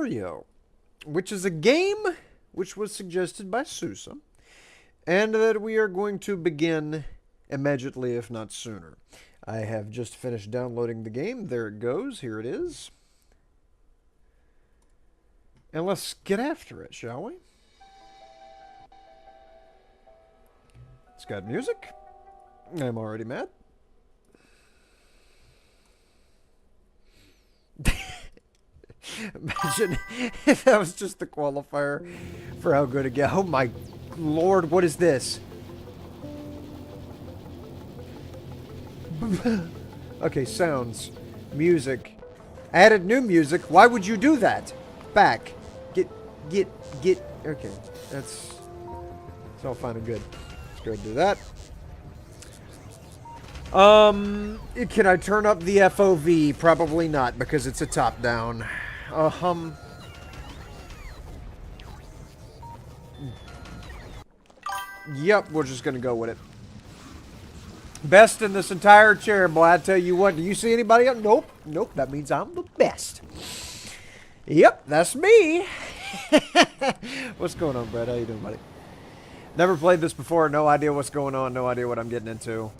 Factorio, which is a game which was suggested by Susa, and that we are going to begin immediately, if not sooner. I have just finished downloading the game. There it goes. Here it is. And let's get after it, shall we? It's got music. I'm already mad. Imagine if that was just the qualifier for how good a game. Oh my lord, what is this? Okay, sounds. Music. Added new music. Why would you do that? Back. Get. Okay, it's all fine and good. Let's go do that. Can I turn up the FOV? Probably not, because it's a top-down. Yep, we're just gonna go with it. Best in this entire chair, boy. I tell you what, do you see anybody else? Nope. Nope, that means I'm the best. Yep, that's me. What's going on, Brad? How you doing, buddy? Never played this before. No idea what's going on. No idea what I'm getting into.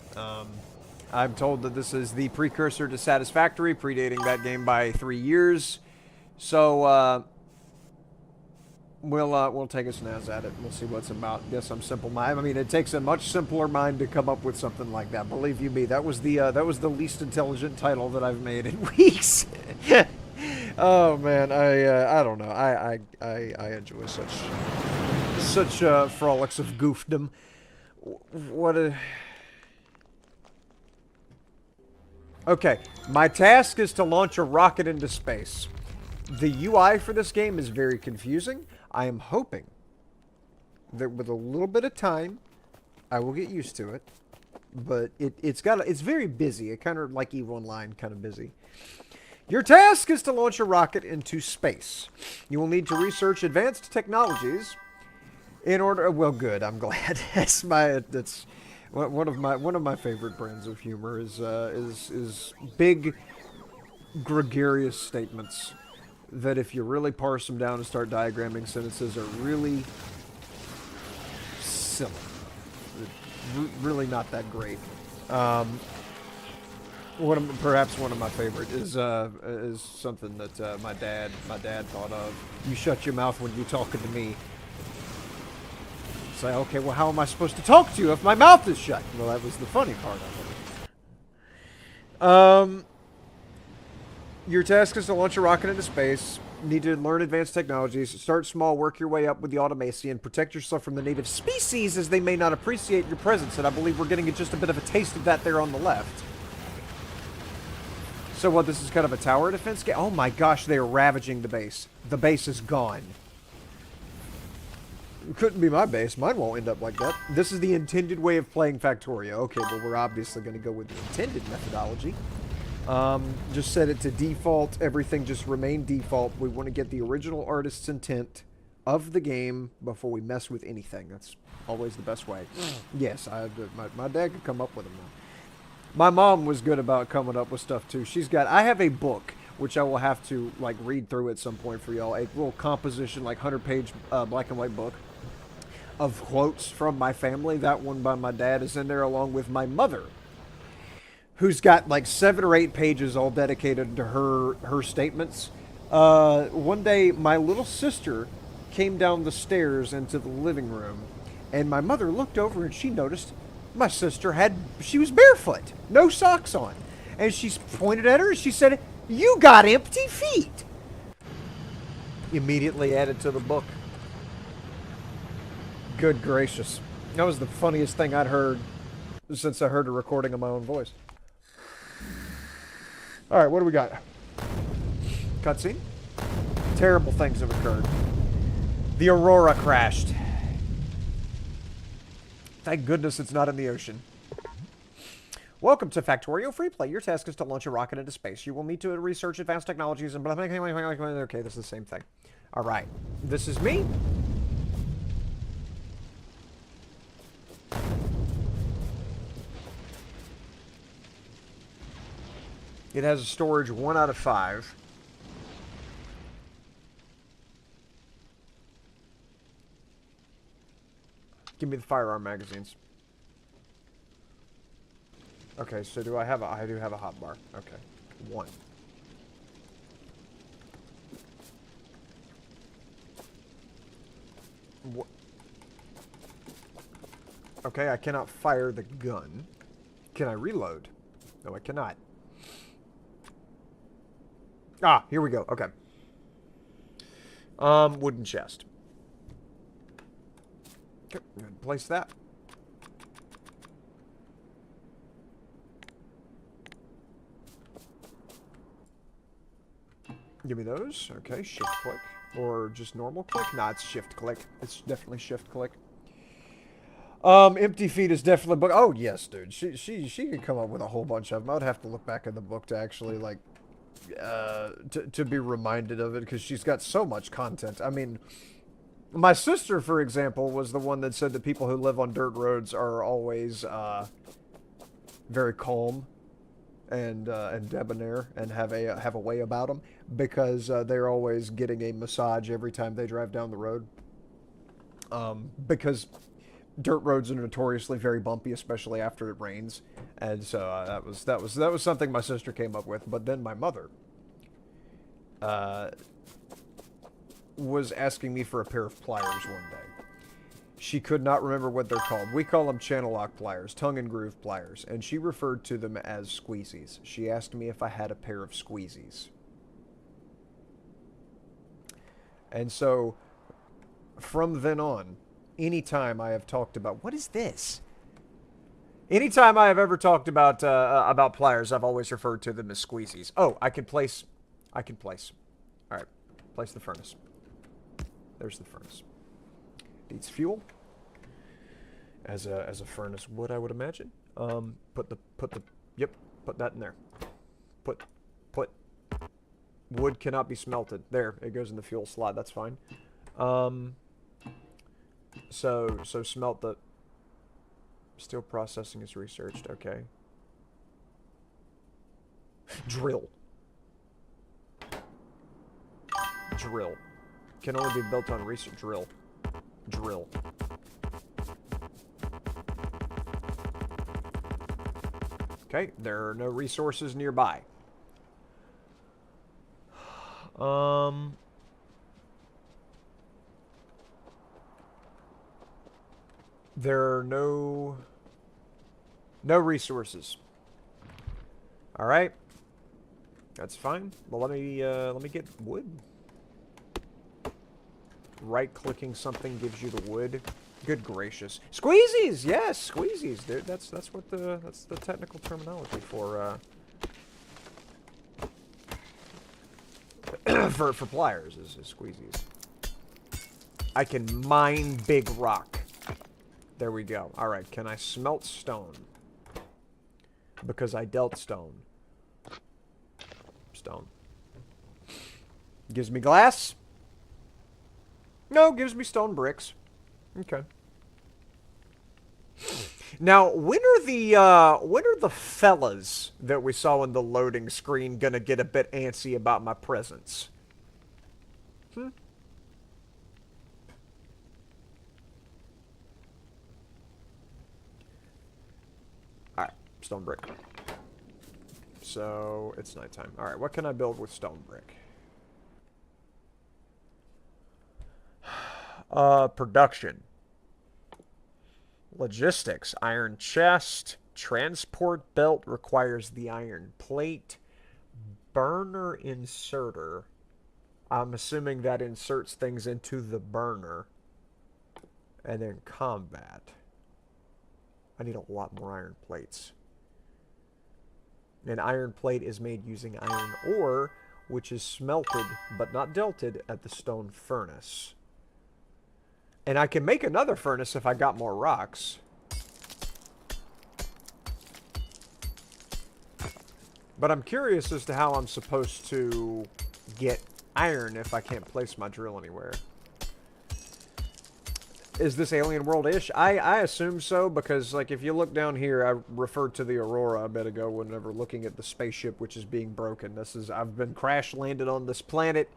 I'm told that this is the precursor to Satisfactory, predating that game by 3 years. So, we'll take a snaz at it. We'll see what's about. Guess I'm simple mind. I mean, it takes a much simpler mind to come up with something like that. Believe you me, that was the least intelligent title that I've made in weeks. Oh man, I don't know. I enjoy such frolics of goofdom. What a... Okay, my task is to launch a rocket into space. The UI for this game is very confusing. I am hoping that with a little bit of time, I will get used to it. But it's very busy. It kind of like EVE Online, kind of busy. Your task is to launch a rocket into space. You will need to research advanced technologies in order. Well, good. I'm glad. That's one of my favorite brands of humor is big, gregarious statements that, if you really parse them down and start diagramming sentences, are really silly. Really not that great. Perhaps one of my favorite is something that my dad thought of. You shut your mouth when you're talking to me. Say, okay, well, how am I supposed to talk to you if my mouth is shut? Well, that was the funny part of it. Your task is to launch a rocket into space. You need to learn advanced technologies. Start small, work your way up with the automation. Protect yourself from the native species, as they may not appreciate your presence. And I believe we're getting just a bit of a taste of that there on the left. So what, this is kind of a tower defense game? Oh my gosh, they are ravaging the base. The base is gone. It couldn't be my base. Mine won't end up like that. This is the intended way of playing Factorio. Okay, well, we're obviously going to go with the intended methodology. Just set it to default. Everything just remain default. We want to get the original artist's intent of the game before we mess with anything. That's always the best way. Yes, my dad could come up with them now. My mom was good about coming up with stuff too. I have a book, which I will have to like read through at some point for y'all. A little composition, like 100-page black and white book of quotes from my family. That one by my dad is in there, along with my mother, who's got like 7 or 8 pages all dedicated to her statements. One day, my little sister came down the stairs into the living room, and my mother looked over and she noticed my sister she was barefoot, no socks on. And she pointed at her and she said, "You got empty feet." Immediately added to the book. Good gracious. That was the funniest thing I'd heard since I heard a recording of my own voice. Alright, what do we got? Cutscene? Terrible things have occurred. The Aurora crashed. Thank goodness it's not in the ocean. Welcome to Factorio Free Play. Your task is to launch a rocket into space. You will need to research advanced technologies and blah, blah, blah, blah, blah. Okay, this is the same thing. Alright. This is me. It has a storage 1 out of 5. Give me the firearm magazines. Okay, so do I have a... I do have a hotbar. Okay. 1. What? Okay, I cannot fire the gun. Can I reload? No, I cannot. Ah, here we go. Okay. Wooden chest. Okay, place that. Give me those. Okay, shift click. Or just normal click? Nah, it's shift click. It's definitely shift click. Empty feet is definitely book. Oh yes, dude. She could come up with a whole bunch of them. I'd have to look back in the book to actually like to be reminded of it because she's got so much content. I mean, my sister, for example, was the one that said that people who live on dirt roads are always very calm and debonair and have a way about them because they're always getting a massage every time they drive down the road. Because dirt roads are notoriously very bumpy, especially after it rains, and so that was something my sister came up with. But then my mother was asking me for a pair of pliers one day. She could not remember what they're called. We call them channel lock pliers, tongue and groove pliers, and she referred to them as squeezies. She asked me if I had a pair of squeezies. And so, from then on, anytime I have talked about... What is this? Anytime I have ever talked about pliers, I've always referred to them as squeezies. Oh, I can place. Alright, place the furnace. There's the furnace. Needs fuel. As a furnace would, I would imagine. Put that in there. Put wood cannot be smelted. There, it goes in the fuel slot. That's fine. So smelt the steel processing is researched. Okay. Drill. Can only be built on research. Drill. Okay, there are no resources nearby. There are no resources. All right, that's fine. Well, let me get wood. Right-clicking something gives you the wood. Good gracious, squeezies! Yes, squeezies, dude. That's the technical terminology for for pliers is squeezies. I can mine big rock. There we go. All right, can I smelt stone? Because I dealt stone. Stone. Gives me glass? No, gives me stone bricks. Okay. Now, when are the fellas that we saw in the loading screen gonna get a bit antsy about my presence? Alright, stone brick. So, it's nighttime. Alright, what can I build with stone brick? Production. Logistics. Iron chest. Transport belt requires the iron plate. Burner inserter. I'm assuming that inserts things into the burner. And then combat. I need a lot more iron plates. An iron plate is made using iron ore, which is smelted but not delted at the stone furnace. And I can make another furnace if I got more rocks. But I'm curious as to how I'm supposed to get iron if I can't place my drill anywhere. Is this alien world-ish? I assume so, because like if you look down here, I referred to the Aurora a bit ago whenever looking at the spaceship which is being broken. I've been crash landed on this planet,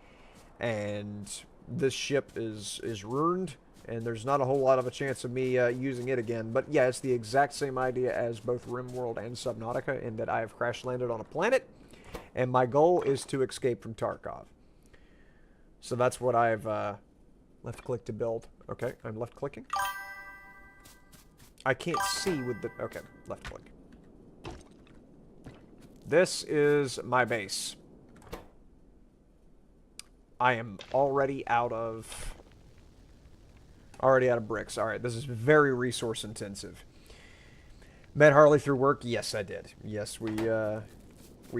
and this ship is ruined. And there's not a whole lot of a chance of me using it again. But yeah, it's the exact same idea as both RimWorld and Subnautica in that I have crash landed on a planet. And my goal is to escape from Tarkov. So that's what I've left click to build. Okay, I'm left clicking. I can't see with the... Okay, left click. This is my base. I am already out of bricks. Alright, this is very resource intensive. Met Harley through work? Yes, I did. Yes, we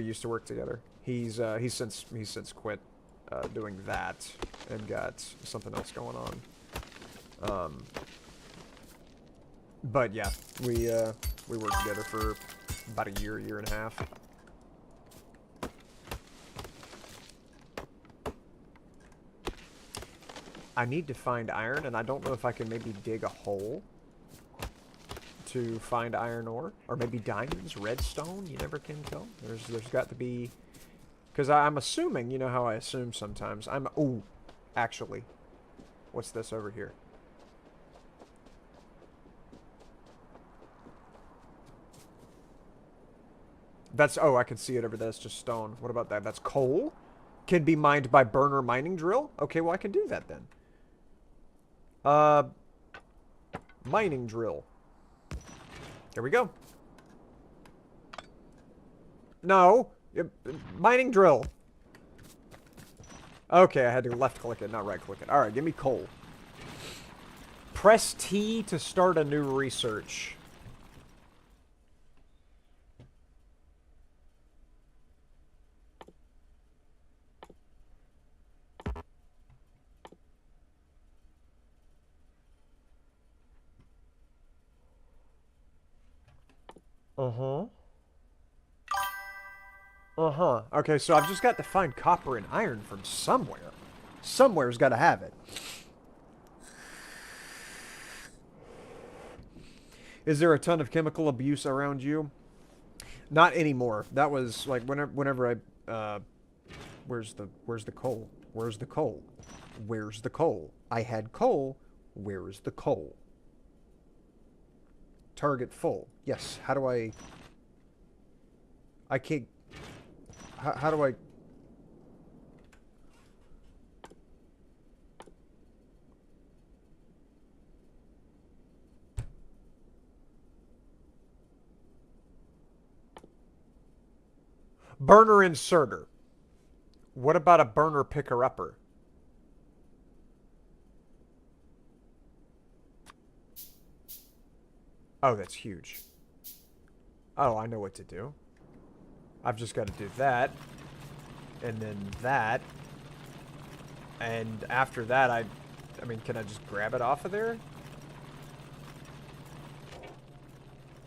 used to work together. He's since quit doing that and got something else going on. But yeah, we worked together for about a year and a half. I need to find iron, and I don't know if I can maybe dig a hole to find iron ore. Or maybe diamonds, redstone, you never can tell. There's got to be... Because I'm assuming, you know how I assume sometimes. Ooh, actually. What's this over here? Oh, I can see it over there. That's just stone. What about that? That's coal? Can be mined by burner mining drill? Okay, well I can do that then. Mining drill. Here we go. No. Mining drill. Okay, I had to left click it, not right click it. Alright, give me coal. Press T to start a new research. Uh-huh. Uh-huh. Okay, so I've just got to find copper and iron from somewhere. Somewhere's got to have it. Is there a ton of chemical abuse around you? Not anymore. That was like whenever I where's the coal? Where's the coal? Where's the coal? I had coal. Where's the coal? Target full. Yes. How do I can't... How do I... Burner inserter. What about a burner picker-upper? Oh, that's huge. Oh, I know what to do. I've just got to do that. And then that. And after that, I mean, can I just grab it off of there?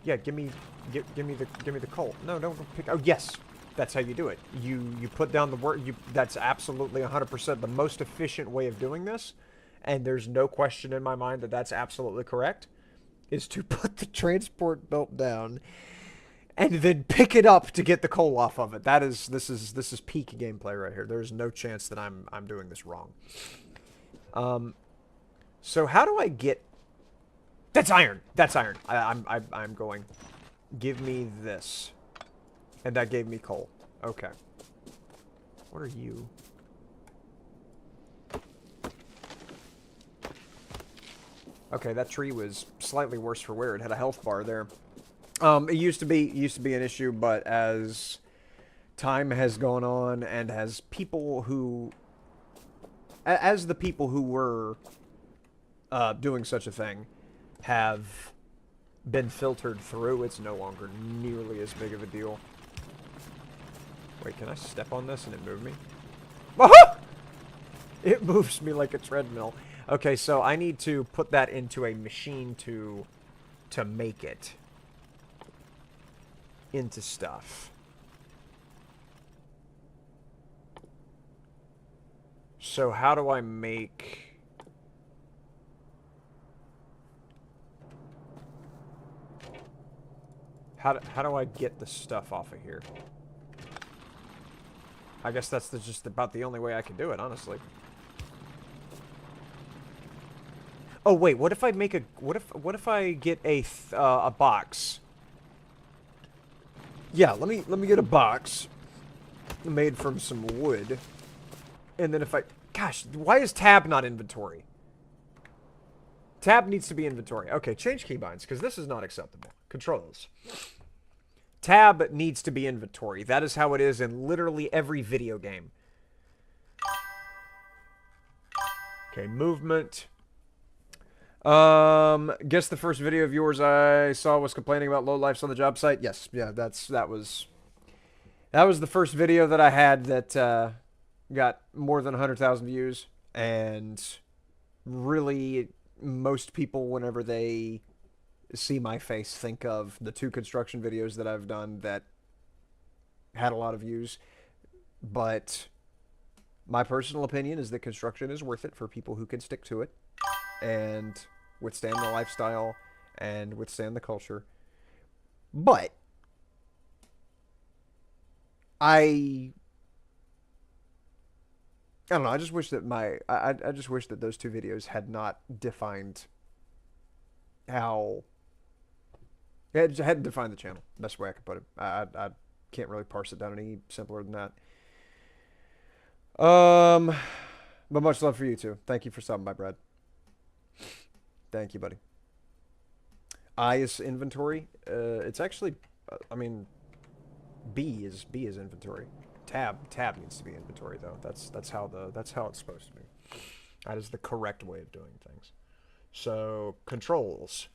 Yeah, give me the coal. No, don't pick. Oh, yes. That's how you do it. You put down the work. That's absolutely 100% the most efficient way of doing this. And there's no question in my mind that that's absolutely correct. Is to put the transport belt down and then pick it up to get the coal off of it. This is peak gameplay right here. There's no chance that I'm doing this wrong. So how do I get... That's iron. That's iron. I'm going. Give me this. And that gave me coal. Okay. What are you? Okay, that tree was slightly worse for wear. It had a health bar there. It used to be an issue, but as time has gone on and as the people who were doing such a thing have been filtered through, it's no longer nearly as big of a deal. Wait, can I step on this and it move me? It moves me like a treadmill. Okay, so I need to put that into a machine to make it into stuff. So how do I make... How do I get the stuff off of here? I guess that's just about the only way I can do it, honestly. Oh wait, what if I make a what if I get a box? Yeah, let me get a box made from some wood. And then if I gosh, why is tab not inventory? Tab needs to be inventory. Okay, change keybinds because this is not acceptable. Controls. Tab needs to be inventory. That is how it is in literally every video game. Okay, movement. Guess the first video of yours I saw was complaining about low lifes on the job site. Yes, yeah, that was the first video that I had that got more than 100,000 views, and really most people whenever they see my face think of the 2 construction videos that I've done that had a lot of views. But my personal opinion is that construction is worth it for people who can stick to it and withstand the lifestyle and withstand the culture. But I don't know. I just wish that I just wish that those 2 videos had not defined how. It hadn't defined the channel. Best way I could put it. I can't really parse it down any simpler than that. But much love for you too. Thank you for stopping by, Brad. Thank you, buddy. I is inventory. It's actually, I mean, B is inventory. Tab needs to be inventory though. That's how it's supposed to be. That is the correct way of doing things. So controls.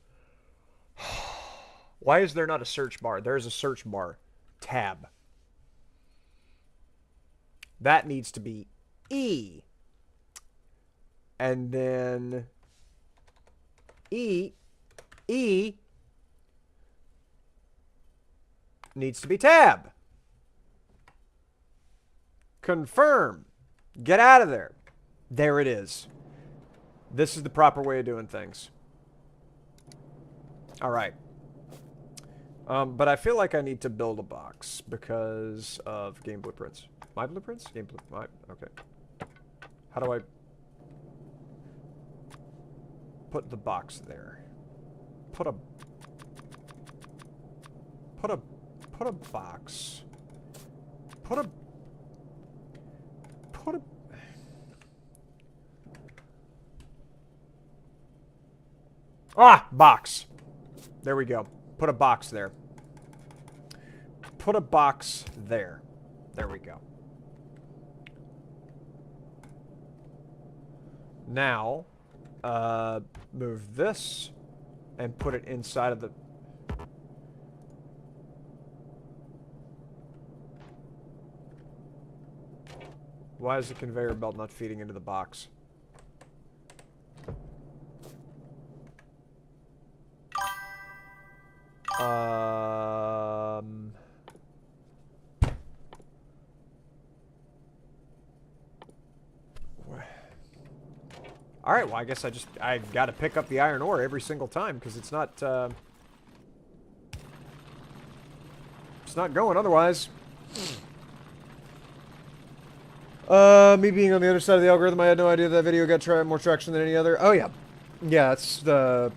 Why is there not a search bar? There's a search bar. Tab. That needs to be E. And then E needs to be tab. Confirm. Get out of there. There it is. This is the proper way of doing things. All right. But I feel like I need to build a box because of game blueprints. My blueprints? Game blueprints. Okay. How do I put the box there? Put a box. Put a box. There we go. Put a box there. Put a box there. There we go. Now, move this and put it inside of the... Why is the conveyor belt not feeding into the box? Alright, well, I guess I've got to pick up the iron ore every single time, because it's not going otherwise. Me being on the other side of the algorithm, I had no idea that video got more traction than any other. Oh, yeah. Yeah, it's the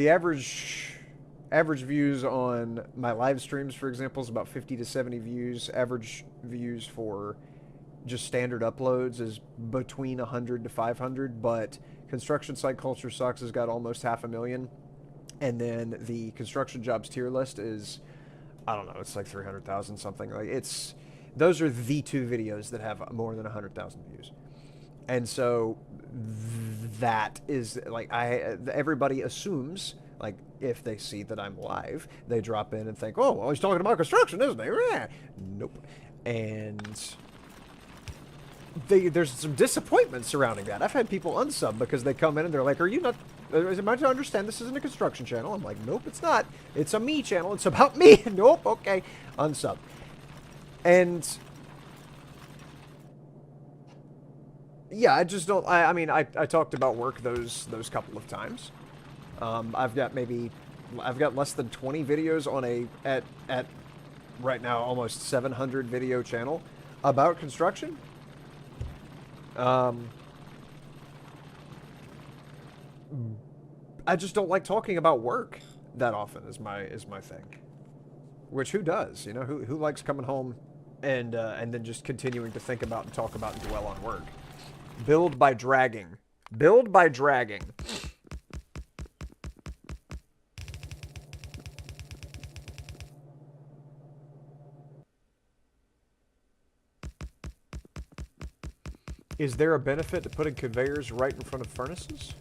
average views on my live streams, for example, is about 50 to 70 views. Average views for just standard uploads is between 100 to 500, but Construction Site Culture Sucks has got almost 500,000. And then the construction jobs tier list is, I don't know, it's like 300,000 something. Like those are the 2 videos that have more than 100,000 views. And so that is like, everybody assumes, like, if they see that I'm live, they drop in and think, oh, well, he's talking about construction, isn't he? Nope. And there's some disappointment surrounding that. I've had people unsub because they come in and they're like, are you not... Am I to understand this isn't a construction channel? I'm like, nope, it's not. It's a me channel. It's about me. Nope, okay. Unsub. And... yeah, I just don't... I mean, I talked about work those couple of times. I've got less than 20 videos on at right now almost 700 video channel about construction. I just don't like talking about work that often is my thing. Which who does? You know, who likes coming home and then just continuing to think about and talk about and dwell on work? Build by dragging. Build by dragging. Is there a benefit to putting conveyors right in front of furnaces?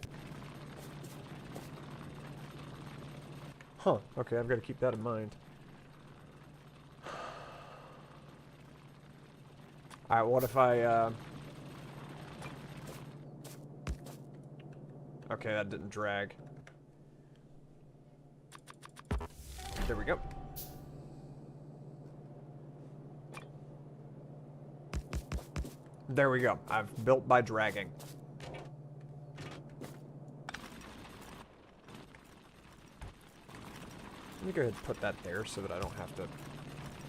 Huh. Okay, I've got to keep that in mind. Alright, what if I, Okay, that didn't drag. There we go. There we go. I've built by dragging. Let me go ahead and put that there so that I don't have to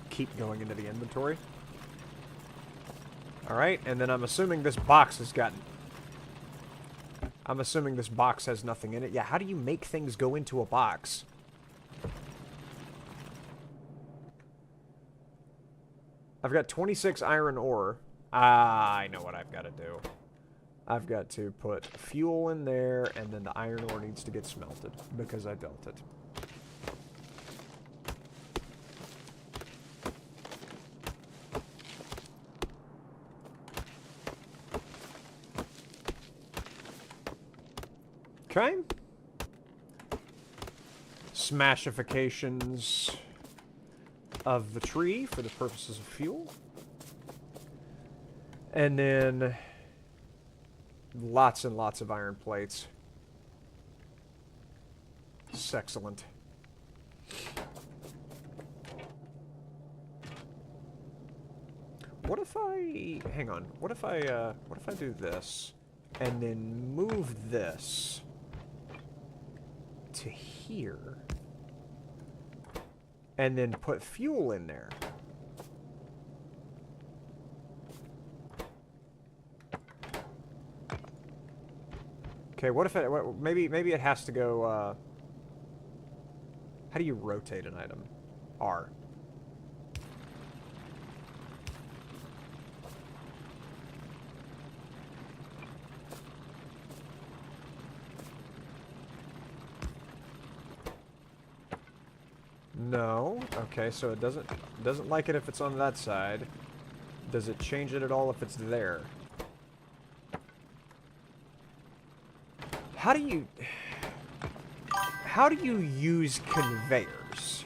keep going into the inventory. Alright, and then I'm assuming this box has gotten... I'm assuming this box has nothing in it. Yeah, how do you make things go into a box? I've got 26 iron ore. Ah, I know what I've got to do. I've got to put fuel in there, and then the iron ore needs to get smelted, because I built it. Okay. Smashifications of the tree for the purposes of fuel. And then lots and lots of iron plates. It's excellent. What if I... Hang on. What if I do this and then move this to here and then put fuel in there? Okay, what if it... Maybe it has to go... How do you rotate an item? R. No. Okay, so it doesn't like it if it's on that side. Does it change it at all if it's there? How do you use conveyors?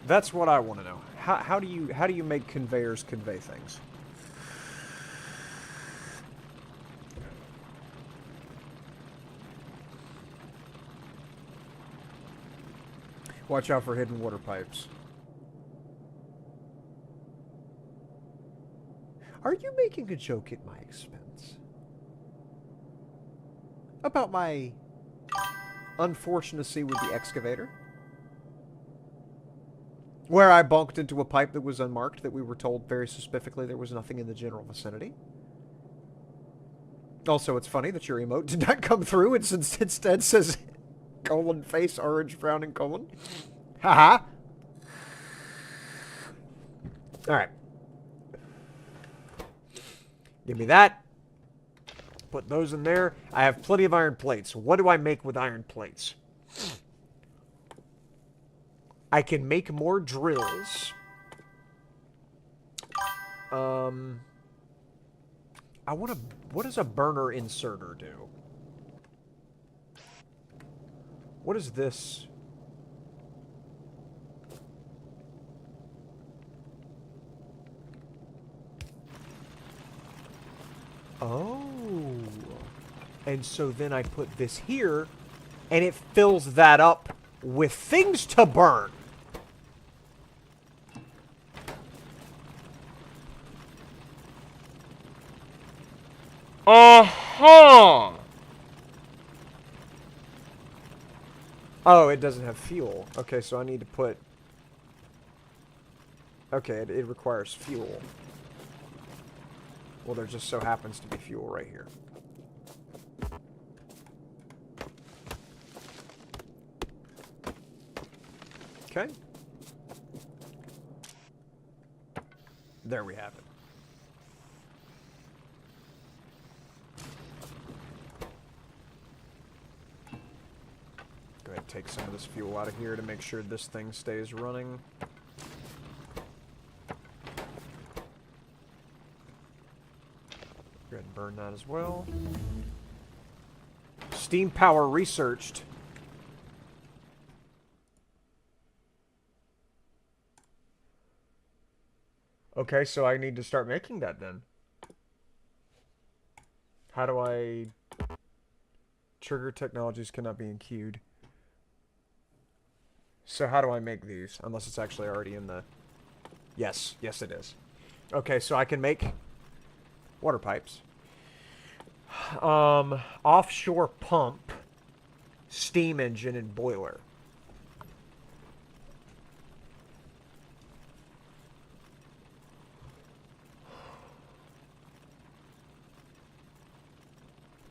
That's what I want to know. How do you make conveyors convey things? Watch out for hidden water pipes. Are you making a joke at my expense? About my unfortunacy with the excavator? Where I bunked into a pipe that was unmarked, that we were told very specifically there was nothing in the general vicinity. Also, it's funny that your emote did not come through. It instead says colon face orange frowning colon. Haha. Alright. Give me that. Put those in there. I have plenty of iron plates. What do I make with iron plates? I can make more drills. I want to... What does a burner inserter do? What is this? Oh. And so then I put this here, and it fills that up with things to burn. Uh-huh. Oh, it doesn't have fuel. Okay, so I need to put... Okay, it requires fuel. Well, there just so happens to be fuel right here. Okay. There we have it. Go ahead and take some of this fuel out of here to make sure this thing stays running. Go ahead and burn that as well. Steam power researched. Okay, so I need to start making that then. How do I... Trigger technologies cannot be queued. So how do I make these? Unless it's actually already in the... Yes, yes it is. Okay, so I can make water pipes. Offshore pump, steam engine, and boiler.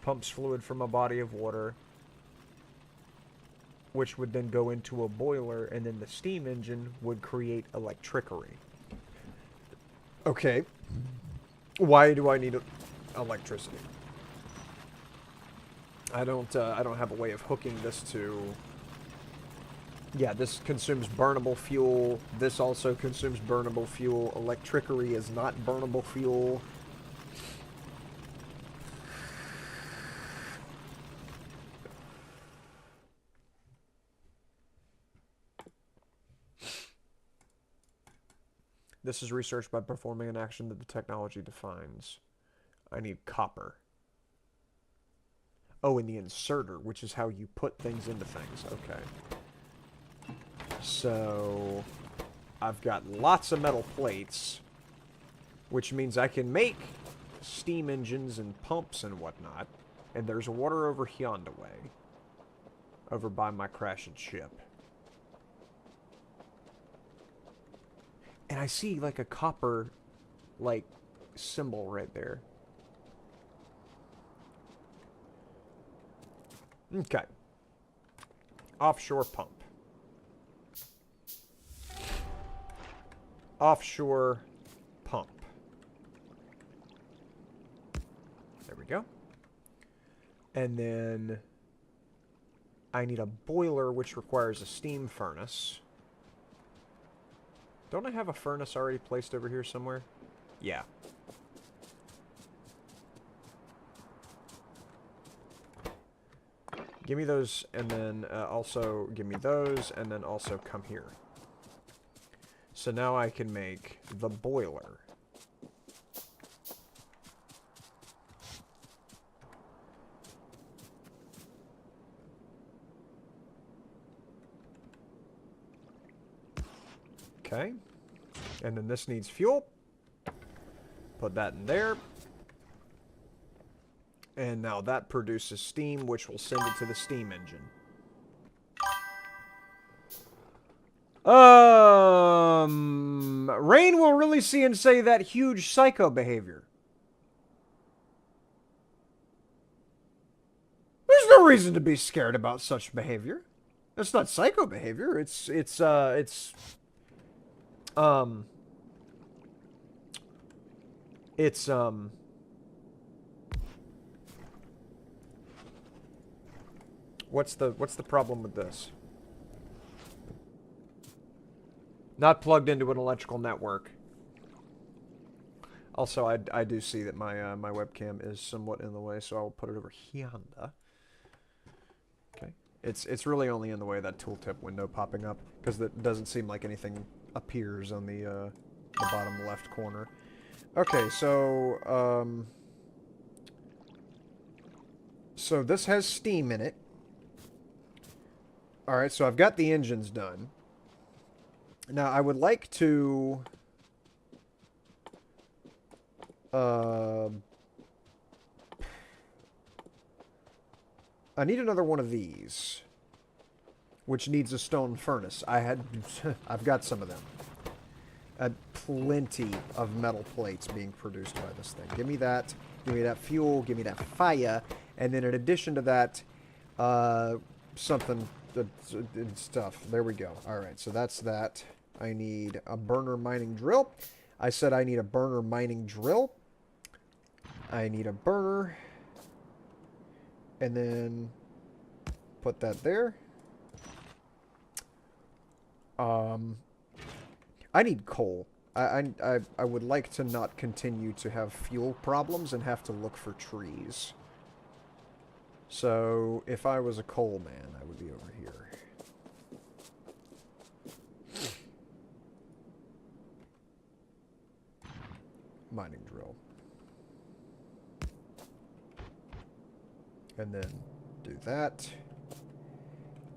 Pumps fluid from a body of water, which would then go into a boiler, and then the steam engine would create electricity. Okay. Why do I need electricity? I don't have a way of hooking this to... Yeah, this consumes burnable fuel. This also consumes burnable fuel. Electricity is not burnable fuel. This is researched by performing an action that the technology defines. I need copper. Oh, and the inserter, which is how you put things into things. Okay. So, I've got lots of metal plates, which means I can make steam engines and pumps and whatnot. And there's water over yonder way. Over by my crashing ship. And I see, like, a copper, like, symbol right there. Okay. Offshore pump. Offshore pump. There we go. And then I need a boiler, which requires a steam furnace. Don't I have a furnace already placed over here somewhere? Yeah. Give me those, and then also give me those, and then also come here. So now I can make the boiler. Okay. And then this needs fuel. Put that in there. And now that produces steam, which will send it to the steam engine. Rain will really see and say that huge psycho behavior. There's no reason to be scared about such behavior. It's not psycho behavior. What's the problem with this? Not plugged into an electrical network. Also, I do see that my my webcam is somewhat in the way, so I'll put it over here. Okay. It's really only in the way of that tooltip window popping up, because it doesn't seem like anything appears on the bottom left corner. Okay, so so this has steam in it. Alright, so I've got the engines done. Now, I would like to... I need another one of these. Which needs a stone furnace. I've got some of them. Plenty of metal plates being produced by this thing. Give me that. Give me that fuel. Give me that fire. And then in addition to that, something and stuff. There we go. All right, so that's that. I need a burner mining drill. I said I need a burner mining drill. I need a burner. And then put that there. I need coal. I would like to not continue to have fuel problems and have to look for trees. So, if I was a coal man, I would be over here. Mining drill. And then do that.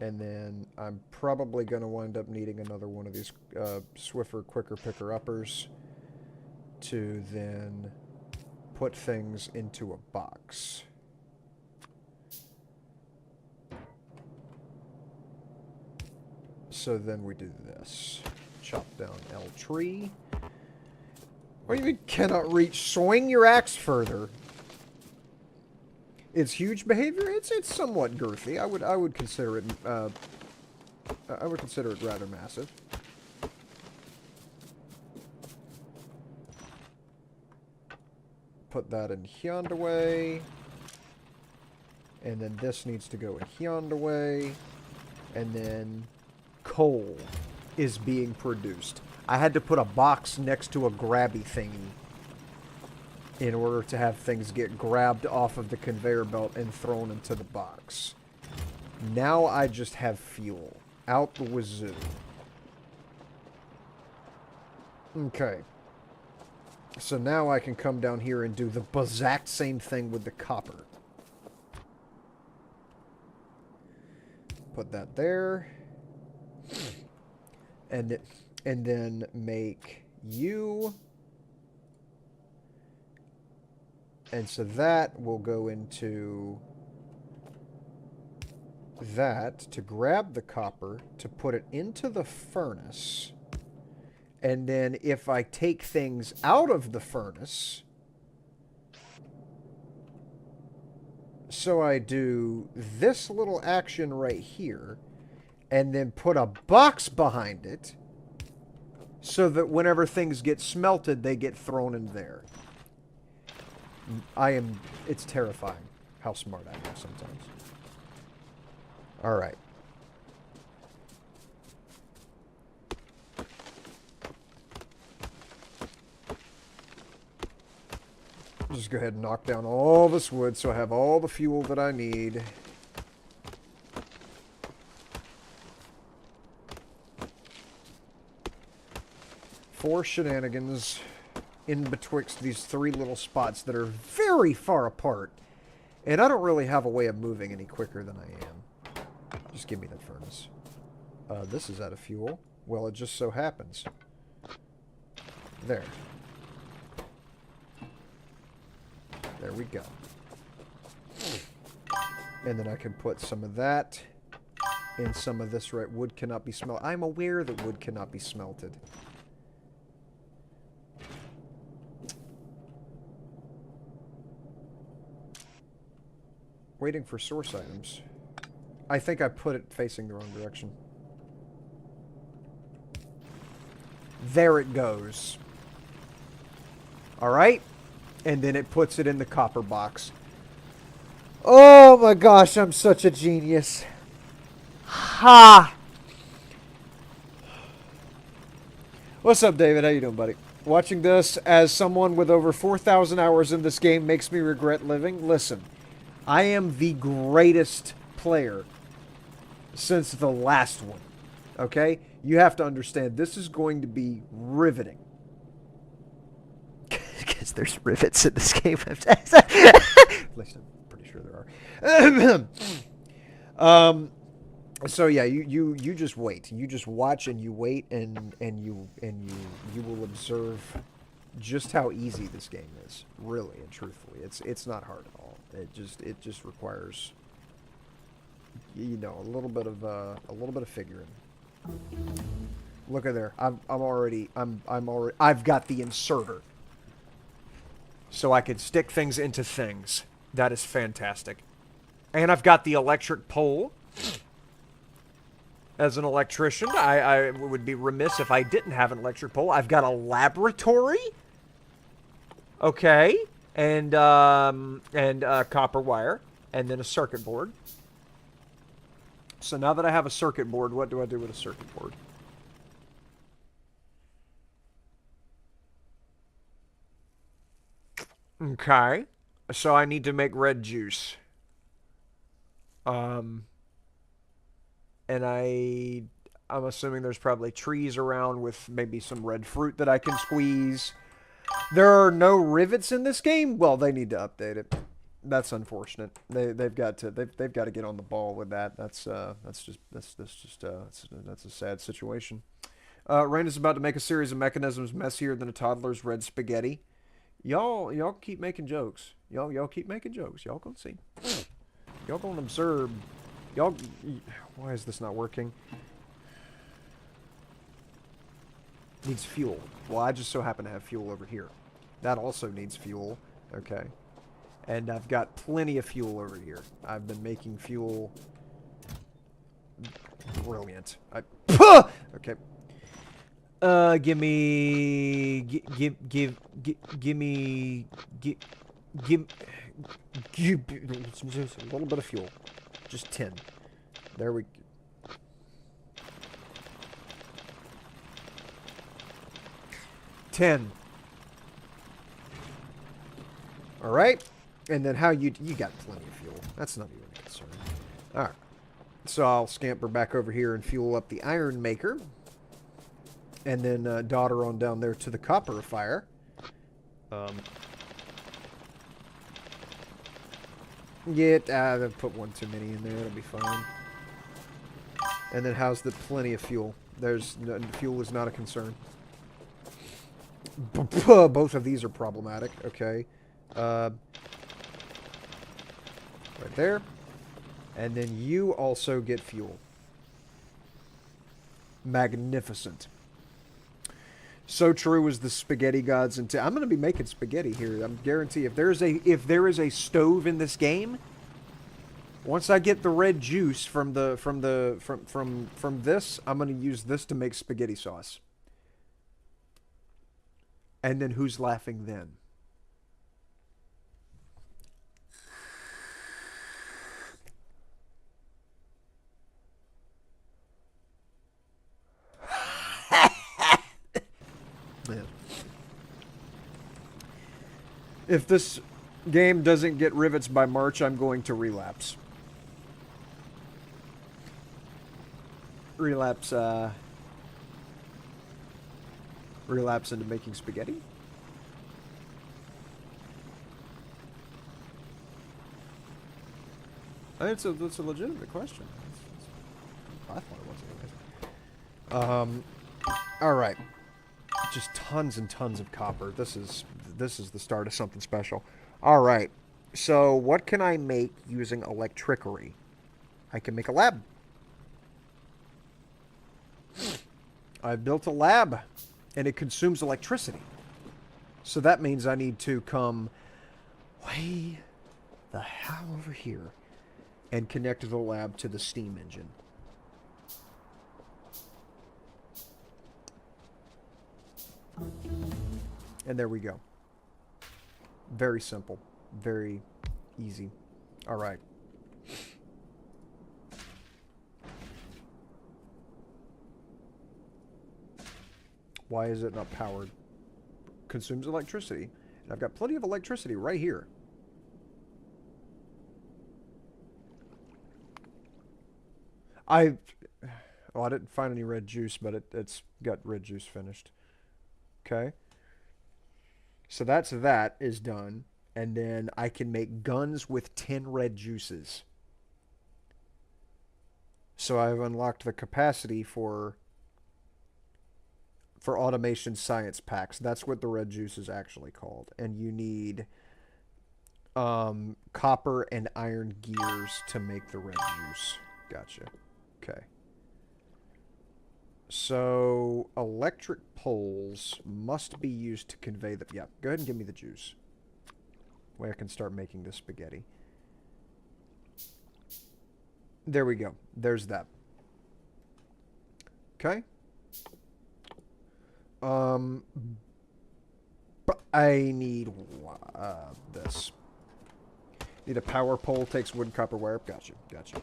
And then I'm probably going to wind up needing another one of these Swiffer Quicker Picker Uppers to then put things into a box. So then we do this. Chop down L tree. What do you mean cannot reach? Swing your axe further. It's huge behavior. It's somewhat girthy. I would consider it. I would consider it rather massive. Put that in yonder way, and then this needs to go in yonder way, and then coal is being produced. I had to put a box next to a grabby thingy in order to have things get grabbed off of the conveyor belt and thrown into the box. Now I just have fuel. Out the wazoo. Okay. So now I can come down here and do the exact same thing with the copper. Put that there. And then make you. And so that will go into that to grab the copper, to put it into the furnace. And then if I take things out of the furnace, so I do this little action right here, and then put a box behind it, so that whenever things get smelted, they get thrown in there. It's terrifying how smart I am sometimes. Alright. Just go ahead and knock down all this wood so I have all the fuel that I need. For shenanigans in betwixt these three little spots that are very far apart. And I don't really have a way of moving any quicker than I am. Just give me that furnace. This is out of fuel. Well, it just so happens. There. There we go. And then I can put some of that in some of this, right? Wood cannot be smelted. I'm aware that wood cannot be smelted. Waiting for source items. I think I put it facing the wrong direction. There it goes. Alright. And then it puts it in the copper box. Oh my gosh, I'm such a genius. Ha! What's up, David? How you doing, buddy? Watching this as someone with over 4,000 hours in this game makes me regret living. Listen. I am the greatest player since the last one. Okay? You have to understand, this is going to be riveting. Because there's rivets in this game. At least I'm pretty sure there are. So yeah, you just wait. You just watch and you wait and you will observe just how easy this game is. Really and truthfully. It's not hard at all. It just requires, you know, a little bit of figuring. Look at there. I've got the inserter. So I could stick things into things. That is fantastic. And I've got the electric pole. As an electrician, I would be remiss if I didn't have an electric pole. I've got a laboratory. Okay. And copper wire. And then a circuit board. So now that I have a circuit board, what do I do with a circuit board? Okay. So I need to make red juice. And I'm assuming there's probably trees around with maybe some red fruit that I can squeeze. There are no rivets in this game. Well, they need to update it. That's unfortunate. They've got to get on the ball with that. That's a sad situation. Rain is about to make a series of mechanisms messier than a toddler's red spaghetti. Y'all keep making jokes. Y'all keep making jokes. Y'all gonna see. Y'all gonna observe. Y'all. Why is this not working? Needs fuel. Well, I just so happen to have fuel over here. That also needs fuel. Okay. And I've got plenty of fuel over here. I've been making fuel. Brilliant. Okay. Give me a little bit of fuel. Just 10. There we go. All right. And then how you got plenty of fuel. That's not even a concern. All right. So I'll scamper back over here and fuel up the iron maker. And then daughter on down there to the copper fire. I've put one too many in there. It'll be fine. And then how's the plenty of fuel? Fuel is not a concern. Both of these are problematic. Okay. Right there. And then you also get fuel. Magnificent. So true as the spaghetti gods and I'm going to be making spaghetti here. I'm guarantee if there is a stove in this game, once I get the red juice from this, I'm going to use this to make spaghetti sauce. And then who's laughing then? Man. If this game doesn't get rivets by March, I'm going to relapse. Relapse into making spaghetti? That's a legitimate question. I thought it was anyways. All right. Just tons and tons of copper. This is the start of something special. All right. So what can I make using electricery? I can make a lab. I've built a lab, and it consumes electricity. So that means I need to come way the hell over here and connect the lab to the steam engine. And there we go. Very simple. Very easy. All right. Why is it not powered? Consumes electricity. And I've got plenty of electricity right here. I didn't find any red juice, but it's got red juice finished. Okay. So that is done. And then I can make guns with 10 red juices. So I've unlocked the capacity for automation science packs. That's what the red juice is actually called. And you need copper and iron gears to make the red juice. Gotcha. Okay. So, electric poles must be used to convey the... Yeah, go ahead and give me the juice. Way I can start making this spaghetti. There we go. There's that. Okay. But I need this. Need a power pole, takes wood, copper wire. Gotcha, gotcha.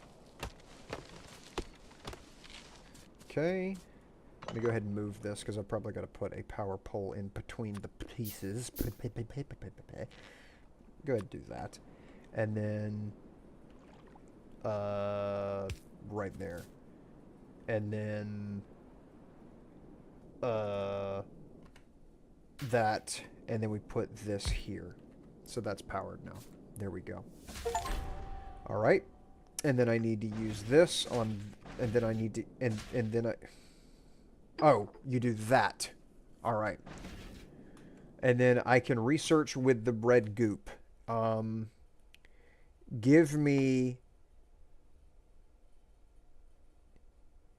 Okay. Let me go ahead and move this, because I've probably got to put a power pole in between the pieces. Go ahead and do that. And then... right there. And then... that. And then we put this here. So that's powered now. There we go. Alright. And then I need to use this on... And then I need to... And then I... Oh, you do that. Alright. And then I can research with the bread goop. Give me...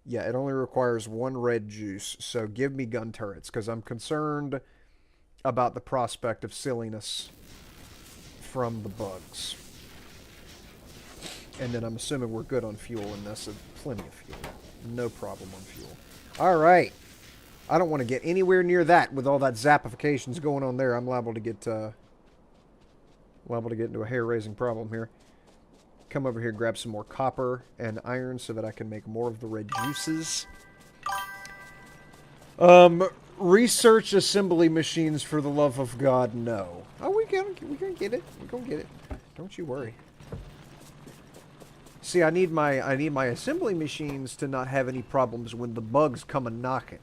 Yeah, it only requires one red juice. So give me gun turrets, because I'm concerned about the prospect of silliness from the bugs. And then I'm assuming we're good on fuel in this. Plenty of fuel. No problem on fuel. Alright. I don't want to get anywhere near that with all that zapifications going on there. I'm liable to get into a hair-raising problem here. Come over here, grab some more copper and iron so that I can make more of the red juices. Research assembly machines, for the love of God, no. Oh, we're gonna get it. We're gonna get it. Don't you worry. See, I need my assembly machines to not have any problems when the bugs come and knocking.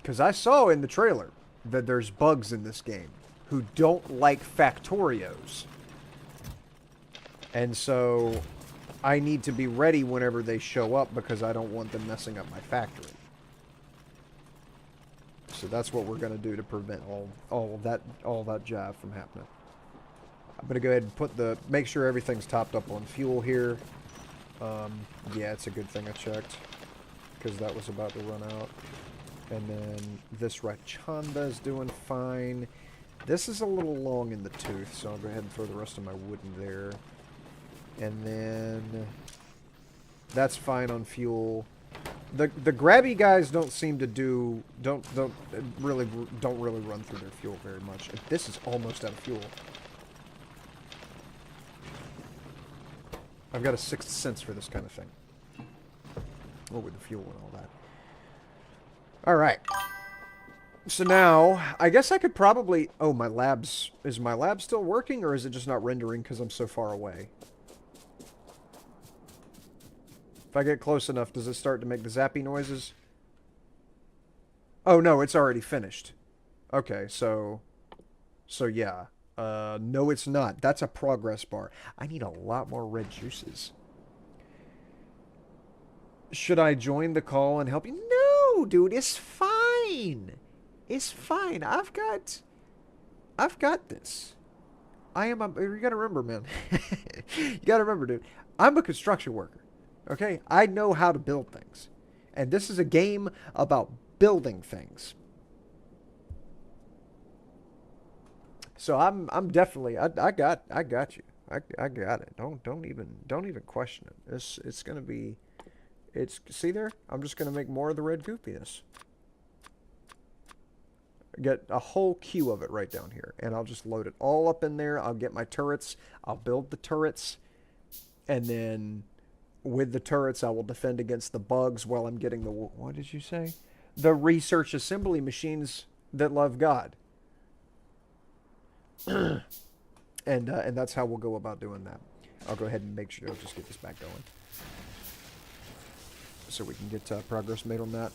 Because I saw in the trailer that there's bugs in this game who don't like Factorios. And so I need to be ready whenever they show up because I don't want them messing up my factory. So that's what we're going to do to prevent all that jive from happening. I'm going to go ahead and make sure everything's topped up on fuel here. Yeah, it's a good thing I checked because that was about to run out. And then this Rachanda is doing fine. This is a little long in the tooth, so I'll go ahead and throw the rest of my wood in there. And then that's fine on fuel. The grabby guys don't seem to don't really run through their fuel very much. This is almost out of fuel. I've got a sixth sense for this kind of thing. Or with the fuel and all that. Alright. So now, I guess I could probably... Oh, my labs... Is my lab still working, or is it just not rendering because I'm so far away? If I get close enough, does it start to make the zappy noises? Oh, no, it's already finished. Okay, so yeah. No, it's not. That's a progress bar. I need a lot more red juices. Should I join the call and help you? No, dude, it's fine. It's fine. I've got this. You gotta remember, man. You gotta remember, dude. I'm a construction worker. Okay? I know how to build things. And this is a game about building things. So I'm definitely I got you. I got it. Don't even question it. It's gonna be see there? I'm just gonna make more of the red goopiness. Get a whole queue of it right down here, and I'll just load it all up in there. I'll get my turrets. I'll build the turrets, and then with the turrets, I will defend against the bugs while I'm getting the what did you say? The research assembly machines that love God. And that's how we'll go about doing that. I'll go ahead and make sure I'll just get this back going, so we can get progress made on that.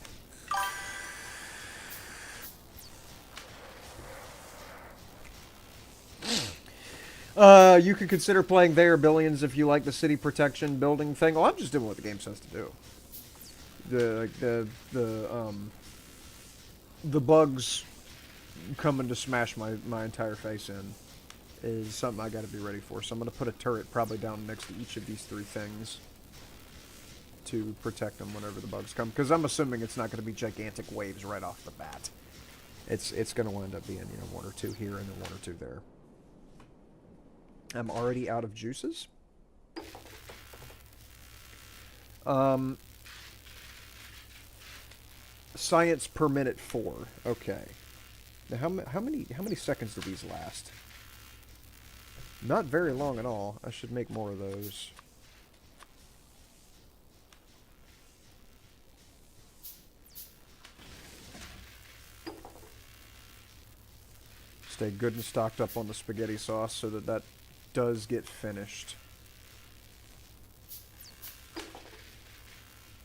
You could consider playing there, Billions, if you like the city protection building thing. Oh, I'm just doing what the game says to do. The bugs coming to smash my entire face in is something I got to be ready for. So I'm going to put a turret probably down next to each of these three things to protect them whenever the bugs come. Because I'm assuming it's not going to be gigantic waves right off the bat. It's going to wind up being, you know, 1 or 2 here and then 1 or 2 there. I'm already out of juices. Science per minute 4. Okay. Now how many seconds do these last? Not very long at all. I should make more of those. Stay good and stocked up on the spaghetti sauce so that that does get finished.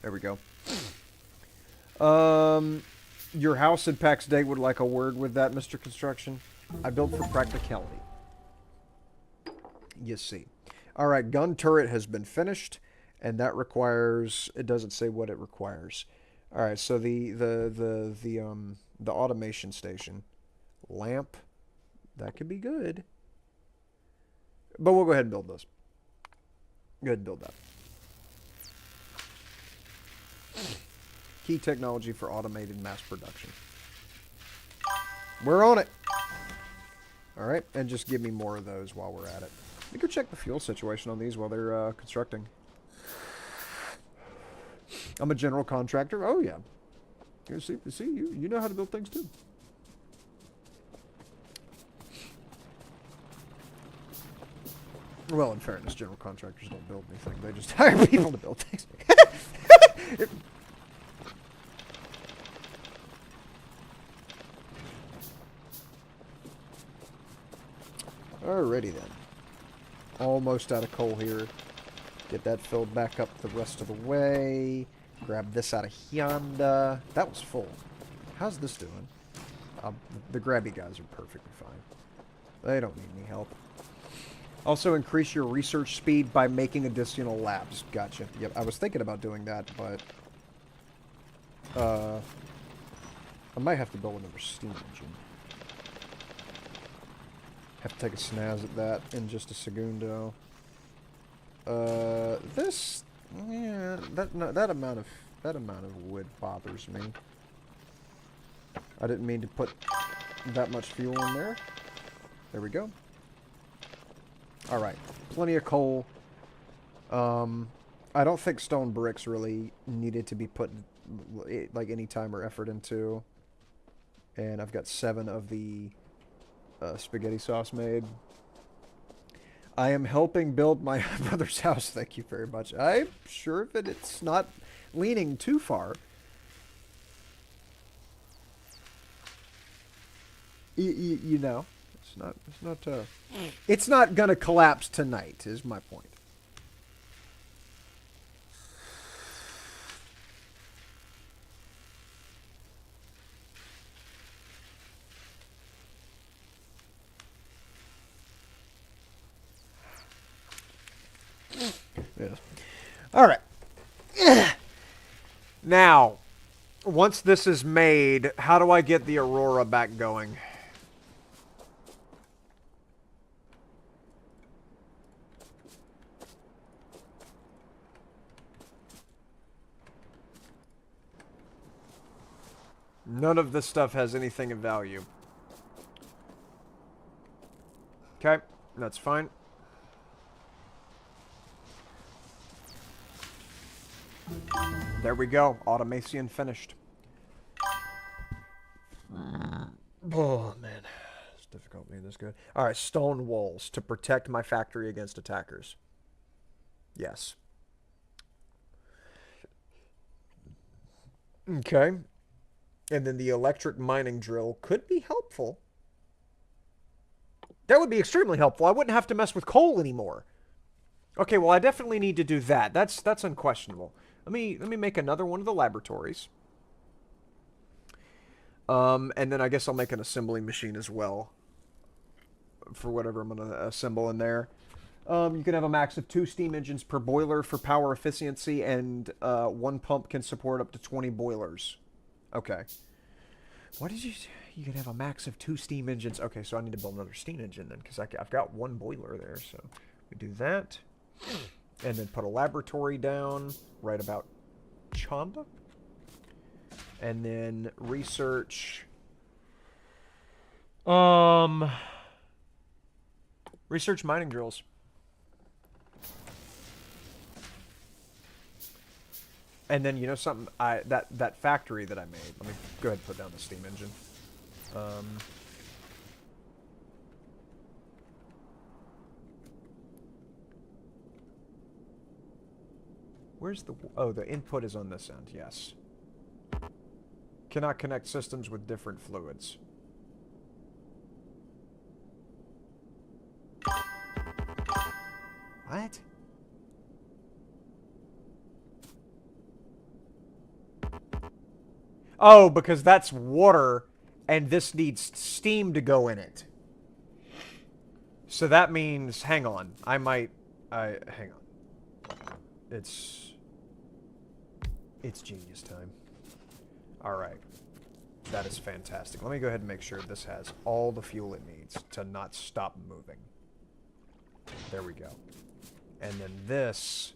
There we go. Your house in Pax Day would like a word with that, Mr. Construction. I built for practicality. You see. Alright, gun turret has been finished, and that requires... It doesn't say what it requires. Alright, so the automation station. Lamp. That could be good. But we'll go ahead and build this. Go ahead and build that. Key technology for automated mass production. We're on it. Alright, and just give me more of those while we're at it. Let me go check the fuel situation on these while they're constructing. I'm a general contractor. Oh, yeah. You see, you know how to build things, too. Well, in fairness, general contractors don't build anything. They just hire people to build things. Alrighty then. Almost out of coal here. Get that filled back up the rest of the way. Grab this out of Hyanda. That was full. How's this doing? The grabby guys are perfectly fine. They don't need any help. Also increase your research speed by making additional labs. Gotcha. Yep, I was thinking about doing that, but... I might have to build another steam engine. Have to take a snaz at that in just a segundo. This... Yeah, that amount of wood bothers me. I didn't mean to put that much fuel in there. There we go. Alright, plenty of coal. I don't think stone bricks really needed to be put like any time or effort into. And I've got 7 of the spaghetti sauce made. I am helping build my brother's house, thank you very much. I'm sure that it's not leaning too far. You know. It's not gonna collapse tonight, is my point. Yes. All right. Now, once this is made, how do I get the Aurora back going? None of this stuff has anything of value. Okay, that's fine. There we go. Automation finished. Oh, man. It's difficult being this good. Alright, stone walls to protect my factory against attackers. Yes. Okay. And then the electric mining drill could be helpful. That would be extremely helpful. I wouldn't have to mess with coal anymore. Okay, well, I definitely need to do that. That's unquestionable. Let me make another one of the laboratories. And then I guess I'll make an assembling machine as well. For whatever I'm going to assemble in there. You can have a max of 2 steam engines per boiler for power efficiency, and 1 pump can support up to 20 boilers. Okay. What did you... You can have a max of 2 steam engines. Okay, so I need to build another steam engine then, because I've got 1 boiler there. So we do that. And then put a laboratory down right about Chanda. And then research... Research mining drills. And then, you know something? That factory that I made. Let me go ahead and put down the steam engine. Where's the... Oh, the input is on this end, yes. Cannot connect systems with different fluids. What? Oh, because that's water, and this needs steam to go in it. So that means... Hang on. Hang on. It's genius time. Alright. That is fantastic. Let me go ahead and make sure this has all the fuel it needs to not stop moving. There we go. And then this...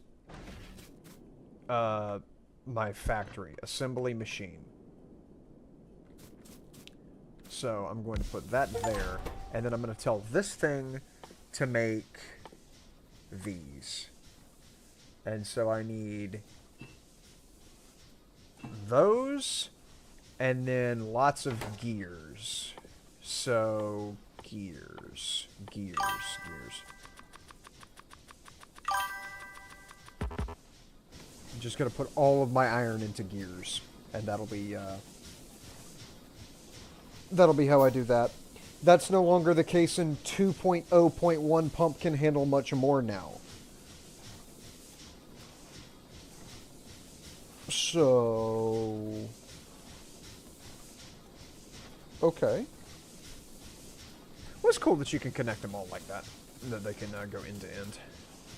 my factory. Assembly machine. So I'm going to put that there. And then I'm going to tell this thing to make these. And so I need... those, and then lots of gears. So, gears. I'm just gonna put all of my iron into gears, and that'll be how I do that. That's no longer the case in 2.0.1. Pump can handle much more now. So... okay. Well, it's cool that you can connect them all like that. That they can go end to end.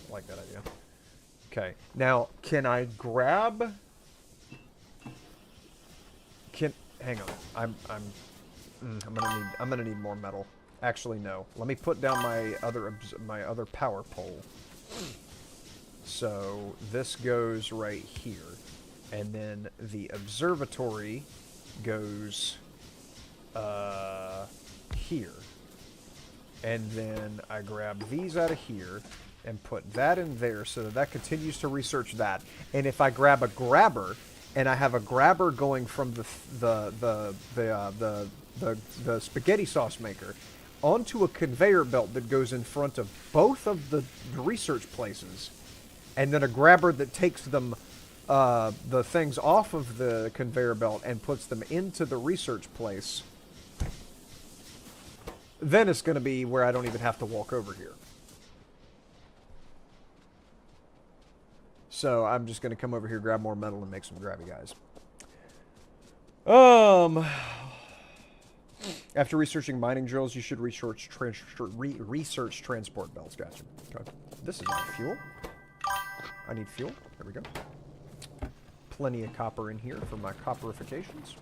I like that idea. Okay. Now, can I grab... hang on. I'm gonna need more metal. Actually, no. Let me put down my other power pole. So, this goes right here. And then the observatory goes here. And then I grab these out of here and put that in there so that that continues to research that. And if I grab a grabber, and I have a grabber going from the spaghetti sauce maker onto a conveyor belt that goes in front of both of the research places, and then a grabber that takes them the things off of the conveyor belt and puts them into the research place, then it's going to be where I don't even have to walk over here. So I'm just going to come over here, grab more metal, and make some grabby guys. After researching mining drills, you should research transport belts. Gotcha. Okay. This is not fuel. I need fuel. There we go. Plenty of copper in here for my copperifications.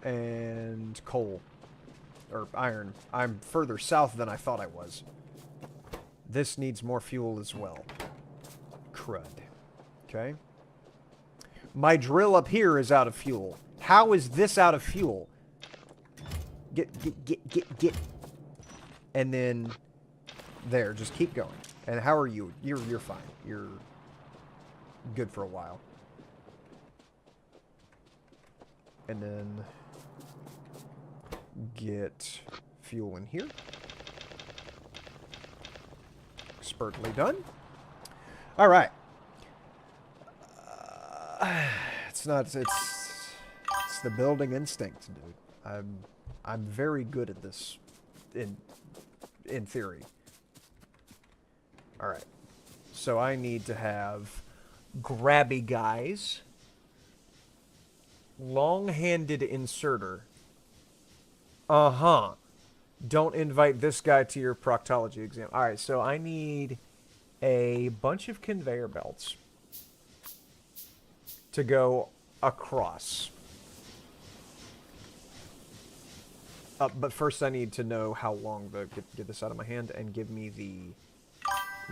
And coal. Or iron. I'm further south than I thought I was. This needs more fuel as well. Crud. Okay. My drill up here is out of fuel. How is this out of fuel? Get. And then... there. Just keep going. And how are you? You're fine. You're good for a while. And then get fuel in here. Expertly done. All right. It's the building instinct, dude. I'm very good at this in theory. All right. So I need to have grabby guys. Long-handed inserter. Uh-huh. Don't invite this guy to your proctology exam. Alright, so I need a bunch of conveyor belts to go across. But first I need to know how long the... Get this out of my hand and give me the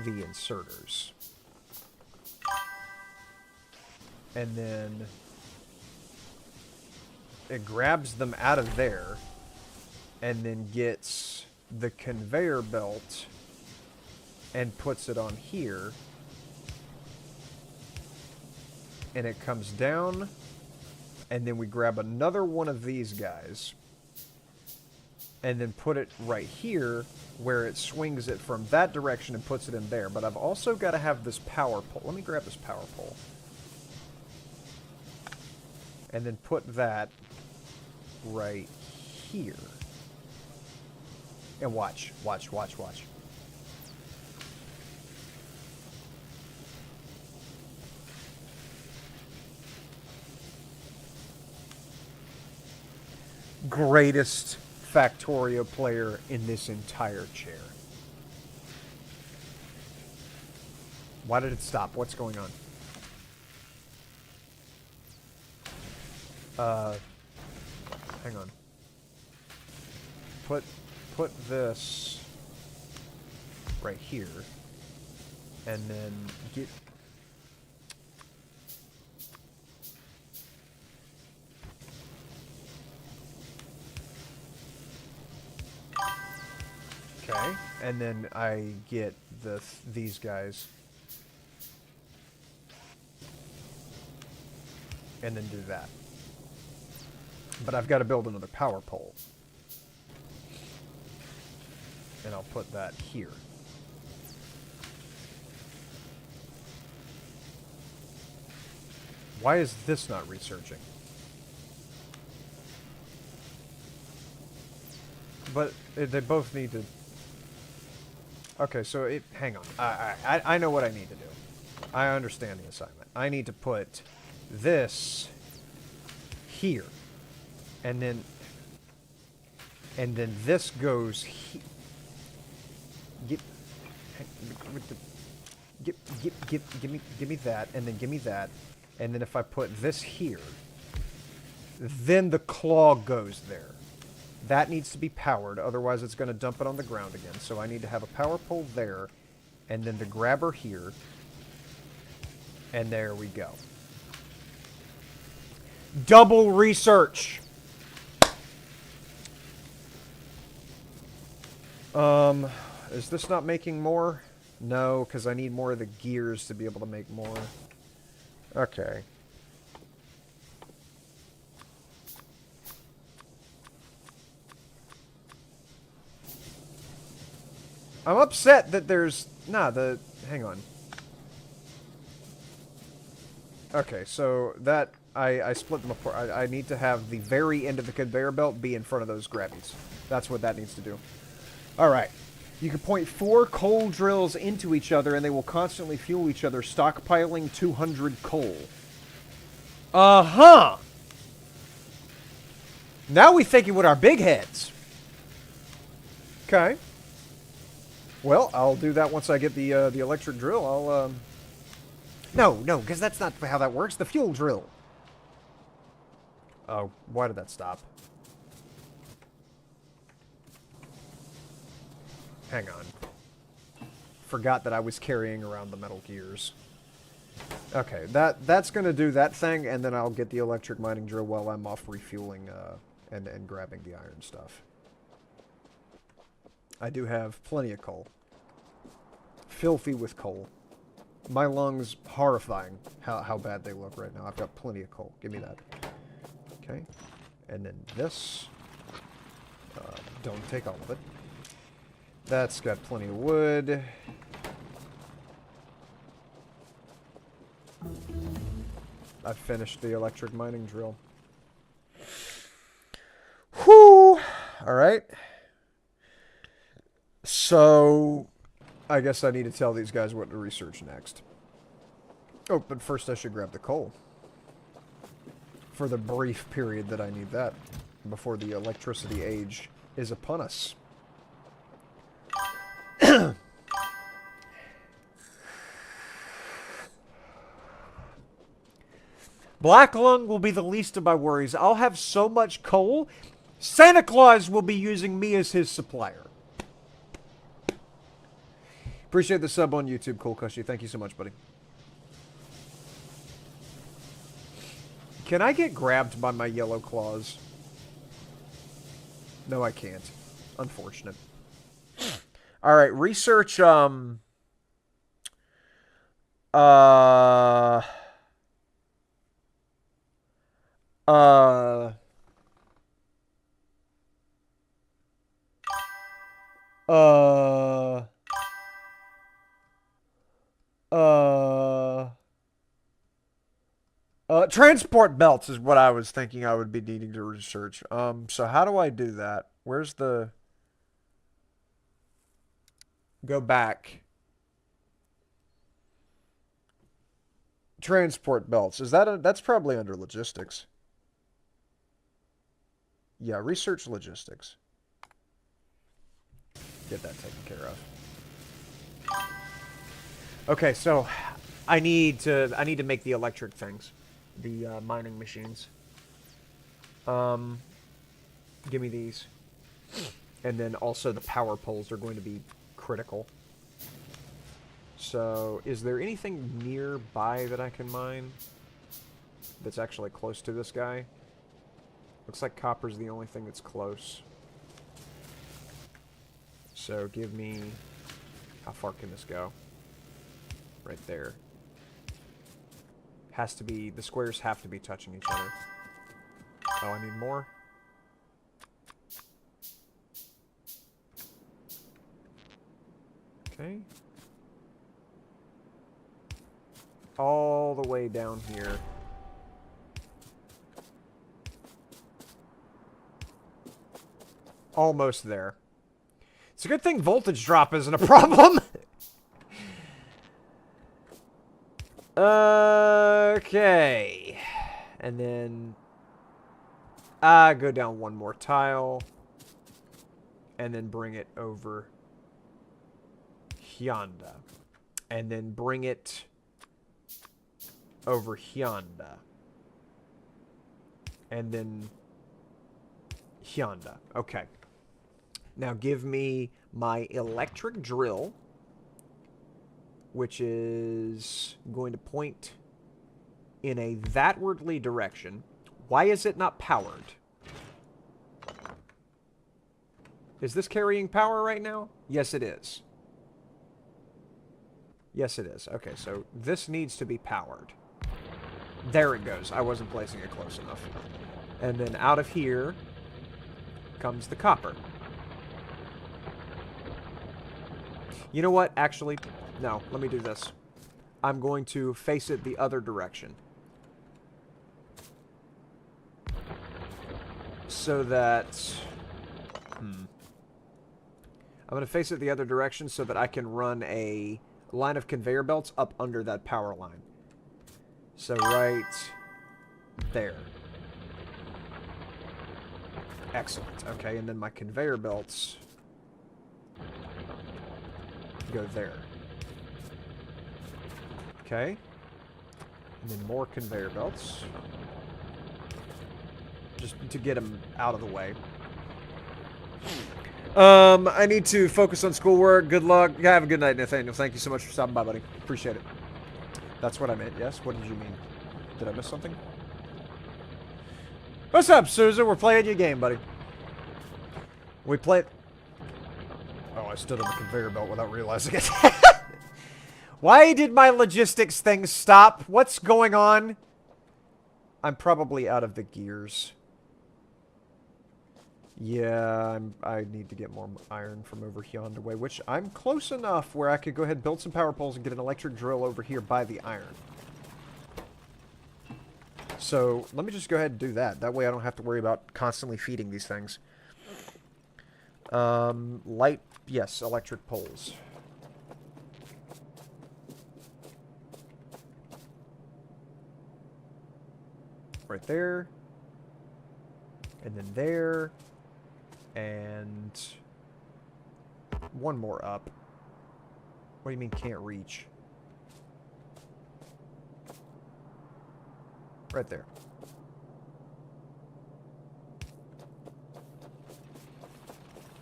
inserters. And then it grabs them out of there and then gets the conveyor belt and puts it on here. And it comes down, and then we grab another one of these guys and then put it right here where it swings it from that direction and puts it in there. But I've also got to have this power pole. Let me grab this power pole. And then put that right here. And watch, watch, watch, watch. Greatest Factorio player in this entire chair. Why did it stop? What's going on? Hang on. Put this right here, and then get. Okay, and then I get these guys, and then do that. But I've got to build another power pole. And I'll put that here. Why is this not researching? But they both need to... Okay, so hang on. I know what I need to do. I understand the assignment. I need to put this here. And then this goes here. Give me that, and then give me that, and then if I put this here, then the claw goes there. That needs to be powered, otherwise it's going to dump it on the ground again. So I need to have a power pole there, and then the grabber here, and there we go. Double research! Is this not making more? No, because I need more of the gears to be able to make more. Okay. I'm upset that there's... hang on. Okay, so that... I split them apart. I need to have the very end of the conveyor belt be in front of those grabbies. That's what that needs to do. Alright. You can point 4 coal drills into each other and they will constantly fuel each other, stockpiling 200 coal. Uh-huh! Now we thinking with our big heads. Okay. Well, I'll do that once I get the electric drill. I'll, No, because that's not how that works. The fuel drill. Oh, why did that stop? Hang on. Forgot that I was carrying around the metal gears. Okay, that's going to do that thing, and then I'll get the electric mining drill while I'm off refueling and grabbing the iron stuff. I do have plenty of coal. Filthy with coal. My lungs, horrifying how bad they look right now. I've got plenty of coal. Give me that. Okay. And then this. Don't take all of it. That's got plenty of wood. I've finished the electric mining drill. Whew! Alright. So, I guess I need to tell these guys what to research next. Oh, but first I should grab the coal. For the brief period that I need that. Before the electricity age is upon us. Black lung will be the least of my worries. I'll have so much coal, Santa Claus will be using me as his supplier. Appreciate the sub on YouTube, Cool Cushy. Thank you so much, buddy. Can I get grabbed by my yellow claws? No, I can't. Unfortunate. Alright, research, uh... Uh... Uh... Transport belts is what I was thinking I would be needing to research. So how do I do that? Where's the... Go back. Transport belts. Is that that's probably under logistics. Yeah, research logistics. Get that taken care of. Okay, so I need to make the electric things. The mining machines. Give me these. And then also the power poles are going to be critical. So, is there anything nearby that I can mine that's actually close to this guy? Looks like copper's the only thing that's close. So, give me... How far can this go? Right there. Has to be... The squares have to be touching each other. Oh, I need more? Okay. All the way down here. Almost there. It's a good thing voltage drop isn't a problem. Okay. And then... go down one more tile. And then bring it over yonder. And then bring it over yonder. And then yonder. Okay. Now give me my electric drill, which is going to point in a thatwardly direction. Why is it not powered? Is this carrying power right now? Yes, it is. Yes, it is. Okay, so this needs to be powered. There it goes. I wasn't placing it close enough. And then out of here comes the copper. You know what? Actually, no. Let me do this. I'm going to face it the other direction. So that... I'm going to face it the other direction so that I can run a line of conveyor belts up under that power line. So right there. Excellent. Okay, and then my conveyor belts go there. Okay. And then more conveyor belts. Just to get them out of the way. I need to focus on schoolwork. Good luck. Have a good night, Nathaniel. Thank you so much for stopping by, buddy. Appreciate it. That's what I meant, yes? What did you mean? Did I miss something? What's up, Susan? We're playing your game, buddy. We played... Oh, I stood on the conveyor belt without realizing it. Why did my logistics thing stop? What's going on? I'm probably out of the gears. Yeah, I need to get more iron from over yonder way, which I'm close enough where I could go ahead and build some power poles and get an electric drill over here by the iron. So, let me just go ahead and do that. That way I don't have to worry about constantly feeding these things. Light, yes, electric poles. Right there. And then there. And one more up. What do you mean can't reach? Right there.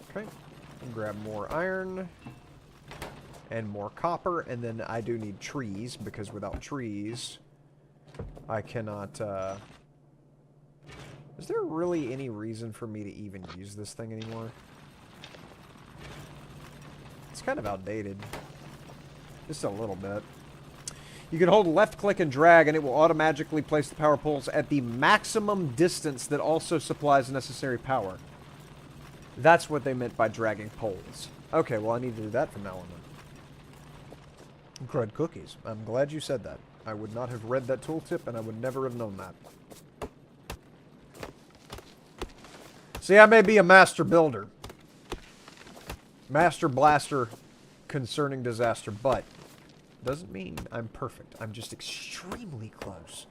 Okay. Grab more iron. And more copper. And then I do need trees, because without trees, I cannot Is there really any reason for me to even use this thing anymore? It's kind of outdated. Just a little bit. You can hold left click and drag and it will automatically place the power poles at the maximum distance that also supplies necessary power. That's what they meant by dragging poles. Okay, well I need to do that from now on then. Crud cookies. I'm glad you said that. I would not have read that tooltip and I would never have known that. See, I may be a master builder. Master blaster concerning disaster, but doesn't mean I'm perfect. I'm just extremely close.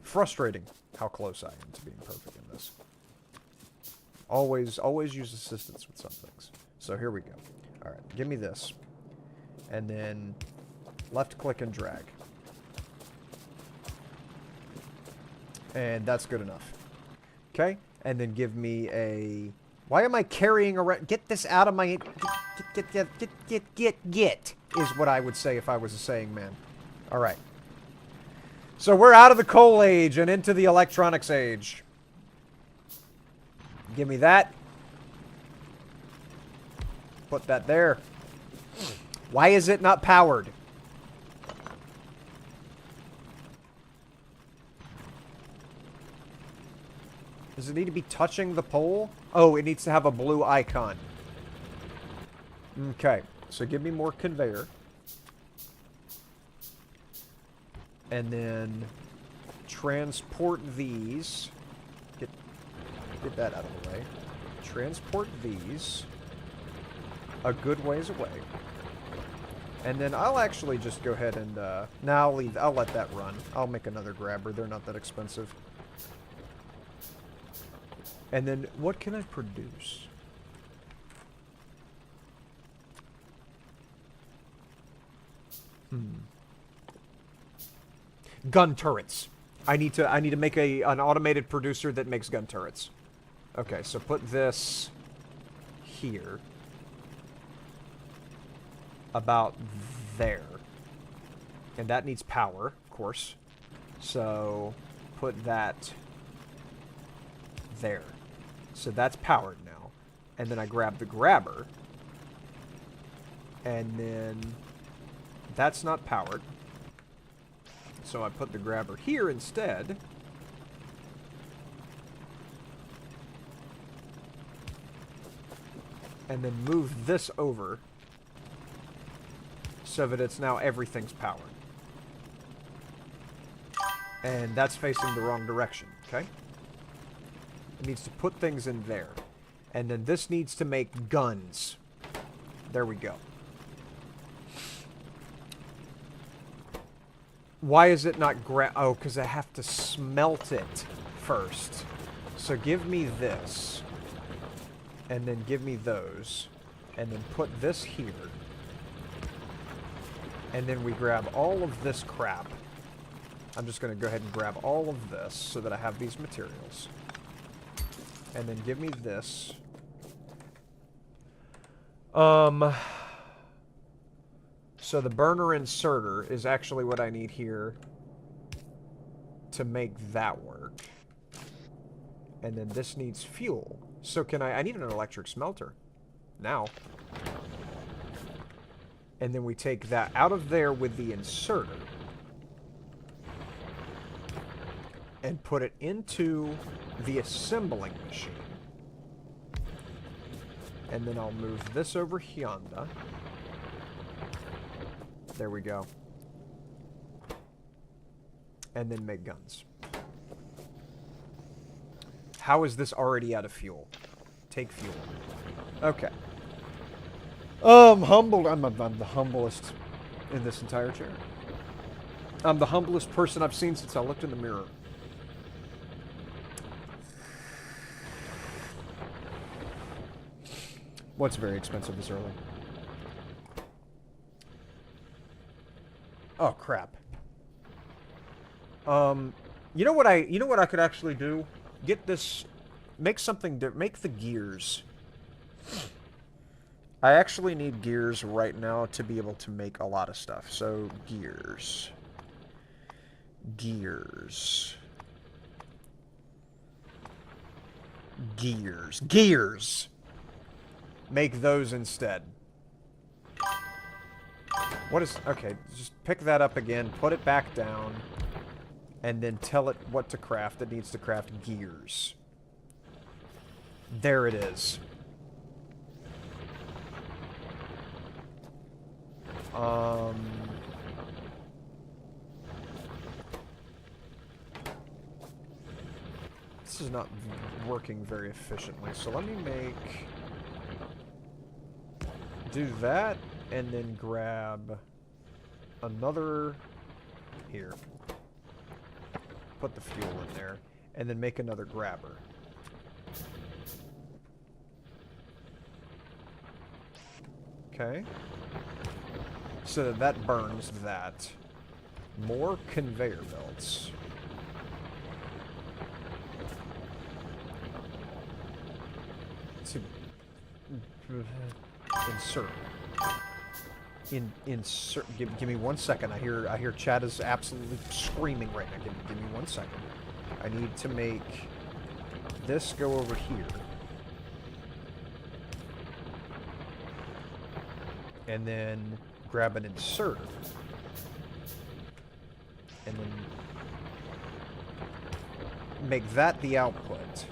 Frustrating how close I am to being perfect in this. Always use assistance with some things. So here we go. Alright, give me this. And then left click and drag. And that's good enough. Okay? And then give me a... Why am I carrying around... Get this out of my... Get, is what I would say if I was a saying man. Alright. So we're out of the coal age and into the electronics age. Give me that. Put that there. Why is it not powered? Does it need to be touching the pole? Oh, it needs to have a blue icon. Okay, so give me more conveyor. And then transport these. Get that out of the way. Transport these a good ways away. And then I'll actually just go ahead and, now I'll let that run. I'll make another grabber. They're not that expensive. And then, what can I produce? Gun turrets. I need to make an automated producer that makes gun turrets. Okay, so put this here. About there. And that needs power, of course. So, put that there. So that's powered now. And then I grab the grabber. And then that's not powered. So I put the grabber here instead. And then move this over so that it's now everything's powered. And that's facing the wrong direction, okay? It needs to put things in there. And then this needs to make guns. There we go. Why is it not oh, because I have to smelt it first. So give me this. And then give me those. And then put this here. And then we grab all of this crap. I'm just going to go ahead and grab all of this so that I have these materials. And then give me this. So the burner inserter is actually what I need here to make that work. And then this needs fuel. So can I need an electric smelter. Now. And then we take that out of there with the inserter. And put it into the assembling machine. And then I'll move this over yonder. There we go. And then make guns. How is this already out of fuel? Take fuel. Okay. Humbled. I'm the humblest in this entire chair. I'm the humblest person I've seen since I looked in the mirror. What's very expensive this early? Oh crap. You know what I could actually do? Get this, make the gears. I actually need gears right now to be able to make a lot of stuff. So gears. Gears. Gears. Gears! Make those instead. What is... Okay, just pick that up again, put it back down, and then tell it what to craft. It needs to craft gears. There it is. This is not working very efficiently, so let me do that, and then grab another... Here. Put the fuel in there, and then make another grabber. Okay. So that burns that. More conveyor belts. To insert. Insert. Give me 1 second. I hear Chad is absolutely screaming right now. Give me 1 second. I need to make this go over here. And then grab an inserter. And then make that the output.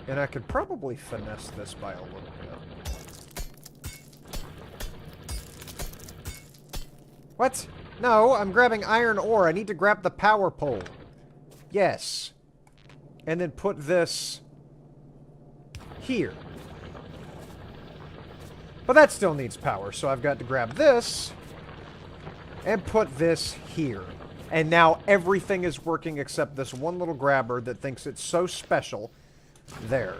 And I could probably finesse this by a little bit. What? No, I'm grabbing iron ore. I need to grab the power pole. Yes. And then put this here. But that still needs power, so I've got to grab this and put this here. And now everything is working except this one little grabber that thinks it's so special. There.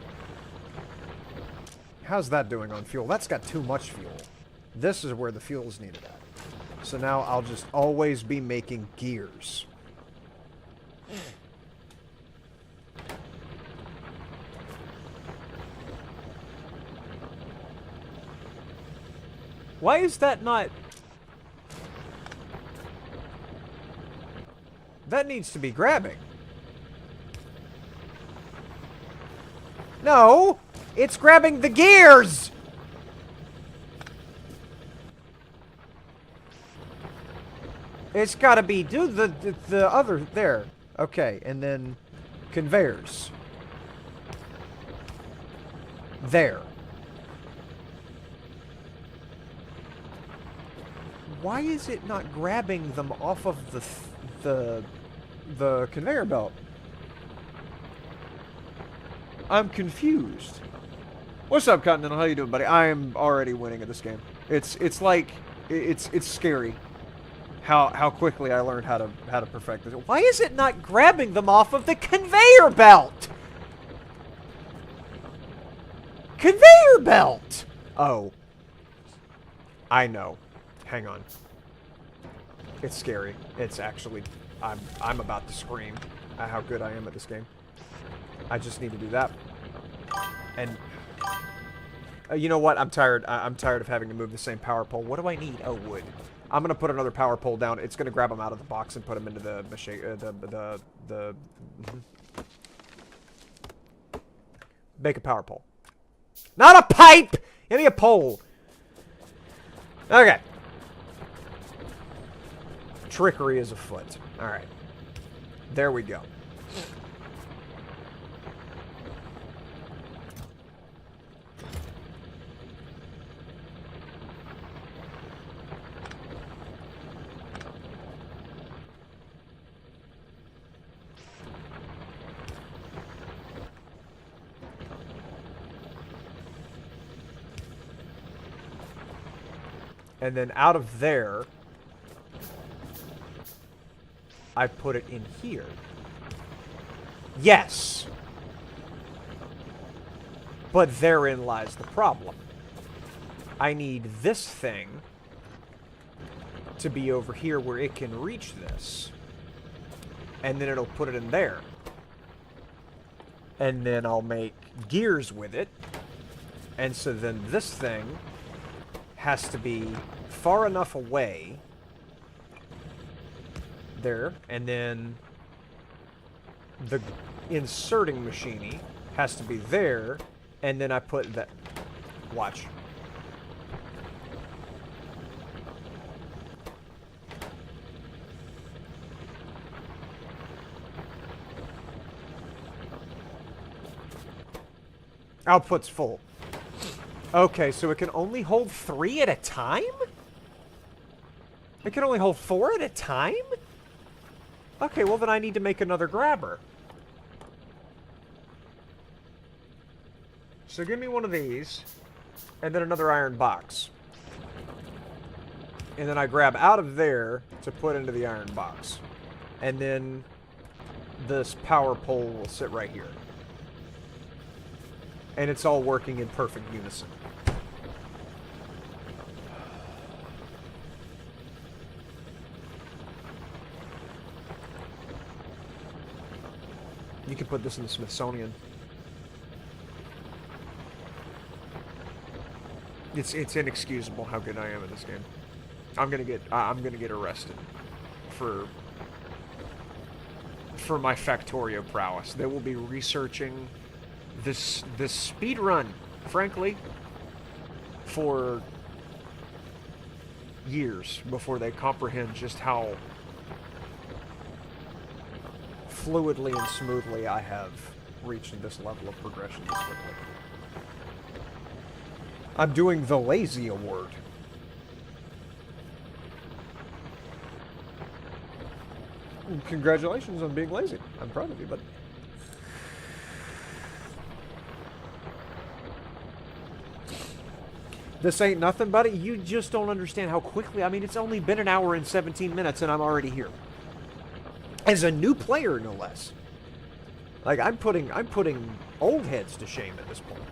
How's that doing on fuel? That's got too much fuel. This is where the fuel's needed at. So now I'll just always be making gears. Why is that not... That needs to be grabbing. No! It's grabbing the gears! It's gotta be... Do the other... There. Okay, and then... Conveyors. There. Why is it not grabbing them off of the conveyor belt? I'm confused. What's up, Continental? How you doing, buddy? I am already winning at this game. It's like it's scary how quickly I learned how to perfect this. Why is it not grabbing them off of the conveyor belt? Conveyor belt. Oh. I know. Hang on. It's scary. It's actually... I'm about to scream at how good I am at this game. I just need to do that. And... you know what? I'm tired. I'm tired of having to move the same power pole. What do I need? Oh, wood. I'm going to put another power pole down. It's going to grab them out of the box and put them into the make a power pole. Not a pipe! Give me a pole. Okay. Trickery is afoot. Alright. There we go. And then out of there, I put it in here. Yes! But therein lies the problem. I need this thing to be over here where it can reach this. And then it'll put it in there. And then I'll make gears with it. And so then this thing has to be far enough away. There. And then the inserting machine has to be there. And then I put that... Watch. Output's full. Okay, so it can only hold 3 at a time? It can only hold 4 at a time? Okay, well then I need to make another grabber. So give me one of these, and then another iron box. And then I grab out of there to put into the iron box. And then this power pole will sit right here. And it's all working in perfect unison. You can put this in the Smithsonian. It's inexcusable how good I am at this game. I'm gonna get arrested for my Factorio prowess. They will be researching this speed run, frankly, for years before they comprehend just how fluidly and smoothly I have reached this level of progression this quickly. I'm doing the Lazy Award. Congratulations on being lazy. I'm proud of you, but... This ain't nothing, buddy. You just don't understand how quickly... I mean, it's only been an hour and 17 minutes and I'm already here. As a new player, no less. Like, I'm putting old heads to shame at this point.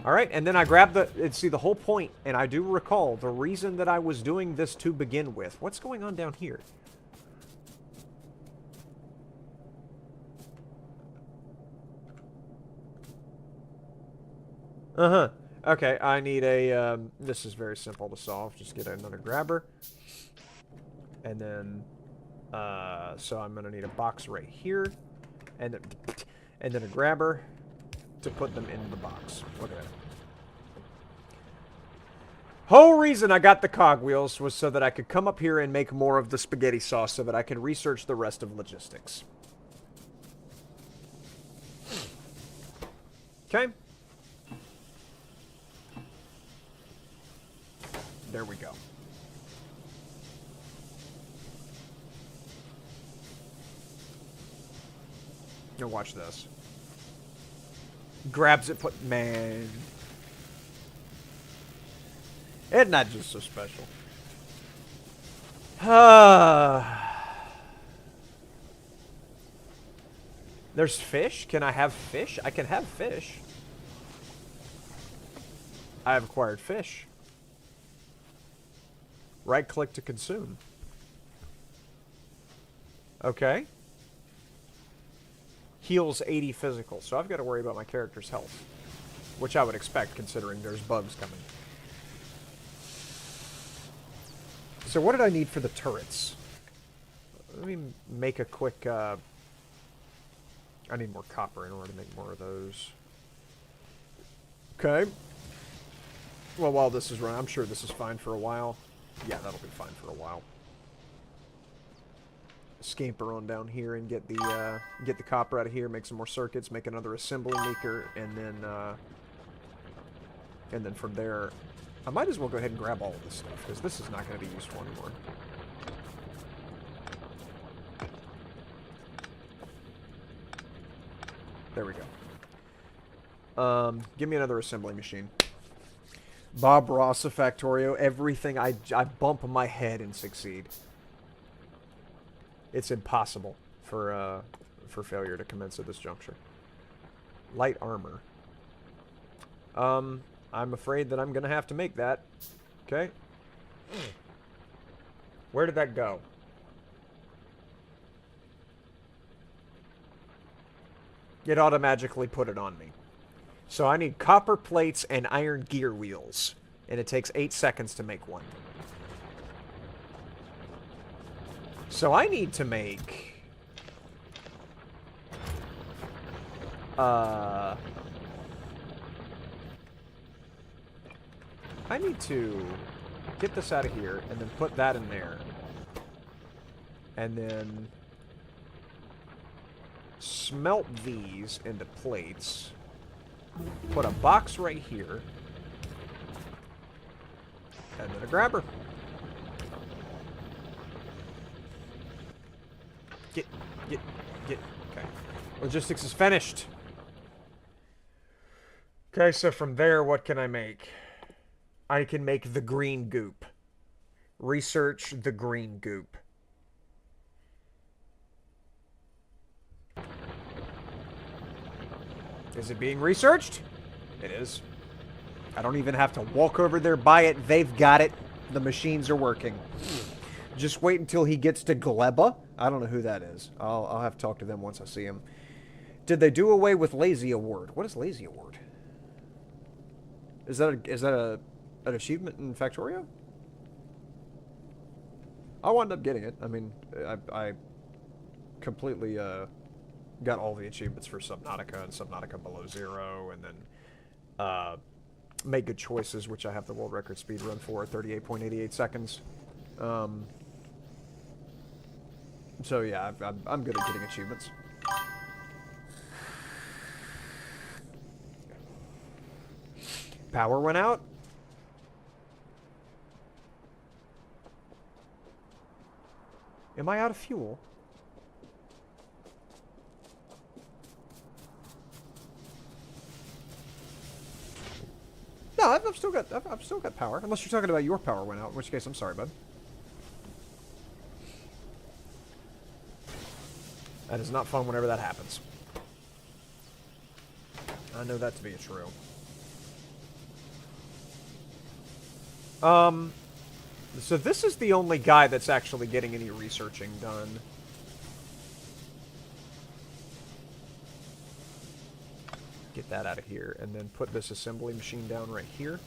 Alright, and then I grabbed the... See, the whole point, and I do recall, the reason that I was doing this to begin with... What's going on down here? Uh-huh. Okay, I need a... this is very simple to solve. Just get another grabber. And then... so I'm going to need a box right here. And then a grabber to put them in the box. Look at that. Whole reason I got the cogwheels was so that I could come up here and make more of the spaghetti sauce so that I could research the rest of logistics. Okay. There we go. Now watch this. Grabs it, man. It's not just so special. There's fish? Can I have fish? I can have fish. I have acquired fish. Right-click to consume. Okay. Heals 80 physical, so I've got to worry about my character's health. Which I would expect, considering there's bugs coming. So what did I need for the turrets? Let me make a quick... I need more copper in order to make more of those. Okay. Well, while this is running, I'm sure this is fine for a while. Yeah, that'll be fine for a while. Scamper on down here and get the copper out of here, make some more circuits, make another assembly maker, and then from there, I might as well go ahead and grab all of this stuff, because this is not going to be useful anymore. There we go. Give me another assembly machine. Bob Ross of Factorio, everything I bump my head and succeed. It's impossible for failure to commence at this juncture. Light armor. I'm afraid that I'm gonna have to make that. Okay. Where did that go? It automatically put it on me. So I need copper plates and iron gear wheels And it takes 8 seconds to make one. So I need to make... I need to get this out of here and then put that in there. And then smelt these into plates. Put a box right here. And then a grabber. Get. Okay. Logistics is finished. Okay, so from there, what can I make? I can make the green goop. Research the green goop. Is it being researched? It is. I don't even have to walk over there, buy it. They've got it. The machines are working. Just wait until he gets to Gleba. I don't know who that is. I'll have to talk to them once I see him. Did they do away with Lazy Award? What is Lazy Award? Is that an achievement in Factorio? I'll wind up getting it. I mean, I completely got all the achievements for Subnautica and Subnautica Below Zero, and then Make Good Choices, which I have the world record speed run for, 38.88 seconds. So yeah, I'm good at getting achievements. Power went out. Am I out of fuel? No, I've still got power. Unless you're talking about your power went out, in which case I'm sorry, bud. That is not fun whenever that happens. I know that to be true. So this is the only guy that's actually getting any researching done. Get that out of here, and then put this assembly machine down right here.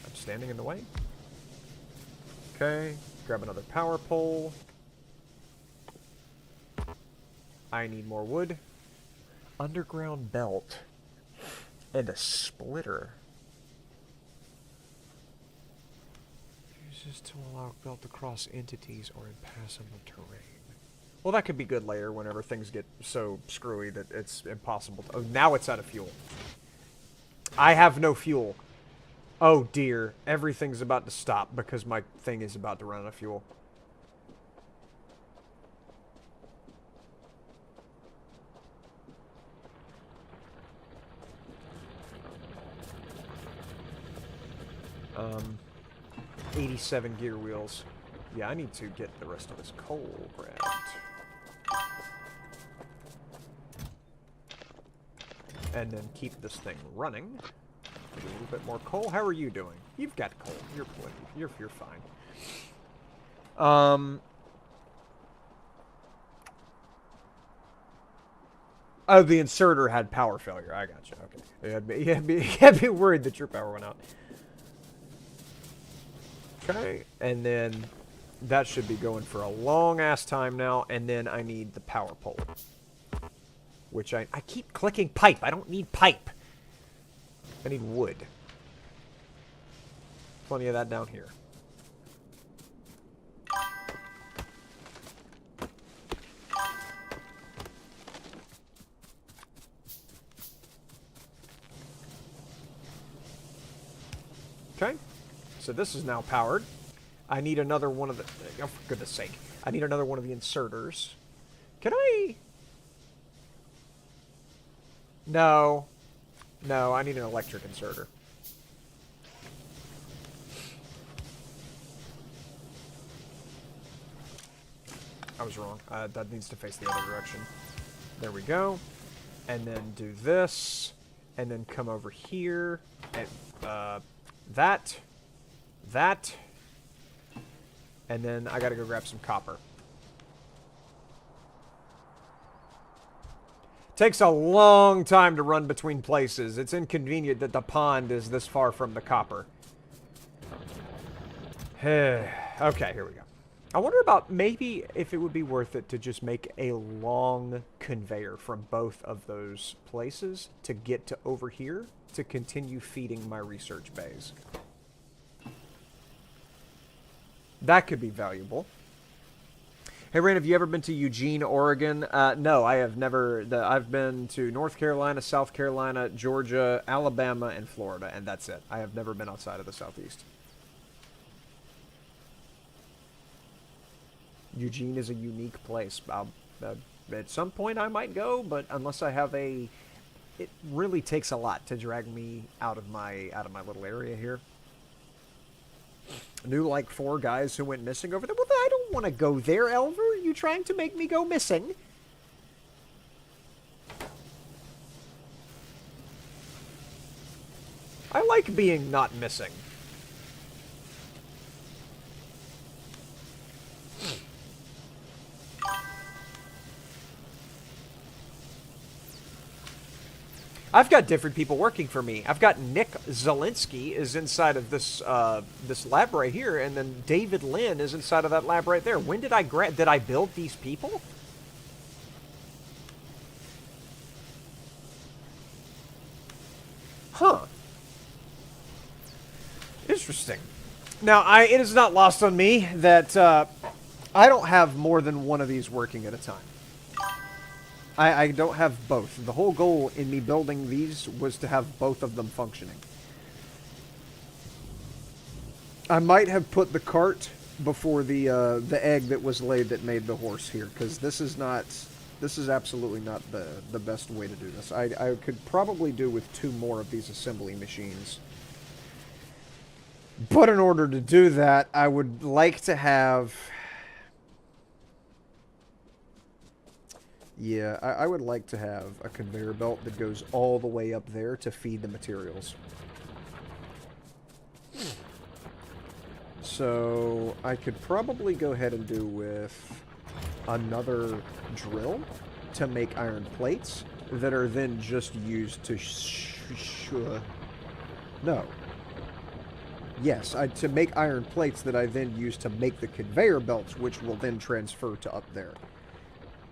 I'm standing in the way. Okay, grab another power pole. I need more wood. Underground belt. And a splitter. Uses to allow belt to cross entities or impassable terrain. Well, that could be good later whenever things get so screwy that it's impossible to... Oh, now it's out of fuel. I have no fuel. Oh, dear. Everything's about to stop because my thing is about to run out of fuel. Um... 87 gear wheels. Yeah, I need to get the rest of this coal grabbed. And then keep this thing running. Get a little bit more coal. How are you doing? You've got coal. You're plenty. You're fine. Oh, the inserter had power failure. I gotcha. Okay. You had me worried that your power went out. Okay, and then that should be going for a long-ass time now, and then I need the power pole. Which I keep clicking pipe. I don't need pipe. I need wood. Plenty of that down here. Okay. So this is now powered. I need another one of the... Oh, for goodness sake. I need another one of the inserters. Can I... No. No, I need an electric inserter. I was wrong. That needs to face the other direction. There we go. And then do this. And then come over here. And, that. And then I gotta go grab some copper. Takes a long time to run between places. It's inconvenient that the pond is this far from the copper. Okay, here we go. I wonder about maybe if it would be worth it to just make a long conveyor from both of those places to get to over here to continue feeding my research bays. That could be valuable. Hey, Rain, have you ever been to Eugene, Oregon? No, I have never. I've been to North Carolina, South Carolina, Georgia, Alabama, and Florida, and that's it. I have never been outside of the Southeast. Eugene is a unique place. At some point I might go, but unless I have a... It really takes a lot to drag me out of my little area here. Knew like 4 guys who went missing over there. Well, I don't want to go there, Elver. Are you trying to make me go missing? I like being not missing. I've got different people working for me. I've got Nick Zielinski is inside of this this lab right here, and then David Lynn is inside of that lab right there. When did I build these people? Huh. Interesting. Now, it is not lost on me that I don't have more than one of these working at a time. I don't have both. The whole goal in me building these was to have both of them functioning. I might have put the cart before the egg that was laid that made the horse here, because this is absolutely not the best way to do this. I could probably do with 2 more of these assembly machines. But in order to do that, I would like to have... Yeah, I would like to have a conveyor belt that goes all the way up there to feed the materials. So I could probably go ahead and do with another drill to make iron plates that are then just used to no. Yes, to make iron plates that I then use to make the conveyor belts, which will then transfer to up there.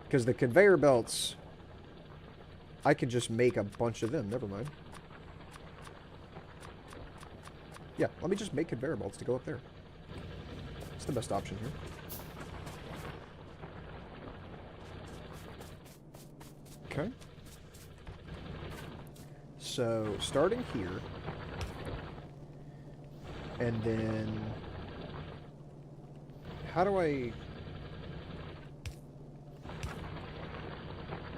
Because the conveyor belts, I could just make a bunch of them. Never mind. Yeah, let me just make conveyor belts to go up there. It's the best option here. Okay. So, starting here. And then... How do I...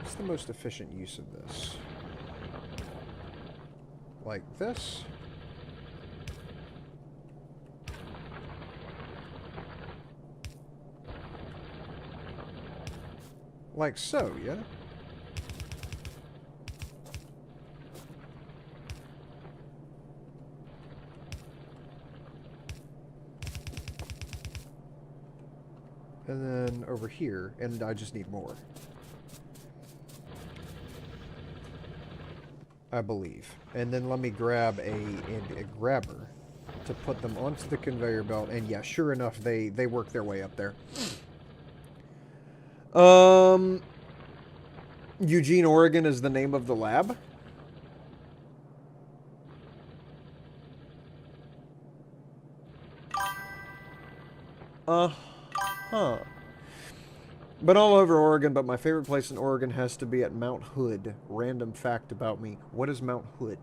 What's the most efficient use of this? Like this? Like so, yeah? And then over here, and I just need more. I believe. And then let me grab a grabber to put them onto the conveyor belt. And yeah, sure enough, they work their way up there. Eugene, Oregon is the name of the lab. Huh. Been all over Oregon, but my favorite place in Oregon has to be at Mount Hood. Random fact about me. What is Mount Hood?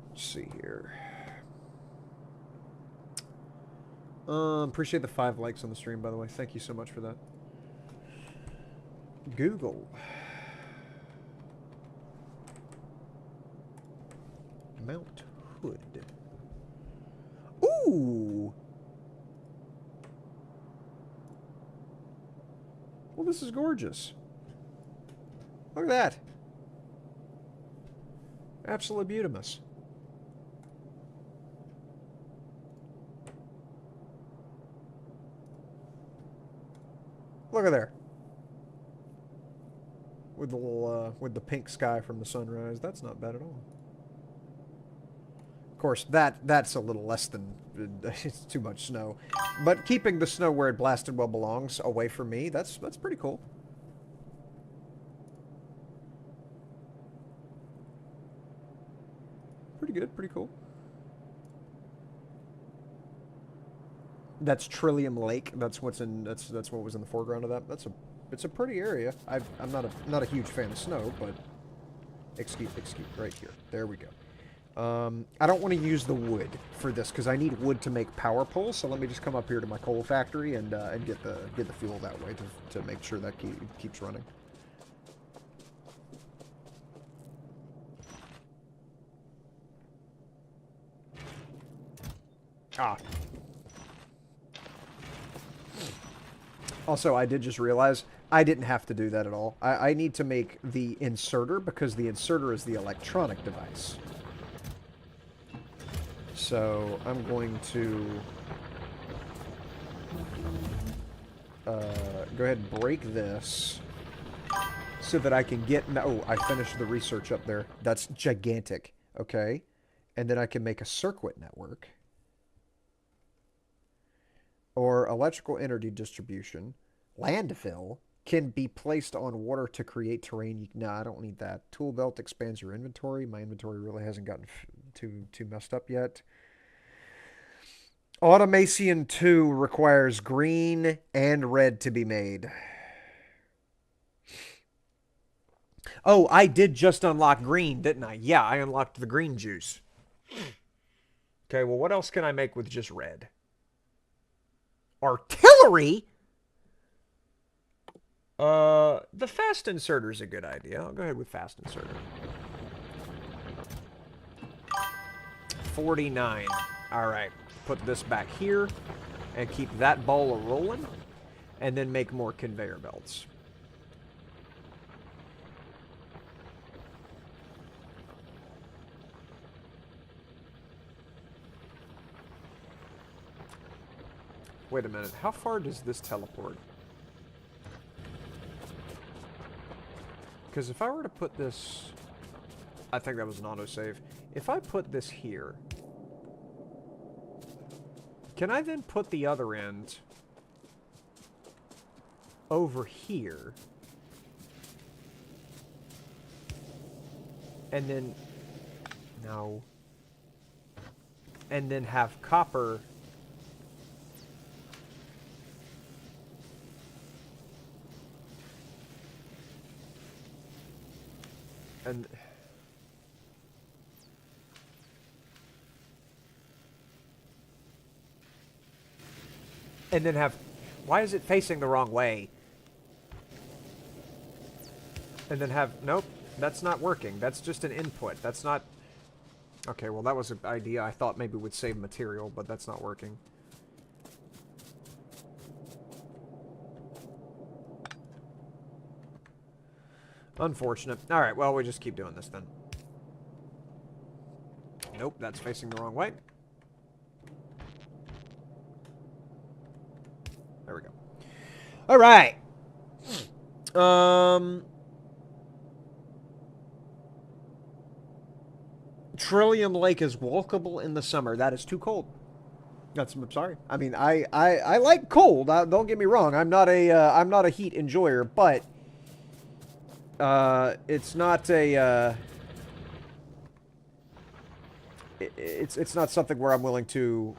Let's see here. Appreciate the 5 likes on the stream, by the way. Thank you so much for that. Google. Mount Hood. Ooh! Well, this is gorgeous. Look at that. Absolutely beautimous. Look at there. with the little, with the pink sky from the sunrise. That's not bad at all. Of course, that's a little less than... it's too much snow. But keeping the snow where it blasted well belongs away from me, that's pretty cool. Pretty good, pretty cool. That's Trillium Lake. That's what's in. That's what was in the foreground of that. It's a pretty area. I'm not a huge fan of snow, but excuse right here. There we go. I don't want to use the wood for this because I need wood to make power poles. So let me just come up here to my coal factory and get the fuel that way to make sure that keeps running. Ah. Also, I did just realize I didn't have to do that at all. I need to make the inserter because the inserter is the electronic device. So I'm going to go ahead and break this so that I can get... Oh, I finished the research up there. That's gigantic. Okay. And then I can make a circuit network. Or electrical energy distribution. Landfill can be placed on water to create terrain. No, I don't need that. Tool belt expands your inventory. My inventory really hasn't gotten too messed up yet. Automation 2 requires green and red to be made. Oh, I did just unlock green, didn't I? Yeah, I unlocked the green juice. Okay, well, what else can I make with just red? Artillery? The fast inserter is a good idea. I'll go ahead with fast inserter. 49. All right. Put this back here and keep that ball rolling and then make more conveyor belts. Wait a minute. How far does this teleport? Because if I were to put this... I think that was an autosave. If I put this here... Can I then put the other end over here? And then... No. And then have copper... And then have... Why is it facing the wrong way? And then have... Nope, that's not working. That's just an input. That's not... Okay, well, that was an idea I thought maybe would save material, but that's not working. Unfortunate. Alright, well, we just keep doing this then. Nope, that's facing the wrong way. There we go. Alright. Trillium Lake is walkable in the summer. That is too cold. I'm sorry. I mean, I like cold. Don't get me wrong. I'm not a heat enjoyer, but it's not a it's not something where I'm willing to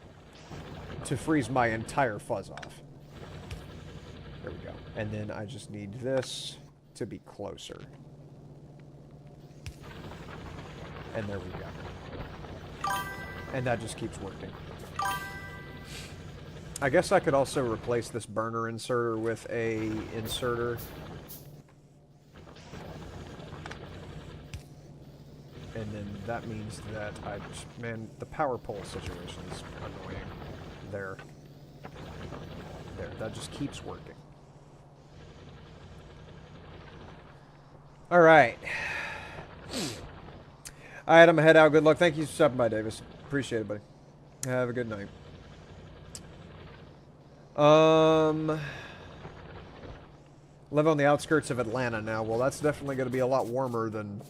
freeze my entire fuzz off. There we go. And then I just need this to be closer. And there we go. And that just keeps working. I guess I could also replace this burner inserter with a inserter. And then that means that I just... Man, the power pole situation is annoying. There. There. That just keeps working. Alright. Alright, I'm gonna head out. Good luck. Thank you for stopping by, Davis. Appreciate it, buddy. Have a good night. Live on the outskirts of Atlanta now. Well, that's definitely going to be a lot warmer than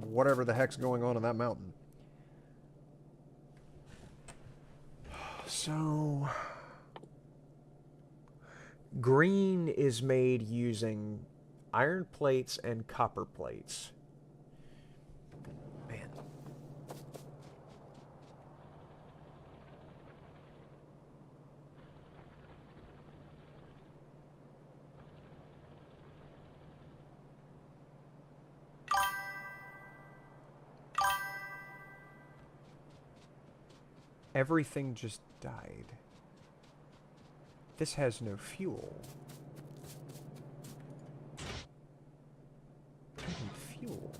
whatever the heck's going on in that mountain. So... green is made using iron plates and copper plates. Man. Everything just died. This has no fuel. I need fuel.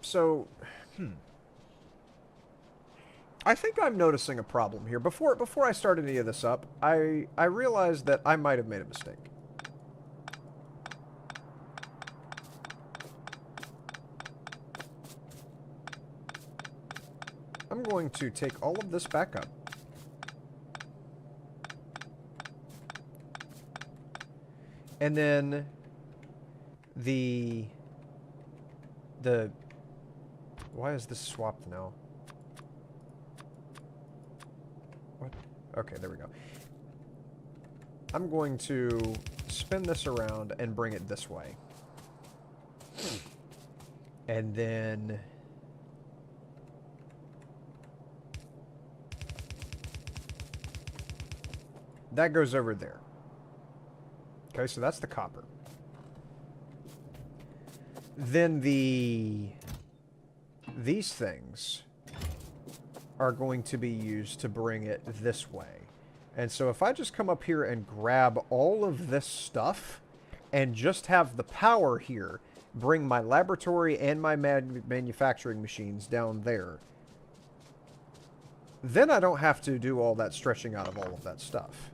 So, I think I'm noticing a problem here. Before I start any of this up, I realized that I might have made a mistake. I'm going to take all of this back up. And then the why is this swapped now? What? Okay, there we go. I'm going to spin this around and bring it this way. And then that goes over there. Okay, so that's the copper. Then these things are going to be used to bring it this way. And so if I just come up here and grab all of this stuff and just have the power here, bring my laboratory and my manufacturing machines down there, then I don't have to do all that stretching out of all of that stuff.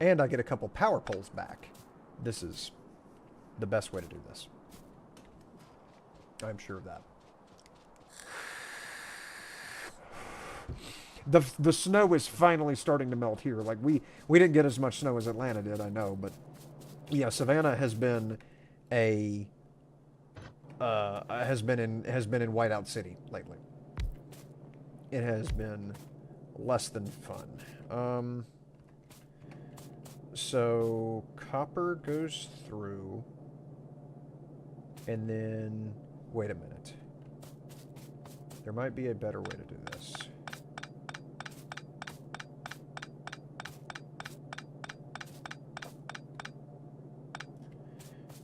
And I get a couple power poles back. This is the best way to do this. I'm sure of that. The snow is finally starting to melt here. Like we didn't get as much snow as Atlanta did, I know, but yeah, Savannah has been a has been in Whiteout City lately. It has been less than fun. So copper goes through, and then wait a minute. There might be a better way to do this.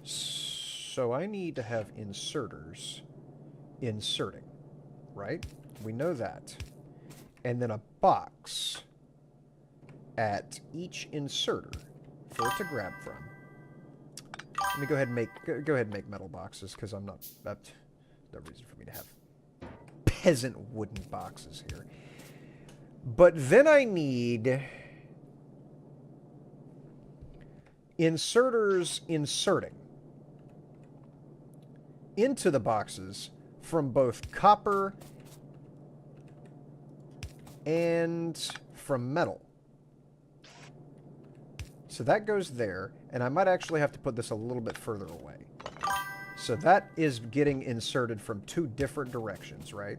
So I need to have inserters inserting, right? We know that. And then a box at each inserter for it to grab from. Let me go ahead and make metal boxes, because I'm not... That's no reason for me to have peasant wooden boxes here. But then I need inserters inserting into the boxes from both copper and from metal. So that goes there, and I might actually have to put this a little bit further away. So that is getting inserted from two different directions, right?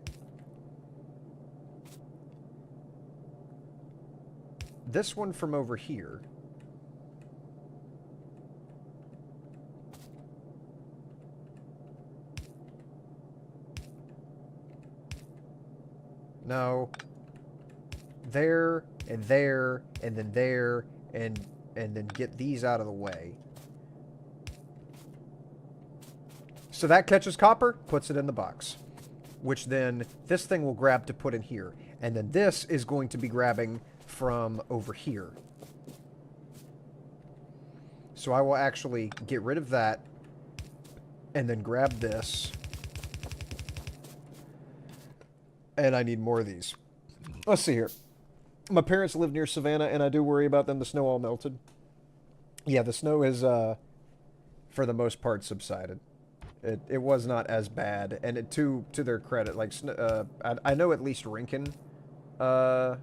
This one from over here. No. There, and there, and then there, and then get these out of the way. So that catches copper, puts it in the box. Which then, this thing will grab to put in here. And then this is going to be grabbing from over here. So I will actually get rid of that, and then grab this. And I need more of these. Let's see here. My parents live near Savannah, and I do worry about them. The snow all melted. Yeah, the snow is, for the most part, subsided. It was not as bad, and to their credit, like, I know at least Rincon, uh,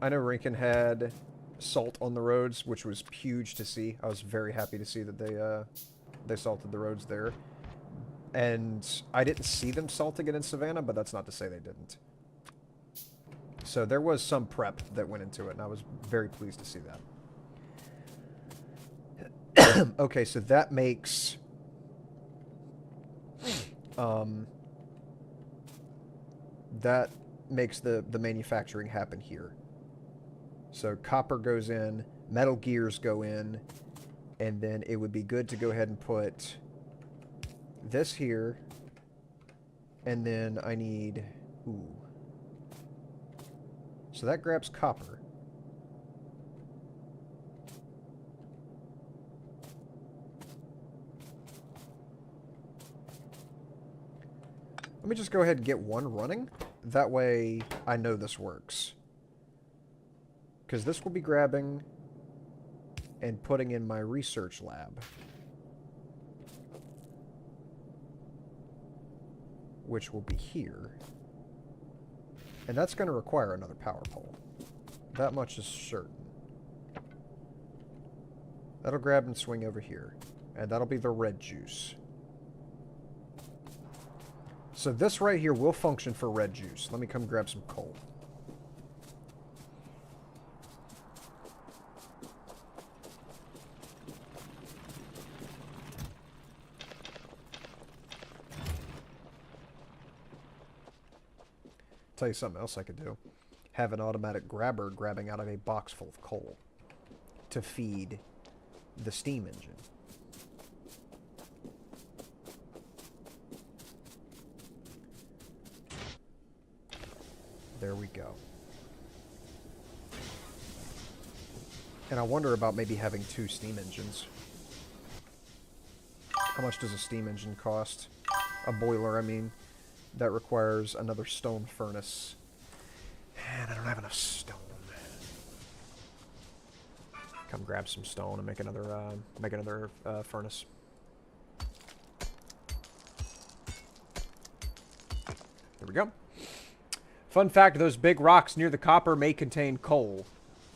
I know Rincon had salt on the roads, which was huge to see. I was very happy to see that they salted the roads there. And I didn't see them salting it in Savannah, but that's not to say they didn't. So there was some prep that went into it, and I was very pleased to see that. Okay, so that makes... that makes the manufacturing happen here. So copper goes in, metal gears go in, and then it would be good to go ahead and put this here, and then I need... Ooh. So that grabs copper. Let me just go ahead and get one running. That way I know this works. Because this will be grabbing and putting in my research lab. Which will be here. And that's going to require another power pole. That much is certain. That'll grab and swing over here. And that'll be the red juice. So this right here will function for red juice. Let me come grab some coal. Tell you something else I could do. Have an automatic grabber grabbing out of a box full of coal to feed the steam engine. There we go. And I wonder about maybe having 2 steam engines. How much does a steam engine cost? A boiler, I mean. That requires another stone furnace. And I don't have enough stone. Come grab some stone and make another furnace. There we go. Fun fact, those big rocks near the copper may contain coal.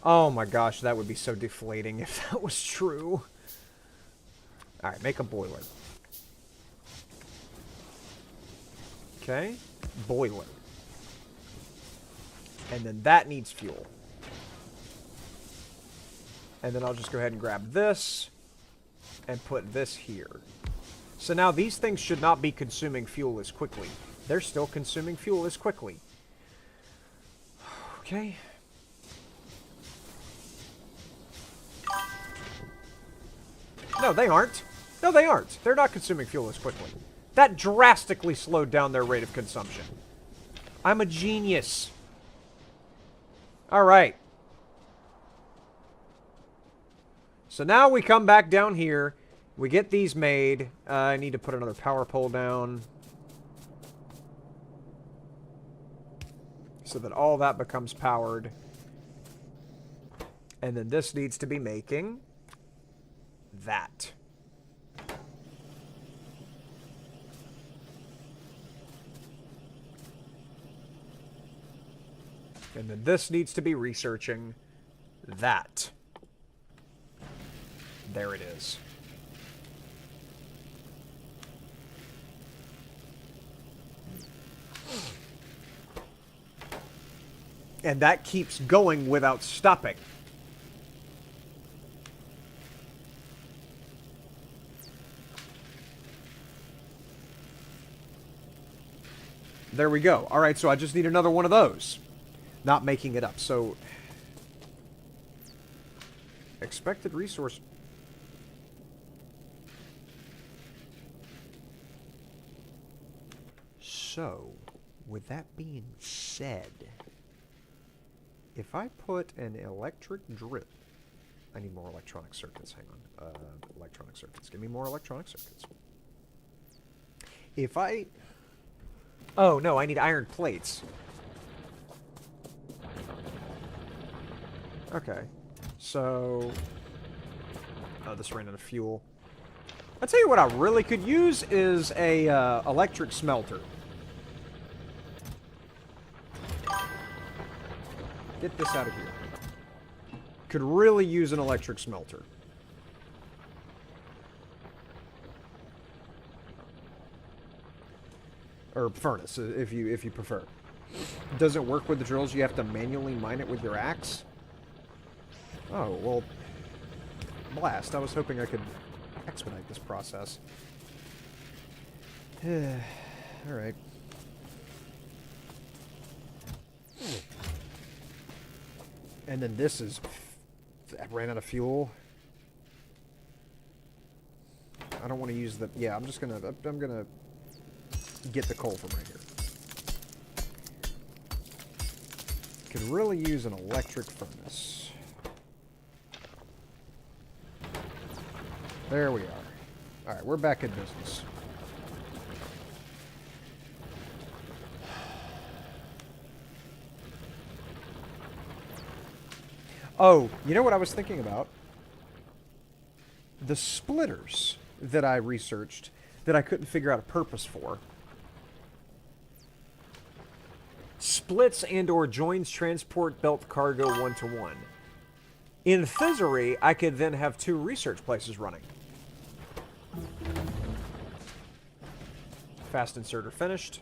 Oh my gosh, that would be so deflating if that was true. Alright, make a boiler. Okay, boiler. And then that needs fuel. And then I'll just go ahead and grab this and put this here. So now these things should not be consuming fuel as quickly. They're still consuming fuel as quickly. Okay. No, they aren't. No, they aren't. They're not consuming fuel as quickly. That drastically slowed down their rate of consumption. I'm a genius. Alright. So now we come back down here. We get these made. I need to put another power pole down. So that all that becomes powered. And then this needs to be making that. And then this needs to be researching that. There it is. And that keeps going without stopping. There we go. All right, so I just need another one of those. Not making it up. So, expected resource. So, with that being said, if I put an electric drill... I need more electronic circuits. Hang on. Electronic circuits. Give me more electronic circuits. If I... Oh, no, I need iron plates. Okay. So... Oh, this ran out of fuel. I'll tell you what I really could use is a electric smelter. Get this out of here. Could really use an electric smelter. Or furnace, if you prefer. Does it work with the drills? You have to manually mine it with your axe? Oh, well... Blast. I was hoping I could expedite this process. Alright. And then this is... I ran out of fuel. I don't want to use the... Yeah, I'm just gonna... I'm gonna get the coal from right here. Could really use an electric furnace. There we are. Alright, we're back in business. Oh, you know what I was thinking about? The splitters that I researched that I couldn't figure out a purpose for. Splits and or joins transport belt cargo 1-to-1. In theory, I could then have 2 research places running. Fast inserter finished.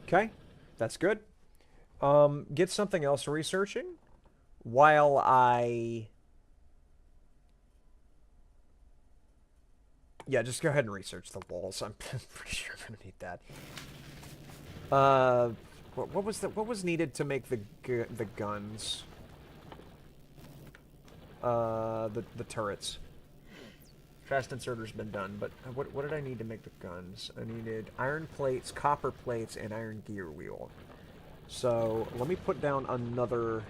Okay, that's good. Get something else researching while I... Yeah, just go ahead and research the walls. I'm pretty sure I'm gonna need that. What was needed to make the guns? The turrets. Fast inserter's been done, but what did I need to make the guns? I needed iron plates, copper plates, and iron gear wheel. So let me put down another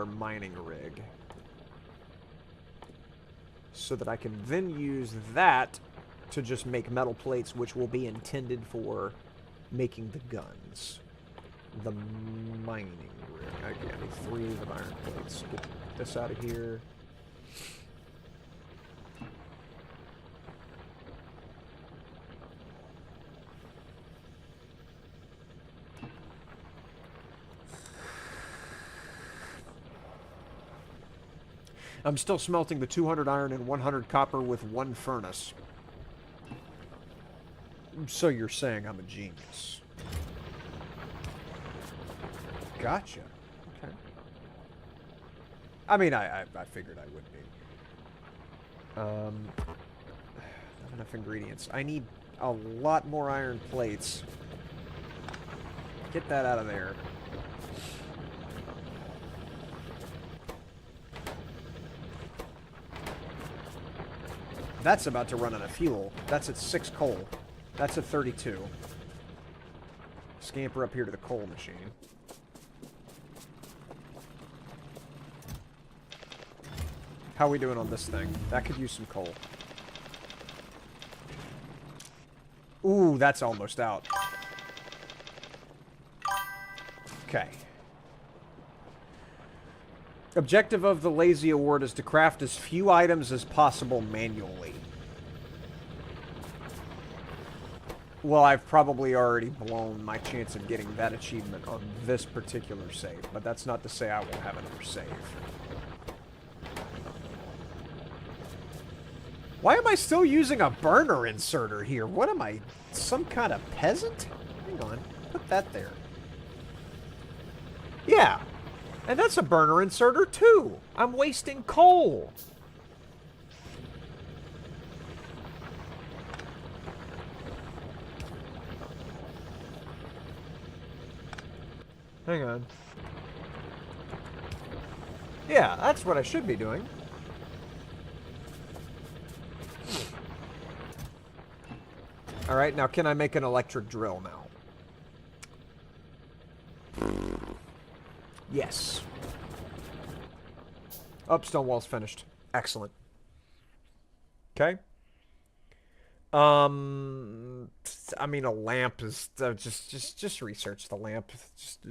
mining rig, so that I can then use that to just make metal plates, which will be intended for making the guns. The mining rig. Okay, I need 3 of iron plates. Get this out of here. I'm still smelting the 200 iron and 100 copper with 1 furnace. So you're saying I'm a genius. Gotcha. Okay. I mean, I figured I would be. Not enough ingredients. I need a lot more iron plates. Get that out of there. That's about to run out of fuel. That's at 6 coal. That's at 32. Scamper up here to the coal machine. How are we doing on this thing? That could use some coal. Ooh, that's almost out. Okay. Objective of the Lazy Award is to craft as few items as possible manually. Well, I've probably already blown my chance of getting that achievement on this particular save, but that's not to say I won't have another save. Why am I still using a burner inserter here? What am I, some kind of peasant? Hang on, put that there. Yeah. And that's a burner inserter, too. I'm wasting coal. Hang on. Yeah, that's what I should be doing. Alright, now can I make an electric drill now? Yes. Oh, stone wall's finished. Excellent. Okay. I mean, a lamp is just research the lamp.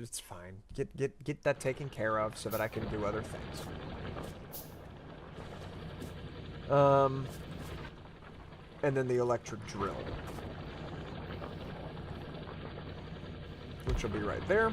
It's fine. Get that taken care of so that I can do other things. And then the electric drill, which will be right there.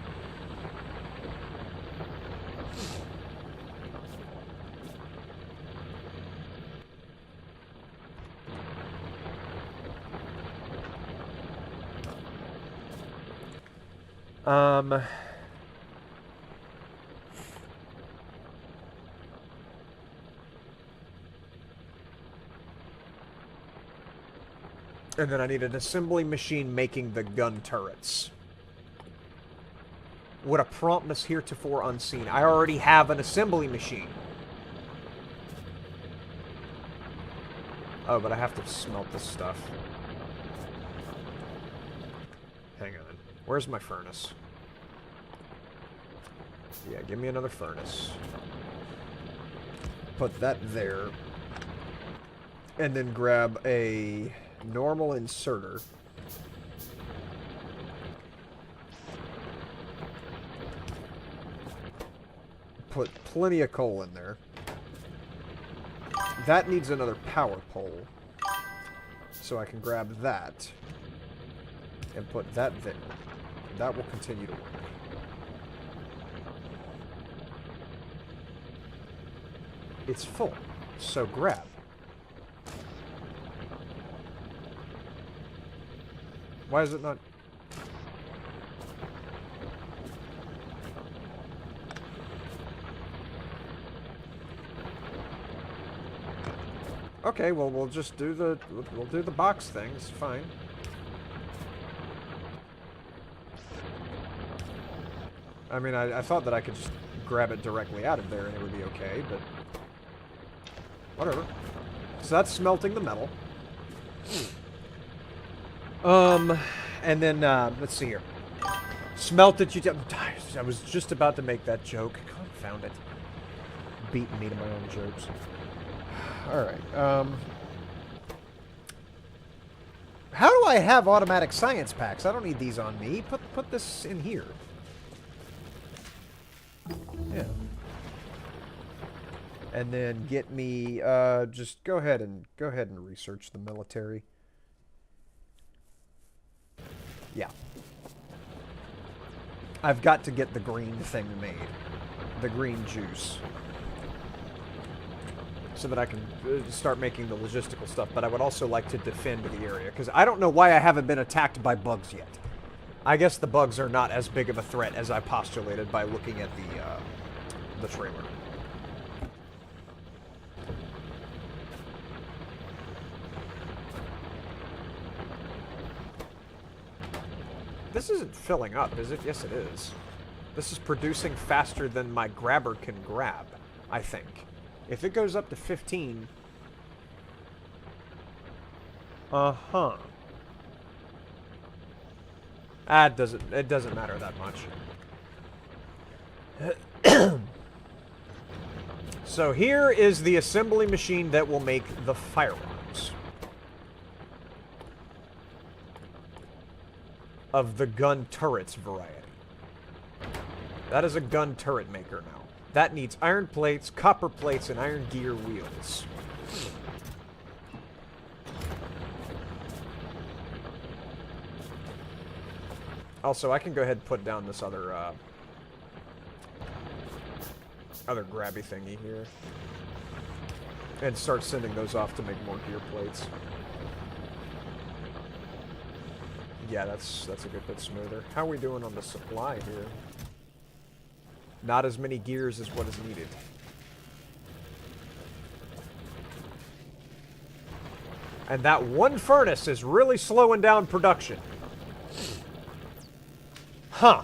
And then I need an assembly machine making the gun turrets. What a promptness heretofore unseen. I already have an assembly machine. Oh, but I have to smelt this stuff. Hang on. Where's my furnace? Yeah, give me another furnace. Put that there. And then grab a normal inserter. Put plenty of coal in there. That needs another power pole. So I can grab that. And put that there. That will continue to work. It's full. So grab. Why is it not... Okay, well, we'll just do the... We'll do the box thing. It's fine. I mean, I thought that I could just grab it directly out of there and it would be okay, but... Whatever. So that's smelting the metal. And then, let's see here. Smelt it, I was just about to make that joke. Confound it. Beating me to my own jokes. Alright, how do I have automatic science packs? I don't need these on me. Put this in here. Yeah. And then get me, just go ahead and research the military. Yeah. I've got to get the green thing made. The green juice. So that I can start making the logistical stuff. But I would also like to defend the area. Because I don't know why I haven't been attacked by bugs yet. I guess the bugs are not as big of a threat as I postulated by looking at the trailer. This isn't filling up, is it? Yes, it is. This is producing faster than my grabber can grab, I think. If it goes up to 15... Uh-huh. It doesn't matter that much. So here is the assembly machine that will make the firearms. Of the gun turrets variety. That is a gun turret maker now. That needs iron plates, copper plates, and iron gear wheels. Also, I can go ahead and put down this other grabby thingy here. And start sending those off to make more gear plates. Yeah, that's a good bit smoother. How are we doing on the supply here? Not as many gears as what is needed. And that one furnace is really slowing down production. Huh.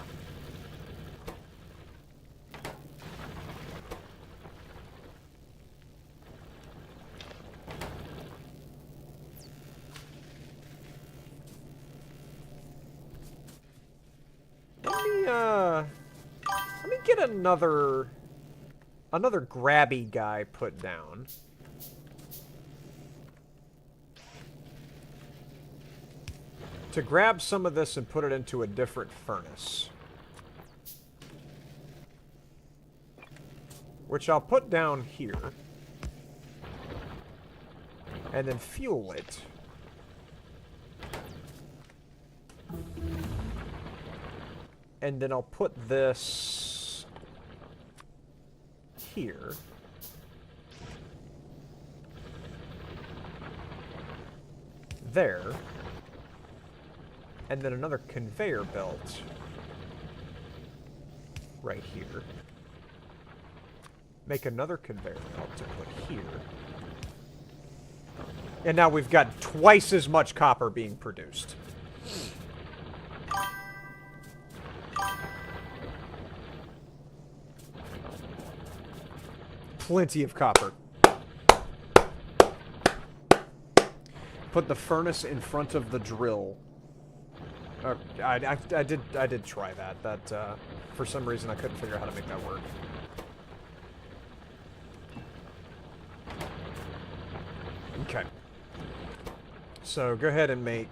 Let me get another grabby guy put down. to grab some of this and put it into a different furnace. Which I'll put down here. And then fuel it. And then I'll put this here. There. And then another conveyor belt right here. Make another conveyor belt to put here. And now we've got twice as much copper being produced. Plenty of copper. Put the furnace in front of the drill. I did try that. That for some reason I couldn't figure out how to make that work. Okay. So go ahead and make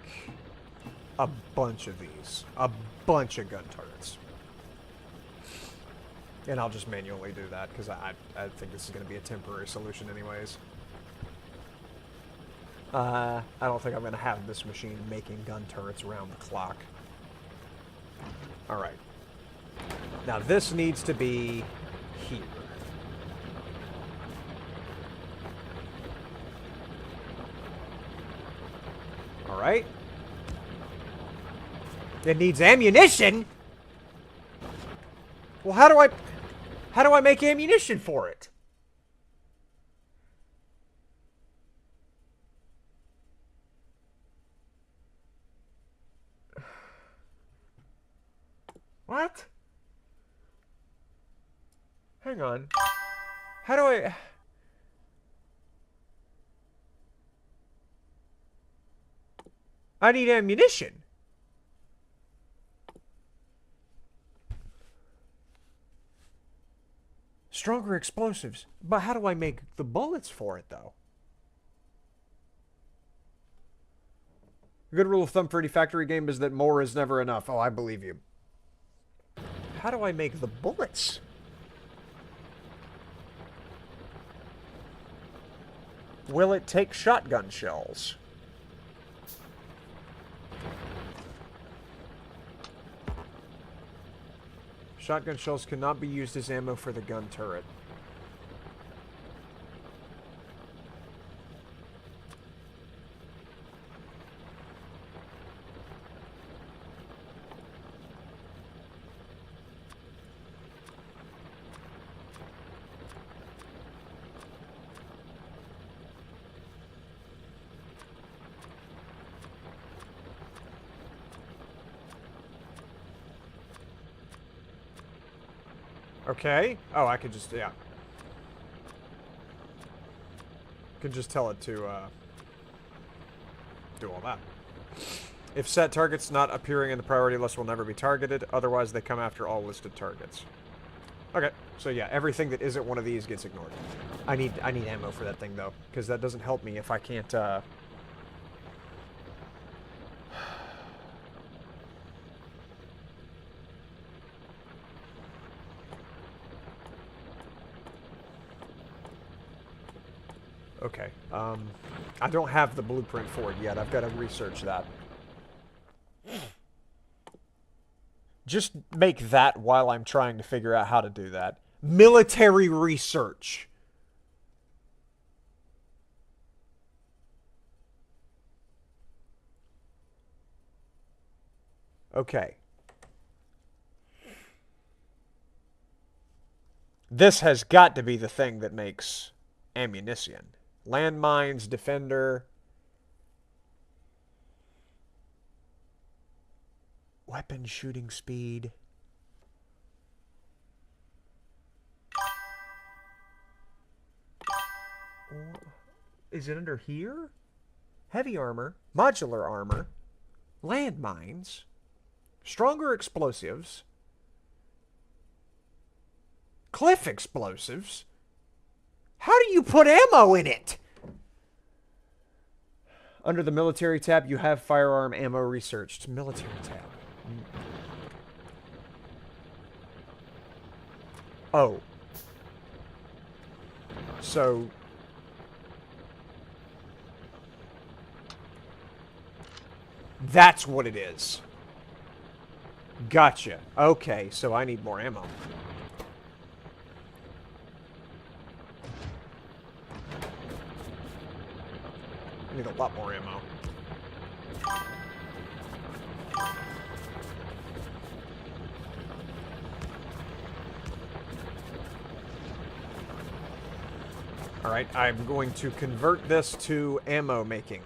a bunch of these. A bunch of gun turrets. And I'll just manually do that, because I think this is going to be a temporary solution anyways. I don't think I'm going to have this machine making gun turrets around the clock. Alright. Now this needs to be here. Alright. It needs ammunition? Well, how do I make ammunition for it? What? Hang on. How do I... I need ammunition. Stronger explosives. But how do I make the bullets for it, though? A good rule of thumb for any factory game is that more is never enough. Oh, I believe you. How do I make the bullets? Will it take shotgun shells? Shotgun shells cannot be used as ammo for the gun turret. Okay. Oh, I could just, yeah. Could just tell it to, do all that. If set targets not appearing in the priority list will never be targeted, otherwise they come after all listed targets. Okay, so yeah, everything that isn't one of these gets ignored. I need ammo for that thing, though, because that doesn't help me if I can't, Okay, I don't have the blueprint for it yet. I've got to research that. Just make that while I'm trying to figure out how to do that. Military research. Okay. This has got to be the thing that makes ammunition. Landmines, defender. Weapon shooting speed. Is it under here? Heavy armor, modular armor, landmines, stronger explosives, cliff explosives. How do you put ammo in it? Under the military tab, you have firearm ammo researched. Military tab. Oh. So... that's what it is. Gotcha. Okay, so I need more ammo. I need a lot more ammo. Alright, I'm going to convert this to ammo making.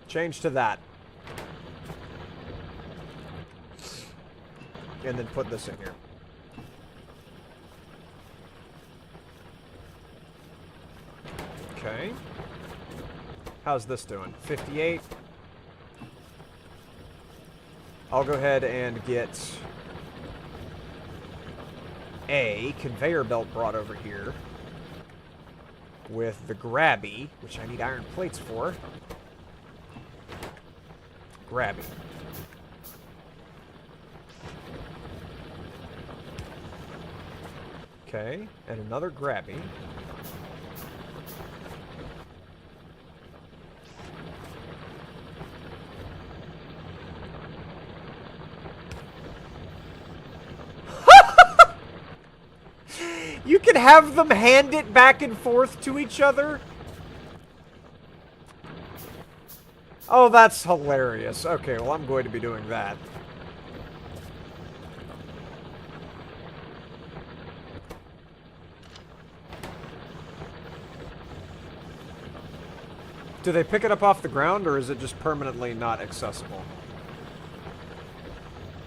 Change to that. And then put this in here. Okay. How's this doing? 58. I'll go ahead and get a conveyor belt brought over here with the grabby, which I need iron plates for. Grabby. Okay, and another grabby. You can have them hand it back and forth to each other? Oh, that's hilarious. Okay, well, I'm going to be doing that. Do they pick it up off the ground, or is it just permanently not accessible?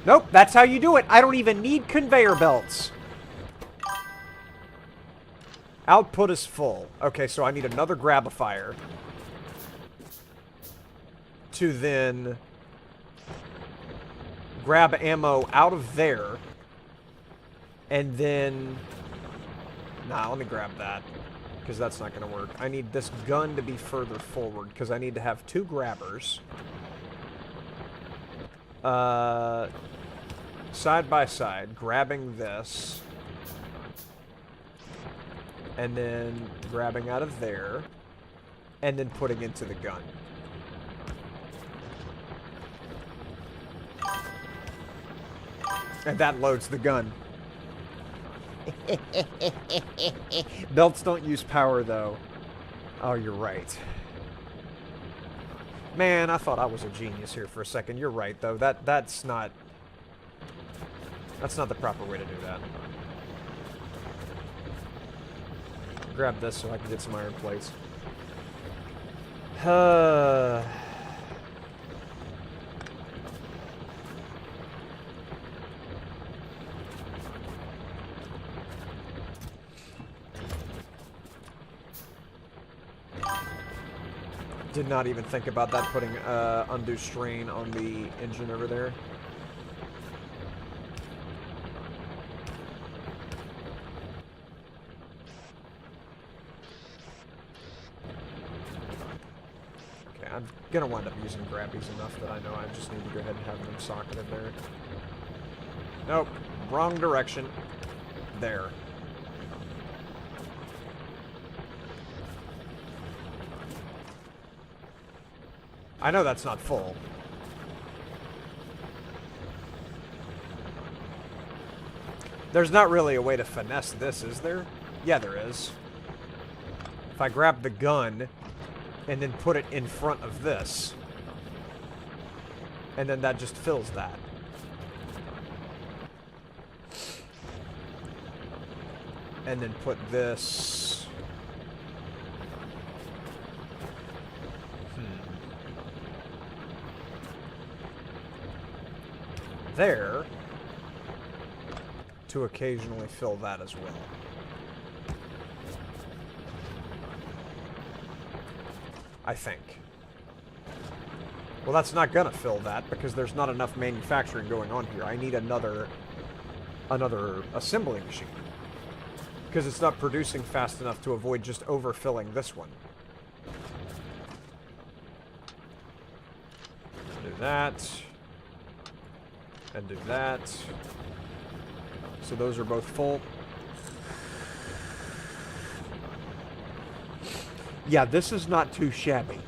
Nope, that's how you do it. I don't even need conveyor belts. Output is full. Okay, so I need another grabifier to then grab ammo out of there. And then... nah, let me grab that, because that's not going to work. I need this gun to be further forward, because I need to have two grabbers. Side by side, grabbing this. And then grabbing out of there. And then putting into the gun. And that loads the gun. Belts don't use power, though. Oh, you're right. Man, I thought I was a genius here for a second. You're right, though. That's not the proper way to do that. Grab this so I can get some iron plates. Did not even think about that, putting undue strain on the engine over there. I'm gonna wind up using grabbies enough that I know I just need to go ahead and have them socketed there. Nope. Wrong direction. There. I know that's not full. There's not really a way to finesse this, is there? Yeah, there is. If I grab the gun and then put it in front of this, and then that just fills that. And then put this... there, to occasionally fill that as well. I think. Well, that's not gonna fill that, because there's not enough manufacturing going on here. I need another assembly machine. Because it's not producing fast enough to avoid just overfilling this one. Do that. And do that. So those are both full. Yeah, this is not too shabby.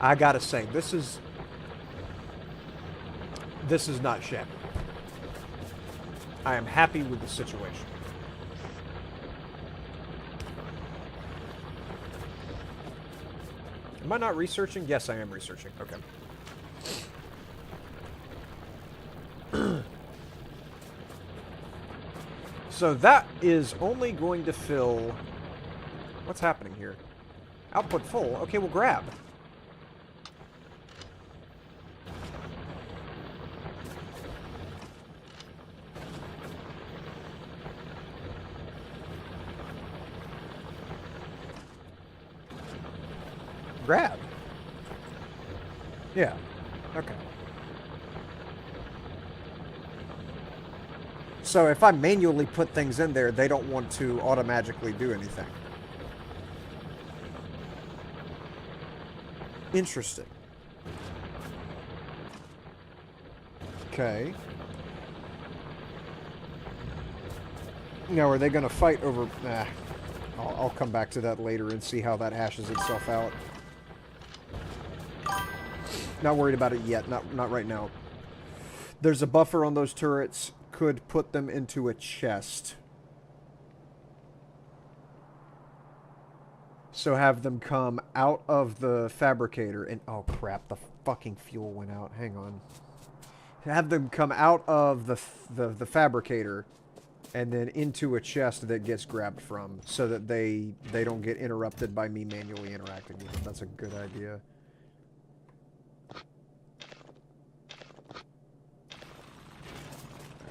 I gotta say, this is not shabby. I am happy with the situation. Am I not researching? Yes, I am researching. Okay. So that is only going to fill... What's happening here? Output full. Okay, we'll grab. Grab. Yeah. Okay. So if I manually put things in there, they don't want to automatically do anything. Interesting. Okay. Now, are they going to fight over... Nah. I'll come back to that later and see how that hashes itself out. Not worried about it yet. Not right now. There's a buffer on those turrets. Could put them into a chest. So have them come out of the fabricator and... Oh, crap. The fucking fuel went out. Hang on. Have them come out of the fabricator and then into a chest that gets grabbed from so that they don't get interrupted by me manually interacting with them. That's a good idea.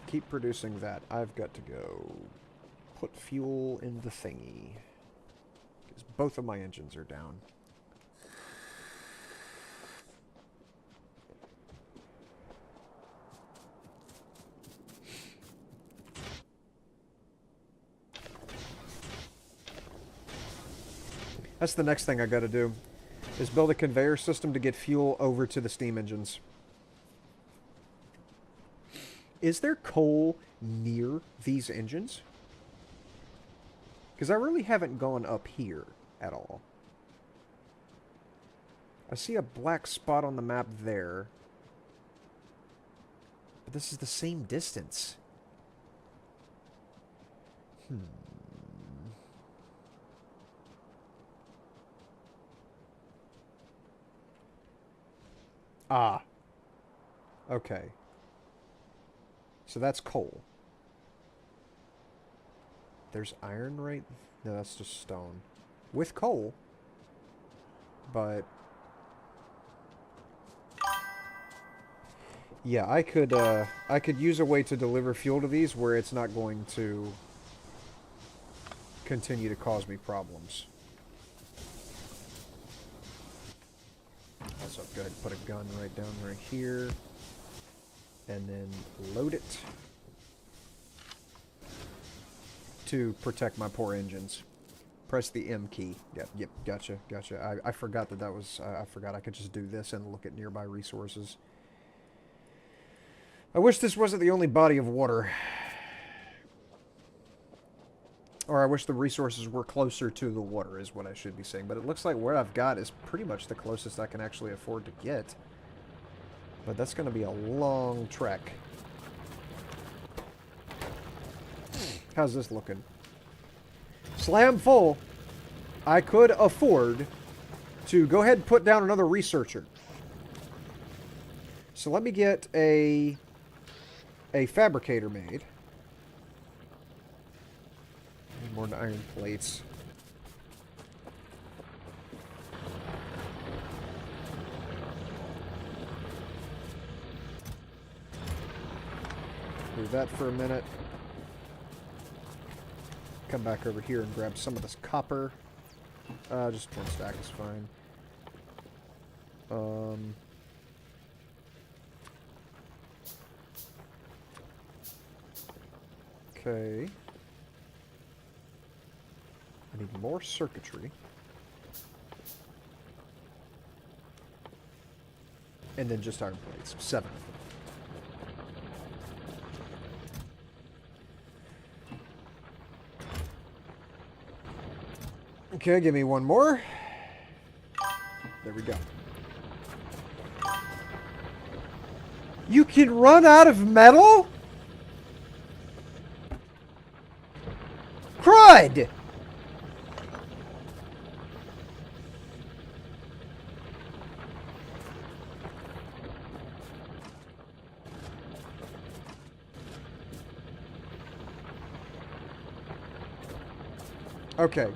Keep producing that. I've got to go put fuel in the thingy. Because both of my engines are down. That's the next thing I gotta do. Is build a conveyor system to get fuel over to the steam engines. Is there coal near these engines? Because I really haven't gone up here at all. I see a black spot on the map there. But this is the same distance. Ah. Okay. So that's coal. There's iron right... No, that's just stone. With coal. But... Yeah, I could use a way to deliver fuel to these where it's not going to continue to cause me problems. Also, go ahead and put a gun right down right here. And then load it to protect my poor engines. Press the M key. Yep, gotcha. I forgot that was... I forgot I could just do this and look at nearby resources. I wish this wasn't the only body of water. Or I wish the resources were closer to the water, is what I should be saying. But it looks like what I've got is pretty much the closest I can actually afford to get. But that's going to be a long trek. How's this looking? Slam full. I could afford to go ahead and put down another researcher. So let me get a fabricator made. Need more iron plates. Do that for a minute. Come back over here and grab some of this copper. Just one stack is fine. Okay. I need more circuitry. And then just iron plates. 7 of them. Okay, give me one more. There we go. You can run out of metal? Crud! Okay.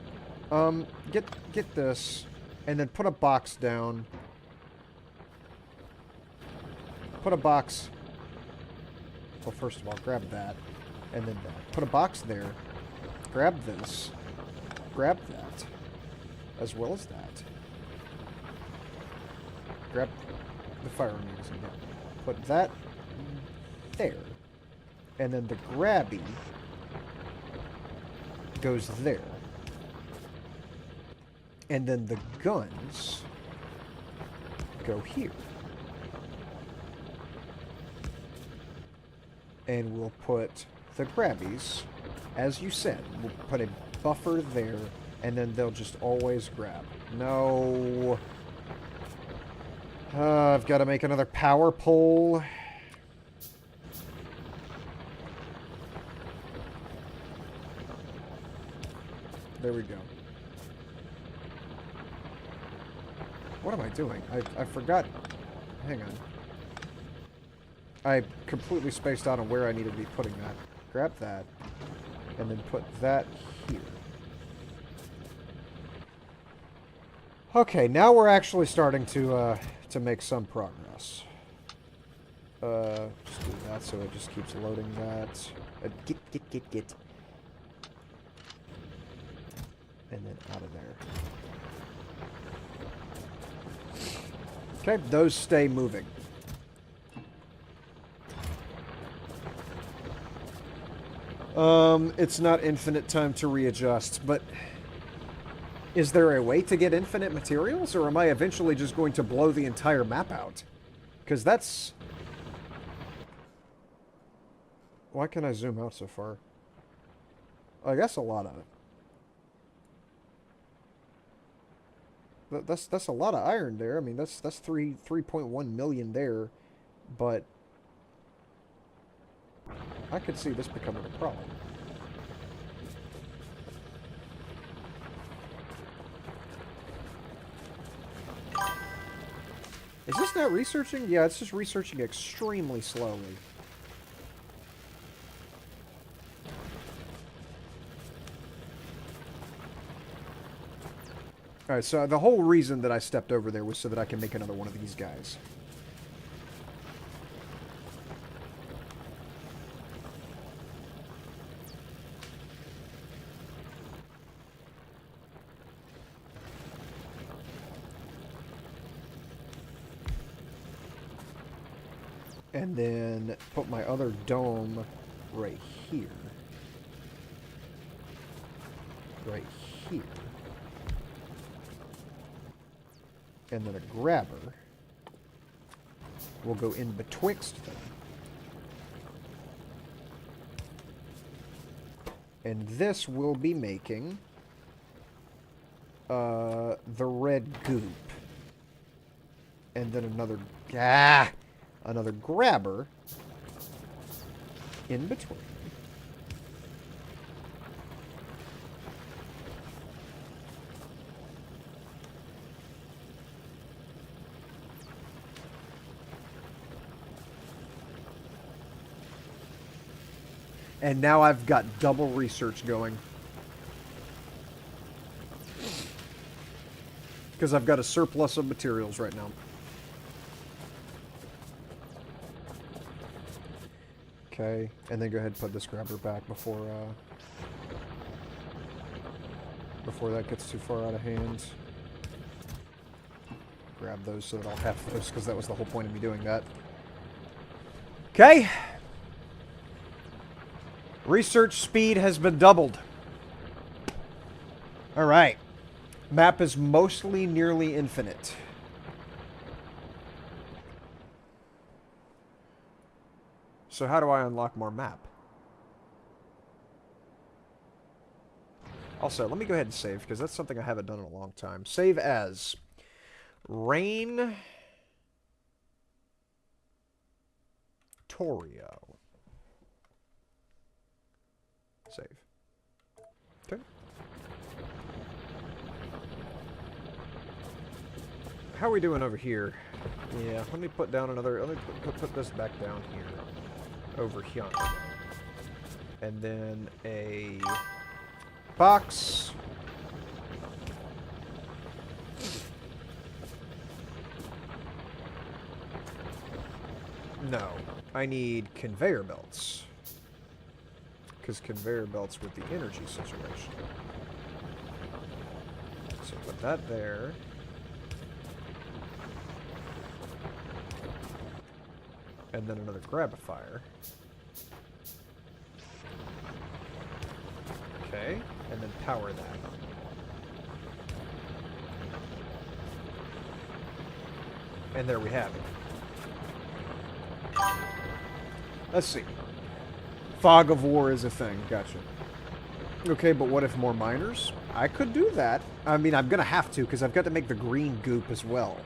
Get this, and then put a box down. Put a box... Well, first of all, grab that, and then that. Put a box there. Grab this. Grab that. As well as that. Grab the firing magazine. Yeah. Put that there. And then the grabby goes there. And then the guns go here. And we'll put the grabbies, as you said, we'll put a buffer there, and then they'll just always grab. No. I've got to make another power pole. There we go. What am I doing? I forgot. Hang on. I completely spaced out on where I needed to be putting that. Grab that. And then put that here. Okay, now we're actually starting to make some progress. Just do that so it just keeps loading that. Get. And then out of there. Okay, those stay moving. It's not infinite time to readjust, but is there a way to get infinite materials, or am I eventually just going to blow the entire map out? Because that's... Why can I zoom out so far? I guess a lot of it. That's a lot of iron there. I mean, that's 3.1 million there, but I could see this becoming a problem. Is this not researching? Yeah, it's just researching extremely slowly. Alright, so the whole reason that I stepped over there was so that I can make another one of these guys. And then put my other dome right here. Right here. And then a grabber will go in betwixt them. And this will be making the red goop. And then another grabber in between. And now I've got double research going. Because I've got a surplus of materials right now. Okay, and then go ahead and put this grabber back before that gets too far out of hand. Grab those so that I'll have those, because that was the whole point of me doing that. Okay. Research speed has been doubled. Alright. Map is mostly nearly infinite. So how do I unlock more map? Also, let me go ahead and save, because that's something I haven't done in a long time. Save as Rain Torio. Save. Okay. How are we doing over here? Yeah, let me put down another... Let me put this back down here. Over here. And then a box. No. I need conveyor belts. Because conveyor belts with the energy situation. So put that there. And then another grabifier. Okay, and then power that. And there we have it. Let's see. Fog of war is a thing. Gotcha. Okay, but what if more miners? I could do that. I mean, I'm gonna have to, because I've got to make the green goop as well.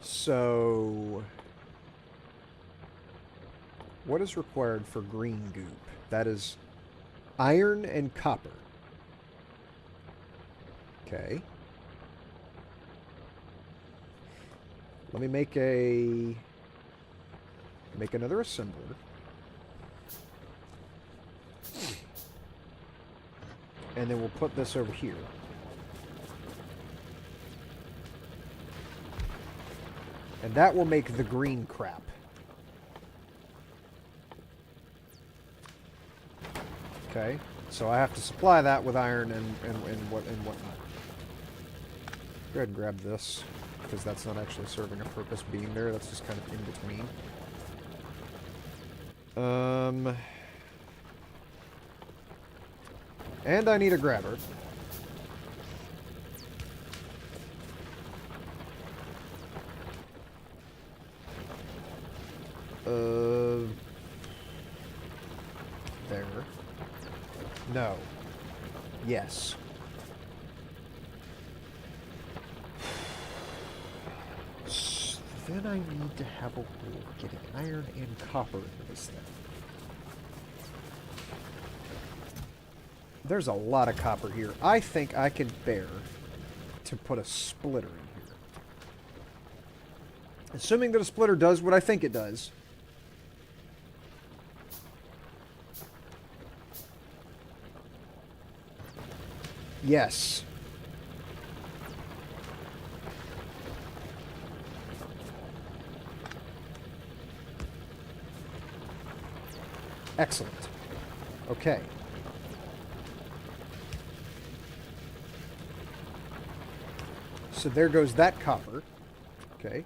So, what is required for green goop? That is iron and copper. Okay. Let me make another assembler. And then we'll put this over here. And that will make the green crap. Okay, so I have to supply that with iron and whatnot. Go ahead and grab this, because that's not actually serving a purpose being there. That's just kind of in between. And I need a grabber. There. No. Yes. Then I need to have a way of getting iron and copper into this thing. There's a lot of copper here. I think I can bear to put a splitter in here. Assuming that a splitter does what I think it does. Yes. Excellent. Okay. So there goes that copper. Okay.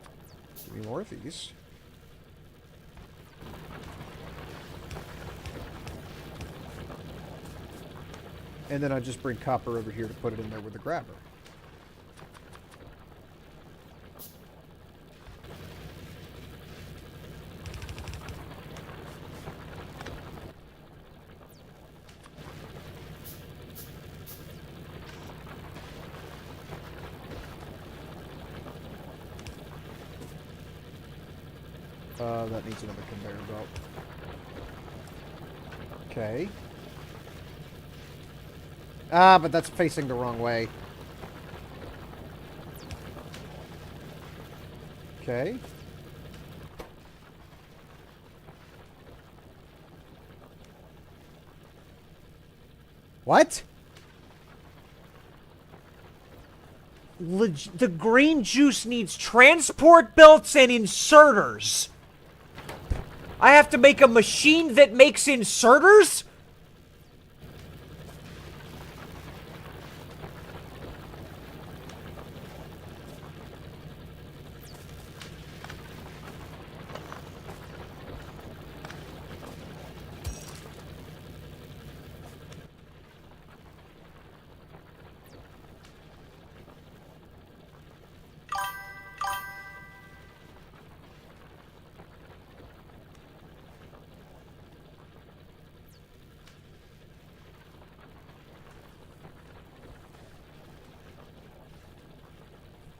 Give me more of these. And then I just bring copper over here to put it in there with the grabber. That needs another conveyor belt. Okay. Ah, but that's facing the wrong way. Okay. What? The green juice needs transport belts and inserters. I have to make a machine that makes inserters?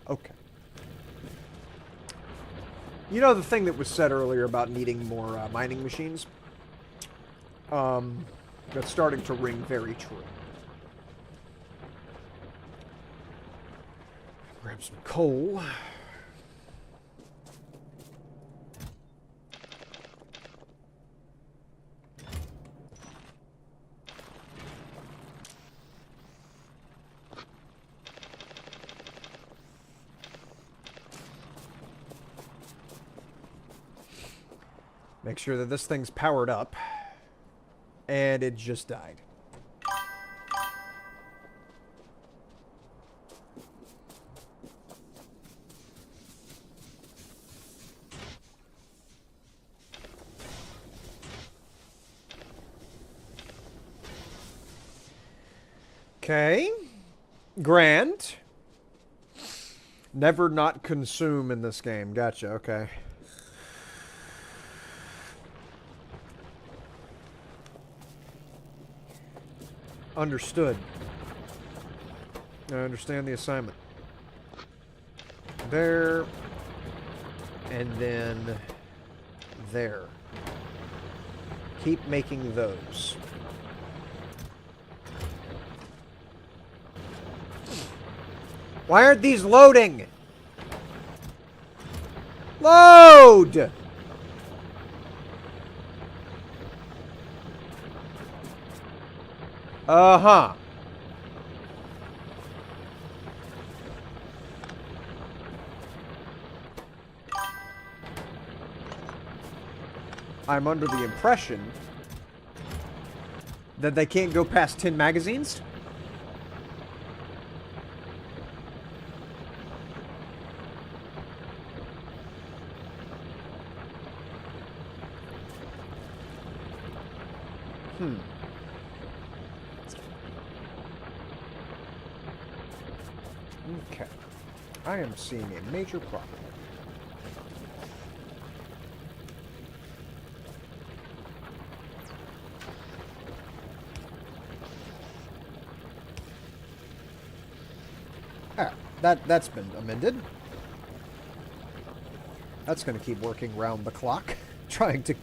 Okay. You know the thing that was said earlier about needing more mining machines? That's starting to ring very true. Grab some coal. Make sure that this thing's powered up. And it just died. Okay. Grand. Never not consume in this game. Gotcha, okay. Understood. I understand the assignment. There. And then there. Keep making those. Why aren't these loading? Load! Uh-huh. I'm under the impression that they can't go past 10 magazines. Okay. I am seeing a major problem. Ah, that's been amended. That's going to keep working round the clock, trying to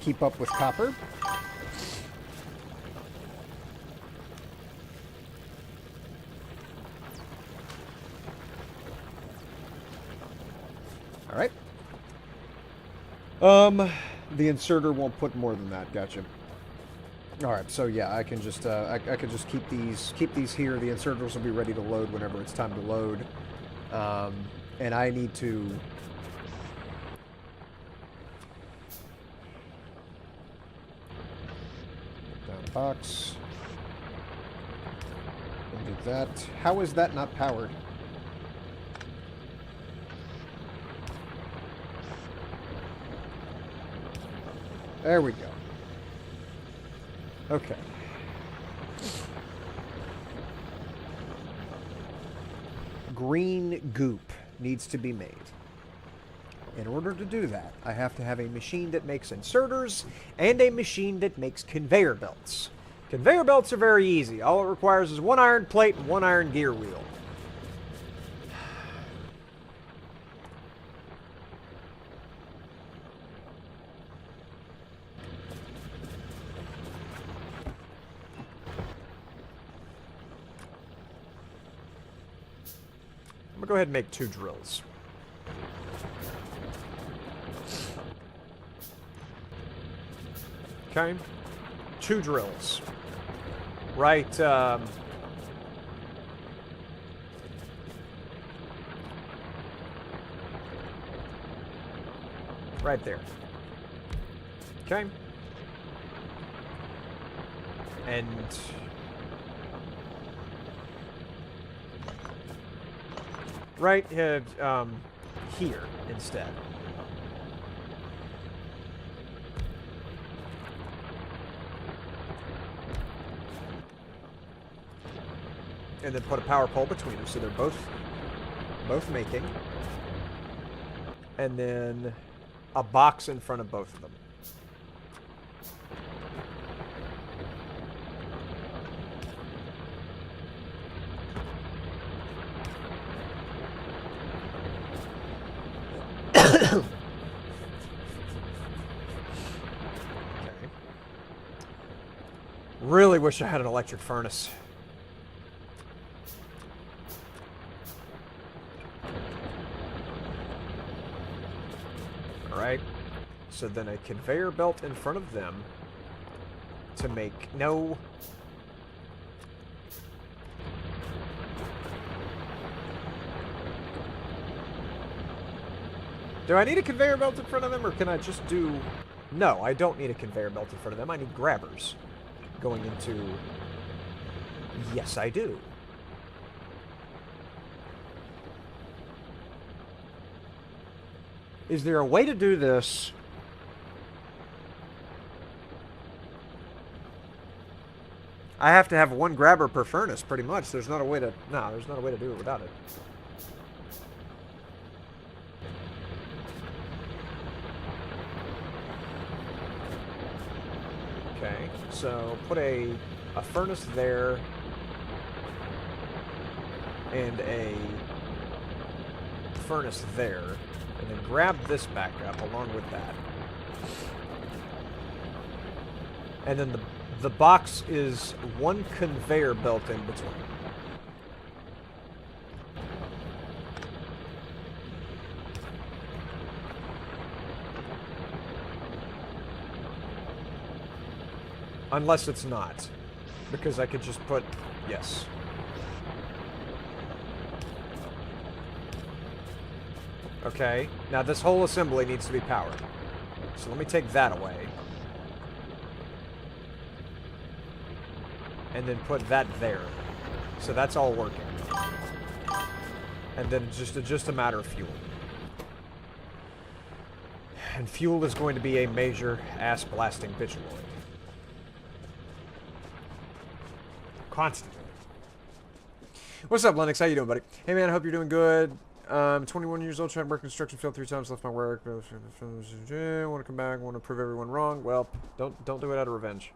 keep up with copper. All right. The inserter won't put more than that. Gotcha. All right. So yeah, I can just I can just keep these here. The inserters will be ready to load whenever it's time to load. And I need to. Down box. And do that. How is that not powered? There we go. Okay. Green goop needs to be made. In order to do that, I have to have a machine that makes inserters and a machine that makes conveyor belts. Conveyor belts are very easy. All it requires is one iron plate and one iron gear wheel. I'm gonna go ahead and make 2 drills. Okay. 2 drills. Right, right there. Okay. And right here instead. And then put a power pole between them so they're both making. And then a box in front of both of them. Really wish I had an electric furnace. Alright. So then a conveyor belt in front of them to make... No. Do I need a conveyor belt in front of them, or can I just do... No, I don't need a conveyor belt in front of them. I need grabbers going into... Yes, I do. Is there a way to do this? I have to have one grabber per furnace, pretty much. There's not a way to... No, there's not a way to do it without it. Okay, so put a furnace there and a furnace there, and then grab this back up along with that. And then the box is one conveyor belt in between. Unless it's not. Because I could just put... Yes. Okay. Now this whole assembly needs to be powered. So let me take that away. And then put that there. So that's all working. And then just a matter of fuel. And fuel is going to be a major ass-blasting bitchaloid. Constantly. What's up, Lennox? How you doing, buddy? Hey, man, I hope you're doing good. 21 years old, tried to work construction, failed 3 times, left my work. Want to come back, want to prove everyone wrong. Well, don't do it out of revenge.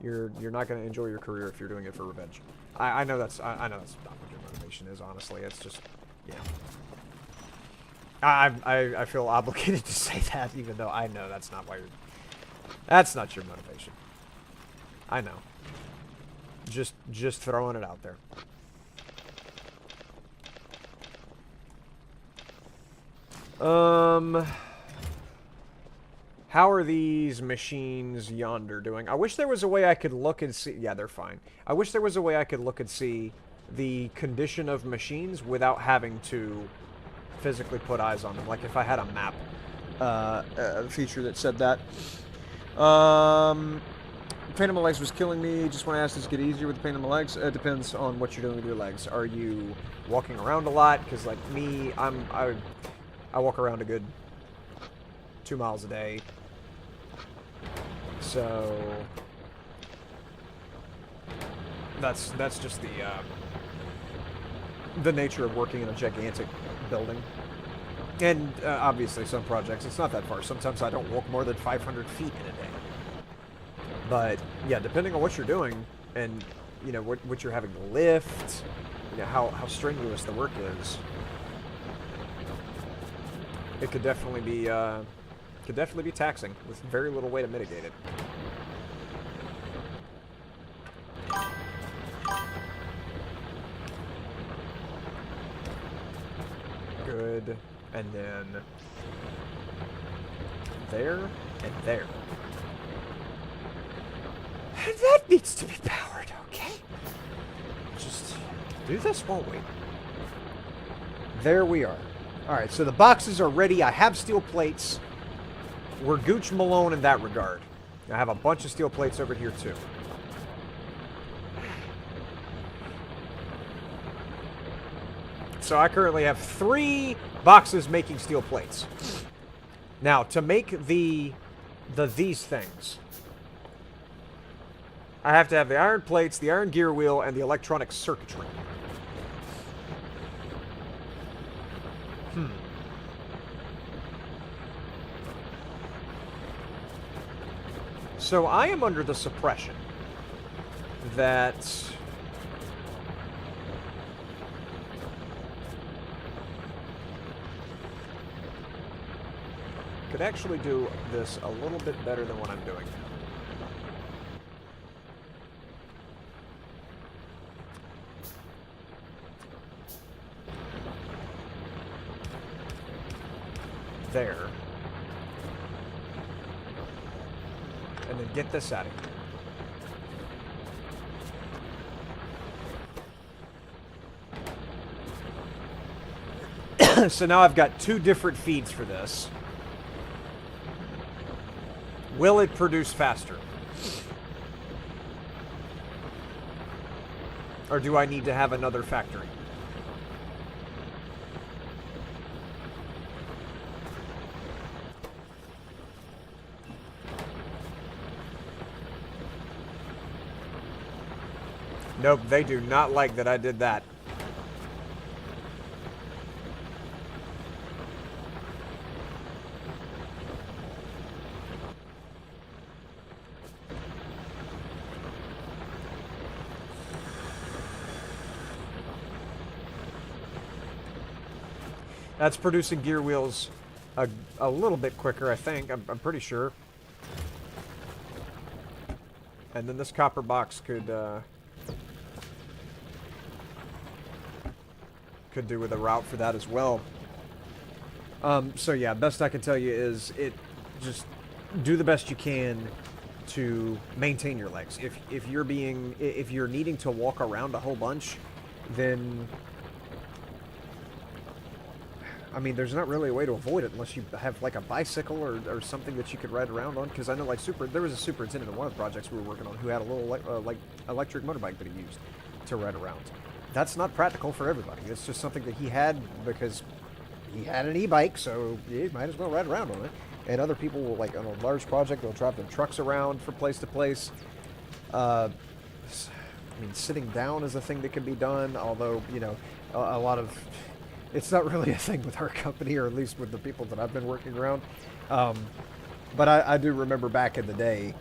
You're not going to enjoy your career if you're doing it for revenge. I know that's I know that's not what your motivation is. Honestly, it's just I feel obligated to say that, even though I know that's not why you're. That's not your motivation. I know. Just throwing it out there. How are these machines yonder doing? I wish there was a way I could look and see... Yeah, they're fine. I wish there was a way I could look and see the condition of machines without having to physically put eyes on them. Like if I had a map feature that said that. Pain in my legs was killing me. Just want to ask, does it get easier with the pain in my legs? It depends on what you're doing with your legs. Are you walking around a lot? Because like me, I walk around a good 2 miles a day. So that's just the nature of working in a gigantic building. And obviously some projects, it's not that far. Sometimes I don't walk more than 500 feet in a day. But yeah, depending on what you're doing and you know what you're having to lift, you know how strenuous the work is, it could definitely be taxing with very little way to mitigate it. Good, and then there and there. And that needs to be powered, okay? Just do this, won't we? There we are. Alright, so the boxes are ready. I have steel plates. We're Gooch Malone in that regard. I have a bunch of steel plates over here, too. So I currently have 3 boxes making steel plates. Now, to make these things, I have to have the iron plates, the iron gear wheel, and the electronic circuitry. So I am under the suppression that could actually do this a little bit better than what I'm doing now. there. And then get this out of here. So now I've got 2 different feeds for this. Will it produce faster? Or do I need to have another factory? Nope, they do not like that I did that. That's producing gear wheels a little bit quicker, I think. I'm pretty sure. And then this copper box could do with a route for that as well. So yeah, best I can tell you is just do the best you can to maintain your legs. If you're needing to walk around a whole bunch, then I mean, there's not really a way to avoid it unless you have like a bicycle or something that you could ride around on. Because I know like there was a superintendent in one of the projects we were working on who had a little like electric motorbike that he used to ride around. That's not practical for everybody. It's just something that he had because he had an e-bike, so you might as well ride around on it. And other people will, like on a large project, they'll drive their trucks around from place to place. I mean, sitting down is a thing that can be done, although, you know, a lot of... It's not really a thing with our company, or at least with the people that I've been working around. But I do remember back in the day,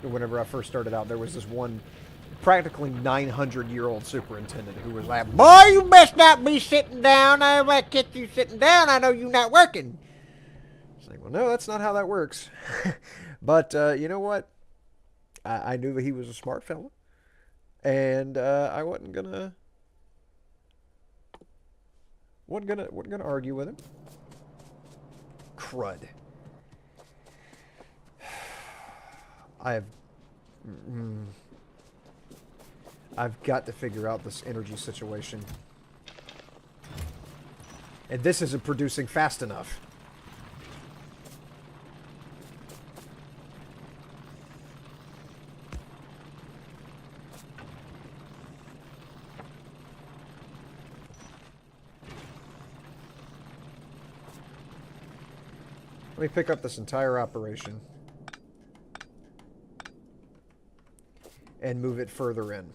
whenever I first started out, there was this one practically 900-year-old superintendent who was like, "Boy, you best not be sitting down. I might get you sitting down. I know you're not working." It's like, well, no, that's not how that works. But you know what? I knew that he was a smart fella, and I wasn't gonna argue with him. Crud. I've got to figure out this energy situation. And this isn't producing fast enough. Let me pick up this entire operation and move it further in.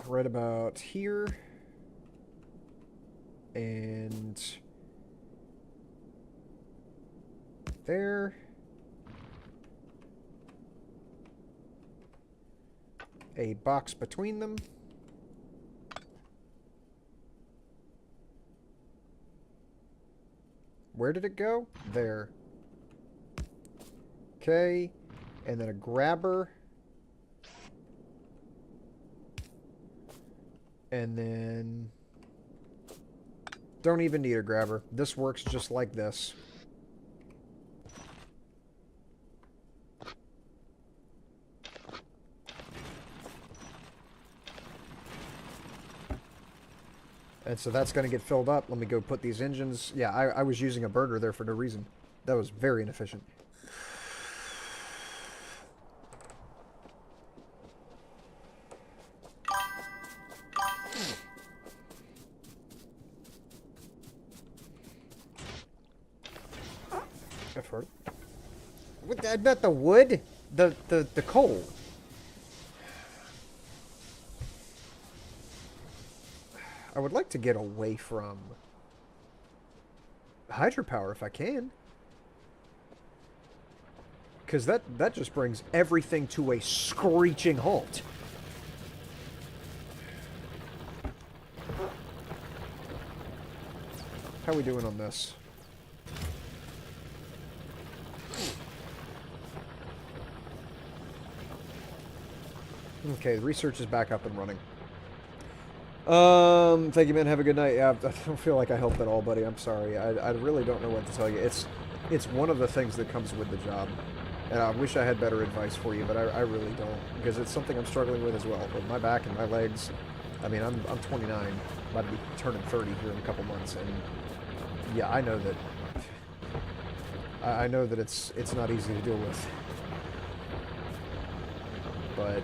Right about here. And there. A box between them. Where did it go? There. Okay. And then a grabber. And then... Don't even need a grabber. This works just like this. And so that's going to get filled up. Let me go put these engines... Yeah, I was using a burner there for no reason. That was very inefficient. I've heard. What, not the wood? The coal. I would like to get away from hydropower if I can. Because that just brings everything to a screeching halt. How are we doing on this? Okay, the research is back up and running. Thank you, man. Have a good night. Yeah, I don't feel like I helped at all, buddy. I'm sorry. I really don't know what to tell you. It's one of the things that comes with the job. And I wish I had better advice for you, but I really don't. Because it's something I'm struggling with as well. With my back and my legs. I mean, I'm 29. About to be turning 30 here in a couple months. And yeah, I know that... I know that it's not easy to deal with. But...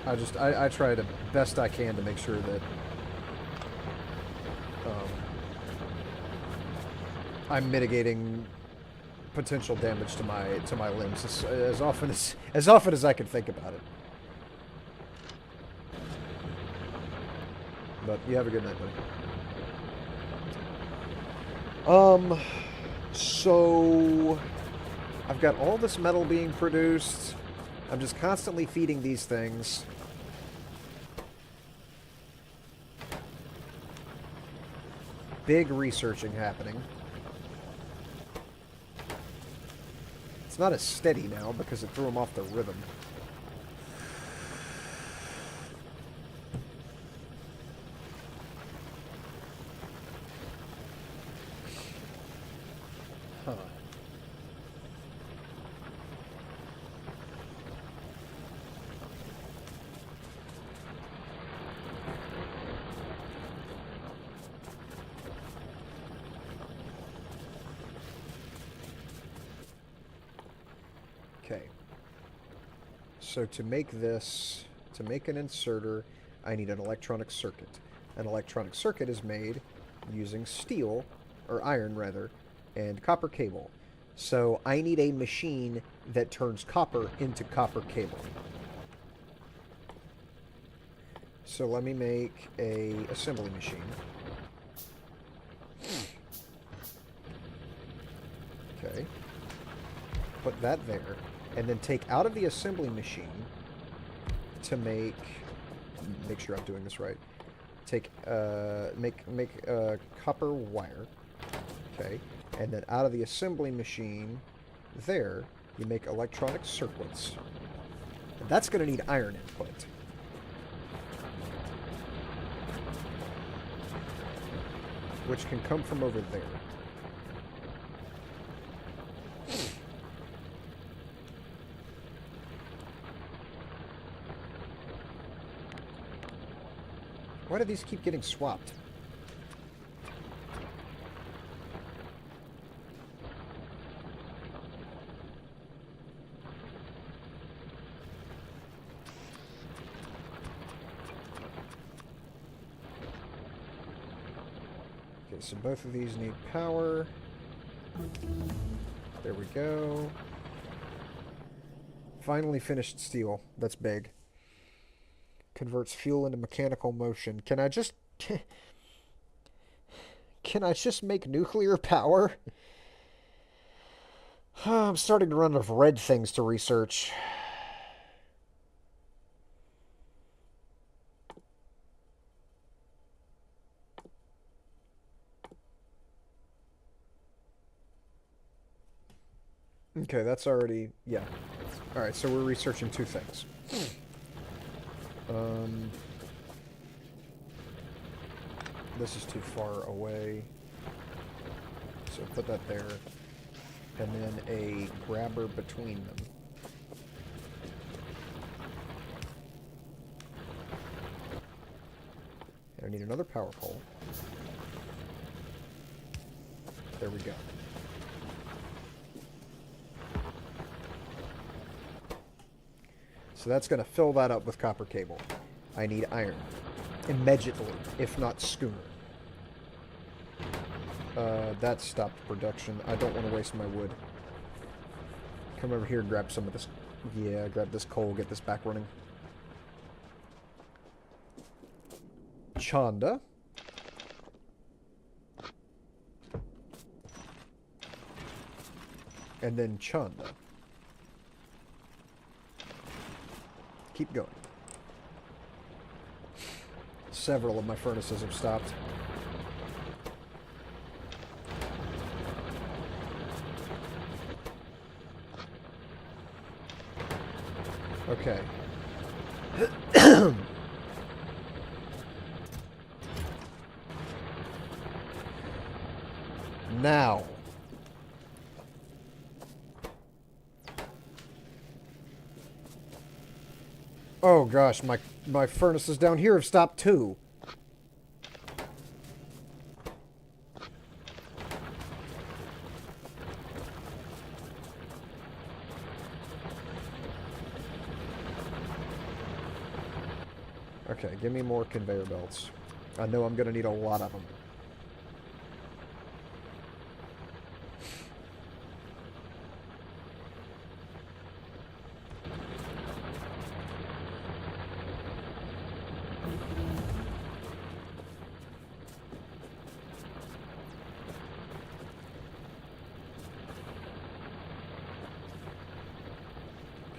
I try the best I can to make sure that I'm mitigating potential damage to my limbs as often as I can think about it. But you have a good night, buddy. So I've got all this metal being produced. I'm just constantly feeding these things. Big researching happening. It's not as steady now because it threw him off the rhythm. Huh. Okay. So to make this, to make an inserter, I need an electronic circuit. An electronic circuit is made using steel, or iron rather, and copper cable. So I need a machine that turns copper into copper cable. So let me make a assembly machine. Okay. Put that there. And then take out of the assembly machine to make sure I'm doing this right. Take make copper wire. Okay. And then out of the assembly machine there, you make electronic circuits. And that's going to need iron input. Which can come from over there. Why do these keep getting swapped? Okay, so both of these need power. There we go. Finally finished steel. That's big. Converts fuel into mechanical motion. Can I just... Can I just make nuclear power? I'm starting to run out of red things to research. Okay, that's already... Yeah. Alright, so we're researching two things. This is too far away. So put that there. And then a grabber between them. And I need another power pole. There we go. So that's going to fill that up with copper cable. I need iron. Immediately, if not schooner. That stopped production. I don't want to waste my wood. Come over here and grab some of this. Yeah, grab this coal, get this back running. Chanda. And then Chanda. Keep going. Several of my furnaces have stopped. Okay. Now. Oh gosh, my furnaces down here have stopped too. Okay, give me more conveyor belts. I know I'm going to need a lot of them.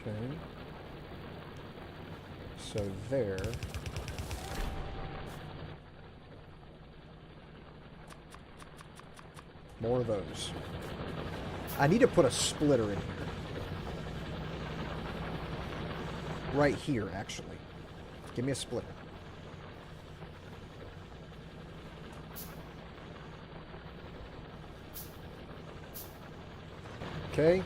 Okay. So there. More of those. I need to put a splitter in here. Right here, actually. Give me a splitter. Okay.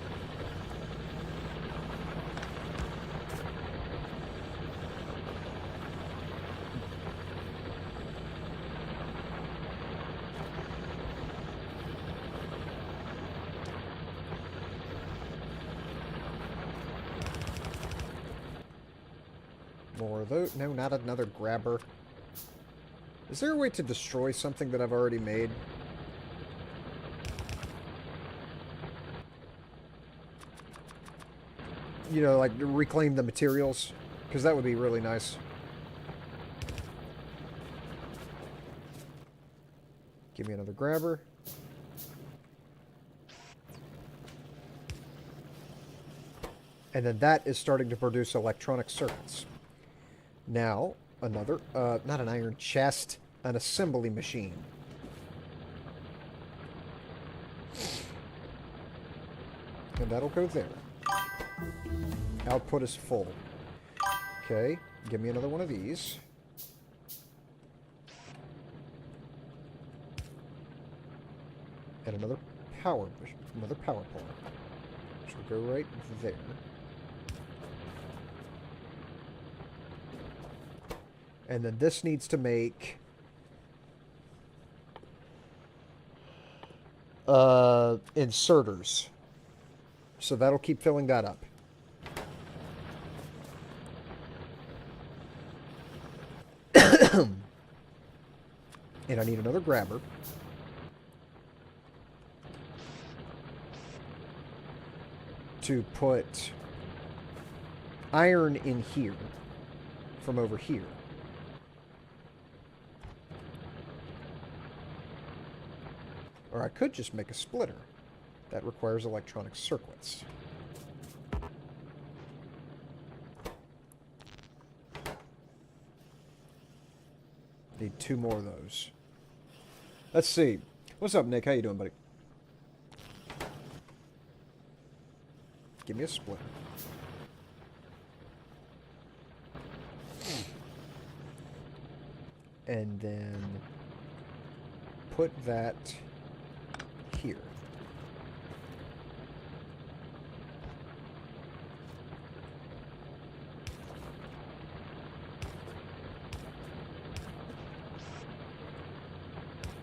More of those. No, not another grabber. Is there a way to destroy something that I've already made? You know, like reclaim the materials? Because that would be really nice. Give me another grabber. And then that is starting to produce electronic circuits. Now, another, not an iron chest, an assembly machine. And that'll go there. Output is full. Okay, give me another one of these. And another power plant. Which will go right there. And then this needs to make inserters. So that'll keep filling that up. And I need another grabber. To put iron in here from over here. Or I could just make a splitter. That requires electronic circuits. Need 2 more of those. Let's see. What's up, Nick? How you doing, buddy? Give me a splitter. And then put that here.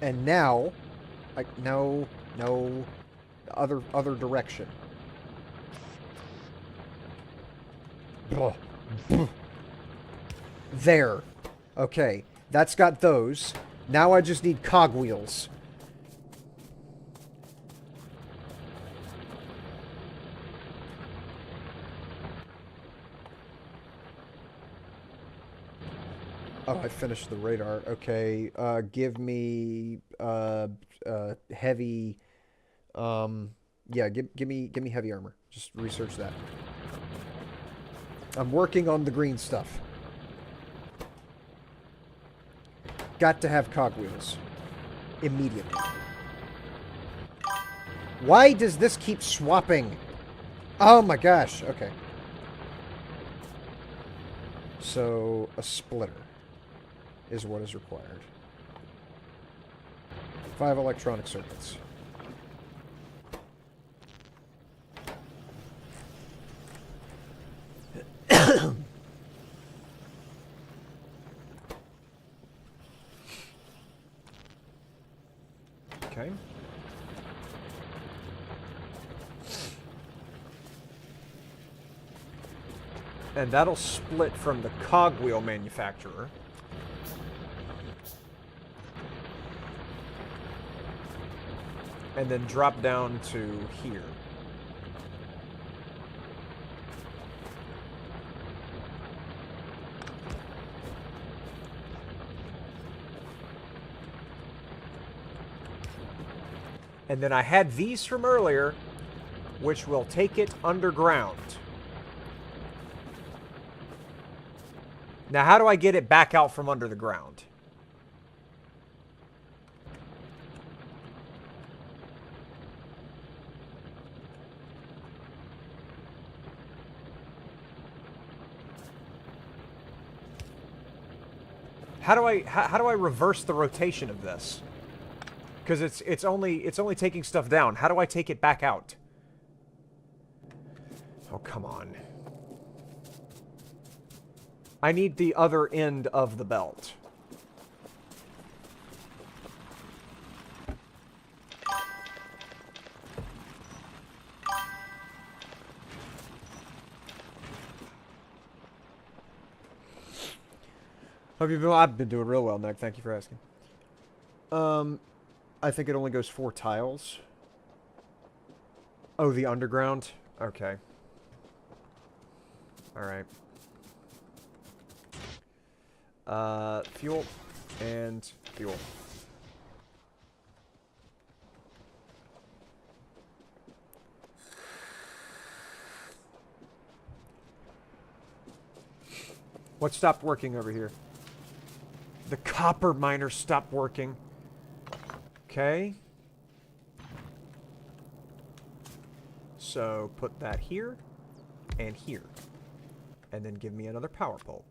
And now, like, no, other direction. There. Okay, that's got those. Now I just need cogwheels. Oh, I finished the radar. Okay, give me heavy. Yeah, give me heavy armor. Just research that. I'm working on the green stuff. Got to have cogwheels immediately. Why does this keep swapping? Oh my gosh. Okay. So a splitter is what is required. 5 electronic circuits. Okay. And that'll split from the cogwheel manufacturer. And then drop down to here. And then I had these from earlier, which will take it underground. Now, how do I get it back out from under the ground? How do I reverse the rotation of this? Because it's only taking stuff down. How do I take it back out? Oh, come on. I need the other end of the belt. Hope you've been. I've been doing real well, Nick. Thank you for asking. I think it only goes 4 tiles. Oh, the underground? Okay. Alright. Fuel and fuel. What stopped working over here? The copper miner stopped working. Okay. So put that here and here. And then give me another power pole.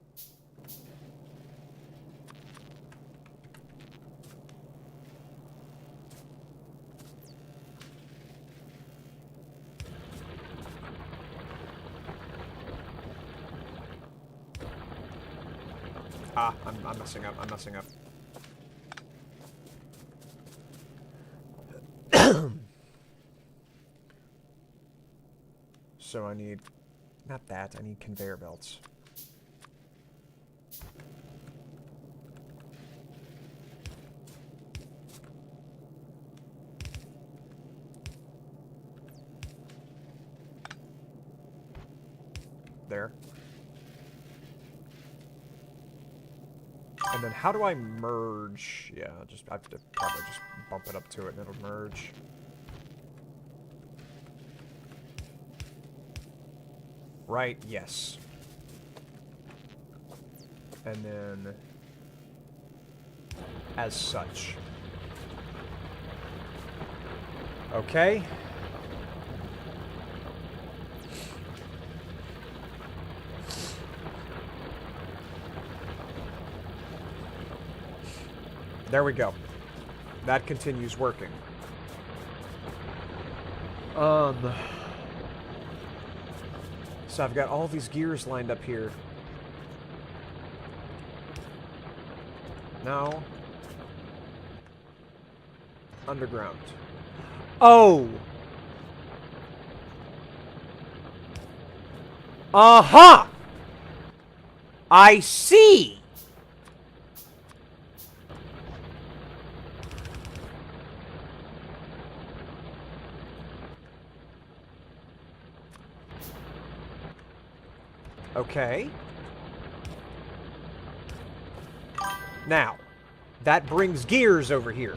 Ah, I'm messing up. I'm messing up. So I need... Not that. I need conveyor belts. There. And then how do I merge? Yeah, I have to probably just bump it up to it and it'll merge. Right, yes. And then as such. Okay. There we go. That continues working. So I've got all these gears lined up here. Now, underground. Oh! Uh-huh! I see! Okay. Now, that brings gears over here.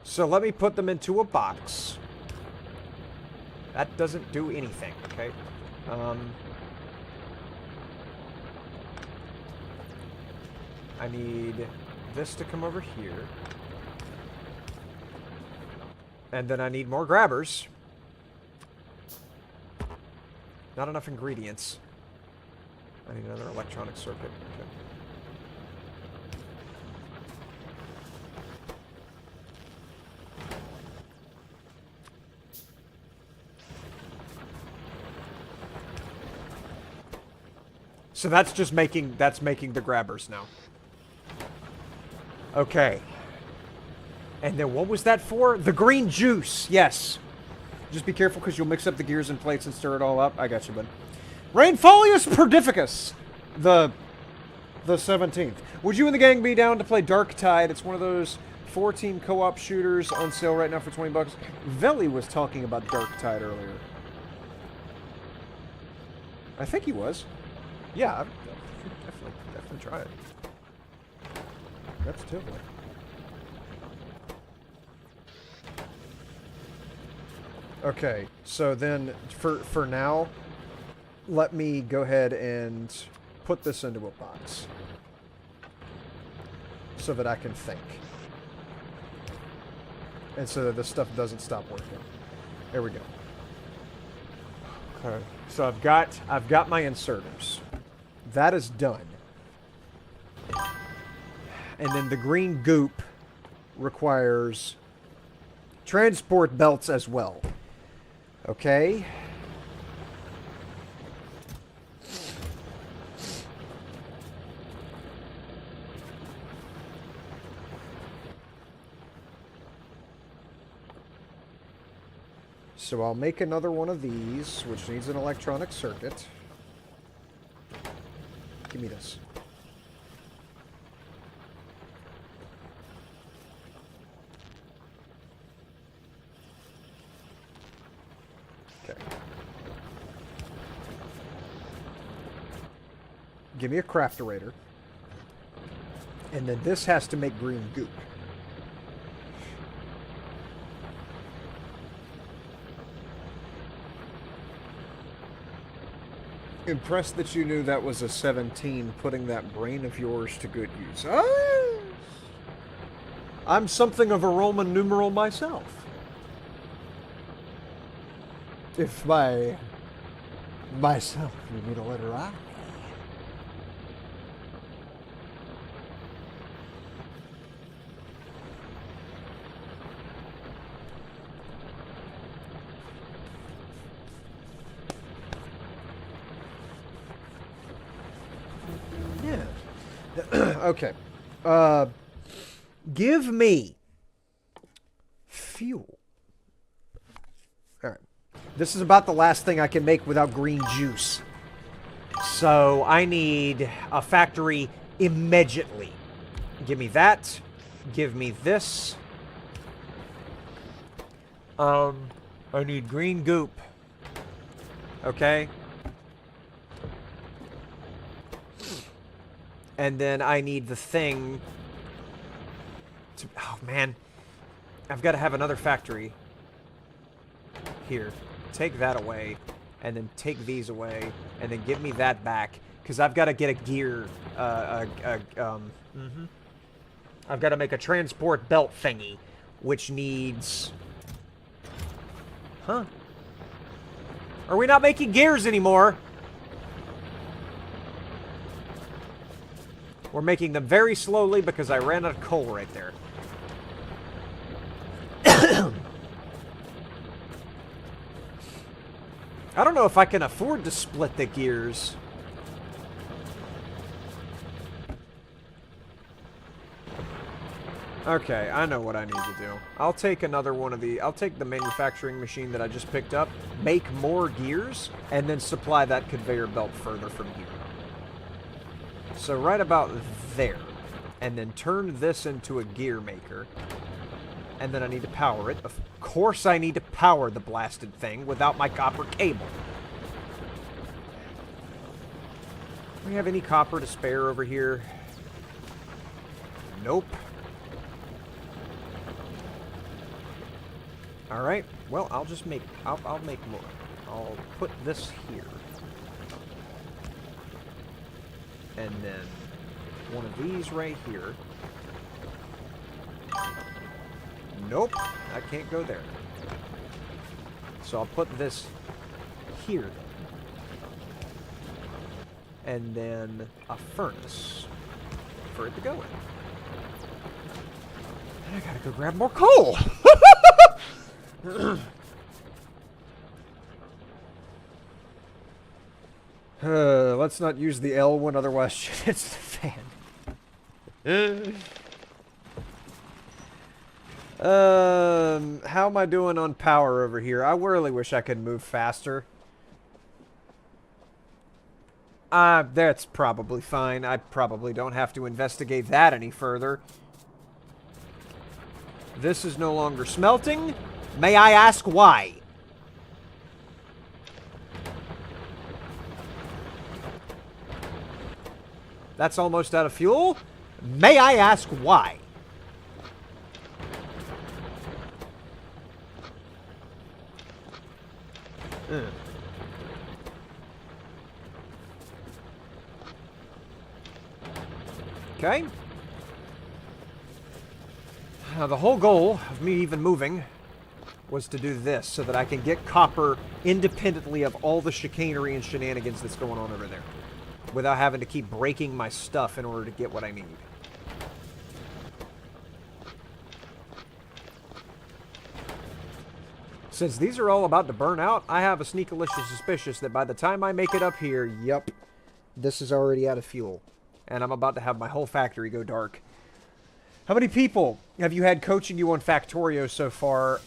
So let me put them into a box. That doesn't do anything, okay? I need this to come over here. And then I need more grabbers. Not enough ingredients. I need another electronic circuit. Okay. So that's just making the grabbers now. Okay. And then what was that for? The green juice. Yes. Just be careful because you'll mix up the gears and plates and stir it all up. I got you, bud. Rainfolius perdificus. The 17th. Would you and the gang be down to play Dark Tide? It's one of those 4-team co-op shooters on sale right now for 20 bucks. Veli was talking about Dark Tide earlier. I think he was. Yeah, I'd definitely try it. Positively. Okay, so then for now, let me go ahead and put this into a box so that I can think. And so that this stuff doesn't stop working. There we go. Okay. So I've got my inserters. That is done. And then the green goop requires transport belts as well. Okay. So I'll make another one of these, which needs an electronic circuit. Give me this. Okay. Give me a crafterator. And then this has to make green goop. Impressed that you knew that was a 17, putting that brain of yours to good use. Ah! I'm something of a Roman numeral myself. If by myself you mean a letter I. Okay. Give me fuel. Alright. This is about the last thing I can make without green juice. So I need a factory immediately. Give me that. Give me this. I need green goop. Okay. And then I need the thing to... Oh, man. I've got to have another factory. Here. Take that away. And then take these away. And then give me that back. Because I've got to get a gear... I've got to make a transport belt thingy. Which needs... Huh? Are we not making gears anymore? We're making them very slowly because I ran out of coal right there. I don't know if I can afford to split the gears. Okay, I know what I need to do. I'll take another one of the... I'll take the manufacturing machine that I just picked up, make more gears, and then supply that conveyor belt further from here. So right about there. And then turn this into a gear maker. And then I need to power it. Of course I need to power the blasted thing without my copper cable. Do we have any copper to spare over here? Nope. Alright, well, I'll just make... I'll make more. I'll put this here. And then one of these right here. Nope, I can't go there. So I'll put this here then. And then a furnace for it to go in. And I gotta go grab more coal! let's not use the L one, otherwise shit hits the fan. How am I doing on power over here? I really wish I could move faster. That's probably fine. I probably don't have to investigate that any further. This is no longer smelting. May I ask why? That's almost out of fuel. May I ask why? Okay. Now, the whole goal of me even moving was to do this so that I can get copper independently of all the chicanery and shenanigans that's going on over there, without having to keep breaking my stuff in order to get what I need. Since these are all about to burn out, I have a sneakalicious suspicious that by the time I make it up here, yep, this is already out of fuel. And I'm about to have my whole factory go dark. How many people have you had coaching you on Factorio so far?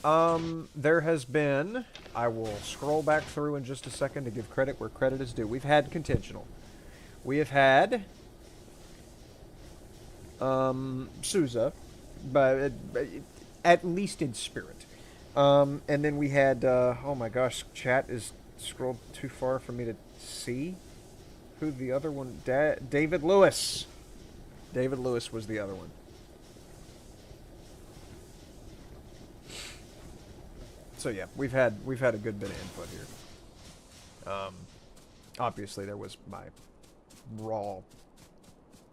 There has been... I will scroll back through in just a second to give credit where credit is due. We've had Contentional. We have had... Souza. But at least in spirit. And then we had... oh my gosh, chat is scrolled too far for me to see. Who the other one? David Lewis. David Lewis was the other one. So yeah, we've had a good bit of input here. Obviously there was my raw,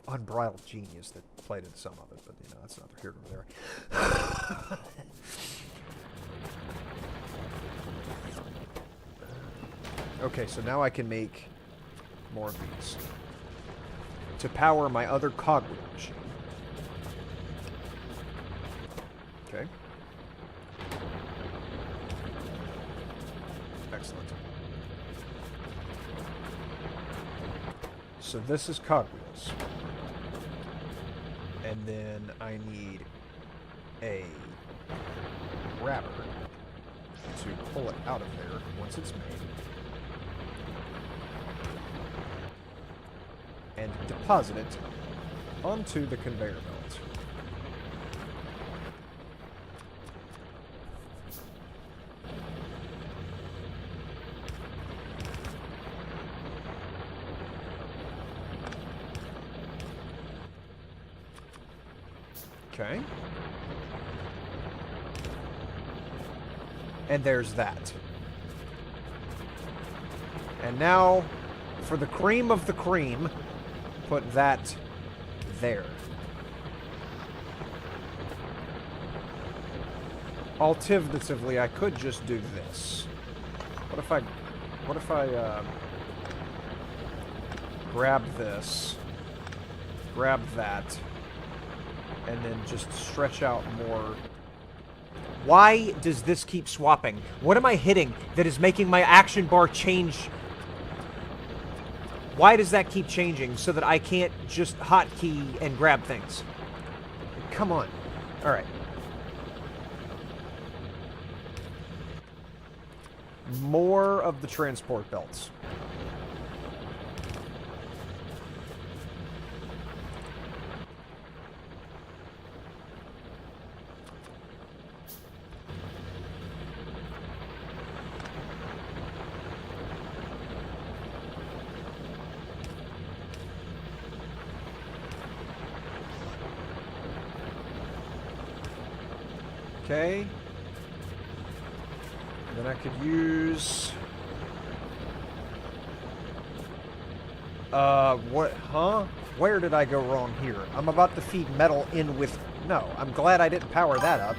unbridled genius that played in some of it, but you know that's neither here nor there. Okay, so now I can make more of these to power my other cogwheel machine. Okay. Excellent. So this is cogwheels. And then I need a grabber to pull it out of there once it's made. And deposit it onto the conveyor belt. Okay. And there's that. And now, for the cream of the cream, put that there. Alternatively, I could just do this. What if I grab this, grab that, and then just stretch out more. Why does this keep swapping? What am I hitting that is making my action bar change? Why does that keep changing so that I can't just hotkey and grab things? Come on. All right. More of the transport belts. Okay. Then I could use... what? Huh? Where did I go wrong here? I'm about to feed metal in with... No, I'm glad I didn't power that up.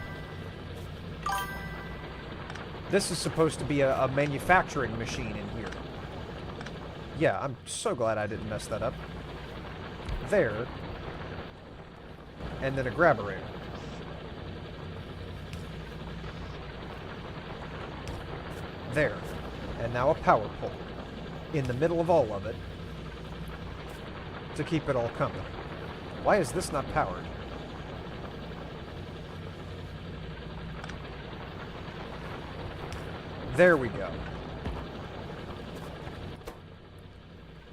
This is supposed to be a manufacturing machine in here. Yeah, I'm so glad I didn't mess that up. There. And then a grabberator. There. And now a power pole. In the middle of all of it. to keep it all coming. Why is this not powered? There we go.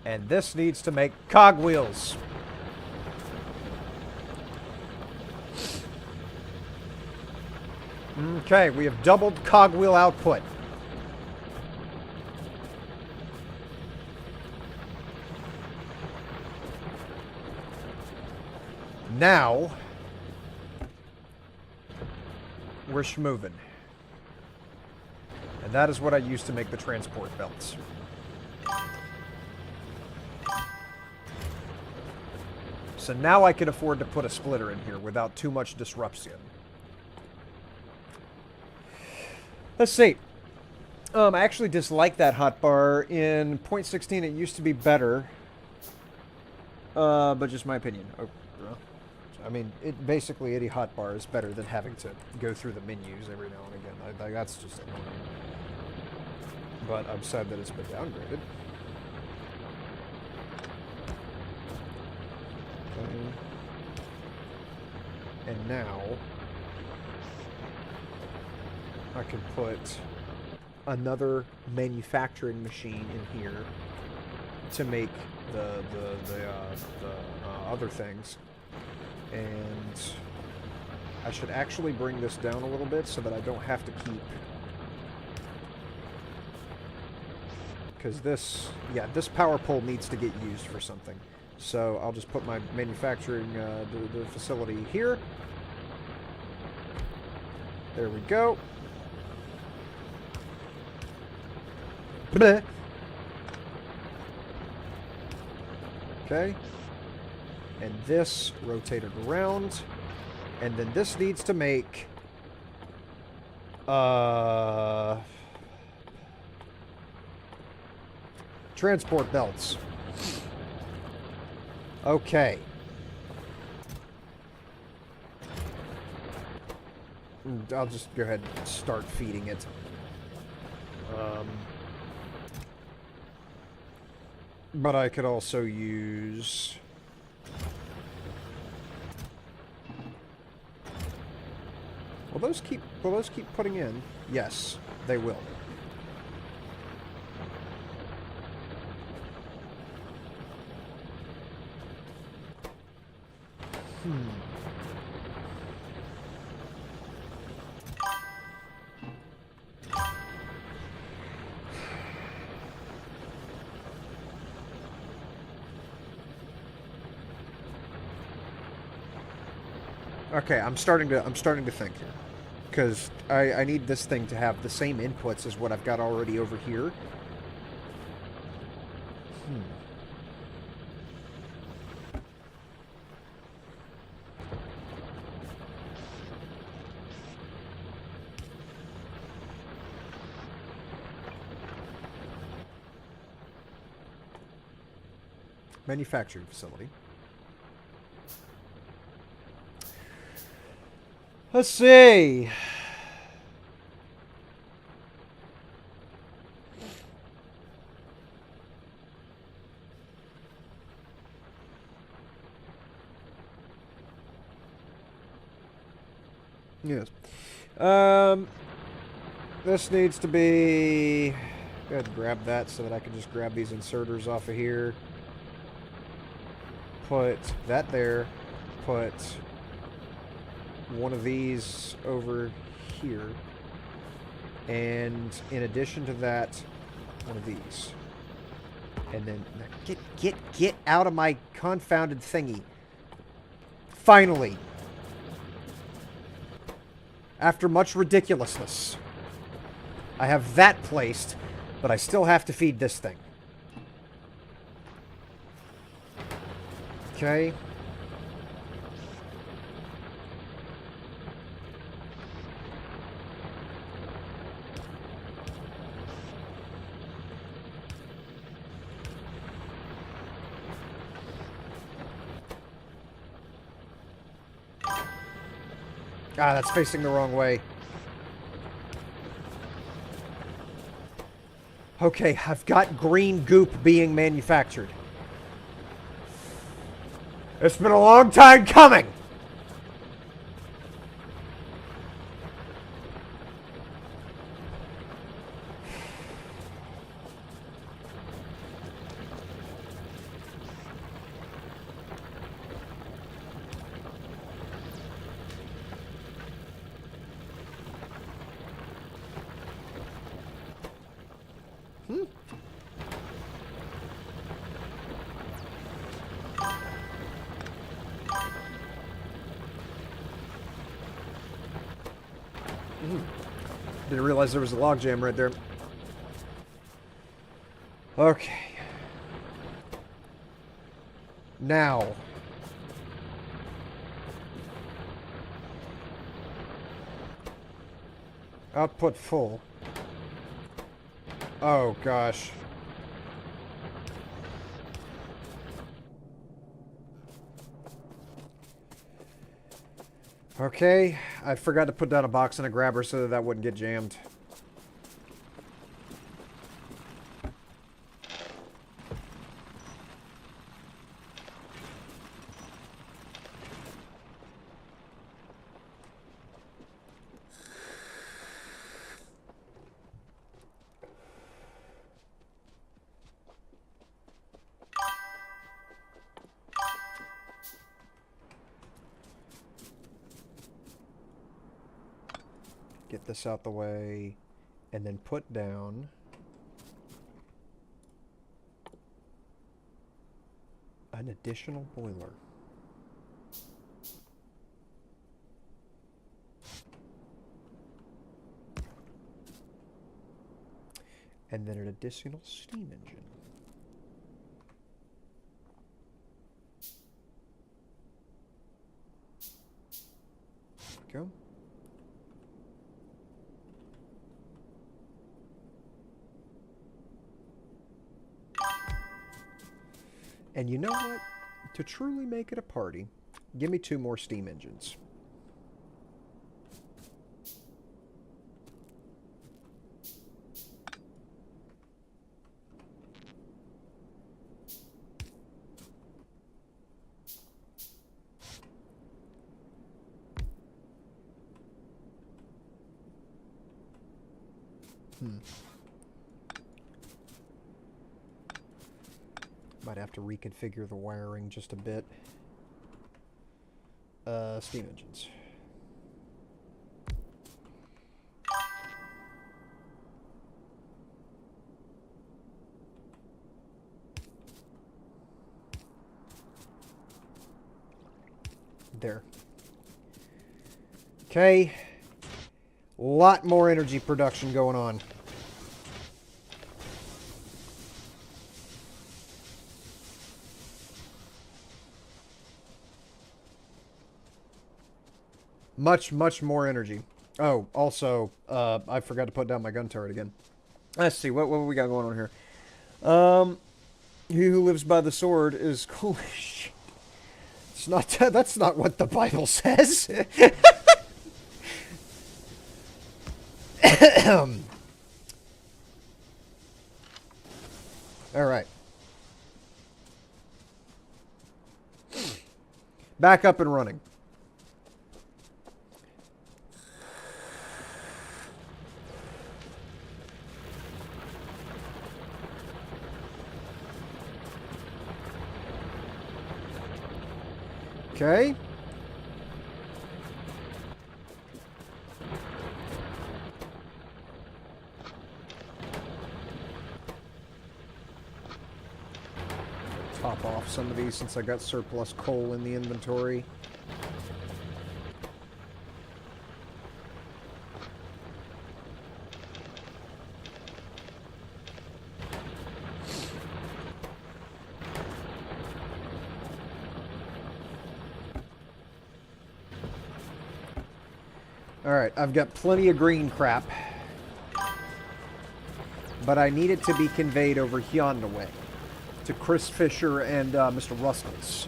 And this needs to make cogwheels. Okay, we have doubled cogwheel output. Now, we're schmoving. And that is what I use to make the transport belts. So now I can afford to put a splitter in here without too much disruption. Let's see. I actually dislike that hotbar. In 0.16 it used to be better. But just my opinion. Oh, I mean, basically any hotbar is better than having to go through the menus every now and again. That's just annoying. But I'm sad that it's been downgraded. Okay. And now I can put another manufacturing machine in here to make the other things. And I should actually bring this down a little bit so that I don't have to keep... Because this power pole needs to get used for something. So I'll just put my manufacturing the facility here. There we go. Bleh. Okay. And this rotated around. And then this needs to make... transport belts. Okay. I'll just go ahead and start feeding it. But I could also use... Will those keep putting in? Yes, they will. Okay, I'm starting to think here, because I need this thing to have the same inputs as what I've got already over here. Manufacturing facility. Let's see. Yes. This needs to be... Go ahead and grab that so that I can just grab these inserters off of here. Put that there. Put one of these over here. And in addition to that, one of these. And then... Get out of my confounded thingy. Finally. After much ridiculousness. I have that placed, but I still have to feed this thing. Okay. Ah, that's facing the wrong way. Okay, I've got green goop being manufactured. It's been a long time coming! Didn't realize there was a logjam right there. Okay. Now. Output full. Oh, gosh. Okay, I forgot to put down a box and a grabber so that wouldn't get jammed. Get this out the way, and then put down an additional boiler. And then an additional steam engine. Go. And you know what? To truly make it a party, give me 2 more steam engines. Might have to reconfigure the wiring just a bit. Steam engines. There. Okay. A lot more energy production going on. Much more energy. Oh, also, I forgot to put down my gun turret again. Let's see, what we got going on here? He who lives by the sword is cool as shit. It's not, that's not what the Bible says. Alright. Back up and running. Okay. Top off some of these since I got surplus coal in the inventory. Alright, I've got plenty of green crap. But I need it to be conveyed over yonder way. To Chris Fisher and Mr. Ruskles.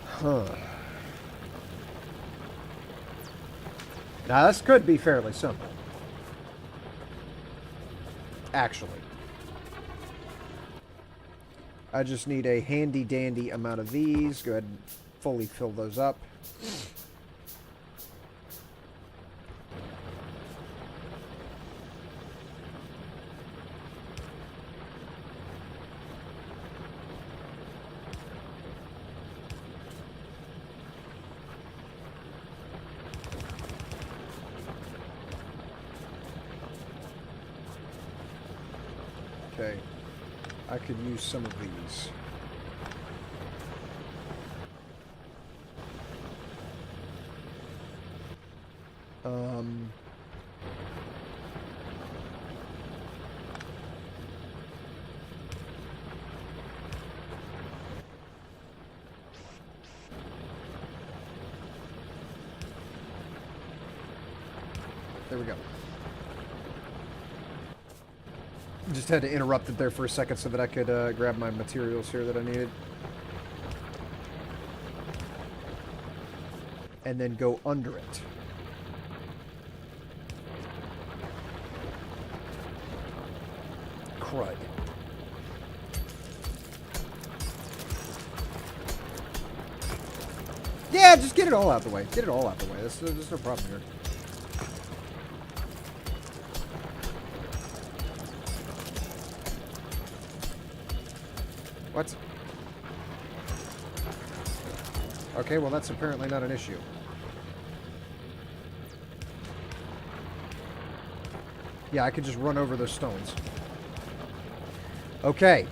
Huh. Now, this could be fairly simple. Actually. I just need a handy dandy amount of these. Go ahead and fully fill those up. Okay. I could use some of these. There we go. Just had to interrupt it there for a second so that I could grab my materials here that I needed. And then go under it. Crud. Yeah, just get it all out the way. Get it all out the way. There's no problem here. What? Okay, well that's apparently not an issue. Yeah, I could just run over those stones. Okay.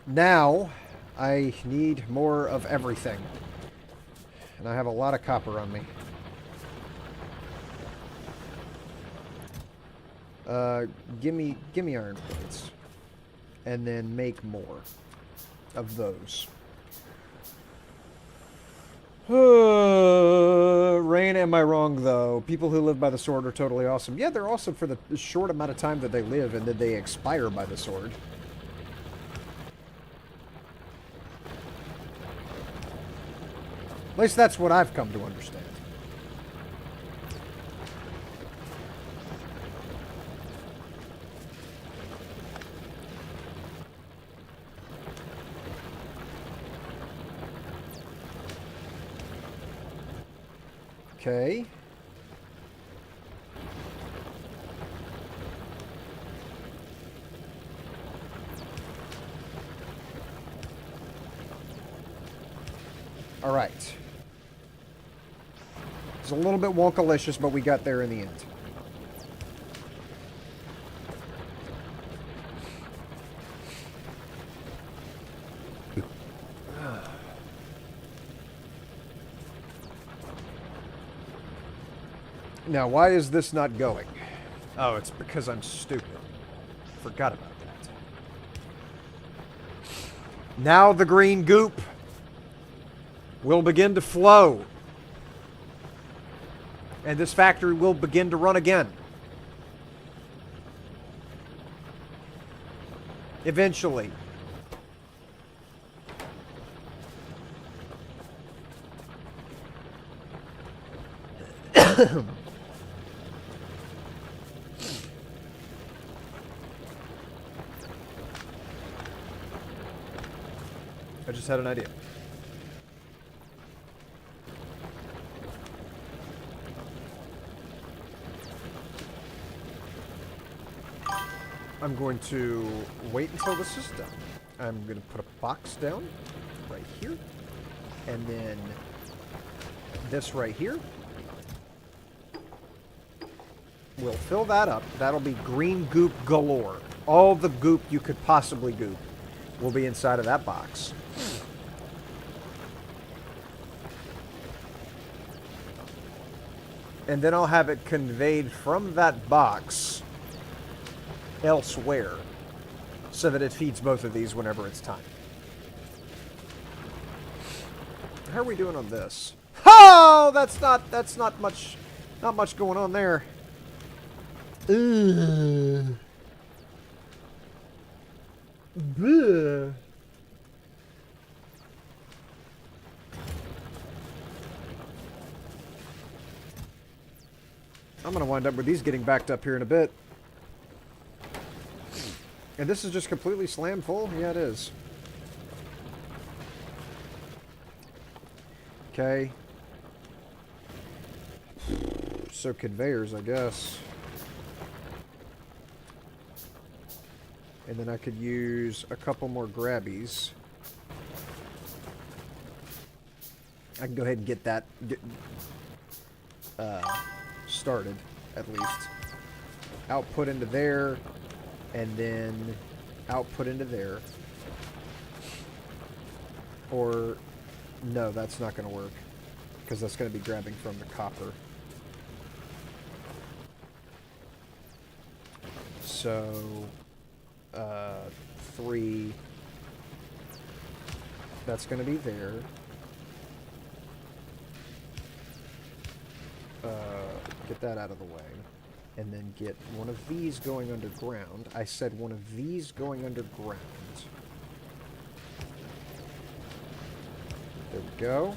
Now, I need more of everything. And I have a lot of copper on me. Give me iron plates. And then make more of those. Rain, am I wrong, though? People who live by the sword are totally awesome. Yeah, they're awesome for the short amount of time that they live, and then they expire by the sword. At least that's what I've come to understand. Okay. All right. It's a little bit wonkalicious, but we got there in the end. Now, why is this not going? Oh, it's because I'm stupid. Forgot about that. Now the green goop will begin to flow. And this factory will begin to run again. Eventually. I just had an idea. I'm going to wait until this is done. I'm going to put a box down right here. And then this right here. We'll fill that up. That'll be green goop galore. All the goop you could possibly goop will be inside of that box. And then I'll have it conveyed from that box elsewhere so that it feeds both of these whenever it's time. How are we doing on this? Oh, that's not much going on there. Bleh. I'm going to wind up with these getting backed up here in a bit. And this is just completely slam full? Yeah, it is. Okay. So conveyors, I guess. And then I could use a couple more grabbies. I can go ahead and get that started, at least. Output into there, and then output into there. Or, no, that's not going to work, because that's going to be grabbing from the copper. So, 3, that's going to be there. Get that out of the way. And then get one of these going underground. I said one of these going underground. There we go.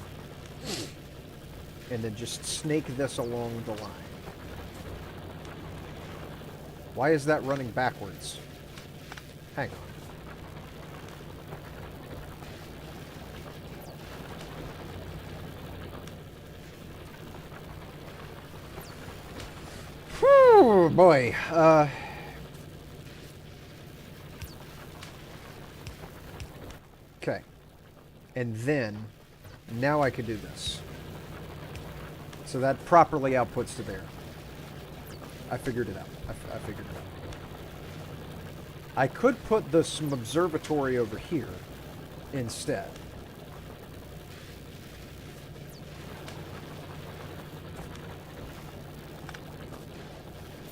And then just snake this along the line. Why is that running backwards? Hang on. Whew, boy. Okay. And then, now I can do this. So that properly outputs to there. I figured it out. I figured it out. I could put this observatory over here instead.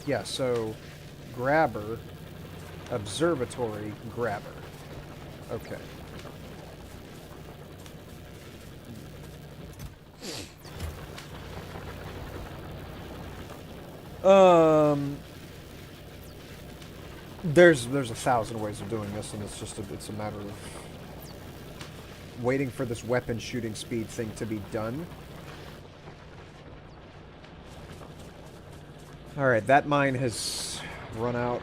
Yeah, so grabber, observatory, grabber. Okay. There's 1,000 ways of doing this, and it's a matter of waiting for this weapon shooting speed thing to be done. Alright, that mine has run out.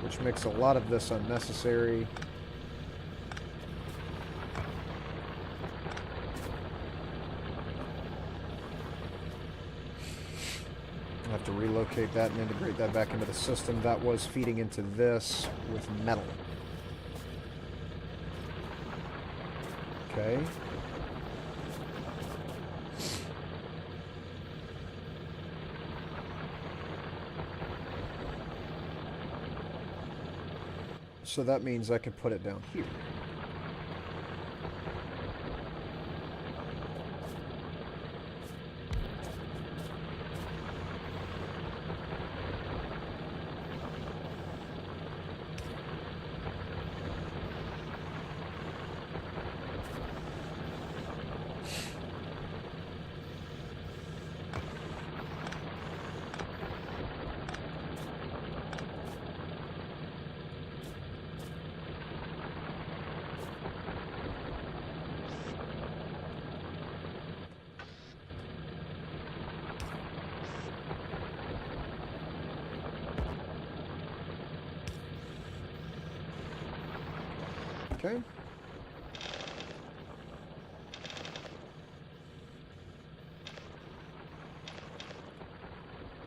Which makes a lot of this unnecessary. I have to relocate that and integrate that back into the system. That was feeding into this with metal. Okay. So that means I can put it down here. Okay.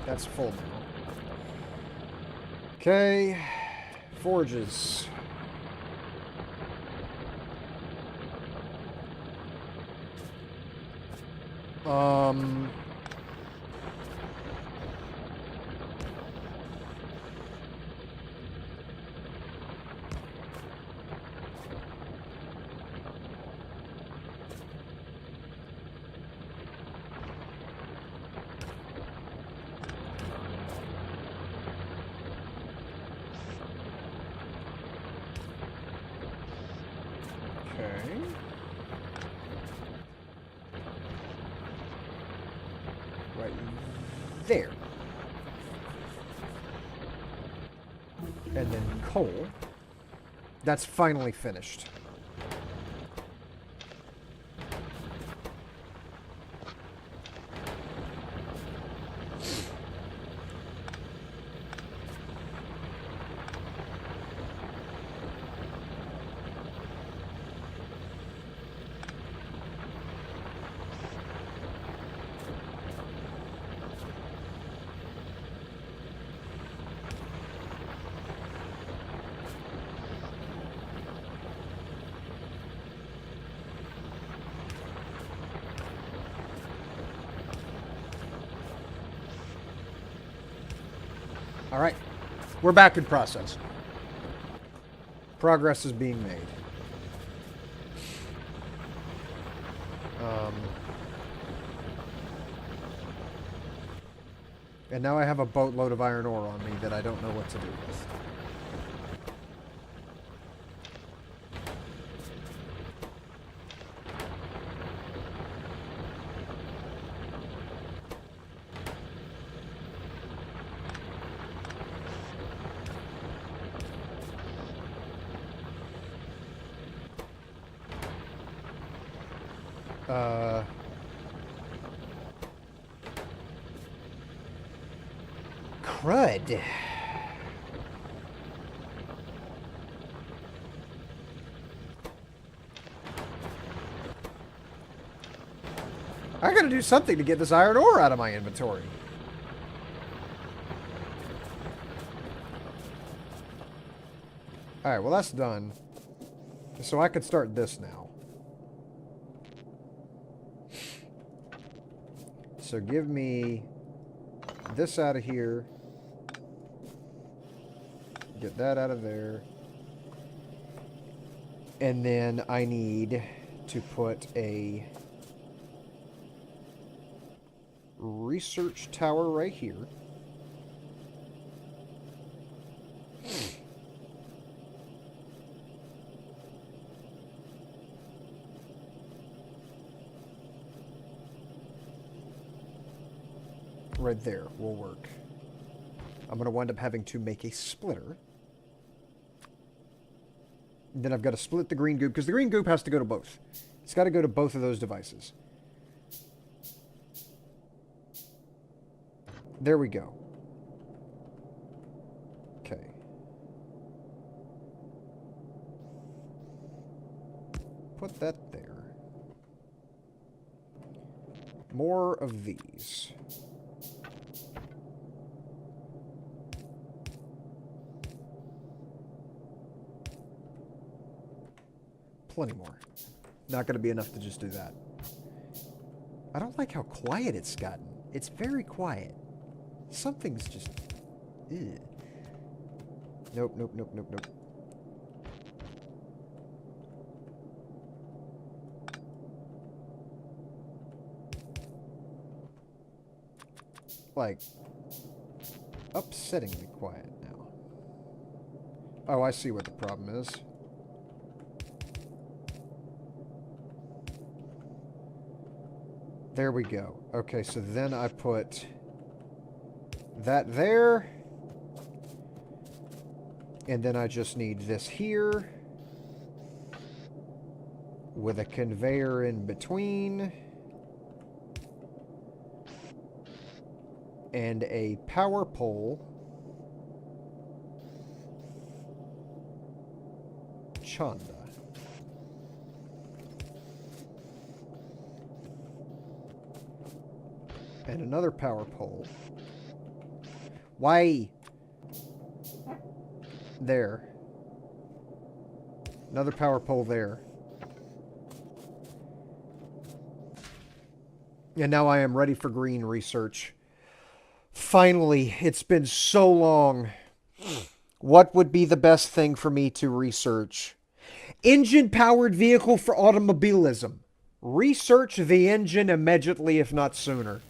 That's full now. Okay. Forges. Okay. Right there. And then coal. That's finally finished. All right. We're back in process. Progress is being made. And now I have a boatload of iron ore on me that I don't know what to do with. Crud. I gotta do something to get this iron ore out of my inventory. Alright, well that's done. So I can start this now. So give me this out of here. Get that out of there. And then I need to put a research tower right here. Right there will work. I'm going to wind up having to make a splitter. Then I've got to split the green goop, because the green goop has to go to both. It's got to go to both of those devices. There we go. Okay. Put that there. More of these. Plenty more. Not going to be enough to just do that. I don't like how quiet it's gotten. It's very quiet. Something's just... Ugh. Nope, nope, nope, nope, nope. Like, upsettingly quiet now. Oh, I see what the problem is. There we go. Okay, so then I put that there. And then I just need this here. With a conveyor in between. And a power pole. Chanda. And another power pole. Why? There. Another power pole there. And now I am ready for green research. Finally, it's been so long. What would be the best thing for me to research? Engine-powered vehicle for automobilism. Research the engine immediately, if not sooner.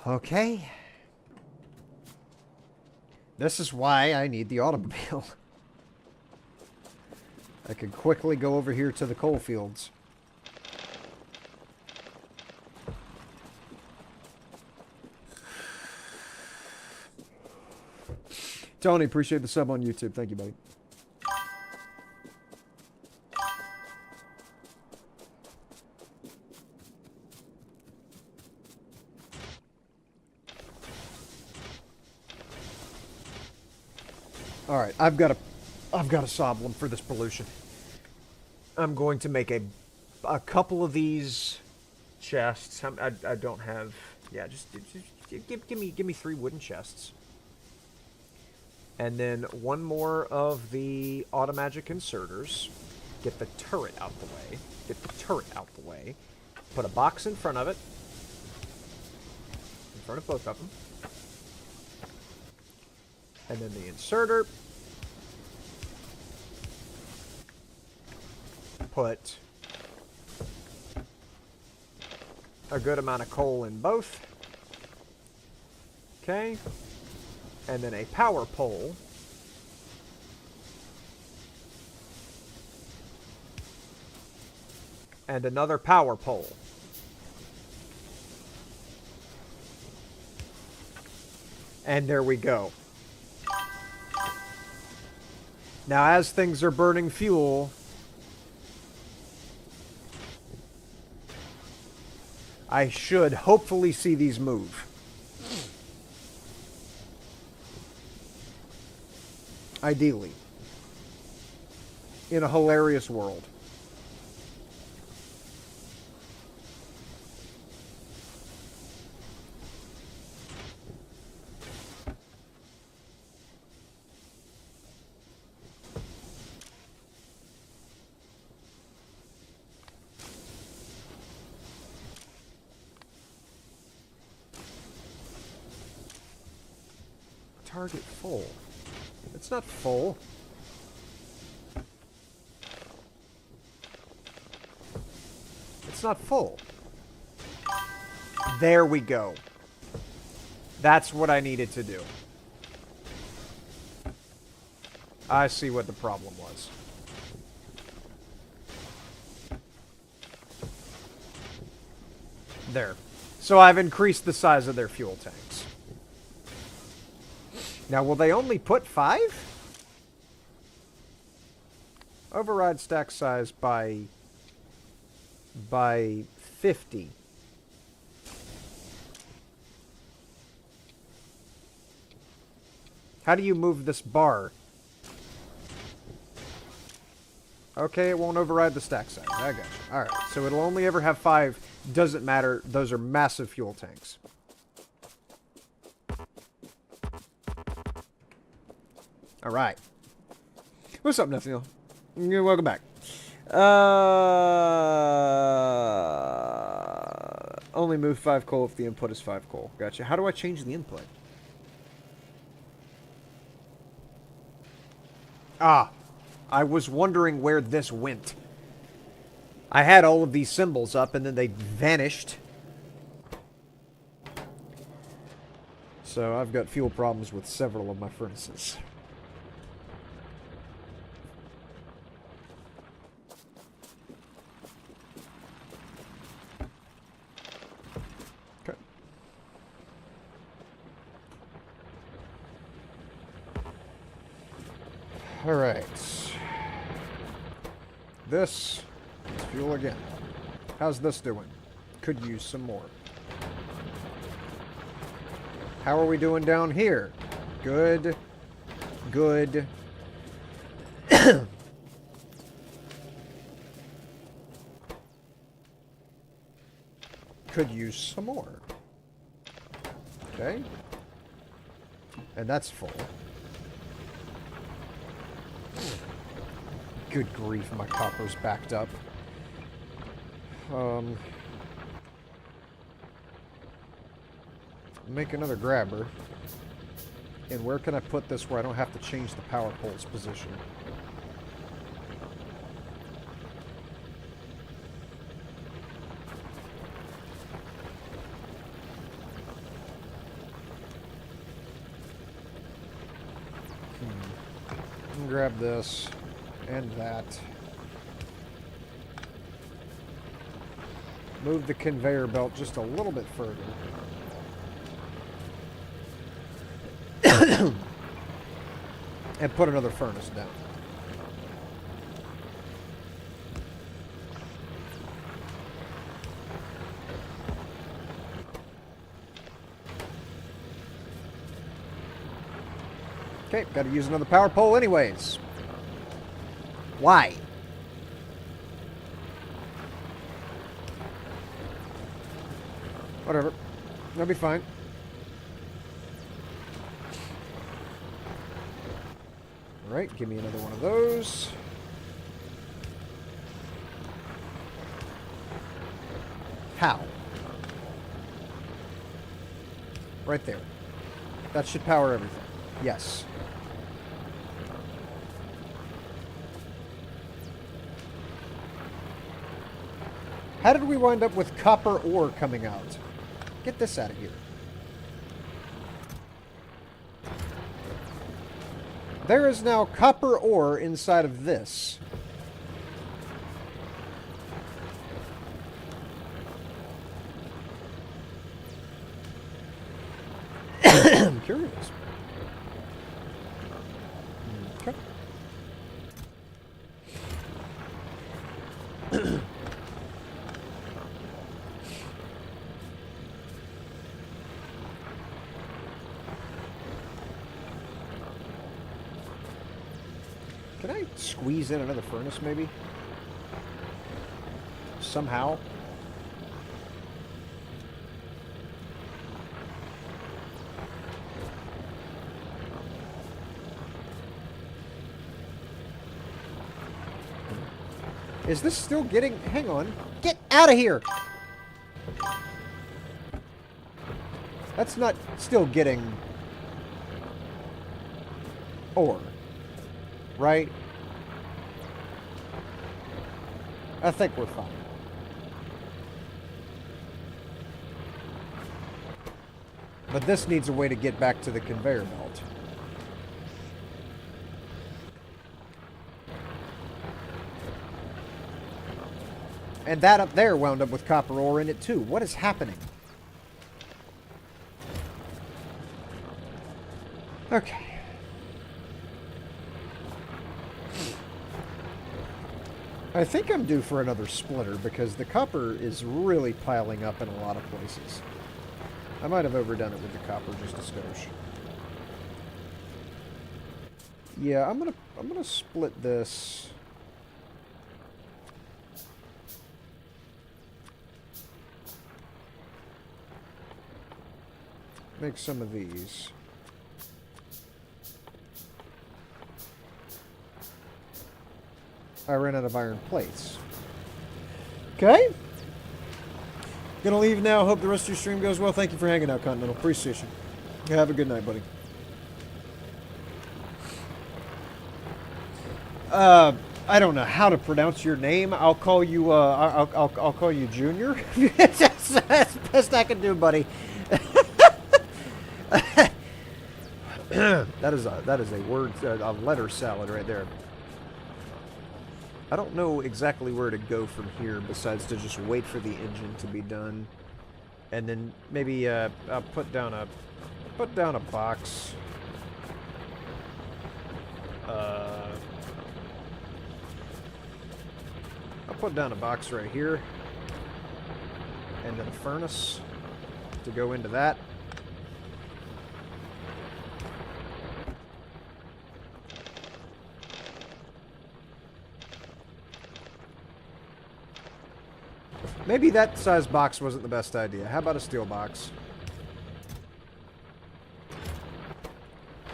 Okay. This is why I need the automobile. I can quickly go over here to the coal fields. Tony, appreciate the sub on YouTube. Thank you, buddy. All right, I've got a soblum for this pollution. I'm going to make a couple of these chests. I don't have. Yeah, just give me 3 wooden chests. And then one more of the automagic inserters. Get the turret out the way. Get the turret out the way. Put a box in front of it. In front of both of them. And then the inserter. Put a good amount of coal in both. Okay. And then a power pole. And another power pole. And there we go. Now, as things are burning fuel, I should hopefully see these move. Ideally. In a hilarious world. Target full. It's not full. It's not full. There we go. That's what I needed to do. I see what the problem was. There. So I've increased the size of their fuel tanks. Now, will they only put 5? Override stack size by 50. How do you move this bar? Okay, it won't override the stack size. I got you. Alright, so it'll only ever have 5. Doesn't matter. Those are massive fuel tanks. Alright. What's up, Nathaniel? Welcome back. Only move 5 coal if the input is 5 coal. Gotcha. How do I change the input? Ah. I was wondering where this went. I had all of these symbols up and then they vanished. So I've got fuel problems with several of my furnaces. Alright. This is fuel again. How's this doing? Could use some more. How are we doing down here? Good. Good. Could use some more. Okay. And that's full. Good grief, my copper's backed up. Make another grabber. And where can I put this where I don't have to change the power pole's position? Grab this and that. Move the conveyor belt just a little bit further. And put another furnace down. Okay, gotta use another power pole anyways. Why? Whatever. That'll be fine. Alright, give me another one of those. How? Right there. That should power everything. Yes. How did we wind up with copper ore coming out? Get this out of here. There is now copper ore inside of this. I'm curious. Okay. Can I squeeze in another furnace, maybe? Somehow? Is this still getting... Hang on. Get out of here! That's not still getting... ore. Right? I think we're fine. But this needs a way to get back to the conveyor belt. And that up there wound up with copper ore in it too. What is happening? Okay. I think I'm due for another splitter because the copper is really piling up in a lot of places. I might have overdone it with the copper just a skosh. Yeah, I'm gonna split this. Make some of these. I ran out of iron plates. Okay. Gonna leave now. Hope the rest of your stream goes well. Thank you for hanging out, Continental. Appreciate you. Have a good night, buddy. I don't know how to pronounce your name. I'll call you. I'll call you Junior. That's the best I can do, buddy. that is a word, a letter salad right there. I don't know exactly where to go from here besides to just wait for the engine to be done, and then maybe I'll put down a box. I'll put down a box right here, and then a furnace to go into that. Maybe that size box wasn't the best idea. How about a steel box?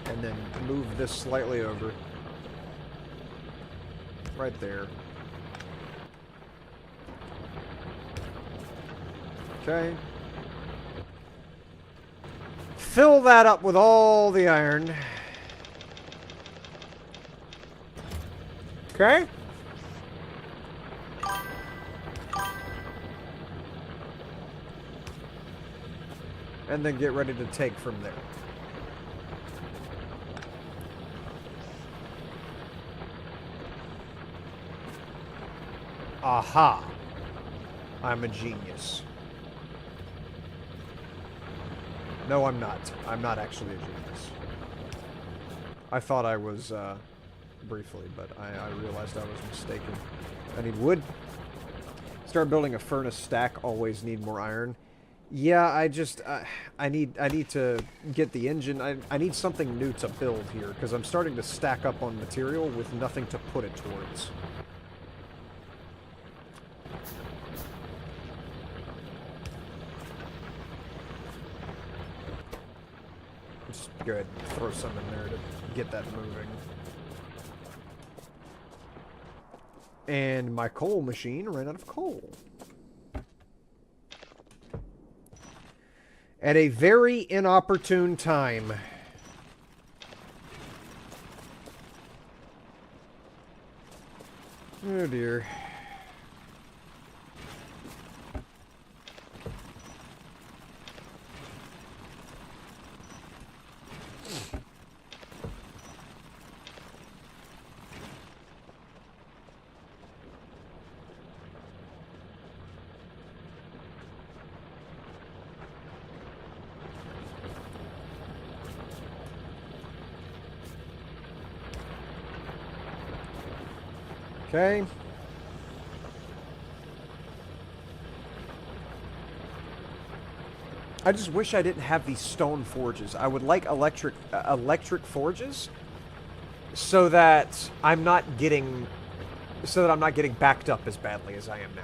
And then move this slightly over. Right there. Okay. Fill that up with all the iron. Okay. And then get ready to take from there. Aha! I'm a genius. No, I'm not. I'm not actually a genius. I thought I was, briefly, but I realized I was mistaken. I need wood. Start building a furnace stack. Always need more iron. Yeah, I need to get the engine. I need something new to build here, because I'm starting to stack up on material with nothing to put it towards. Just go ahead and throw some in there to get that moving. And my coal machine ran out of coal. At a very inopportune time. Oh dear. Okay. I just wish I didn't have these stone forges. I would like electric forges so that I'm not getting backed up as badly as I am now.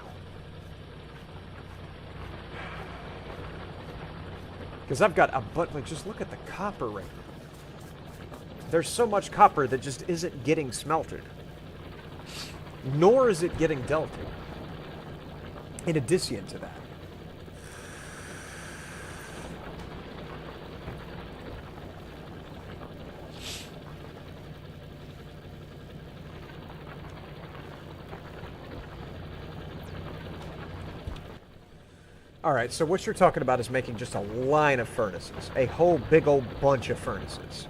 Because I've got a like just look at the copper right now. There's so much copper that just isn't getting smelted. Nor is it getting dealt in addition to that. Alright, so what you're talking about is making just a line of furnaces. A whole big old bunch of furnaces.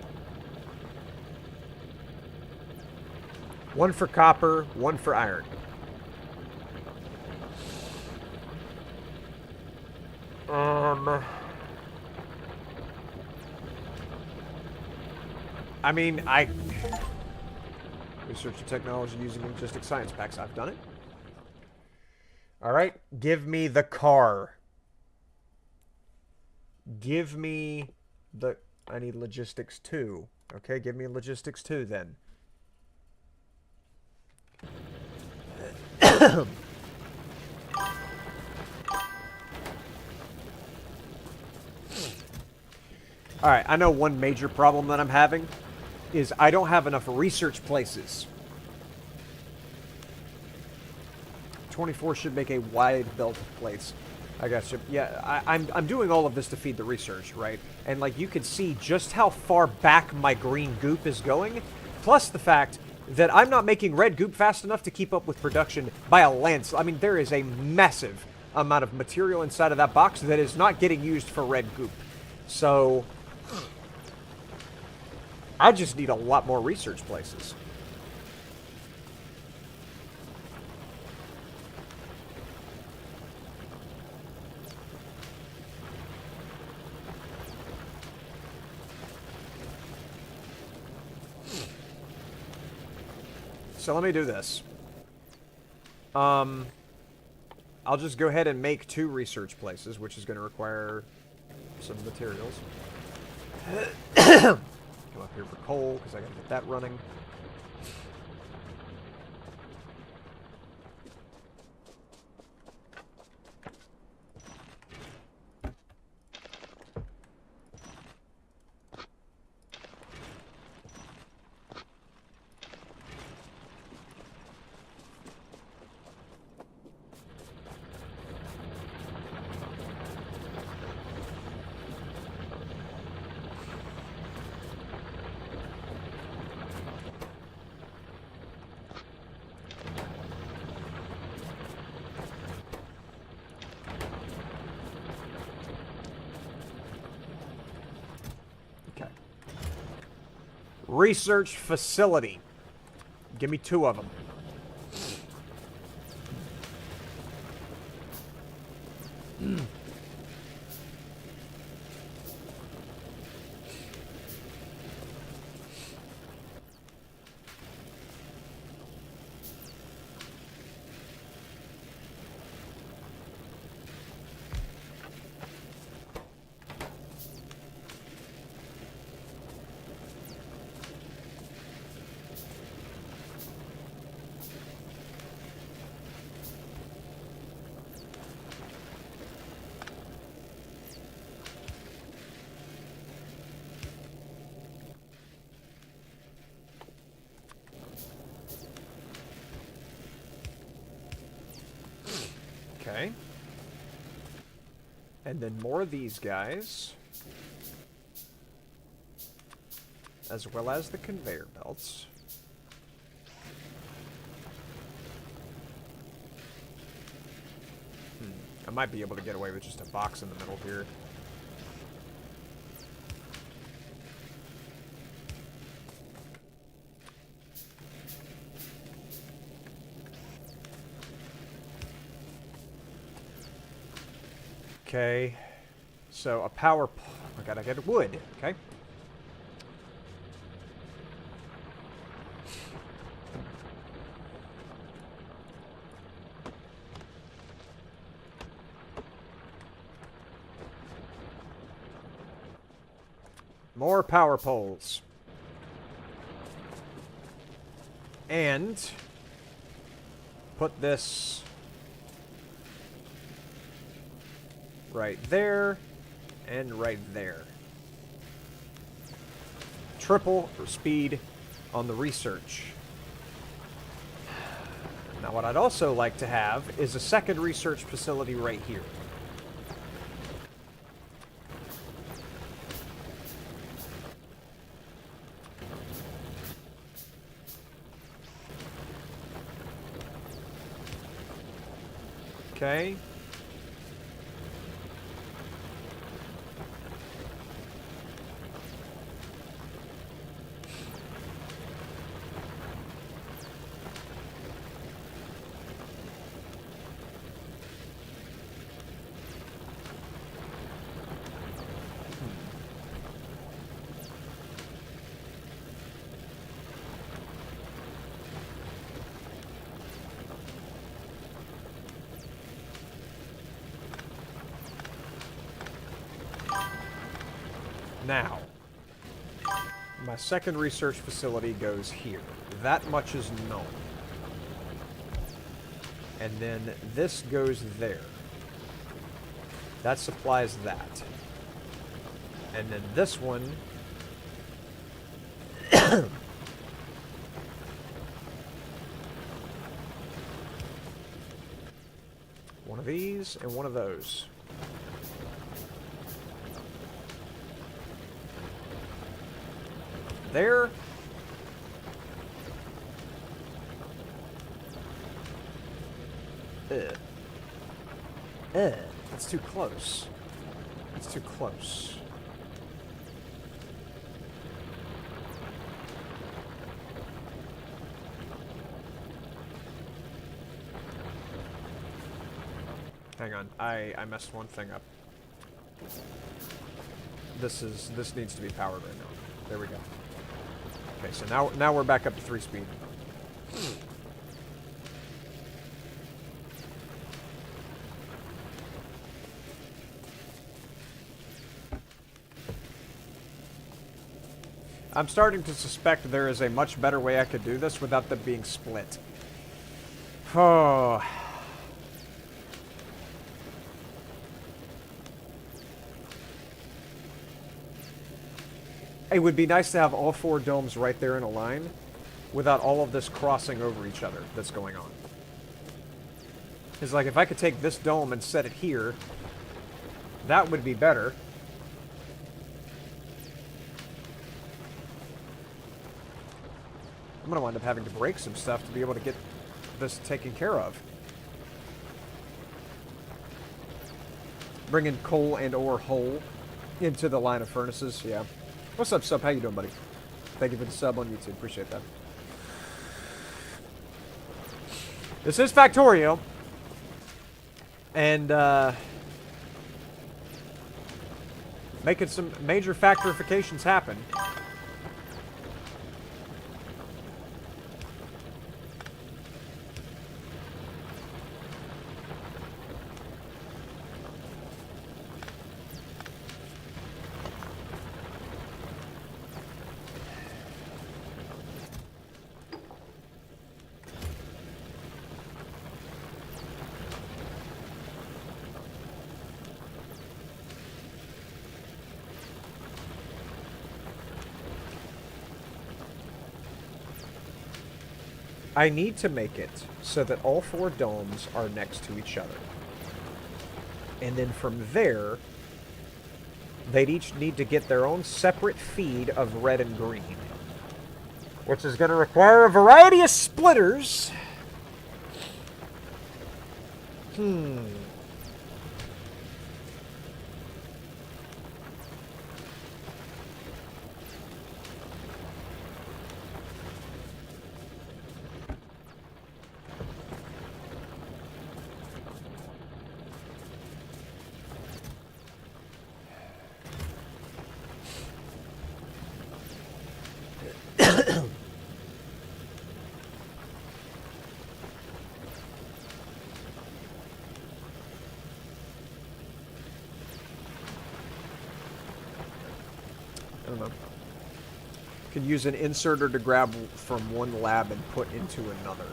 One for copper, one for iron. I mean, research and technology using logistic science packs. I've done it. Alright, give me the car. Give me the... I need logistics 2. Okay, give me logistics 2 then. Alright, I know one major problem that I'm having is I don't have enough research places. 24 should make a wide belt of plates. I gotcha. Yeah, I'm doing all of this to feed the research, right? And, like, you can see just how far back my green goop is going, plus the fact that I'm not making red goop fast enough to keep up with production by a landslide. I mean, there is a massive amount of material inside of that box that is not getting used for red goop. So, I just need a lot more research places. So let me do this. I'll just go ahead and make 2 research places, which is going to require some materials. Go up here for coal, because I got to get that running. Research facility. Give me 2 of them. Okay. And then more of these guys. As well as the conveyor belts. I might be able to get away with just a box in the middle here. Okay. So a power... I gotta get wood. Okay. More power poles. And put this right there and right there. Triple for speed on the research. Now what I'd also like to have is a second research facility right here. Okay. Now, my second research facility goes here. That much is known. And then this goes there. That supplies that. And then this one... one of these and one of those. There. That's too close. That's too close. Hang on, I messed one thing up. This needs to be powered right now. There we go. Okay, so now we're back up to 3 speed. I'm starting to suspect there is a much better way I could do this without them being split. Oh. It would be nice to have all 4 domes right there in a line without all of this crossing over each other that's going on. It's like if I could take this dome and set it here, that would be better. I'm going to wind up having to break some stuff to be able to get this taken care of. Bringing coal and ore whole into the line of furnaces, yeah. What's up, Sub? How you doing, buddy? Thank you for the sub on YouTube. Appreciate that. This is Factorio. And, making some major factorifications happen. I need to make it so that all 4 domes are next to each other. And then from there, they'd each need to get their own separate feed of red and green. Which is going to require a variety of splitters. I don't know. Could use an inserter to grab from one lab and put into another.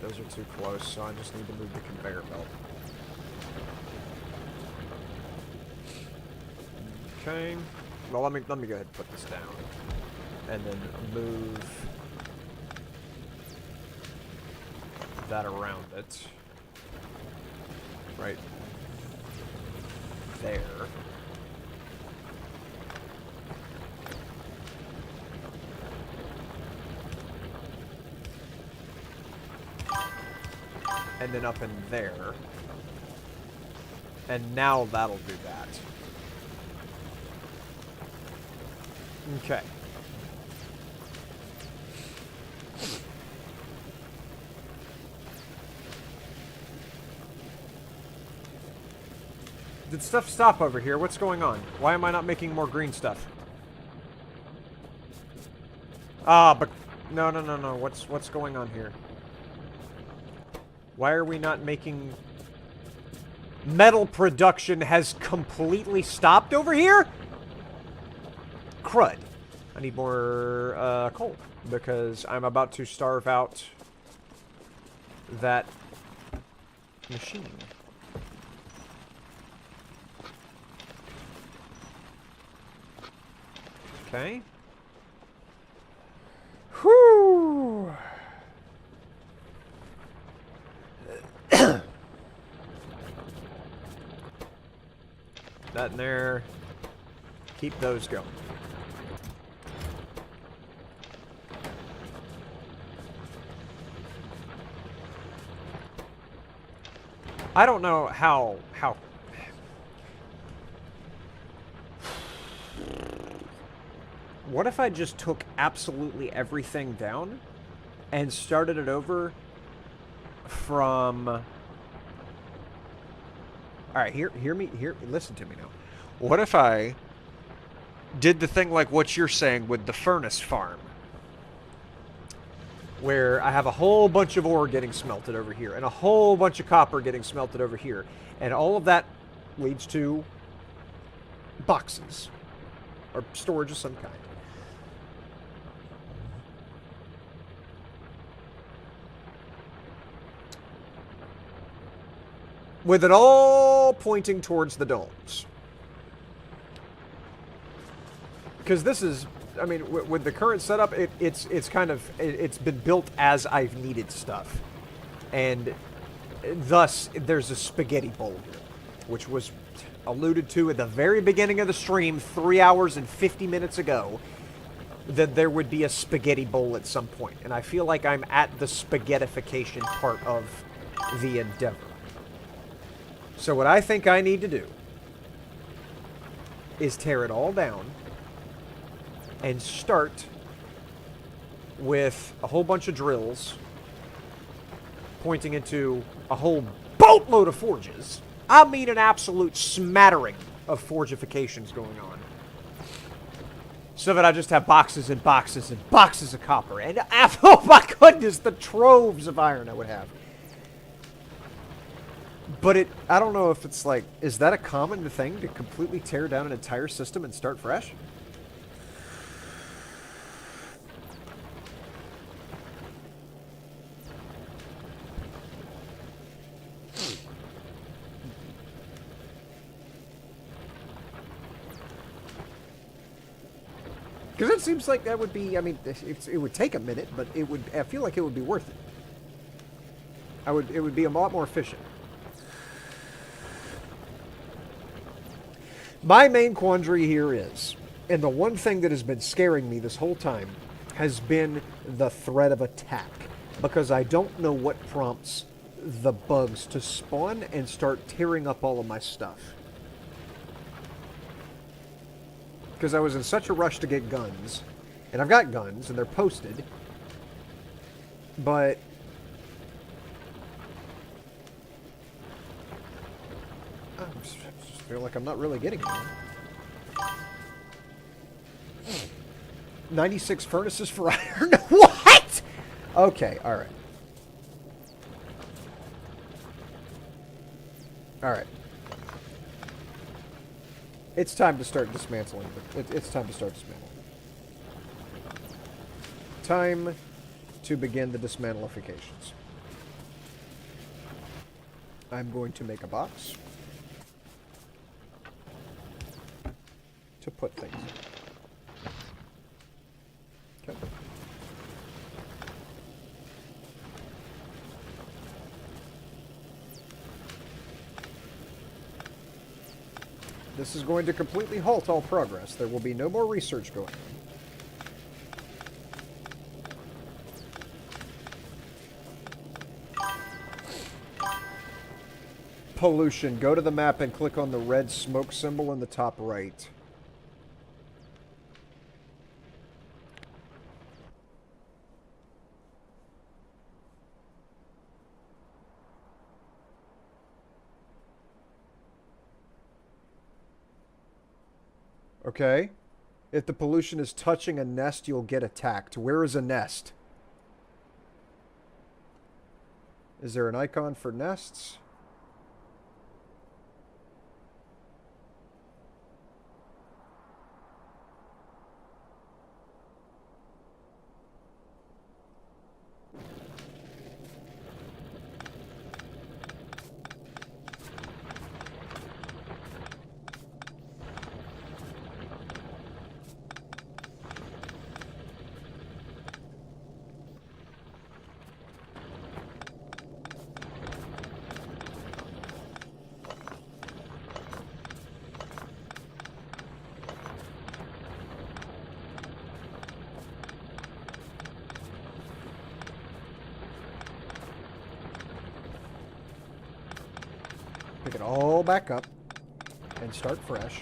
Those are too close, so I just need to move the conveyor belt. Okay. Well, let me go ahead and put this down, and then move that around it. Right there. And then up in there. And now that'll do that. Okay. Did stuff stop over here? What's going on? Why am I not making more green stuff? Ah, but no. What's going on here? Why are we not making... Metal production has completely stopped over here? Crud. I need more coal, because I'm about to starve out that machine. Okay. Whew. That in there. Keep those going. I don't know how... What if I just took absolutely everything down and started it over from... Alright, listen to me now. What if I did the thing like what you're saying with the furnace farm? Where I have a whole bunch of ore getting smelted over here, and a whole bunch of copper getting smelted over here. And all of that leads to boxes. Or storage of some kind. With it all pointing towards the domes. Because this is, I mean, with the current setup, it's kind of, it's been built as I've needed stuff. And thus, there's a spaghetti bowl here, which was alluded to at the very beginning of the stream 3 hours and 50 minutes ago, that there would be a spaghetti bowl at some point. And I feel like I'm at the spaghettification part of the endeavor. So what I think I need to do is tear it all down and start with a whole bunch of drills pointing into a whole boatload of forges. I mean an absolute smattering of forgifications going on. So that I just have boxes and boxes and boxes of copper. And oh my goodness, the troves of iron I would have. But I don't know if it's like, is that a common thing to completely tear down an entire system and start fresh? Because it seems like that would be, I mean, it would take a minute, but it would, I feel like it would be worth it. It would be a lot more efficient. My main quandary here is, and the one thing that has been scaring me this whole time, has been the threat of attack. Because I don't know what prompts the bugs to spawn and start tearing up all of my stuff. Because I was in such a rush to get guns, and I've got guns, and they're posted, but I just feel like I'm not really getting them. 96 furnaces for iron? What? Okay, alright. Alright. It's time to start dismantling. It's time to start dismantling. Time to begin the dismantlifications. I'm going to make a box to put things in. Okay. This is going to completely halt all progress. There will be no more research going on. Pollution. Go to the map and click on the red smoke symbol in the top right. Okay. If the pollution is touching a nest, you'll get attacked. Where is a nest? Is there an icon for nests? Pick it all back up and start fresh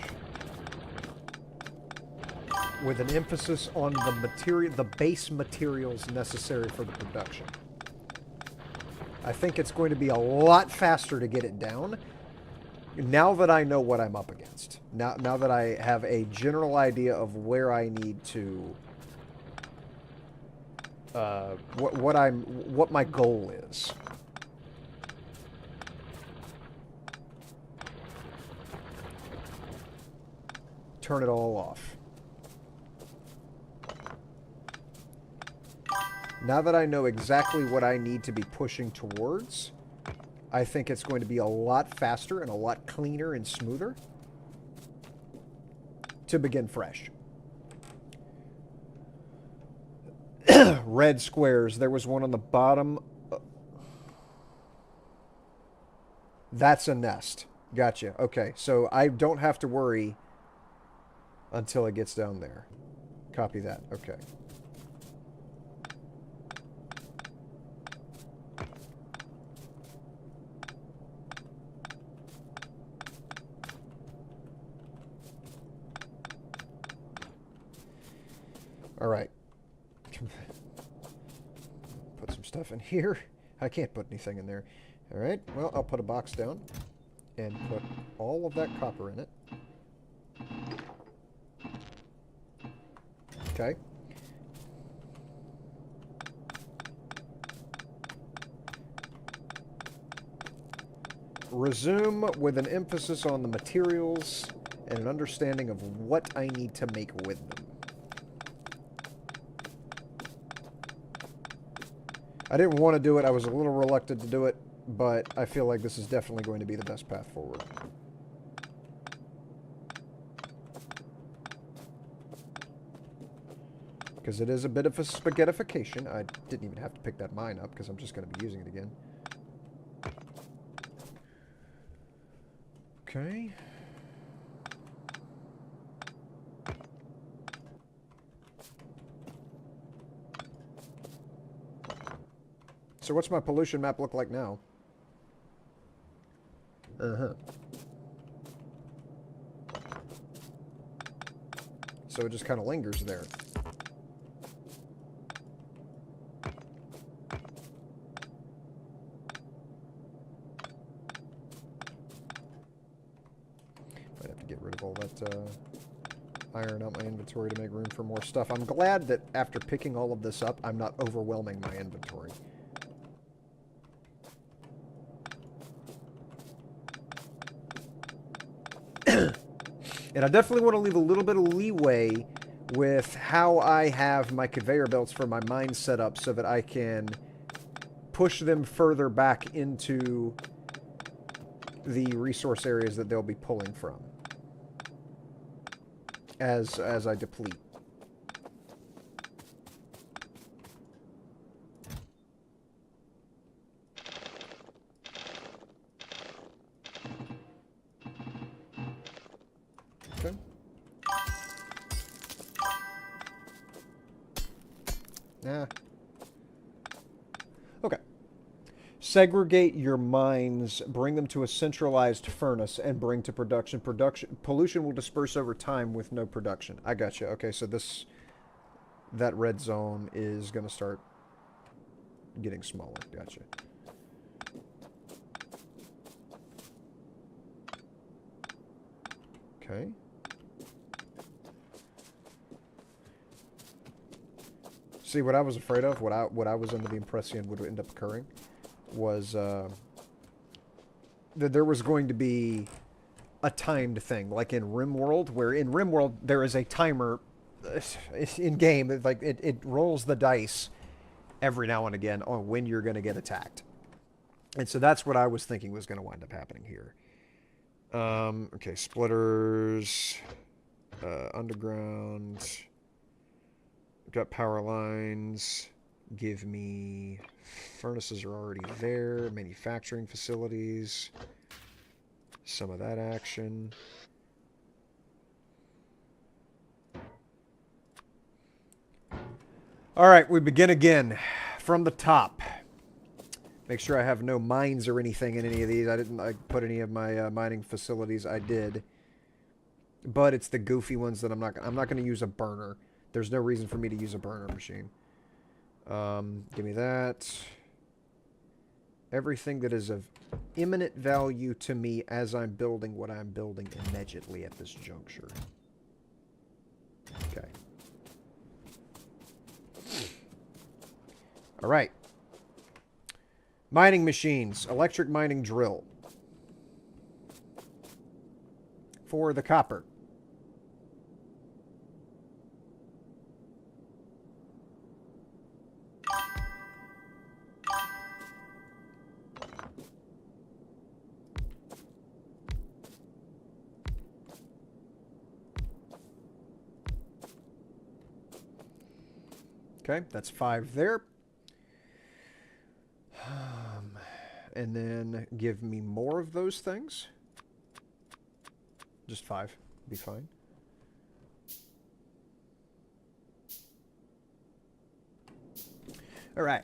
with an emphasis on the material, the base materials necessary for the production. I think it's going to be a lot faster to get it down now that I know what I'm up against. Now that I have a general idea of where I need to what my goal is. Turn it all off. Now that I know exactly what I need to be pushing towards, I think it's going to be a lot faster and a lot cleaner and smoother to begin fresh. Red squares. There was one on the bottom. That's a nest. Gotcha. Okay, so I don't have to worry until it gets down there. Copy that. Okay. All right. Put some stuff in here. I can't put anything in there. All right. Well, I'll put a box down and put all of that copper in it. Okay. Resume with an emphasis on the materials and an understanding of what I need to make with them. I didn't want to do it. I was a little reluctant to do it, but I feel like this is definitely going to be the best path forward. Because it is a bit of a spaghettification. I didn't even have to pick that mine up because I'm just going to be using it again. Okay. So what's my pollution map look like now? Uh-huh. So it just kind of lingers there. Might have to get rid of all that iron out my inventory to make room for more stuff. I'm glad that after picking all of this up, I'm not overwhelming my inventory. And I definitely want to leave a little bit of leeway with how I have my conveyor belts for my mine set up so that I can push them further back into the resource areas that they'll be pulling from as I deplete. Okay. Nah. Okay. Segregate your mines, bring them to a centralized furnace, and bring to production. Pollution will disperse over time with no production. I got you. Okay, so that red zone is going to start getting smaller. Gotcha. Okay. See, what I was afraid of, what I was under the impression would end up occurring, was that there was going to be a timed thing, like in RimWorld, where in RimWorld there is a timer in game. It rolls the dice every now and again on when you're going to get attacked, and so that's what I was thinking was going to wind up happening here. Okay, splitters, underground. Got power lines. Give me... Furnaces are already there. Manufacturing facilities. Some of that action. Alright, we begin again. From the top. Make sure I have no mines or anything in any of these. I didn't put any of my mining facilities. I did. But it's the goofy ones that I'm not going to use a burner. There's no reason for me to use a burner machine. Give me that. Everything that is of imminent value to me as I'm building what I'm building immediately at this juncture. Okay. All right. Mining machines. Electric mining drill. For the copper. Okay, that's 5 there. And then give me more of those things. Just 5. Be fine. All right.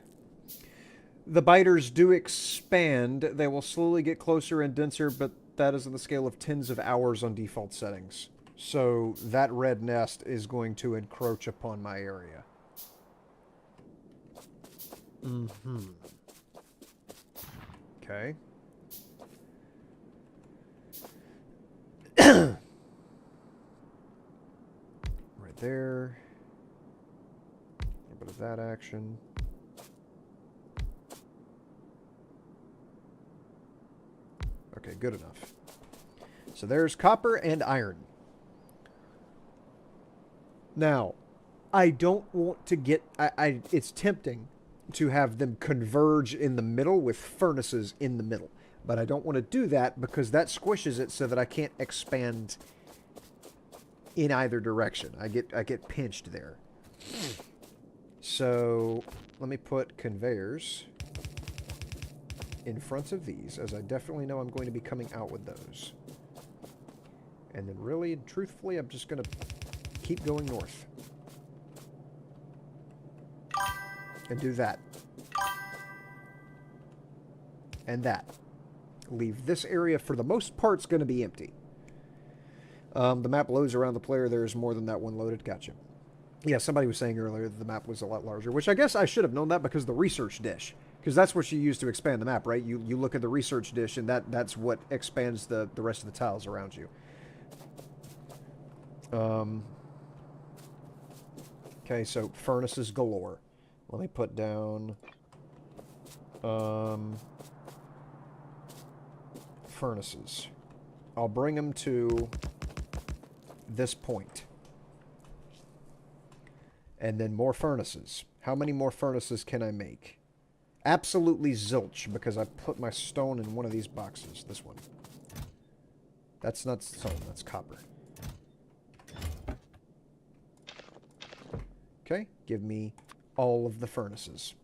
The biters do expand. They will slowly get closer and denser, but that is on the scale of tens of hours on default settings. So that red nest is going to encroach upon my area. Mm-hmm. Okay. Right there. A little bit of that action. Okay, good enough. So there's copper and iron. Now, I don't want to get... it's tempting to have them converge in the middle with furnaces in the middle. But I don't want to do that because that squishes it so that I can't expand in either direction. I get pinched there. So let me put conveyors in front of these, as I definitely know I'm going to be coming out with those. And then really, truthfully, I'm just going to keep going north. And do that. And that. Leave this area, for the most part, is going to be empty. The map loads around the player. There's more than that one loaded. Gotcha. Yeah, somebody was saying earlier that the map was a lot larger, which I guess I should have known that because the research dish. Because that's what you use to expand the map, right? You look at the research dish, and that's what expands the rest of the tiles around you. Okay, so furnaces galore. Let me put down... furnaces. I'll bring them to this point. And then more furnaces. How many more furnaces can I make? Absolutely zilch, because I put my stone in one of these boxes. This one. That's not stone, that's copper. Okay, give me all of the furnaces.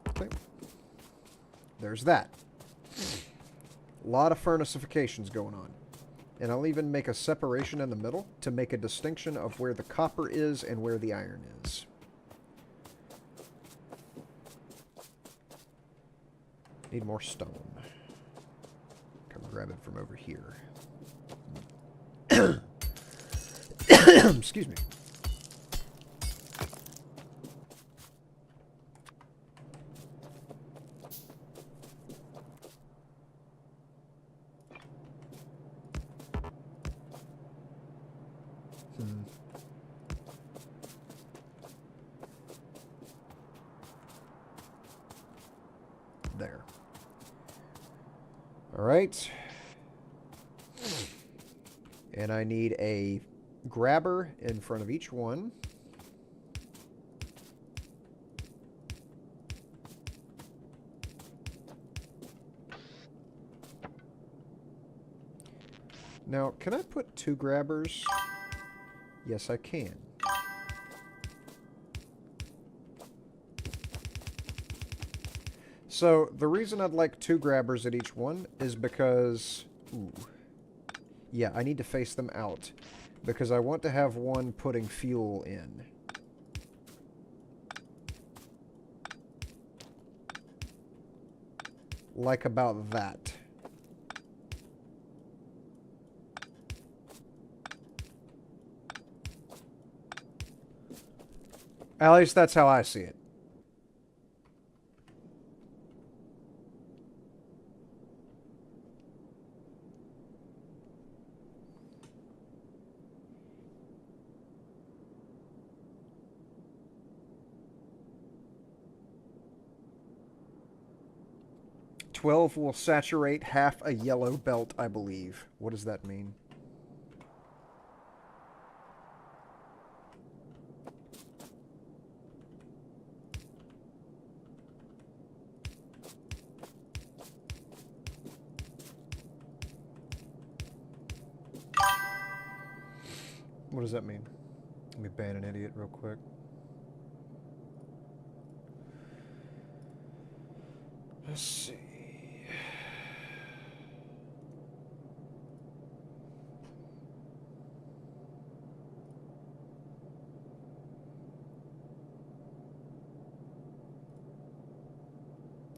Okay. There's that. A lot of furnacifications going on. And I'll even make a separation in the middle to make a distinction of where the copper is and where the iron is. Need more stone. Come grab it from over here. Excuse me. There. All right. And I need a grabber in front of each one. Now, can I put 2 grabbers? Yes, I can. So, the reason I'd like 2 grabbers at each one is because... Ooh. Yeah, I need to face them out. Because I want to have one putting fuel in. Like about that. At least that's how I see it. "12 will saturate half a yellow belt, I believe." What does that mean? What does that mean? Let me ban an idiot real quick. Let's see.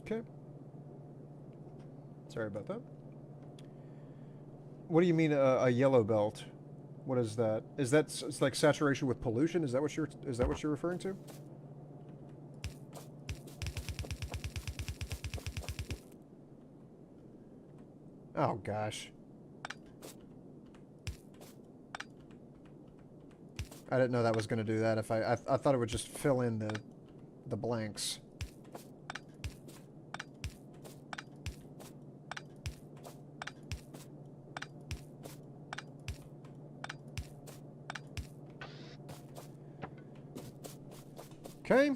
Okay. Sorry about that. What do you mean a yellow belt? What is that? Is that it's like saturation with pollution? Is that what you're referring to? Oh gosh. I didn't know that was going to do that. If I thought it would just fill in the blanks. Okay.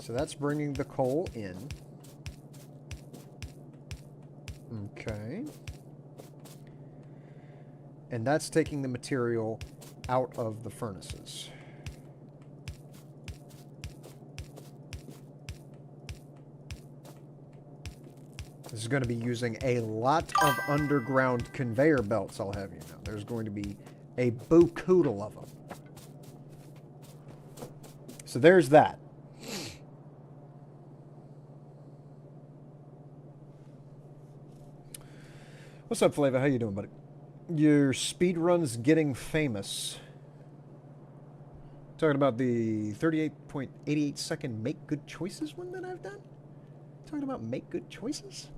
So that's bringing the coal in. Okay. And that's taking the material out of the furnaces. This is going to be using a lot of underground conveyor belts, I'll have you know. There's going to be a boo-koodle of them. So there's that. What's up, Flava? How you doing, buddy? Your speedrun's getting famous. Talking about the 38.88 second make good choices one that I've done? Talking about make good choices?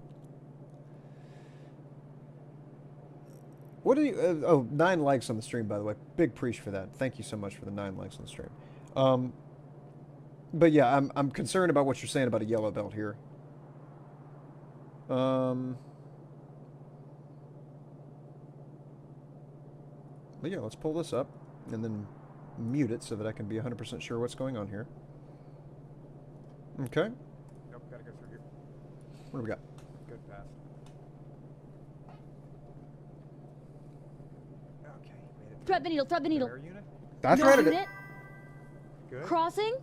What are you... oh, 9 likes on the stream, by the way. Big preach for that. Thank you so much for the 9 likes on the stream. But yeah, I'm concerned about what you're saying about a yellow belt here. But yeah, let's pull this up and then mute it so that I can be 100% sure what's going on here. Okay. Nope, gotta go through here. What do we got? Good path. Okay, made it. Threat needle, threat needle. Air unit? That's No right. unit. Good. Crossing.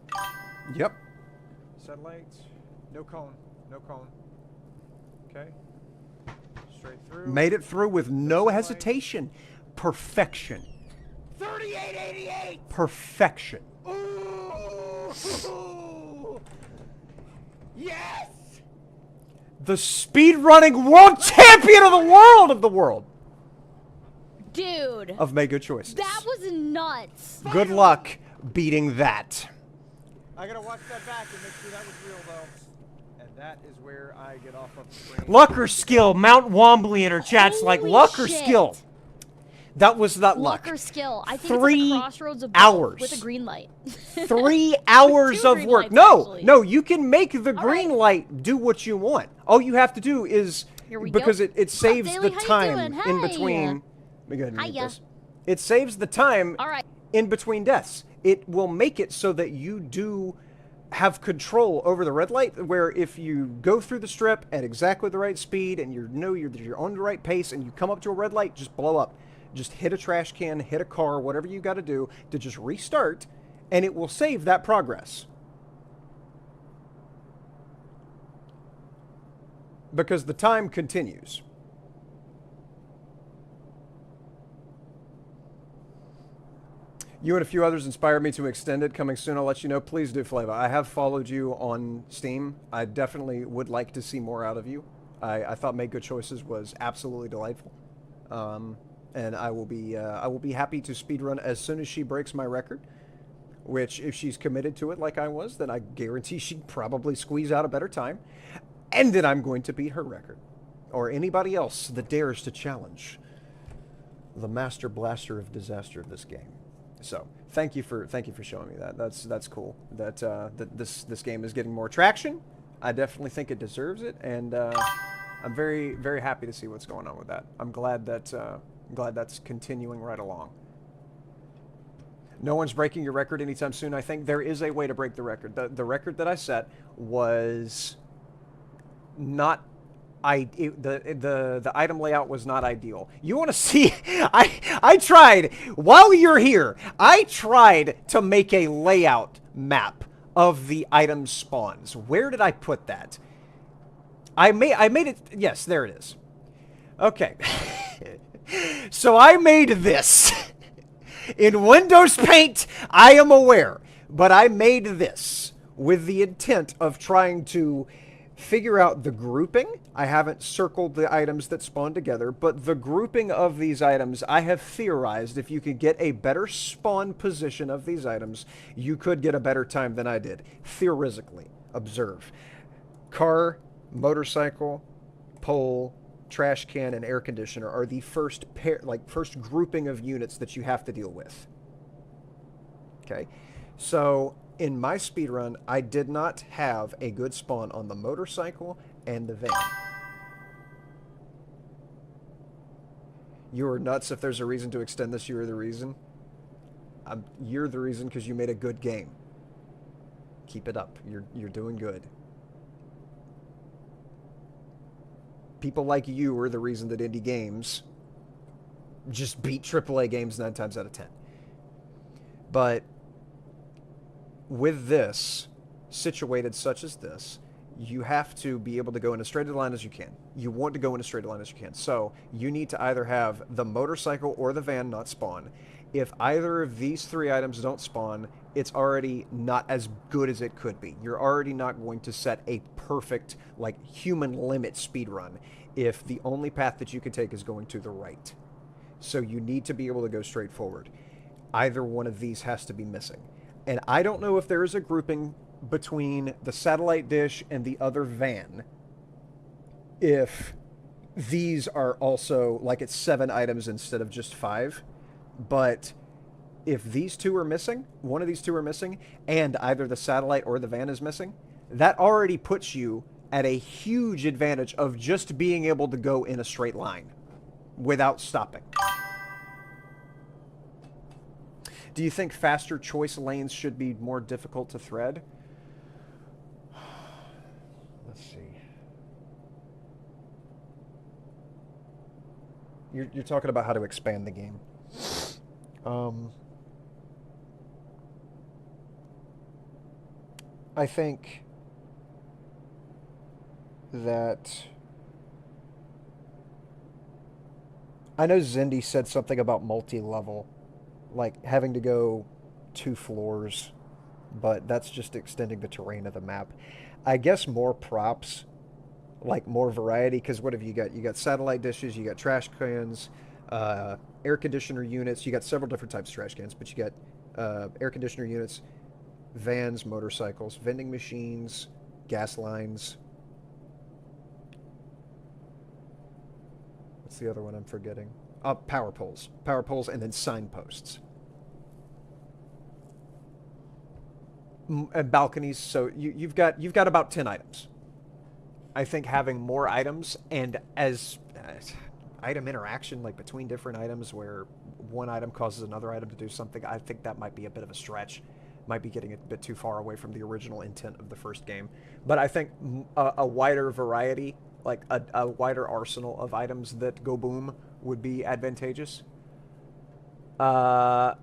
Yep. Satellites. No cone. No cone. Okay. Straight through. Made it through with no Satellite. hesitation. Perfection. 3888! Perfection. Ooh! Yes! The speedrunning world champion of the world! Dude. Of Make Good Choices. That was nuts. Good luck beating that. I gotta watch that back and make sure that was real, though. And that is where I get off of the train. Luck or skill? Mount Wombly in her chat's like Holy luck or shit. skill? That was not luck. Luck or skill. I think 3 it's at the crossroads of both hours. with a green light. 3 hours Two of green work. lights, No, actually. no, you can make the All green right. light do what you want. All you have to do is, Here we because go. it saves Daily, the how you time doing? in Hi. between. Let me go ahead and mute Hiya. this. It saves the time All right. in between deaths. It will make it so that you do have control over the red light, where if you go through the strip at exactly the right speed and you're on the right pace and you come up to a red light, just blow up. Just hit a trash can, hit a car, whatever you got to do to just restart, and it will save that progress. Because the time continues. You and a few others inspired me to extend it. Coming soon, I'll let you know. Please do, Flava. I have followed you on Steam. I definitely would like to see more out of you. I thought Make Good Choices was absolutely delightful. And I will be happy to speedrun as soon as she breaks my record. Which, if she's committed to it like I was, then I guarantee she'd probably squeeze out a better time. And then I'm going to beat her record. Or anybody else that dares to challenge the master blaster of disaster of this game. So, thank you for showing me that. That's cool. That this game is getting more traction. I definitely think it deserves it, and I'm very, very happy to see what's going on with that. I'm glad that that's continuing right along. No one's breaking your record anytime soon. I think there is a way to break the record. The record that I set was not the item layout was not ideal. You want to see? I tried while you're here. I tried to make a layout map of the item spawns. Where did I put that? I made it. Yes, there it is. Okay. So I made this in Windows Paint. I am aware, but I made this with the intent of trying to figure out the grouping. I haven't circled the items that spawn together, but the grouping of these items, I have theorized if you could get a better spawn position of these items, you could get a better time than I did. Theoretically. Observe. Car, motorcycle, pole, trash can, and air conditioner are the first first grouping of units that you have to deal with. Okay? So in my speedrun, I did not have a good spawn on the motorcycle and the van. You are nuts. If there's a reason to extend this, you're the reason. You're the reason because you made a good game. Keep it up. You're doing good. People like you are the reason that indie games just beat AAA games 9 times out of 10. But with this, situated such as this, you have to be able to go in as straight a line as you can. You want to go in as straight a line as you can. So you need to either have the motorcycle or the van not spawn. If either of these 3 items don't spawn, it's already not as good as it could be. You're already not going to set a perfect, like, human limit speed run if the only path that you can take is going to the right. So you need to be able to go straight forward. Either one of these has to be missing. And I don't know if there is a grouping between the satellite dish and the other van if these are also, like, it's 7 items instead of just 5. But if these 2 are missing, one of these 2 are missing, and either the satellite or the van is missing, that already puts you at a huge advantage of just being able to go in a straight line without stopping. Do you think faster choice lanes should be more difficult to thread? Let's see. You're talking about how to expand the game. I think that... I know Zindy said something about multi-level, like having to go 2 floors, but that's just extending the terrain of the map. I guess more props, like more variety, because what have you got? You got satellite dishes, you got trash cans, air conditioner units, you got several different types of trash cans, but you got air conditioner units, vans, motorcycles, vending machines, gas lines. What's the other one I'm forgetting? Power poles. Power poles, and then signposts. And balconies, so you've got about 10 items. I think having more items and as item interaction, like between different items where one item causes another item to do something, I think that might be a bit of a stretch. Might be getting a bit too far away from the original intent of the first game. But I think a wider variety, like a wider arsenal of items that go boom would be advantageous. And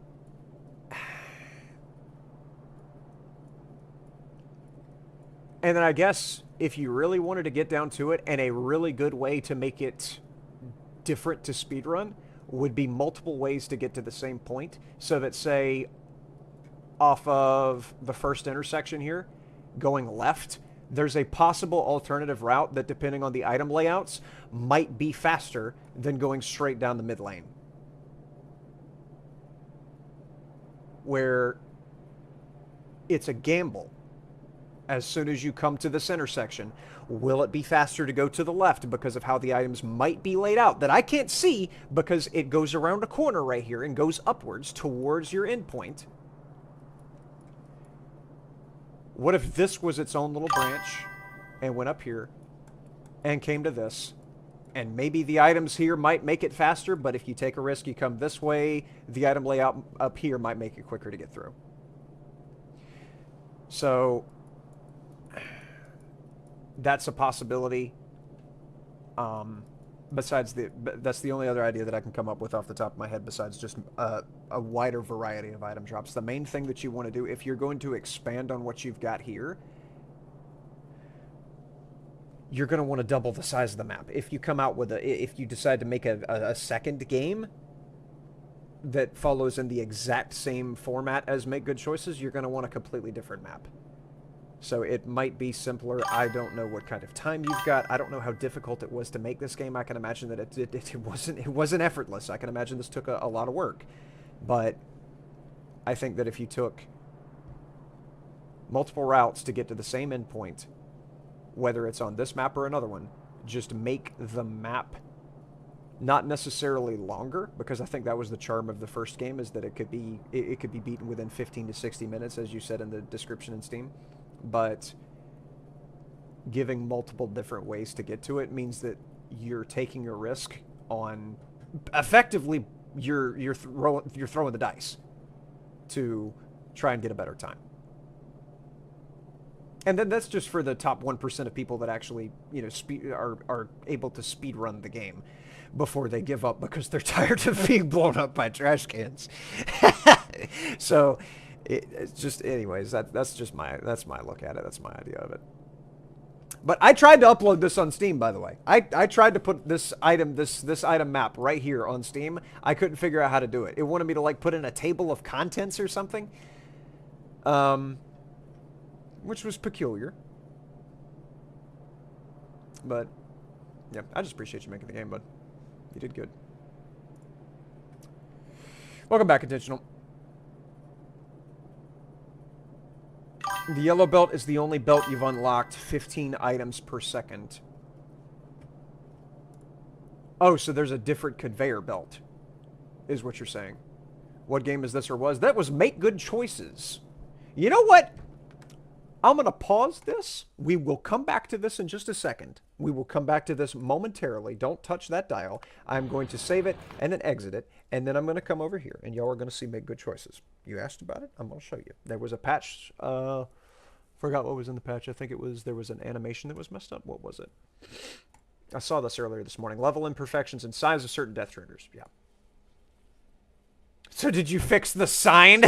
then I guess if you really wanted to get down to it, and a really good way to make it different to speedrun would be multiple ways to get to the same point. So that, say, off of the first intersection here, going left, there's a possible alternative route that, depending on the item layouts, might be faster than going straight down the mid lane. Where it's a gamble. As soon as you come to this intersection, will it be faster to go to the left because of how the items might be laid out that I can't see because it goes around a corner right here and goes upwards towards your endpoint? What if this was its own little branch and went up here and came to this? And maybe the items here might make it faster, but if you take a risk, you come this way, the item layout up here might make it quicker to get through. So that's a possibility. That's the only other idea that I can come up with off the top of my head besides just a wider variety of item drops. The main thing that you want to do, if you're going to expand on what you've got here, you're going to want to double the size of the map. If you come out with if you decide to make a second game that follows in the exact same format as Make Good Choices, you're going to want a completely different map. So it might be simpler. I don't know what kind of time you've got. I don't know how difficult it was to make this game. I can imagine that it wasn't effortless. I can imagine this took a lot of work. But I think that if you took multiple routes to get to the same endpoint, whether it's on this map or another one, just make the map not necessarily longer, because I think that was the charm of the first game, is that it could be beaten within 15 to 60 minutes, as you said in the description in Steam. But giving multiple different ways to get to it means that you're taking a risk on, effectively, you're throwing the dice to try and get a better time. And then that's just for the top 1% of people that actually, you know, are able to speed run the game before they give up because they're tired of being blown up by trash cans. So, it's just, anyways, that's my look at it. That's my idea of it. But I tried to upload this on Steam, by the way. I tried to put this item, this item map right here on Steam. I couldn't figure out how to do it. It wanted me to like put in a table of contents or something. Which was peculiar. But, yeah, I just appreciate you making the game, bud. You did good. Welcome back, Intentional. The yellow belt is the only belt you've unlocked. 15 items per second. Oh, so there's a different conveyor belt, is what you're saying. What game is this or was? That was Make Good Choices. You know what? I'm going to pause this. We will come back to this in just a second. We will come back to this momentarily. Don't touch that dial. I'm going to save it and then exit it. And then I'm going to come over here. And y'all are going to see Make Good Choices. You asked about it? I'm going to show you. There was a patch. Forgot what was in the patch. I think it was, there was an animation that was messed up. What was it? I saw this earlier this morning. Level imperfections and size of certain death triggers. Yeah. So did you fix the sign?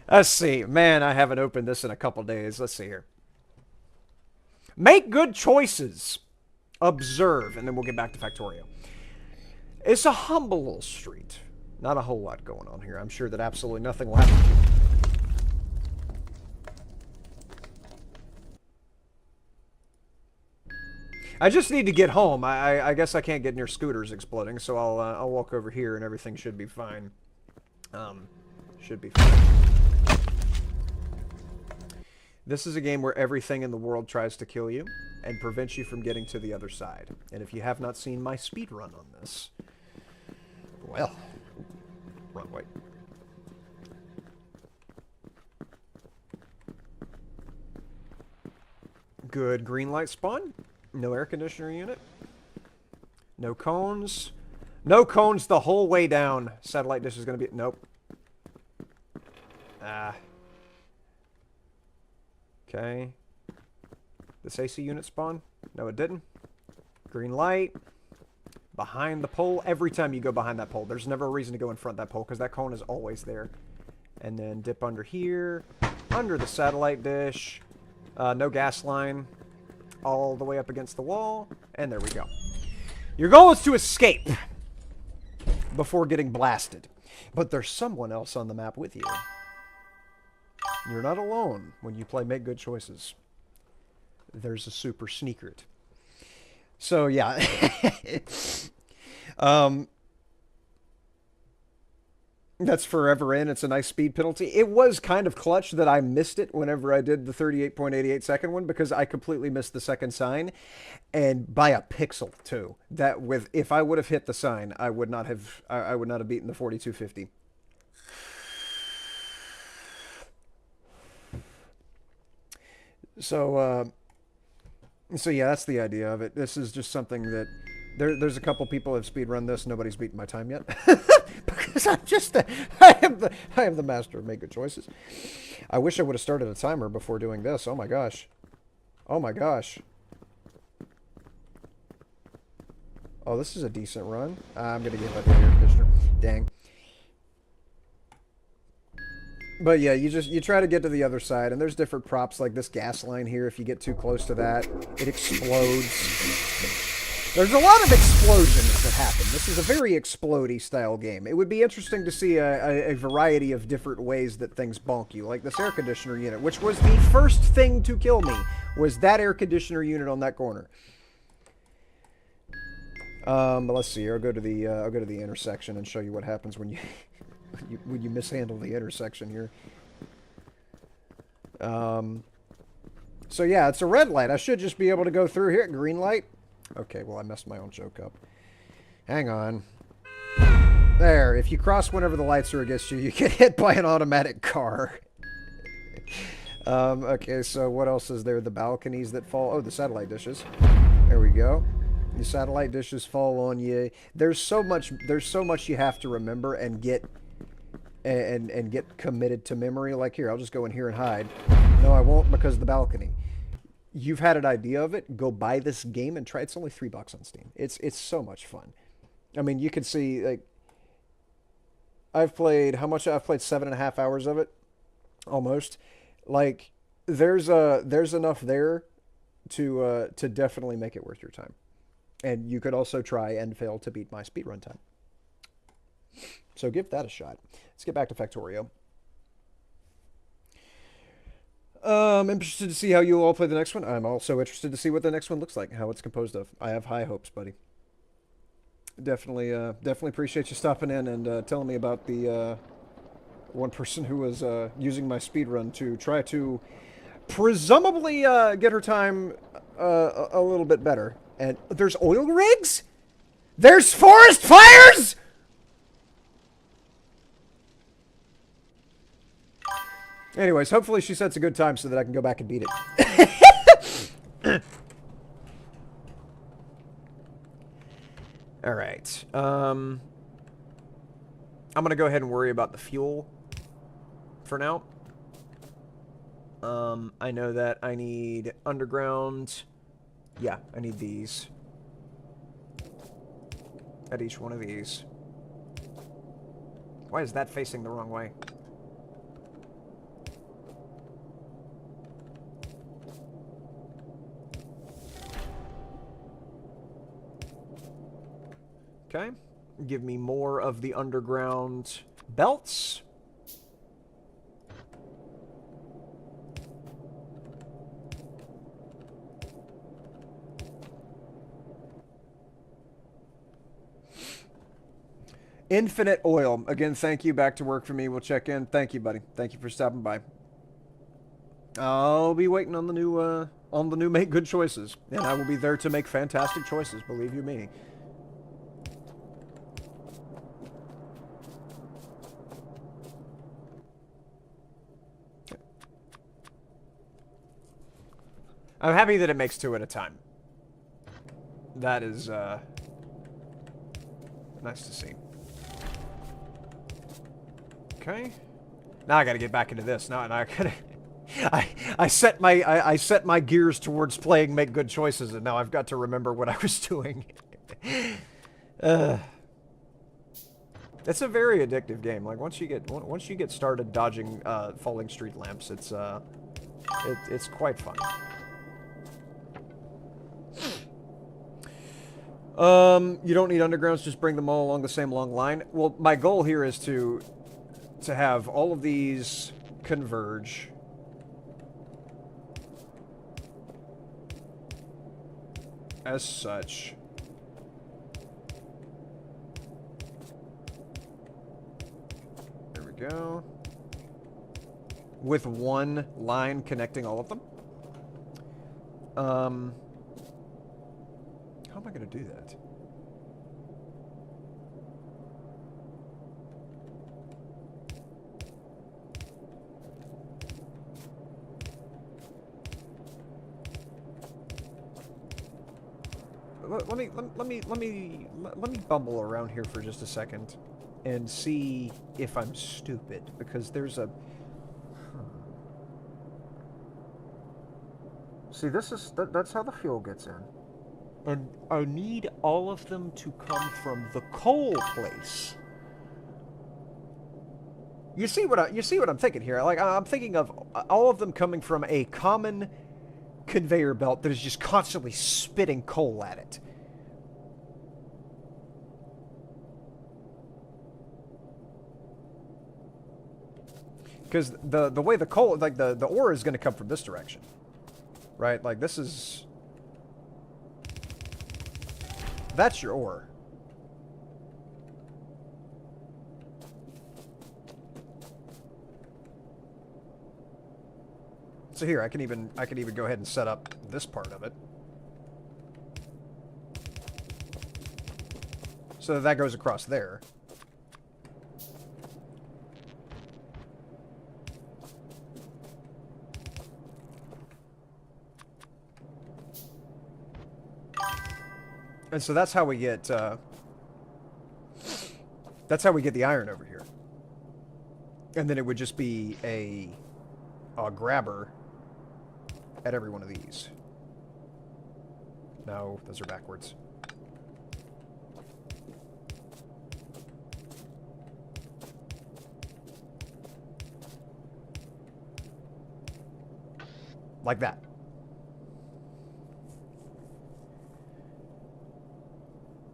Let's see. Man, I haven't opened this in a couple days. Let's see here. Make good choices. Observe. And then we'll get back to Factorio. It's a humble little street. Not a whole lot going on here. I'm sure that absolutely nothing will happen to you. I just need to get home. I guess I can't get near scooters exploding, so I'll walk over here and everything should be fine. Should be fine. This is a game where everything in the world tries to kill you and prevents you from getting to the other side. And if you have not seen my speed run on this, well, wrong way. Good green light spawn. No air conditioner unit. No cones. No cones the whole way down. Satellite dish is going to be... Nope. Okay. This AC unit spawn? No, it didn't. Green light. Behind the pole. Every time you go behind that pole, there's never a reason to go in front of that pole because that cone is always there. And then dip under here. Under the satellite dish. No gas line. All the way up against the wall. And there we go. Your goal is to escape before getting blasted. But there's someone else on the map with you. You're not alone when you play Make Good Choices. There's a super sneaker. So, yeah. That's forever in. It's a nice speed penalty. It was kind of clutch that I missed it whenever I did the 38.88 second one because I completely missed the second sign. And by a pixel, too. That with if I would have hit the sign, I would not have beaten the 4250. So yeah, that's the idea of it. This is just something that there's a couple people have speedrun this. Nobody's beaten my time yet because I am the master of Make Good Choices. I wish I would have started a timer before doing this. Oh my gosh. Oh my gosh. Oh, this is a decent run. I'm gonna give up the air conditioner. Dang. But yeah, you try to get to the other side, and there's different props like this gas line here. If you get too close to that, it explodes. There's a lot of explosions that happen. This is a very explodey style game. It would be interesting to see a variety of different ways that things bonk you, like this air conditioner unit, which was the first thing to kill me, was that air conditioner unit on that corner. But let's see. I'll go to the intersection and show you what happens when you. When you mishandle the intersection here. So yeah, it's a red light. I should just be able to go through here. Green light. Okay, well I messed my own joke up. Hang on. There, if you cross whenever the lights are against you, you get hit by an automatic car. Okay, so what else is there? The balconies that fall. Oh, the satellite dishes. There we go. The satellite dishes fall on you. There's so much you have to remember and get and get committed to memory. Like, here, I'll just go in here and hide. No, I won't because of the balcony. You've had an idea of it. Go buy this game and try. It's only $3 on Steam. It's so much fun. I mean, you can see, like, I've played, how much? I've played 7.5 hours of it, almost. Like, there's enough there to definitely make it worth your time. And you could also try and fail to beat my speedrun time. So give that a shot. Let's get back to Factorio. I'm interested to see how you all play the next one. I'm also interested to see what the next one looks like, how it's composed of. I have high hopes, buddy. Definitely appreciate you stopping in and telling me about the one person who was using my speedrun to try to presumably get her time a little bit better. And there's oil rigs? There's forest fires? Anyways, hopefully she sets a good time so that I can go back and beat it. All right. I'm going to go ahead and worry about the fuel for now. I know that I need underground. Yeah, I need these. At each one of these. Why is that facing the wrong way? Okay. Give me more of the underground belts. Infinite oil. Again, thank you. Back to work for me. We'll check in. Thank you, buddy. Thank you for stopping by. I'll be waiting on the new Make Good Choices. And I will be there to make fantastic choices, believe you me. I'm happy that it makes 2 at a time. That is, nice to see. Okay. Now I gotta get back into this. Now I gotta... I set my gears towards playing Make Good Choices, and now I've got to remember what I was doing. It's a very addictive game. Like, once you get started dodging falling street lamps, it's quite fun. You don't need undergrounds, just bring them all along the same long line. Well, my goal here is to have all of these converge. As such. There we go. With one line connecting all of them. How am I going to do that? Let me bumble around here for just a second and see if I'm stupid, because there's a... See, that's how the fuel gets in. And I need all of them to come from the coal place. You see what I'm thinking here? Like, I'm thinking of all of them coming from a common conveyor belt that is just constantly spitting coal at it. Because the way the coal, like the ore is going to come from this direction. Right? Like, this is... That's your ore. So here, I can even go ahead and set up this part of it. So that goes across there. And so that's how we get the iron over here. And then it would just be a grabber at every one of these. No, those are backwards. Like that.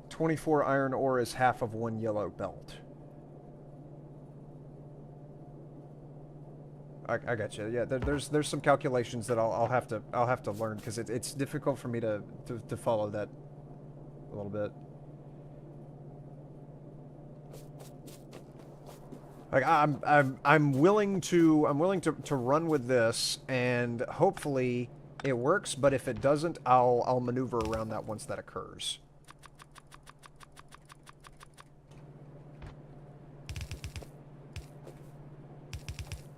"24 iron ore is half of 1 yellow belt." I got you. Yeah, there's some calculations that I'll have to learn because it's difficult for me to follow that a little bit. Like I'm willing to run with this, and hopefully it works. But if it doesn't, I'll maneuver around that once that occurs.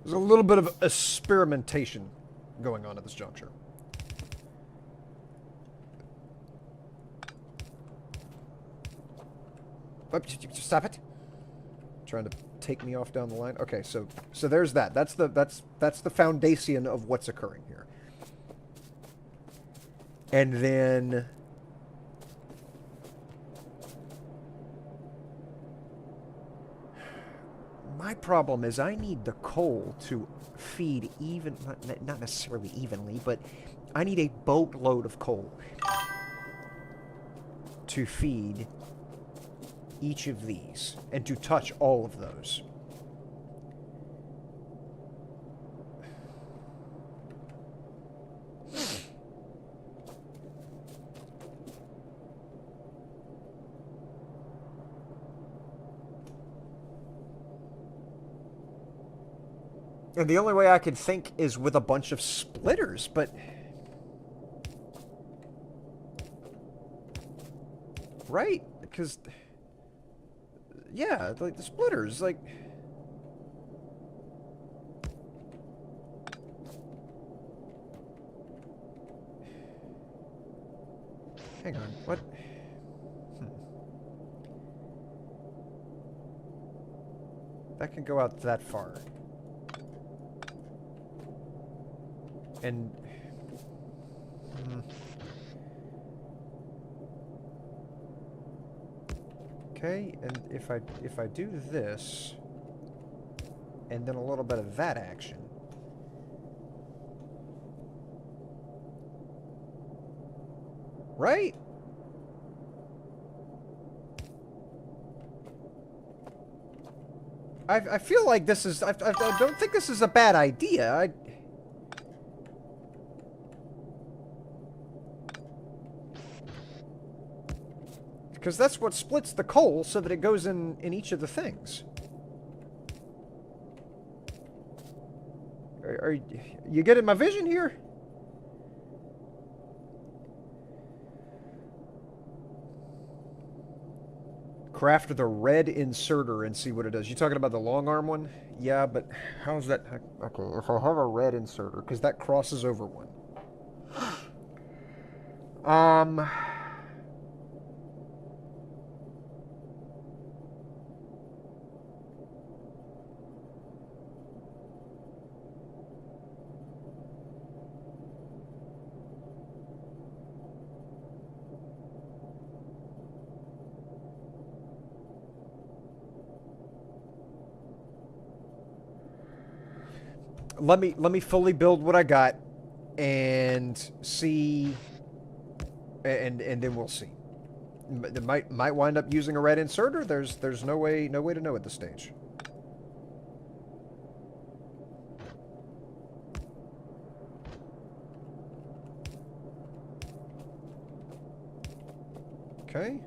There's a little bit of experimentation going on at this juncture. Stop it! Trying to take me off down the line. Okay, so there's that. That's the foundation of what's occurring here. And then my problem is I need the coal to feed not necessarily evenly, but I need a boatload of coal to feed each of these and to touch all of those. And the only way I could think is with a bunch of splitters, but... Right? Because... Yeah, like the splitters, like... Hang on, what? That can go out that far. And... Okay, and if I do this, and then a little bit of that action, right? I feel like this is I don't think this is a bad idea. Because that's what splits the coal so that it goes in each of the things. Are you getting my vision here? Craft the red inserter and see what it does. You talking about the long arm one? Yeah, but how's that? Okay, if I have a red inserter, because that crosses over one. Let me fully build what I got and see, and then we'll see. They might wind up using a red inserter. There's no way to know at this stage. Okay.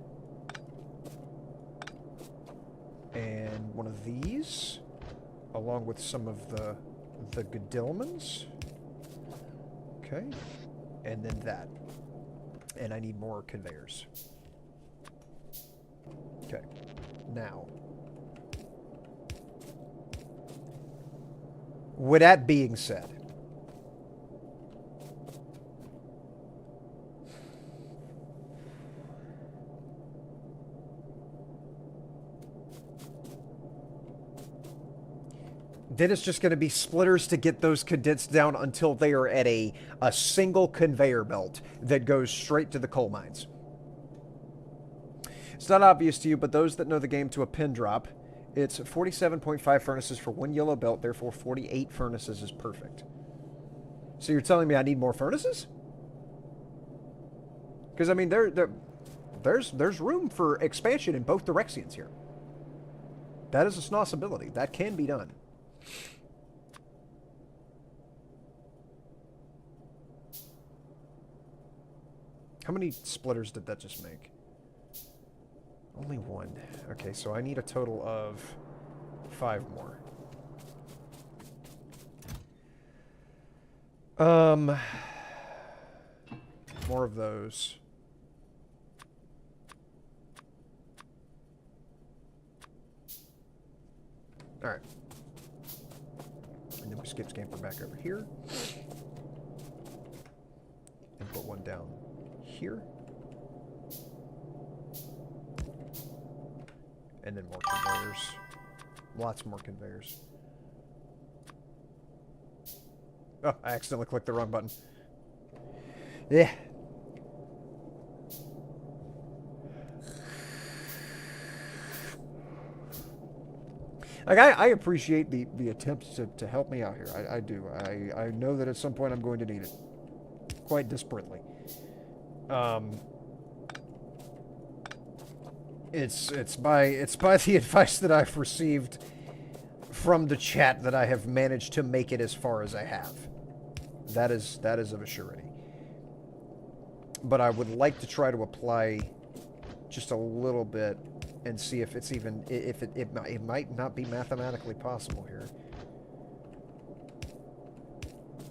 And one of these, along with some of the Gadilmans. Okay. And then that. And I need more conveyors. Okay. Now. With that being said, Then it's just going to be splitters to get those condensed down until they are at a single conveyor belt that goes straight to the coal mines. It's not obvious to you, but those that know the game to a pin drop, it's 47.5 furnaces for one yellow belt, therefore 48 furnaces is perfect. So you're telling me I need more furnaces? Because, I mean, there's room for expansion in both directions here. That is a SNOS ability. That can be done. How many splitters did that just make? Only one. Okay, so I need a total of 5 more. More of those. Alright. And then we skip scamper back over here. And put one down here. And then more conveyors. Lots more conveyors. Oh, I accidentally clicked the wrong button. Yeah. Like, I appreciate the attempts to help me out here. I do. I know that at some point I'm going to need it. Quite desperately. It's by the advice that I've received from the chat that I have managed to make it as far as I have. That is of a surety. But I would like to try to apply just a little bit and see if it's even it might not be mathematically possible here,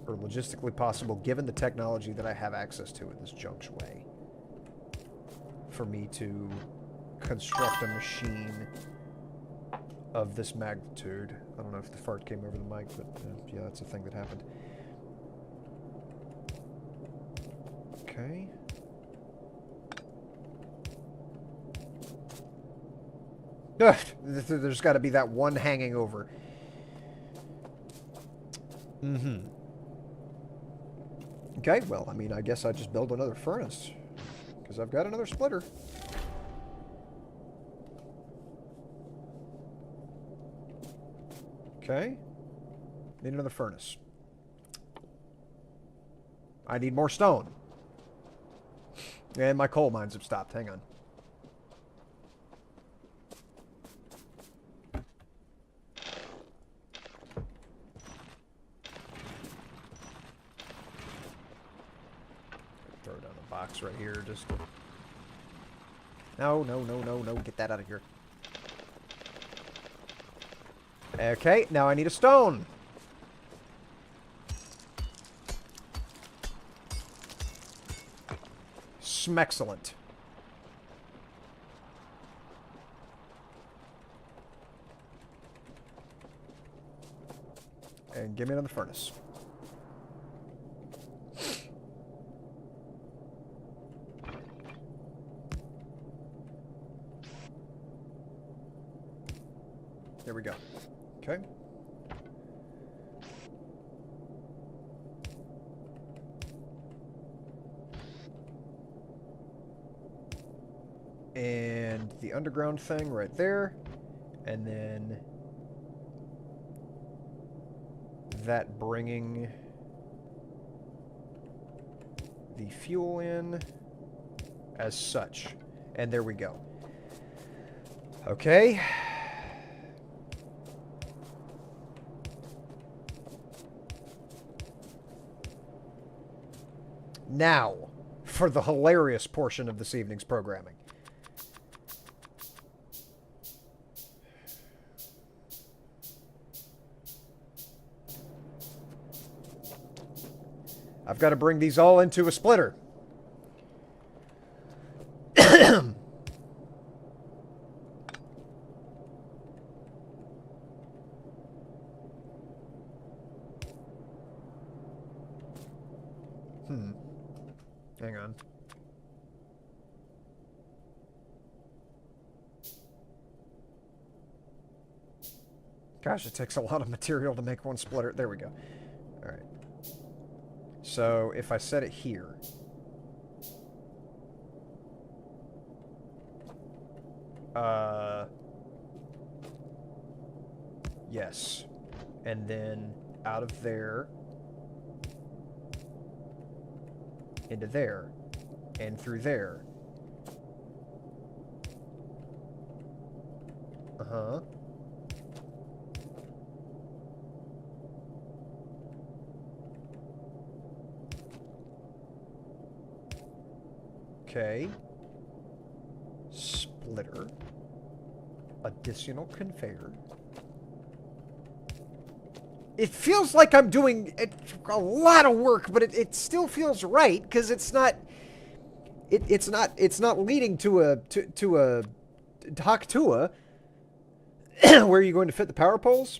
or logistically possible given the technology that I have access to in this junk's way, for me to construct a machine of this magnitude. I don't know if the fart came over the mic, but yeah, that's a thing that happened. Okay. Ugh, there's got to be that one hanging over. Mm-hmm. Okay, well, I mean, I guess I just build another furnace, because I've got another splitter. Okay. Need another furnace. I need more stone. And my coal mines have stopped. Hang on. Throw down a box right here. Just... No. Get that out of here. Okay, now I need a stone. Smexcellent. And give me another furnace. There we go. Okay. And the underground thing right there. And then that bringing the fuel in as such. And there we go. Okay. Now, for the hilarious portion of this evening's programming. I've got to bring these all into a splitter. Hang on. Gosh, it takes a lot of material to make one splitter. There we go. Alright. So, if I set it here... Yes. And then out of there... into there. And through there. Uh-huh. Okay. Splitter. Additional conveyor. It feels like I'm doing a lot of work, but it still feels right because it's not. It's not leading to a Haktua. Where are you going to fit the power poles?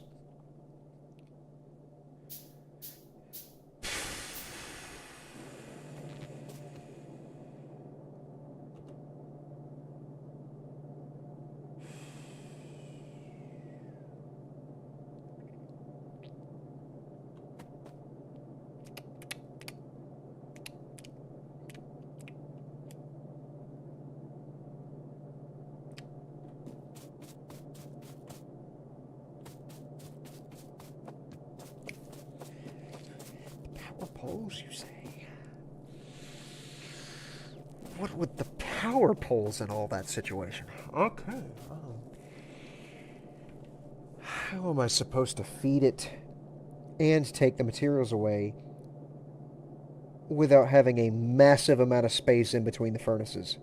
Poles, you say? What with the power poles and all that situation? Okay. How am I supposed to feed it and take the materials away without having a massive amount of space in between the furnaces?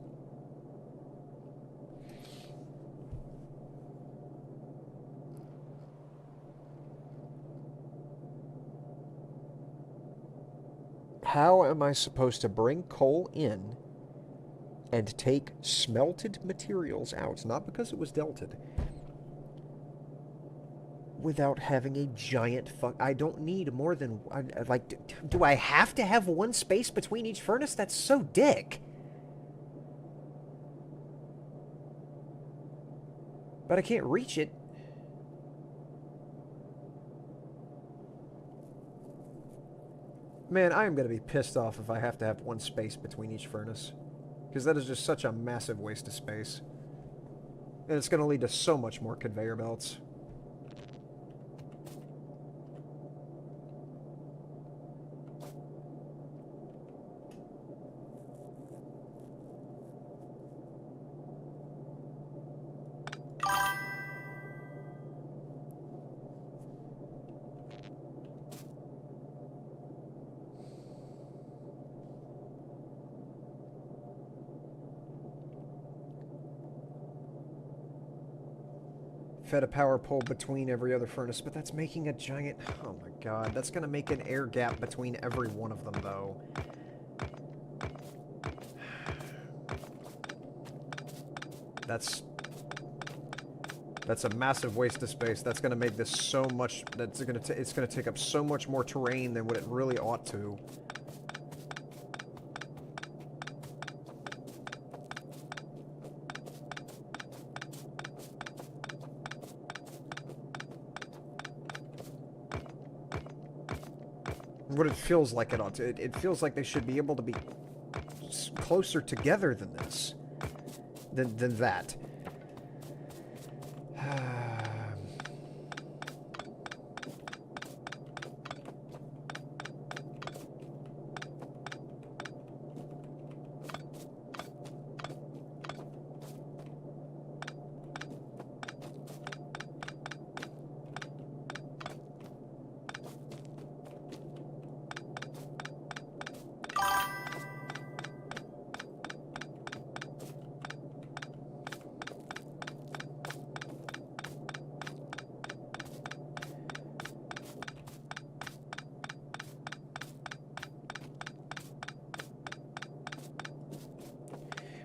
How am I supposed to bring coal in and take smelted materials out, not because it was delted, without having a giant I don't need more than... do I have to have one space between each furnace? That's so dick. But I can't reach it. Man, I am going to be pissed off if I have to have one space between each furnace. Because that is just such a massive waste of space. And it's going to lead to so much more conveyor belts. Fed a power pole between every other furnace, but that's making a giant... Oh my god, that's going to make an air gap between every one of them, though. That's a massive waste of space. That's going to make this so much... It's going to take up so much more terrain than what it really ought to. What it feels like it ought to. It feels like they should be able to be closer together than this. Than that.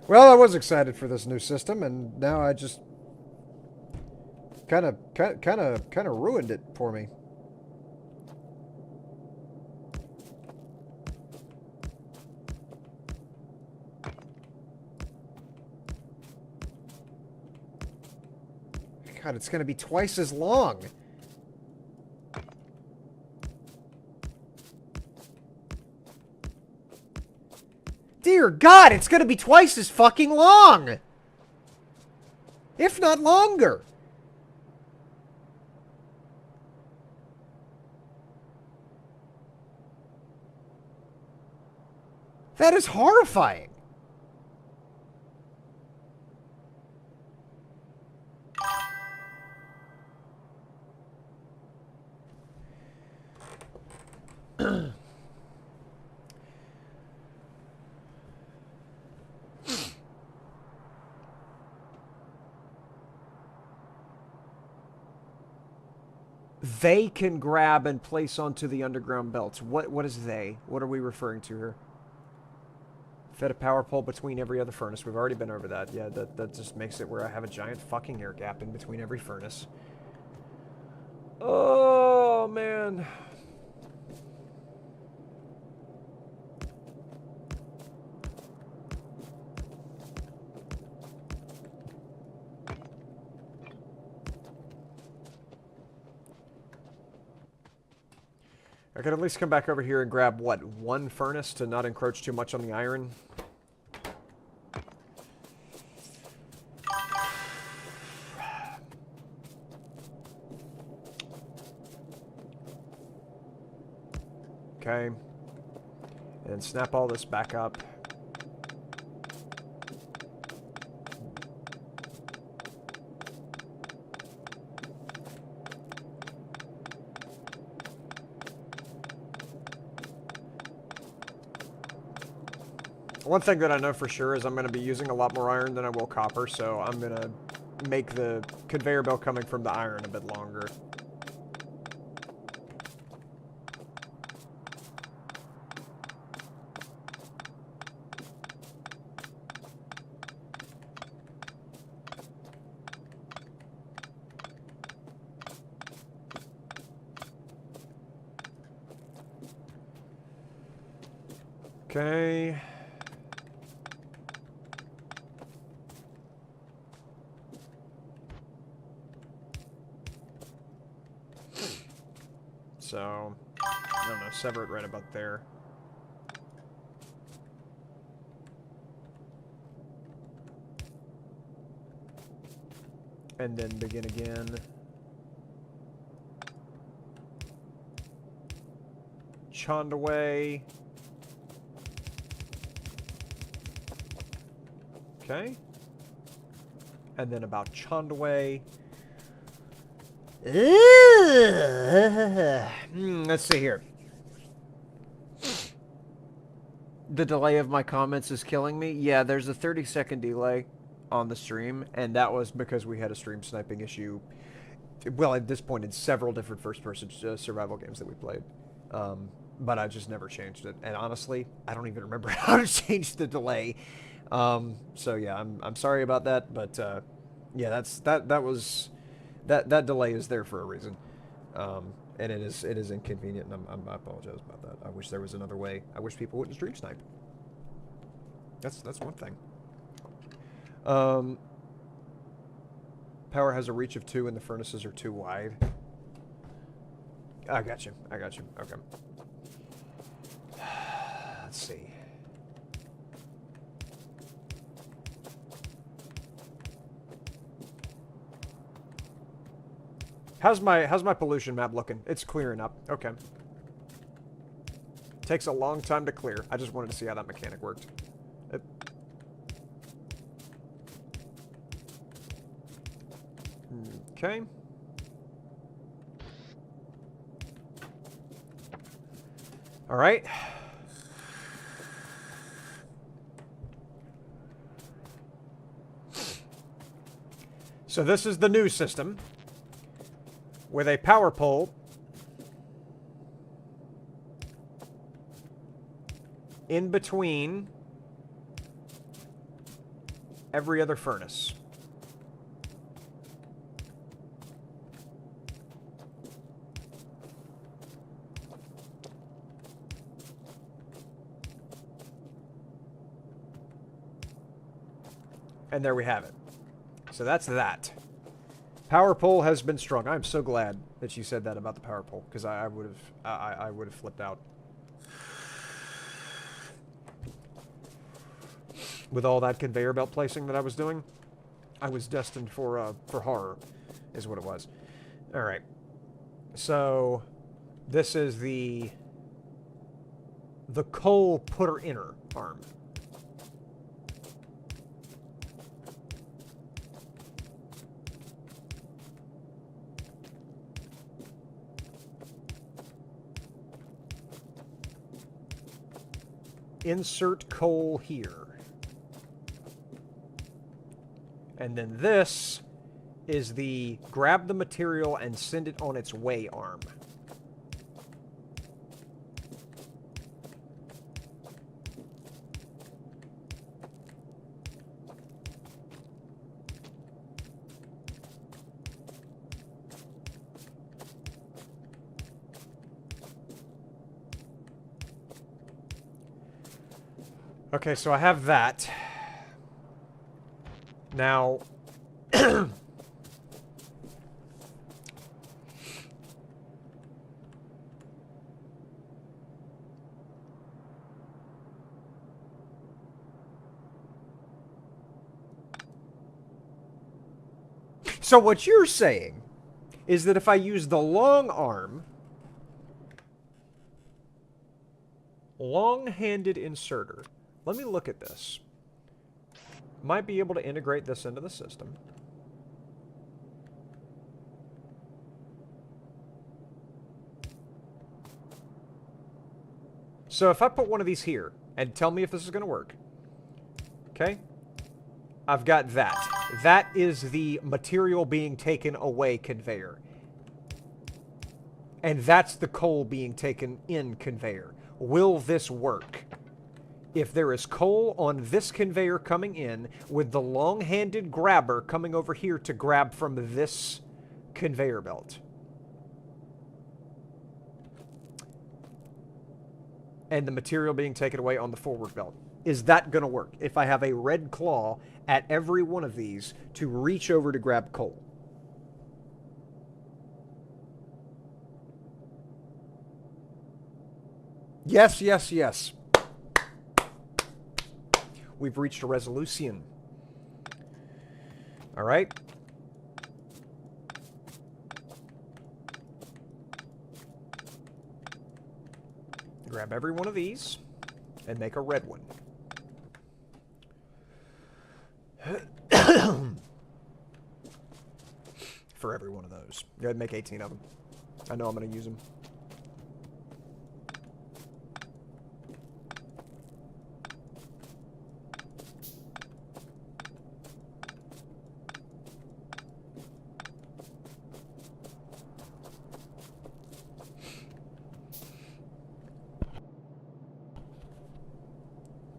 Well, I was excited for this new system, and now I just kind of ruined it for me. God, it's going to be twice as long. Dear God, it's gonna be twice as fucking long! If not longer! That is horrifying. They can grab and place onto the underground belts. What is they? What are we referring to here? Fed a power pole between every other furnace. We've already been over that. Yeah, that just makes it where I have a giant fucking air gap in between every furnace. Oh, man. I could at least come back over here and grab, what, one furnace to not encroach too much on the iron? Okay. And snap all this back up. One thing that I know for sure is I'm going to be using a lot more iron than I will copper, so I'm going to make the conveyor belt coming from the iron a bit longer. Okay. So, I don't know, sever it right about there. And then begin again. Chond away. Okay. And then about chond away. Let's see here. The delay of my comments is killing me. Yeah, there's a 30-second delay on the stream, and that was because we had a stream sniping issue. Well, at this point, in several different first-person survival games that we played. But I just never changed it. And honestly, I don't even remember how to change the delay. So yeah, I'm sorry about that, but yeah, that delay is there for a reason. And it is inconvenient, and I apologize about that. I wish there was another way. I wish people wouldn't stream snipe. That's one thing. Power has a reach of 2 and the furnaces are too wide. I got you. Okay. Let's see. How's my pollution map looking? It's clearing up. Okay. Takes a long time to clear. I just wanted to see how that mechanic worked. Okay. All right. So this is the new system with a power pole in between every other furnace. And there we have it. So that's that. Power pole has been strung. I'm so glad that you said that about the power pole, because I would have flipped out. with all that conveyor belt placing that I was doing, I was destined for horror, is what it was. All right. So this is the coal putter inner arm. Insert coal here. And then this is the grab the material and send it on its way arm. Okay, so I have that. Now, so what you're saying is that if I use the long arm, long-handed inserter, let me look at this. Might be able to integrate this into the system. So if I put one of these here, and tell me if this is going to work. Okay? I've got that. That is the material being taken away conveyor. And that's the coal being taken in conveyor. Will this work? If there is coal on this conveyor coming in, with the long-handed grabber coming over here to grab from this conveyor belt. And the material being taken away on the forward belt. Is that going to work? If I have a red claw at every one of these to reach over to grab coal. Yes, yes, yes. We've reached a resolution. All right. Grab every one of these and make a red one. For every one of those. Go ahead and make 18 of them. I know I'm going to use them.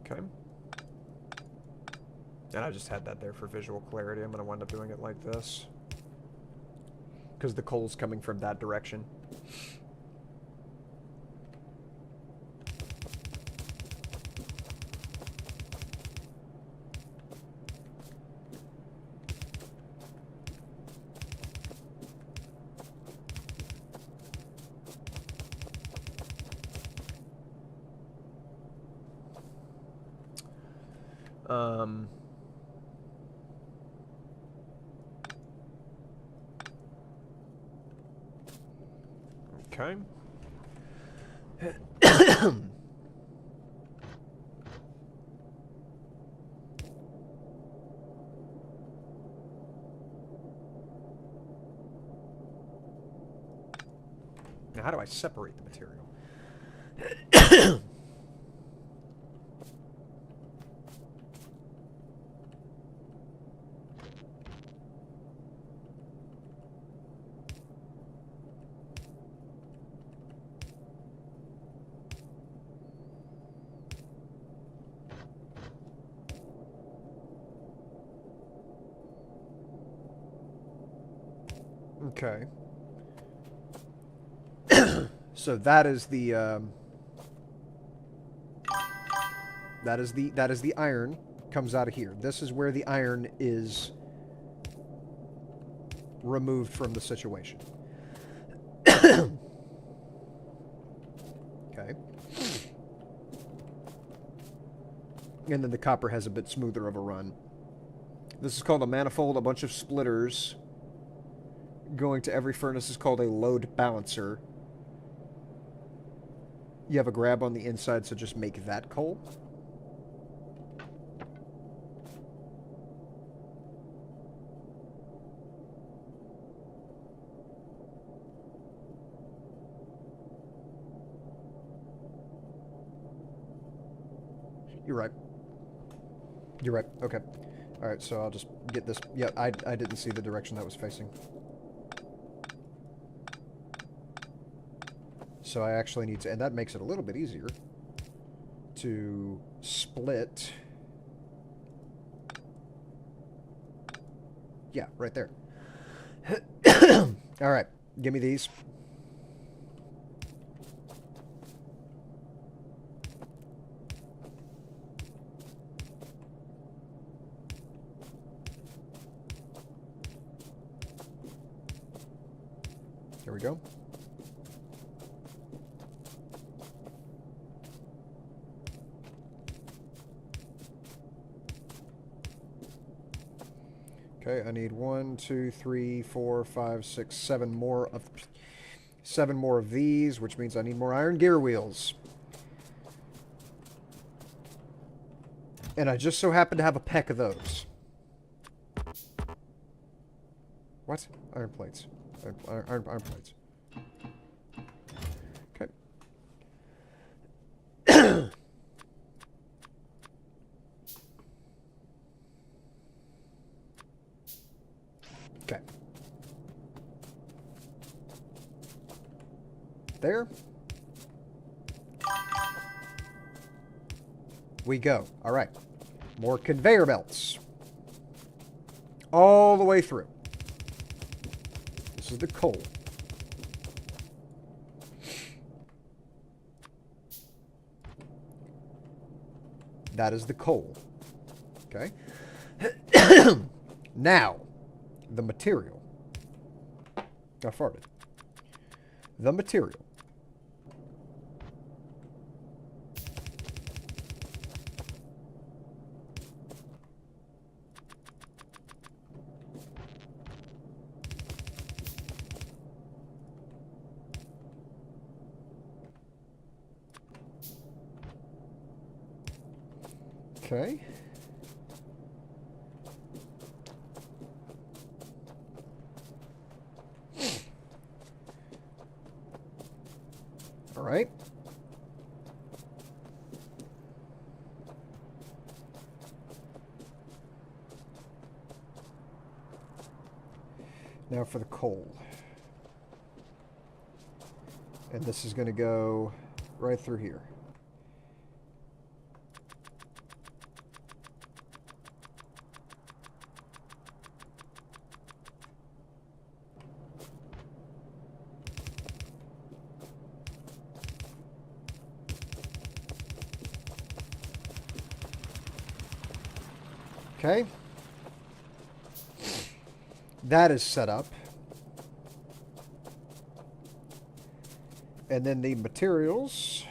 Okay. And I just had that there for visual clarity. I'm going to wind up doing it like this. Because the coal's coming from that direction. Okay. Now, how do I separate the material? Okay. So that is the that is the iron comes out of here. This is where the iron is removed from the situation. Okay. And then the copper has a bit smoother of a run. This is called a manifold. A bunch of splitters going to every furnace is called a load balancer. You have a grab on the inside, so just make that coal. You're right. You're right. Okay. Alright, so I'll just get this. Yeah, I didn't see the direction that was facing. So I actually need to... And that makes it a little bit easier to split. Yeah, right there. Alright, give me these. There we go. Okay, I need 1, 2, 3, 4, 5, 6, 7 more of these, which means I need more iron gear wheels. And I just so happen to have a peck of those. What? Iron plates. Iron plates. Okay. Okay. There. We go. All right. More conveyor belts. All the way through. This is the coal. That is the coal. Okay. Now, the material. I farted. The material. Okay. All right. Now for the coal. And this is going to go right through here. Okay. That is set up. And then the materials.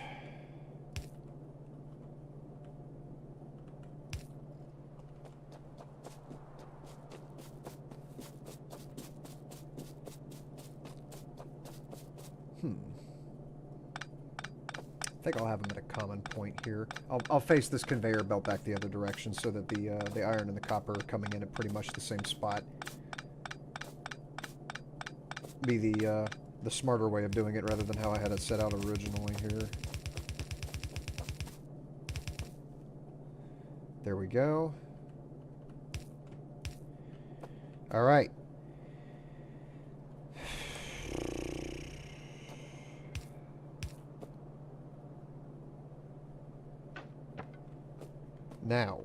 I think I'll have them at a common point here. I'll face this conveyor belt back the other direction so that the iron and the copper are coming in at pretty much the same spot. Be the smarter way of doing it rather than how I had it set out originally here. There we go. All right. Now.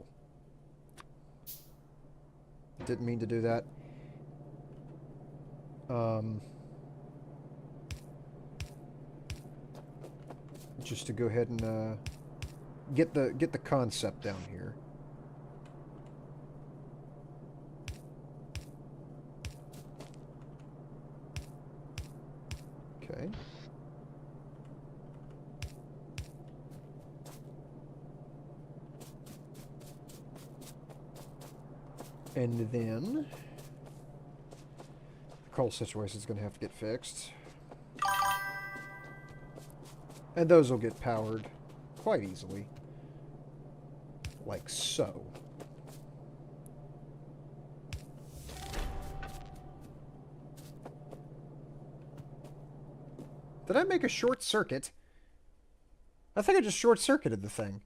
Didn't mean to do that. Just to go ahead and get the concept down here. Okay. And then the coal situation is going to have to get fixed. And those will get powered quite easily. Like so. Did I make a short circuit? I think I just short-circuited the thing.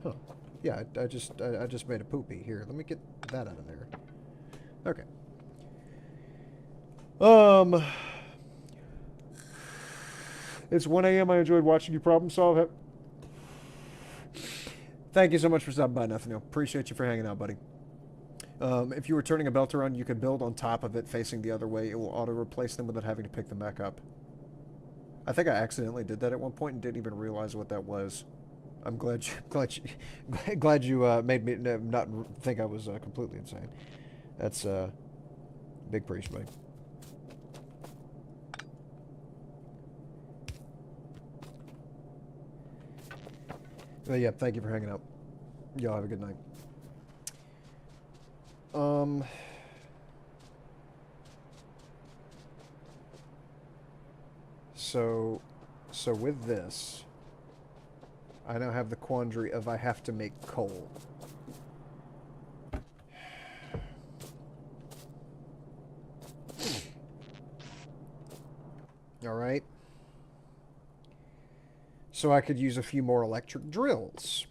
Huh. Yeah, I just made a poopy. Here, let me get that out of there. Okay. It's 1 a.m. I enjoyed watching you problem solve it. Thank you so much for stopping by, Nathaniel. Appreciate you for hanging out, buddy. If you were turning a belt around, you could build on top of it facing the other way. It will auto-replace them without having to pick them back up. I think I accidentally did that at one point and didn't even realize what that was. I'm glad you made me not think I was completely insane. That's big preach, buddy. But yeah, thank you for hanging out. Y'all have a good night. So with this, I now have the quandary of I have to make coal. All right. So I could use a few more electric drills.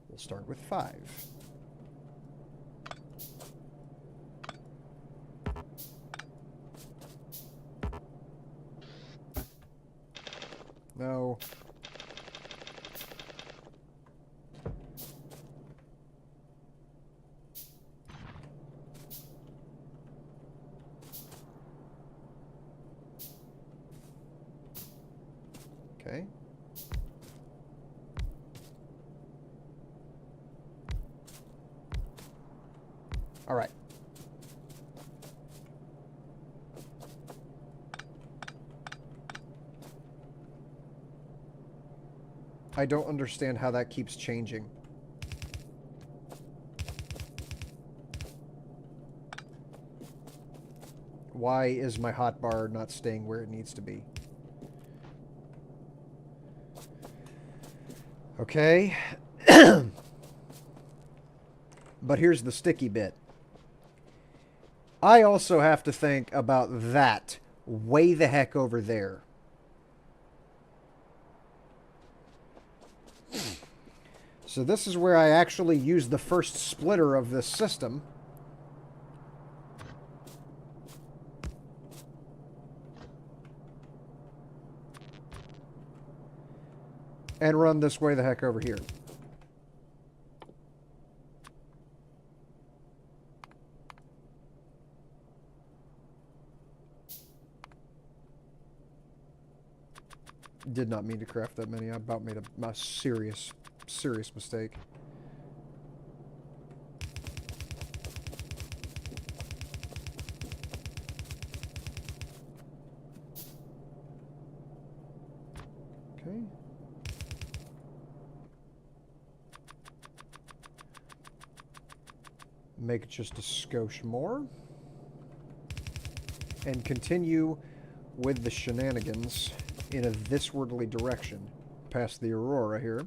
We'll start with 5. No. Okay. All right. I don't understand how that keeps changing. Why is my hotbar not staying where it needs to be? Okay. But here's the sticky bit. I also have to think about that way the heck over there. So this is where I actually use the first splitter of this system. And run this way the heck over here. Did not mean to craft that many. I about made a serious mistake. Okay. Make just a skosh more. And continue with the shenanigans in a thiswardly direction past the Aurora here.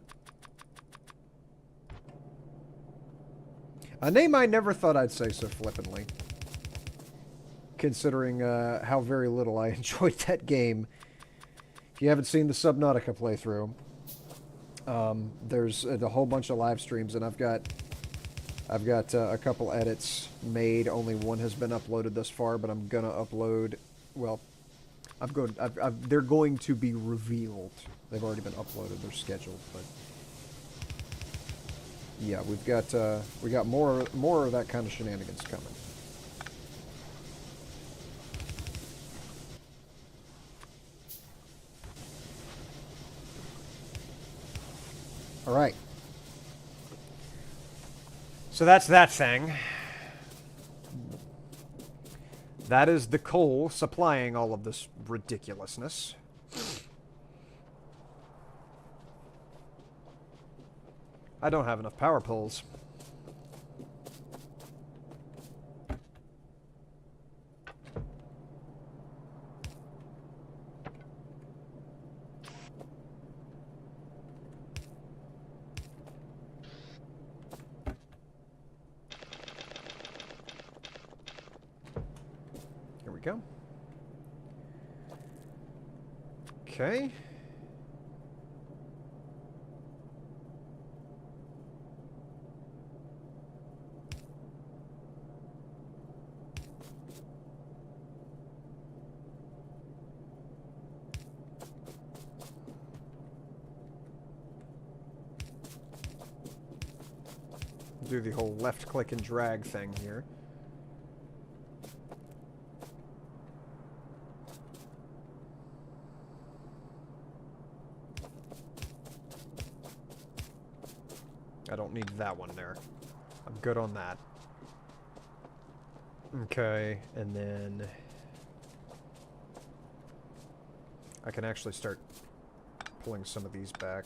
A name I never thought I'd say so flippantly, considering how very little I enjoyed that game. If you haven't seen the Subnautica playthrough, there's a whole bunch of live streams, and I've got a couple edits made. Only one has been uploaded thus far, but I'm gonna upload. Well, they're going to be revealed. They've already been uploaded. They're scheduled, but yeah, we got more of that kind of shenanigans coming. All right. So that's that thing. That is the coal supplying all of this ridiculousness. I don't have enough power poles. Here we go. Okay. Do the whole left click and drag thing here. I don't need that one there. I'm good on that. Okay, and then I can actually start pulling some of these back.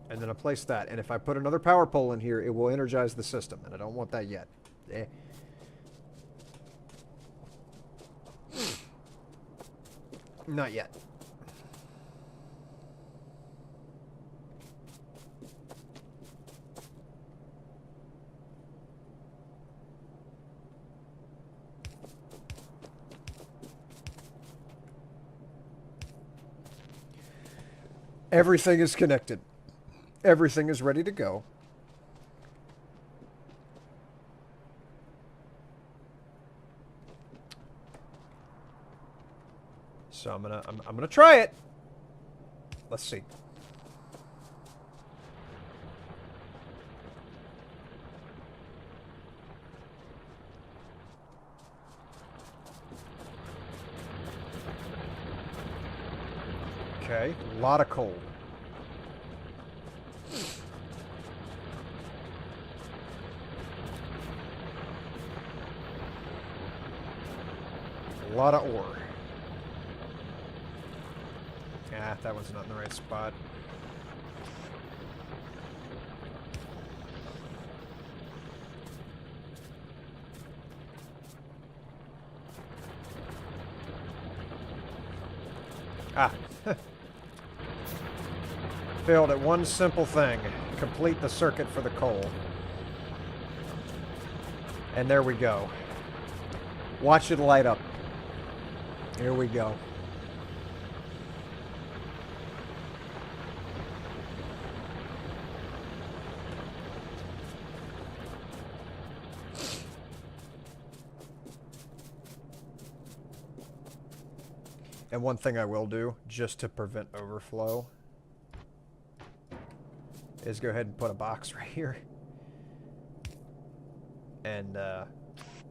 And then I place that. And if I put another power pole in here, it will energize the system. And I don't want that yet. Eh. Not yet. Everything is connected. Everything is ready to go. So I'm gonna try it. Let's see. Okay, a lot of coal. A lot of ore. Ah, that one's not in the right spot. Ah. Failed at one simple thing. Complete the circuit for the coal. And there we go. Watch it light up. Here we go. And one thing I will do, just to prevent overflow, is go ahead and put a box right here. And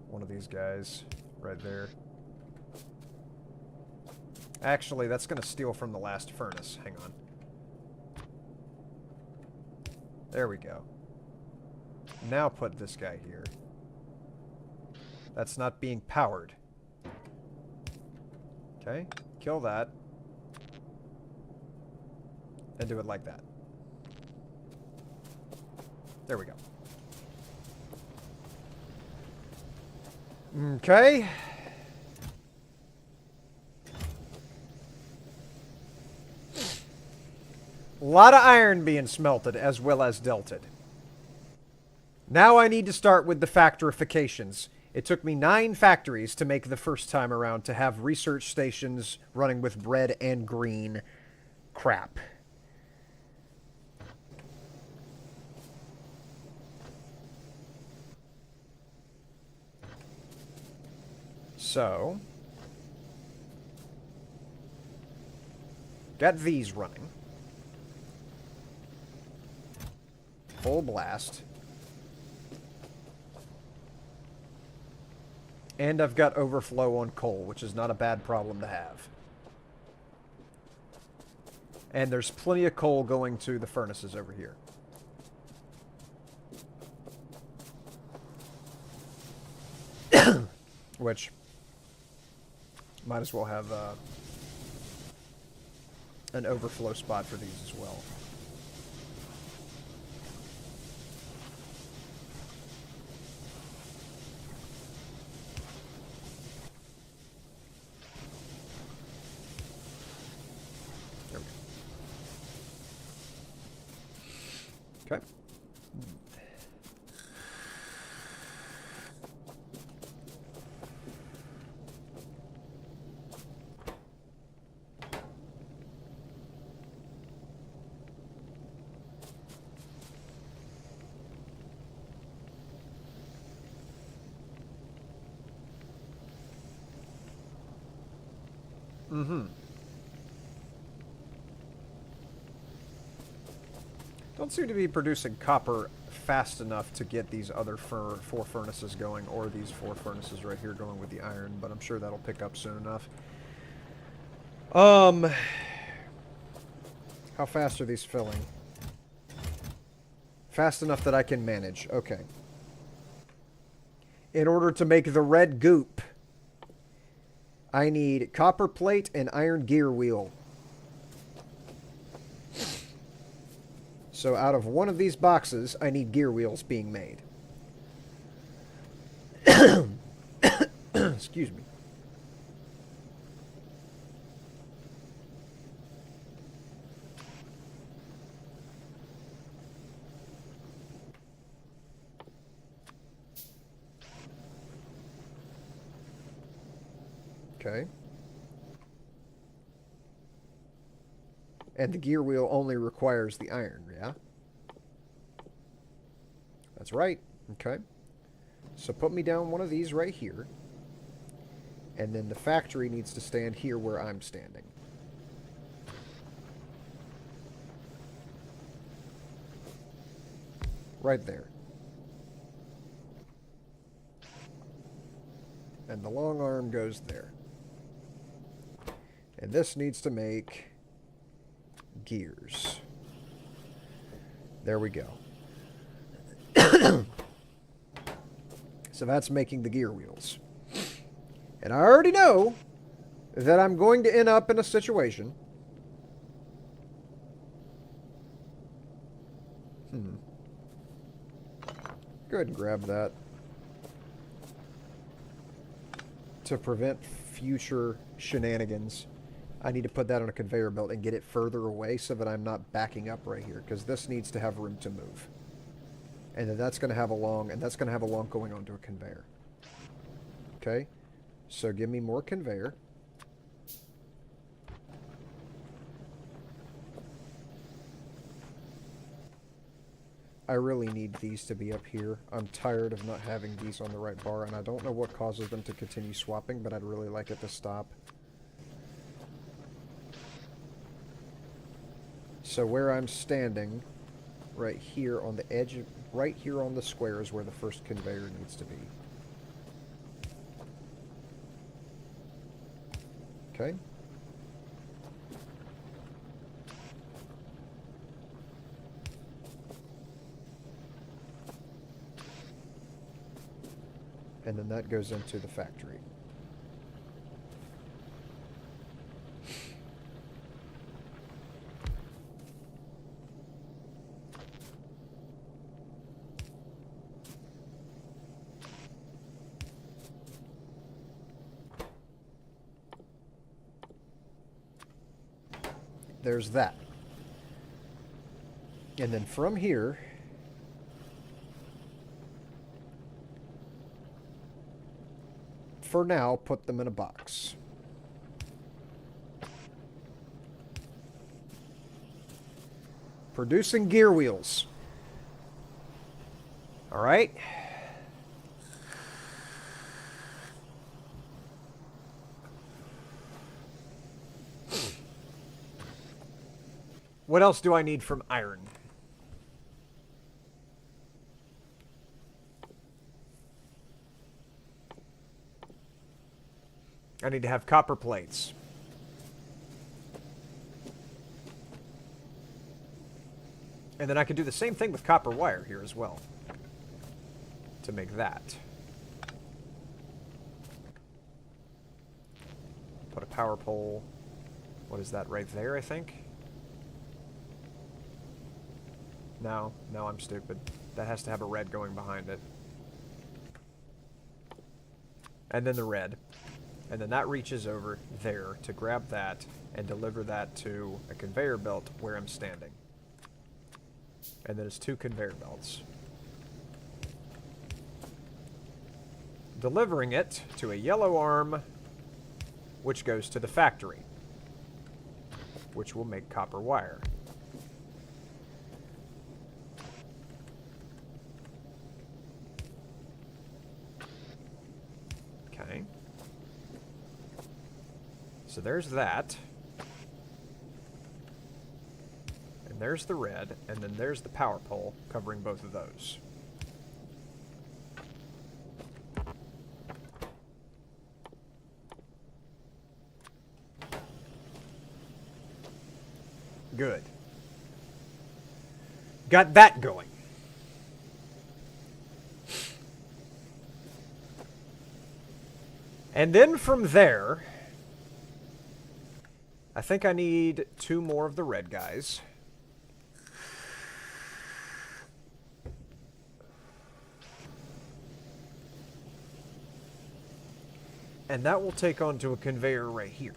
one of these guys right there. Actually, that's going to steal from the last furnace. Hang on. There we go. Now put this guy here. That's not being powered. Okay, kill that. And do it like that. There we go. Okay. A lot of iron being smelted as well as delted. Now I need to start with the factorifications. It took me 9 factories to make the first time around to have research stations running with red and green crap. So, got these running. Full blast. And I've got overflow on coal, which is not a bad problem to have. And there's plenty of coal going to the furnaces over here. Which might as well have an overflow spot for these as well. There we go. Okay. Mm-hmm. Don't seem to be producing copper fast enough to get these other four furnaces going, or these 4 furnaces right here going with the iron, but I'm sure that'll pick up soon enough. How fast are these filling? Fast enough that I can manage. Okay. In order to make the red goop, I need copper plate and iron gear wheel. So out of one of these boxes, I need gear wheels being made. Excuse me. Okay. And the gear wheel only requires the iron, yeah? That's right. Okay. So put me down one of these right here. And then the factory needs to stand here where I'm standing. Right there. And the long arm goes there. And this needs to make gears. There we go. So that's making the gear wheels. And I already know that I'm going to end up in a situation. Go ahead and grab that. To prevent future shenanigans, I need to put that on a conveyor belt and get it further away so that I'm not backing up right here, because this needs to have room to move. And then that's going to have a long, and that's going to have a long going onto a conveyor. Okay? So give me more conveyor. I really need these to be up here. I'm tired of not having these on the right bar, and I don't know what causes them to continue swapping, but I'd really like it to stop. So where I'm standing, right here on the edge, right here on the square is where the first conveyor needs to be. Okay. And then that goes into the factory. There's that. And then from here, for now, put them in a box. Producing gear wheels. All right. What else do I need from iron? I need to have copper plates. And then I can do the same thing with copper wire here as well. To make that. Put a power pole. What is that, right there, I think? No, I'm stupid. That has to have a red going behind it. And then the red. And then that reaches over there to grab that and deliver that to a conveyor belt where I'm standing. And then it's 2 conveyor belts. Delivering it to a yellow arm, which goes to the factory, which will make copper wire. Okay. So there's that. And there's the red, and then there's the power pole covering both of those. Good. Got that going. And then from there, I think I need 2 more of the red guys. And that will take onto a conveyor right here.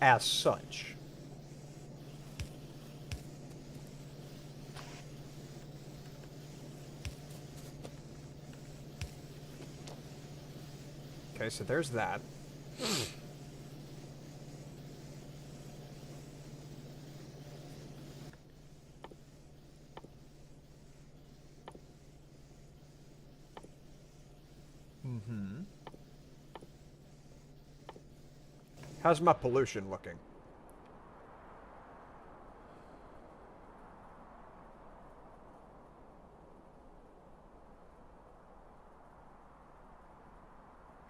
As such. Okay, so there's that. How's my pollution looking?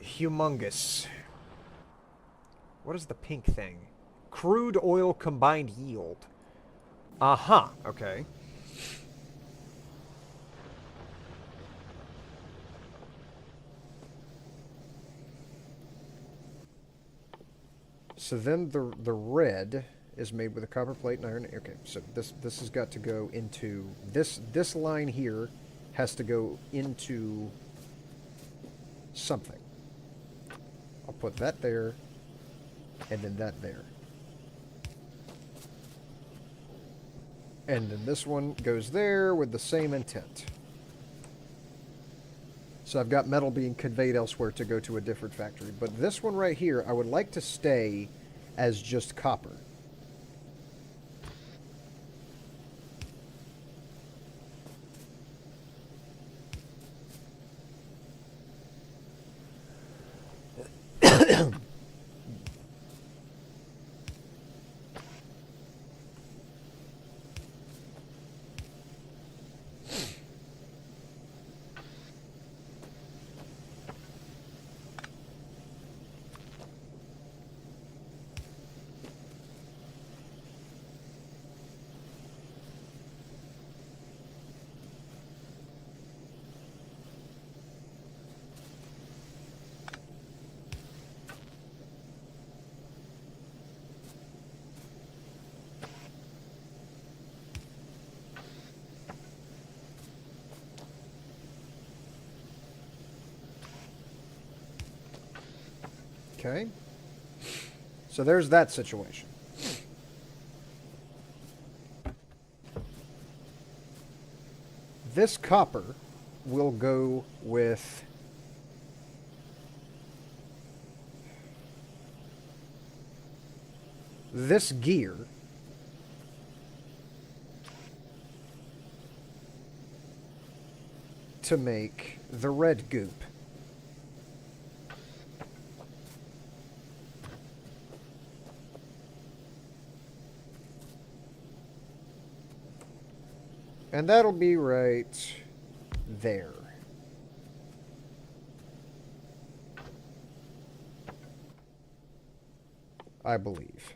Humongous. What is the pink thing? Crude oil combined yield. Uh-huh. Okay. So then the red is made with a copper plate and iron. Okay, so this has got to go into this line here has to go into something. I'll put that there and then that there. And then this one goes there with the same intent. So I've got metal being conveyed elsewhere to go to a different factory. But this one right here, I would like to stay as just copper. Okay. So there's that situation. This copper will go with this gear to make the red goop. And that'll be right there. I believe.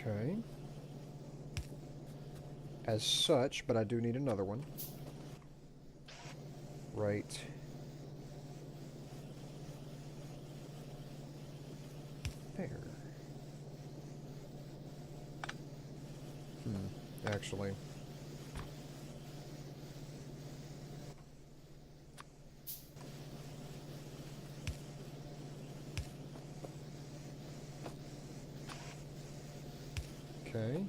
Okay. As such, but I do need another one. Right. There. Actually. Okay.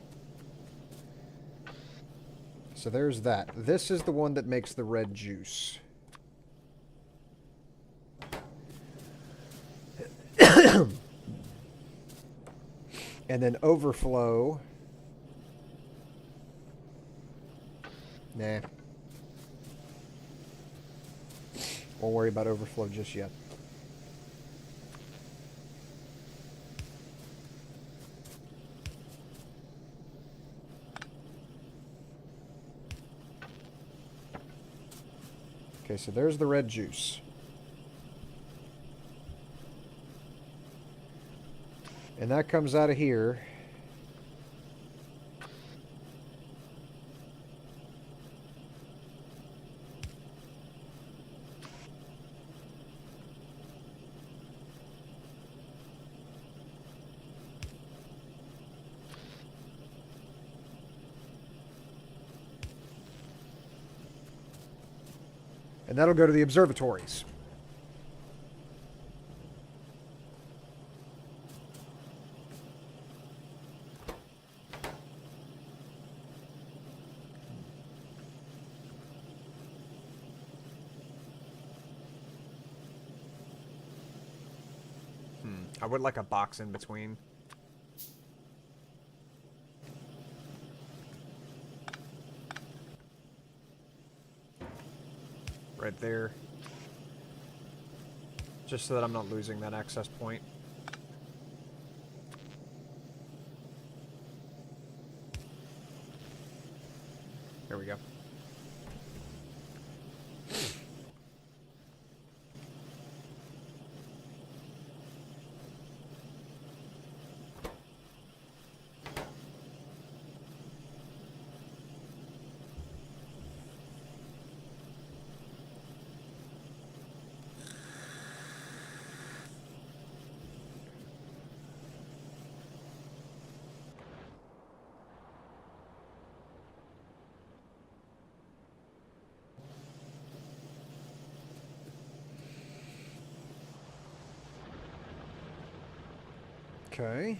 So there's that. This is the one that makes the red juice. And then overflow. Nah. Won't worry about overflow just yet. Okay, so there's the red juice. And that comes out of here. And that'll go to the observatories. I would like a box in between. Right there. Just so that I'm not losing that access point. There we go. Okay.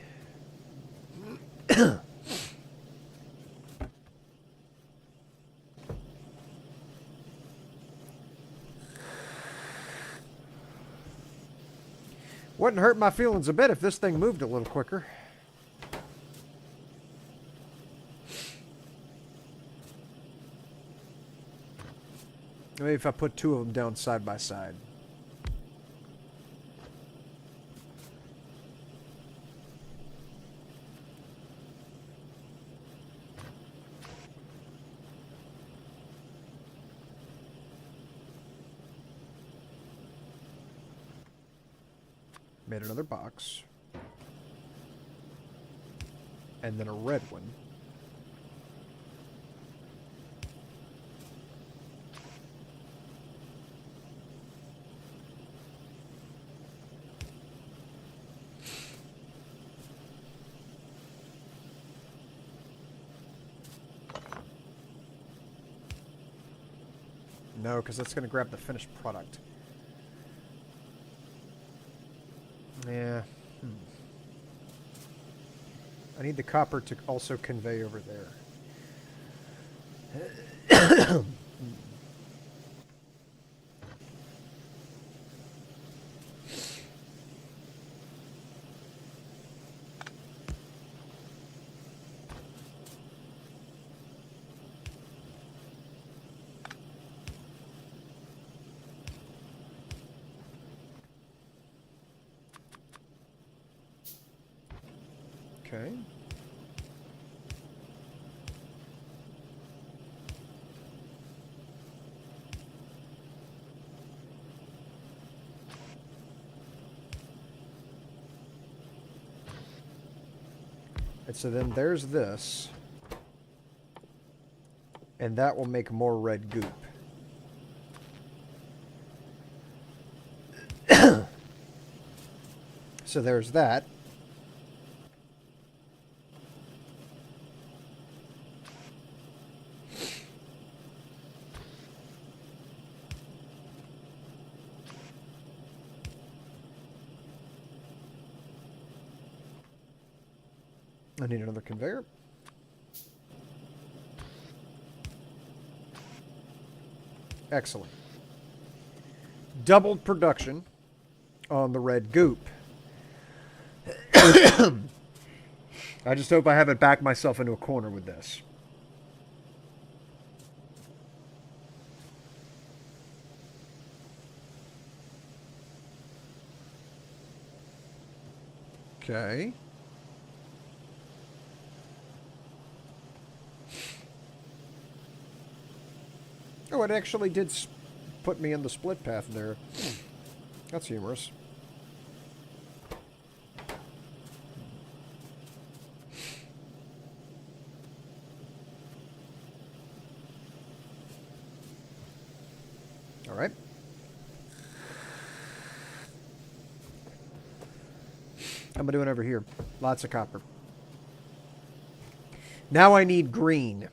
Wouldn't hurt my feelings a bit if this thing moved a little quicker. Maybe if I put two of them down side by side. Made another box. And then a red one. No, because that's going to grab the finished product. Yeah. I need the copper to also convey over there. Okay. And so then there's this. And that will make more red goop. So there's that. I need another conveyor. Excellent. Doubled production on the red goop. I just hope I haven't backed myself into a corner with this. Okay. Oh, it actually did put me in the split path there. That's humorous. All right. How am I doing over here? Lots of copper. Now I need green.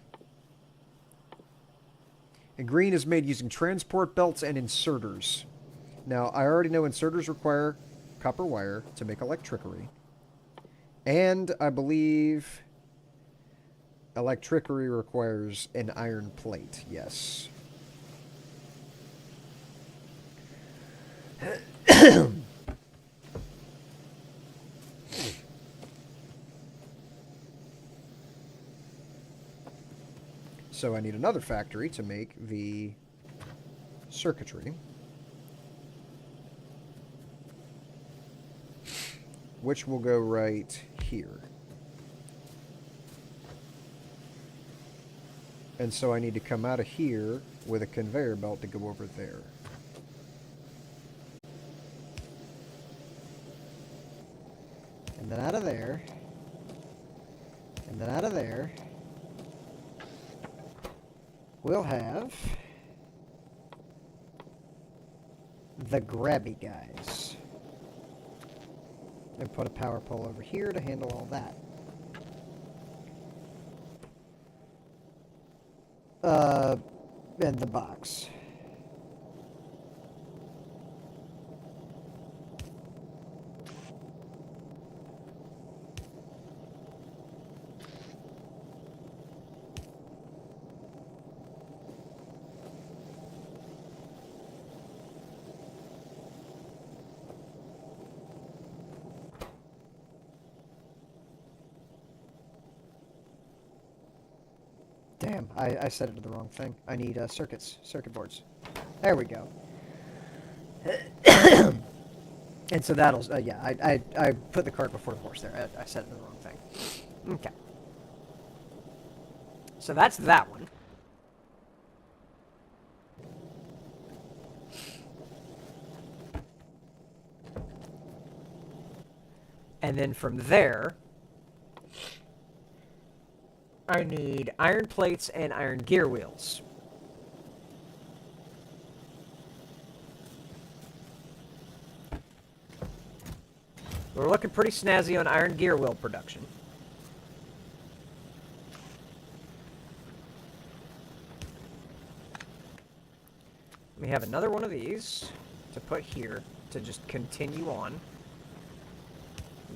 And green is made using transport belts and inserters. Now, I already know inserters require copper wire to make electricity. And I believe electricity requires an iron plate. Yes. So I need another factory to make the circuitry, which will go right here. And so I need to come out of here with a conveyor belt to go over there. And then out of there. And then out of there. We'll have the grabby guys. And put a power pole over here to handle all that. And the box. Damn, I set it to the wrong thing. I need circuit boards. There we go. And so that'll, yeah, I put the cart before the horse there. I set it to the wrong thing. Okay. So that's that one. And then from there, I need iron plates and iron gear wheels. We're looking pretty snazzy on iron gear wheel production. We have another one of these to put here to just continue on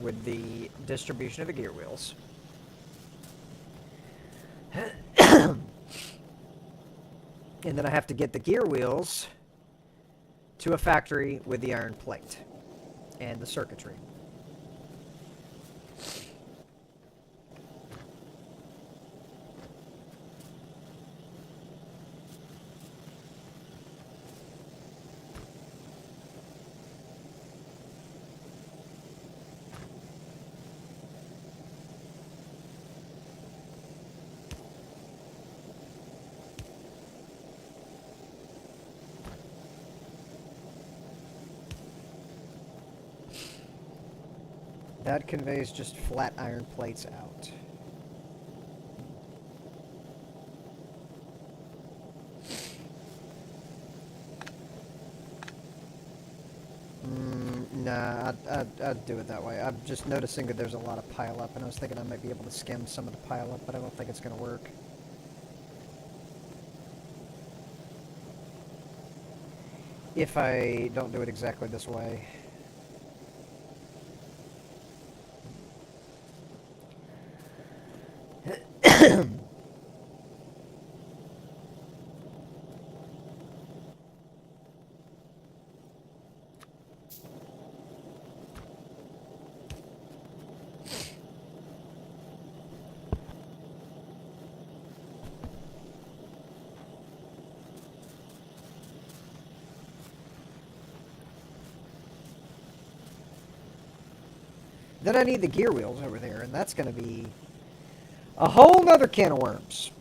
with the distribution of the gear wheels. And then I have to get the gear wheels to a factory with the iron plate and the circuitry. That conveys just flat iron plates out. Nah, I'd do it that way. I'm just noticing that there's a lot of pile up, and I was thinking I might be able to skim some of the pile up, but I don't think it's going to work. If I don't do it exactly this way. Then I need the gear wheels over there, and that's going to be a whole nother can of worms.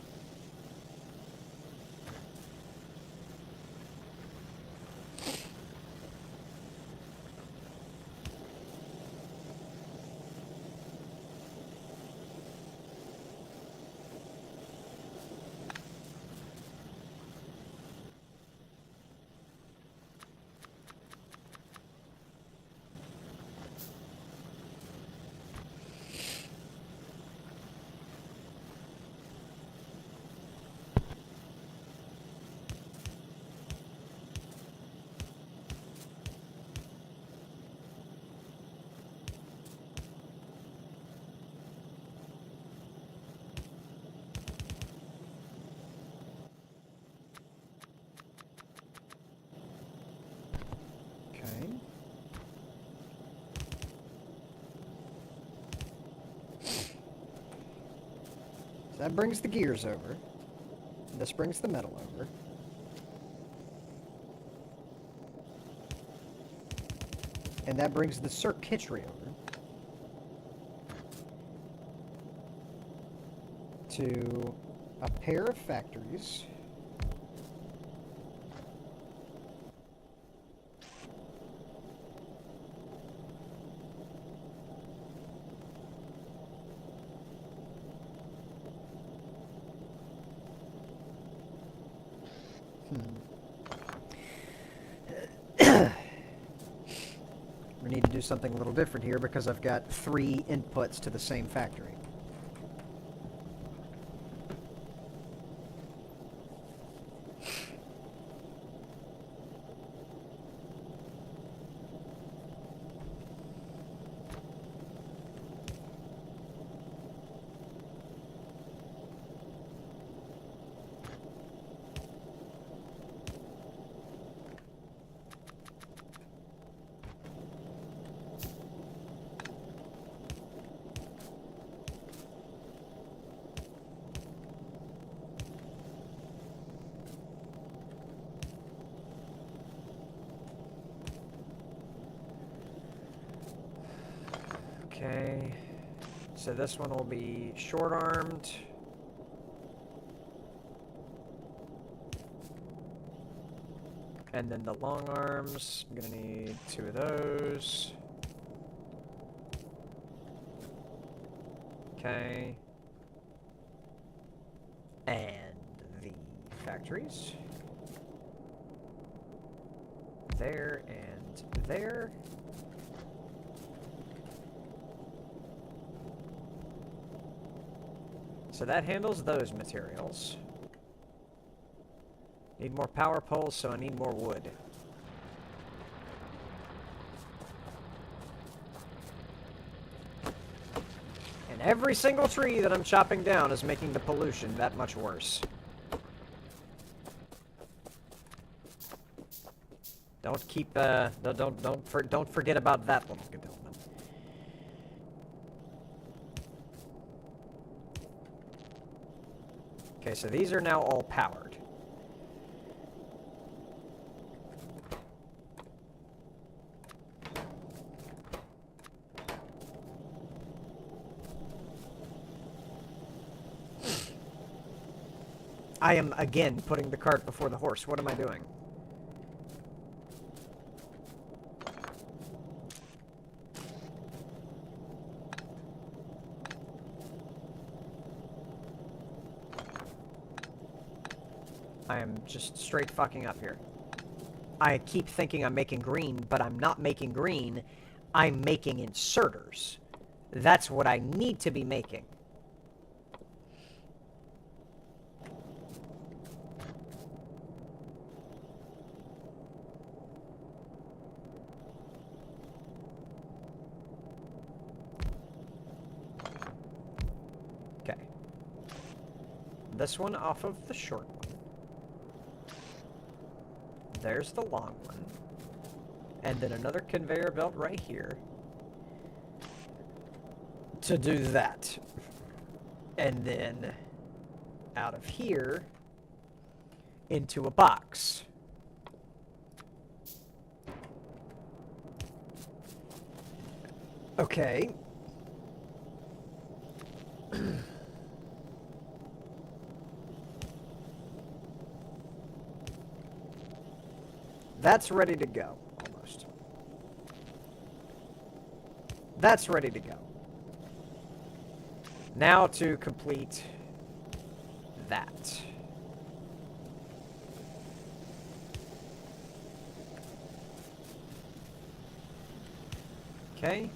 Okay. So that brings the gears over. This brings the metal over. And that brings the circuitry over. To a pair of factories. We need to do something a little different here because I've got 3 inputs to the same factory. Okay, so this one will be short-armed. And then the long arms, I'm gonna need 2 of those. Okay. And the factories. There and there. So that handles those materials. Need more power poles, so I need more wood. And every single tree that I'm chopping down is making the pollution that much worse. Don't keep don't forget about that little gentleman. Okay, so these are now all powered. I am, again, putting the cart before the horse. What am I doing? I am just straight fucking up here. I keep thinking I'm making green, but I'm not making green. I'm making inserters. That's what I need to be making. Okay. This one off of the short one. There's the long one. And then another conveyor belt right here. To do that. And then out of here into a box. Okay. That's ready to go, almost. That's ready to go. Now to complete that. Okay.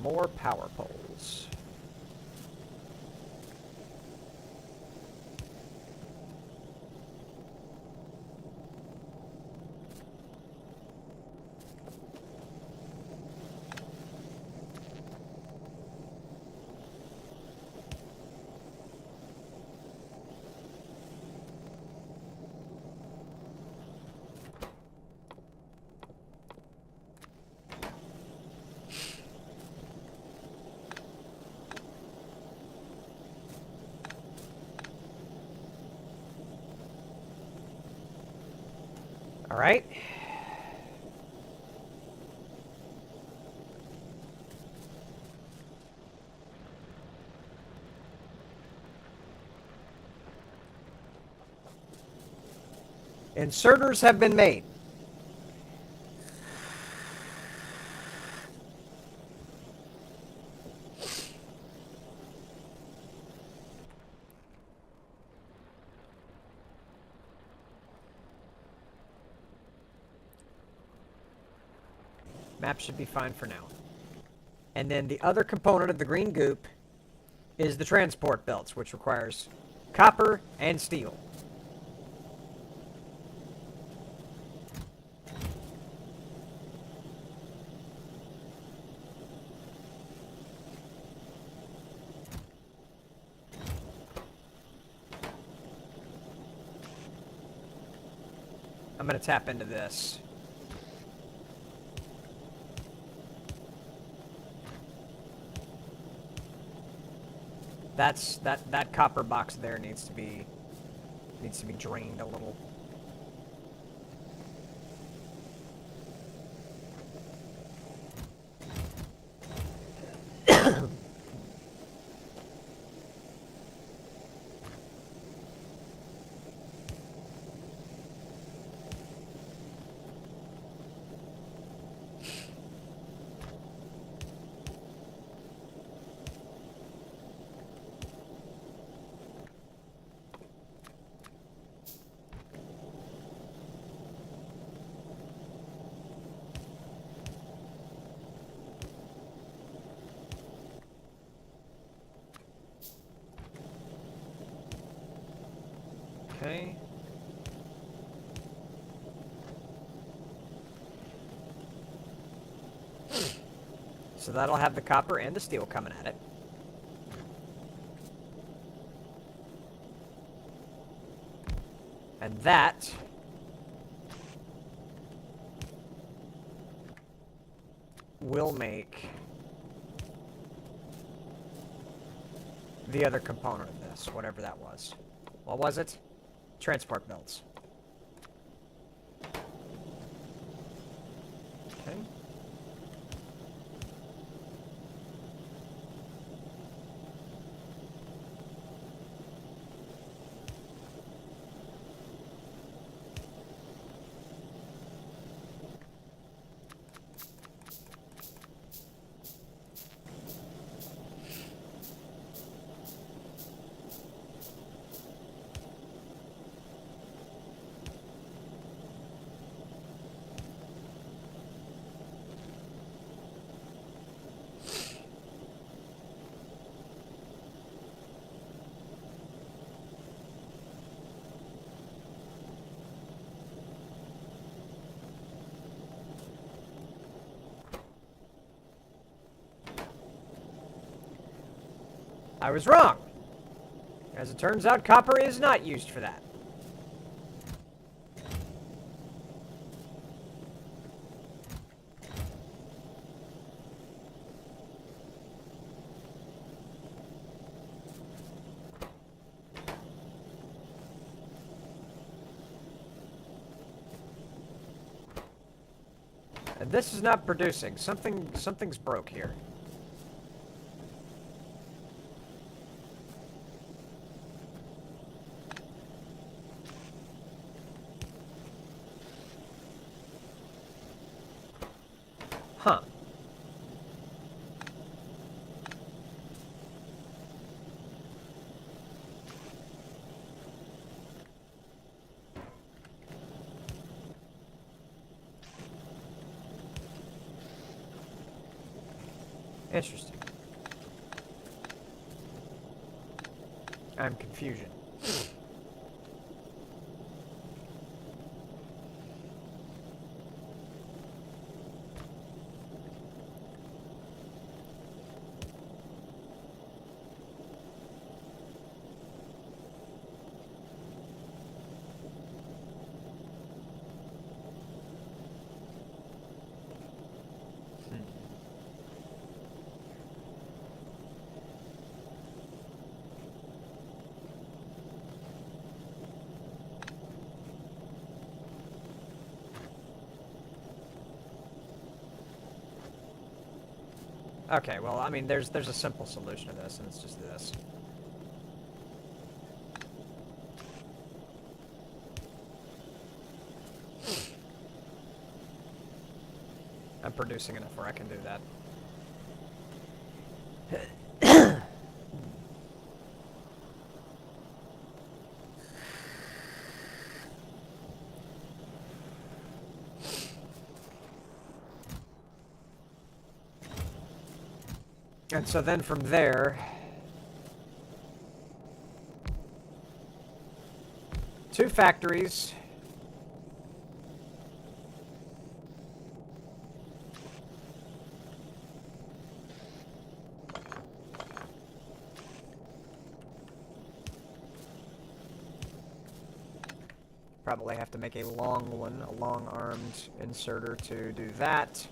More power poles. All right. Inserters have been made. Map should be fine for now. And then the other component of the green goop is the transport belts, which requires copper and steel. I'm gonna tap into this. That copper box there needs to be drained a little. Okay. So that'll have the copper and the steel coming at it. And that will make the other component of this, whatever that was. What was it? Transport belts. Okay. I was wrong. As it turns out, copper is not used for that. And this is not producing. Something's broke here. Huh. Interesting. I'm confusion. Okay, well, I mean, there's a simple solution to this, and it's just this. I'm producing enough where I can do that. And so then from there, 2 factories. Probably have to make a long one, a long-armed inserter to do that.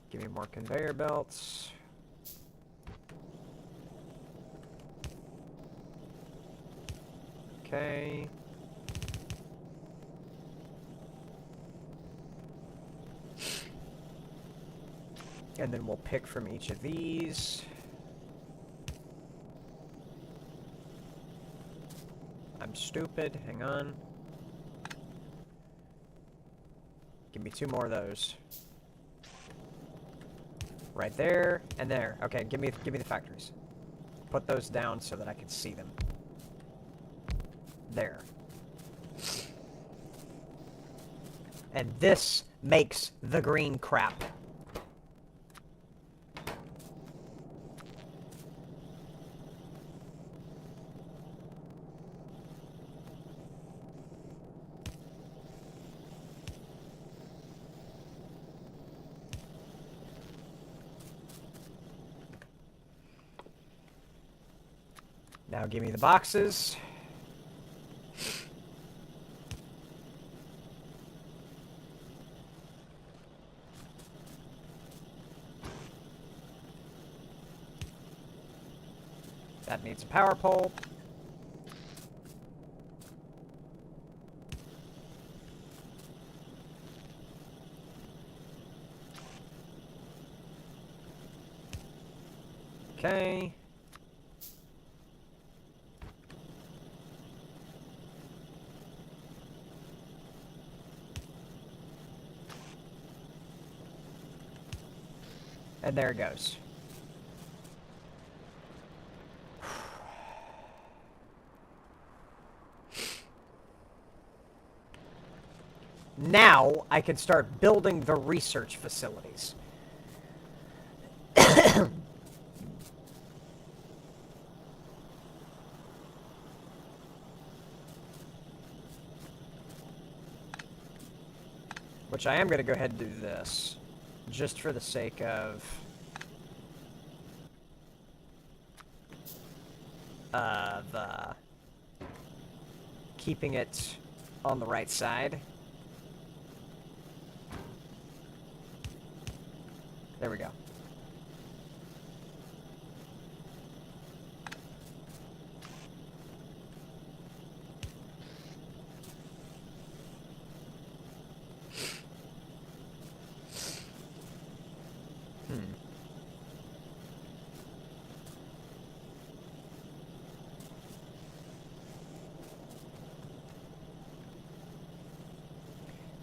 Give me more conveyor belts. Okay. And then we'll pick from each of these. I'm stupid. Hang on. Give me 2 more of those. Right there and there. Okay, give me the factories. Put those down so that I can see them. There. And this makes the green crap. Now give me the boxes. That needs a power pole. Okay. And there it goes. Now I can start building the research facilities. Which I am going to go ahead and do this. Just for the sake of... keeping it on the right side. There we go.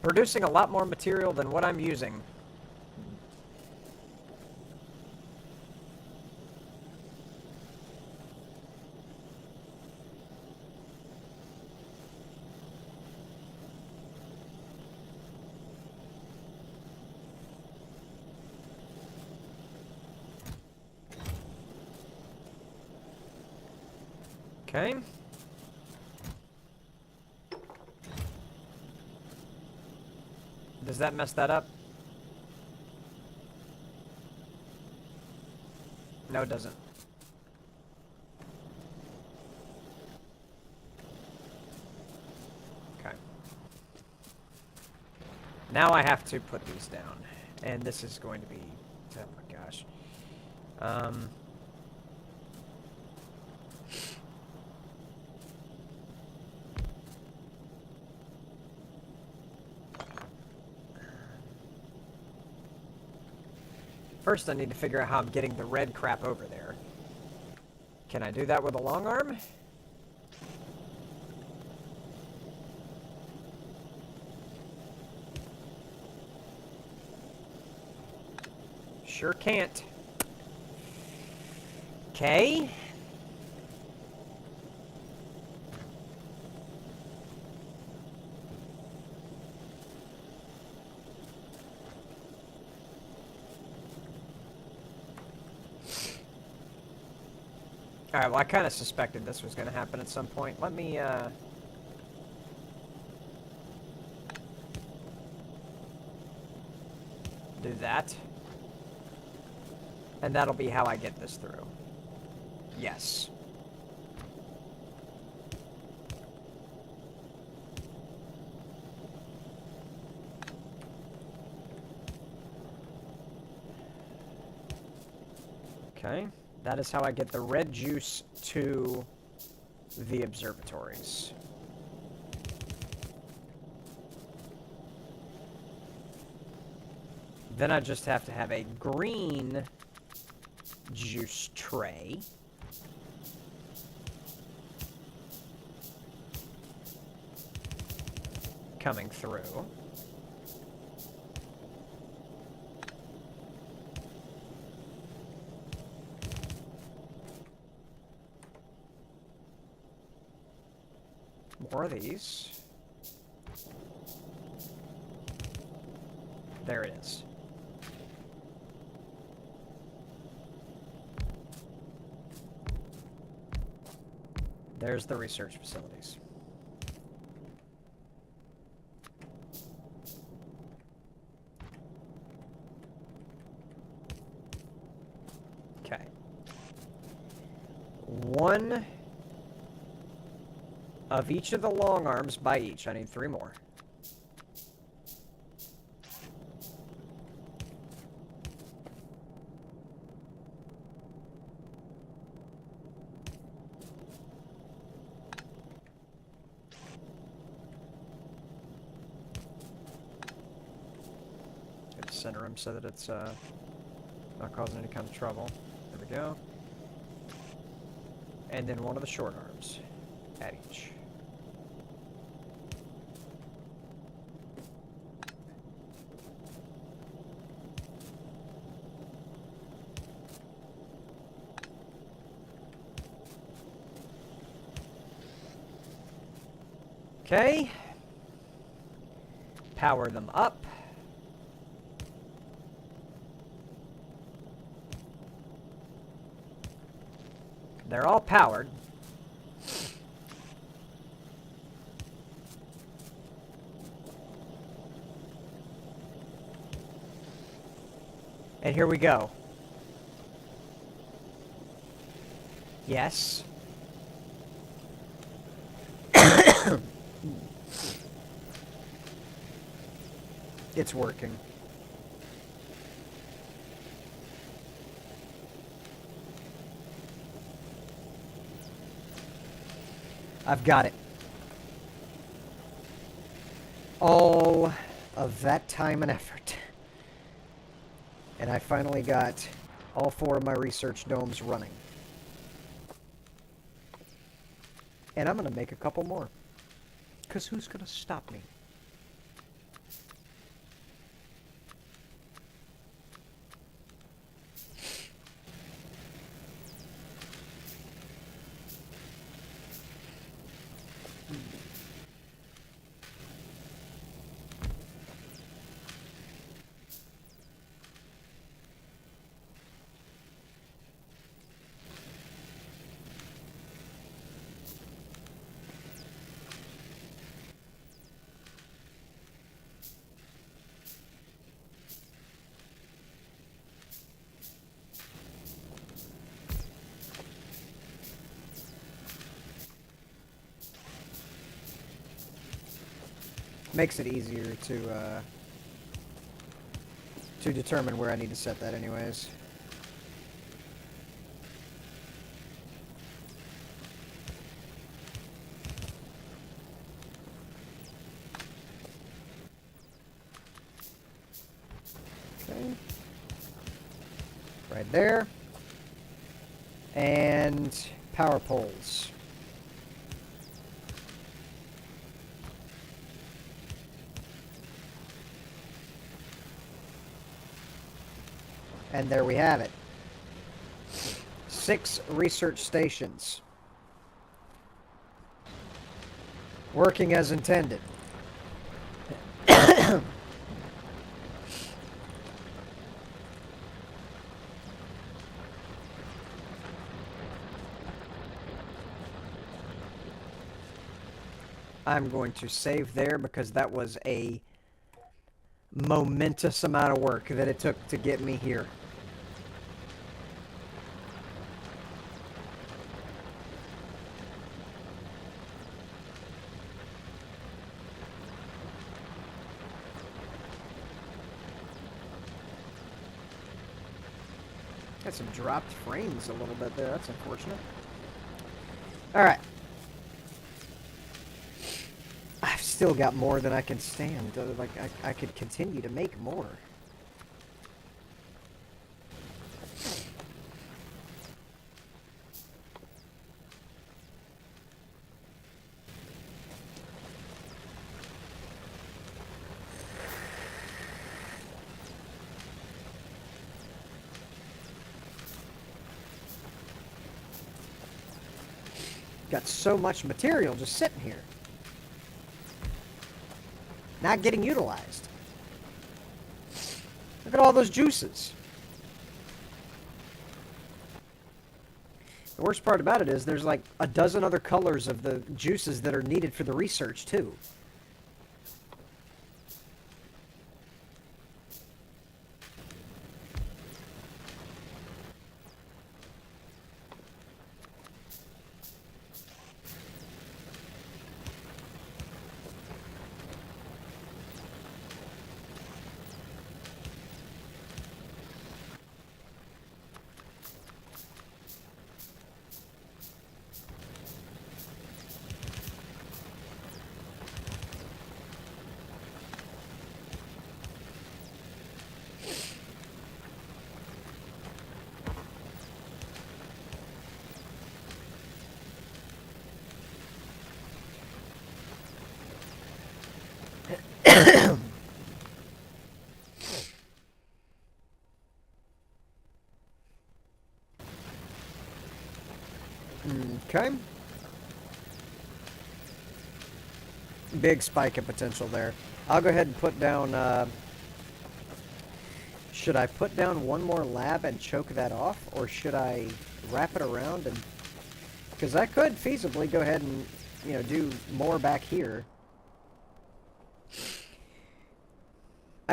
Producing a lot more material than what I'm using. Okay. Does that mess that up? No, it doesn't. Okay. Now I have to put these down. And this is going to be... Oh my gosh. First, I need to figure out how I'm getting the red crap over there. Can I do that with a long arm? Sure can't. Okay. Alright, well, I kind of suspected this was going to happen at some point. Let me, do that. And that'll be how I get this through. Yes. Okay. That is how I get the red juice to the observatories. Then I just have to have a green juice tray. Coming through. More of these. There it is. There's the research facilities. Okay. One of each of the long arms by each. I need 3 more. Center them so that it's not causing any kind of trouble. There we go. And then one of the short arms at each. Okay. Power them up. They're all powered. And here we go. Yes. It's working. I've got it. All of that time and effort. And I finally got all 4 of my research domes running. And I'm going to make a couple more. Because who's going to stop me? Makes it easier to determine where I need to set that anyways. Okay. Right there. And power poles. And there we have it. 6 research stations. Working as intended. I'm going to save there because that was a momentous amount of work that it took to get me here. Got some dropped frames a little bit there. That's unfortunate. All right. I've still got more than I can stand. Like, I could continue to make more. Got so much material just sitting here. Not getting utilized. Look at all those juices. The worst part about it is there's like a dozen other colors of the juices that are needed for the research too. Okay. Big spike in potential there. I'll go ahead and put down, should I put down one more lab and choke that off? Or should I wrap it around and... Because I could feasibly go ahead and, you know, do more back here.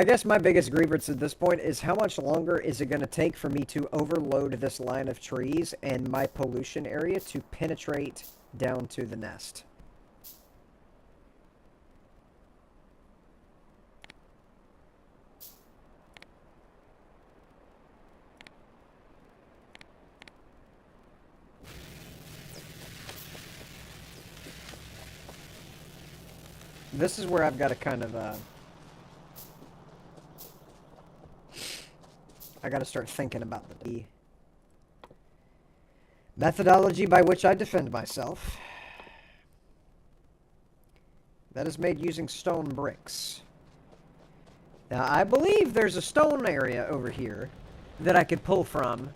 I guess my biggest grievance at this point is how much longer is it going to take for me to overload this line of trees and my pollution area to penetrate down to the nest. This is where I've got to kind of, I got to start thinking about the methodology by which I defend myself. That is made using stone bricks. Now, I believe there's a stone area over here that I could pull from.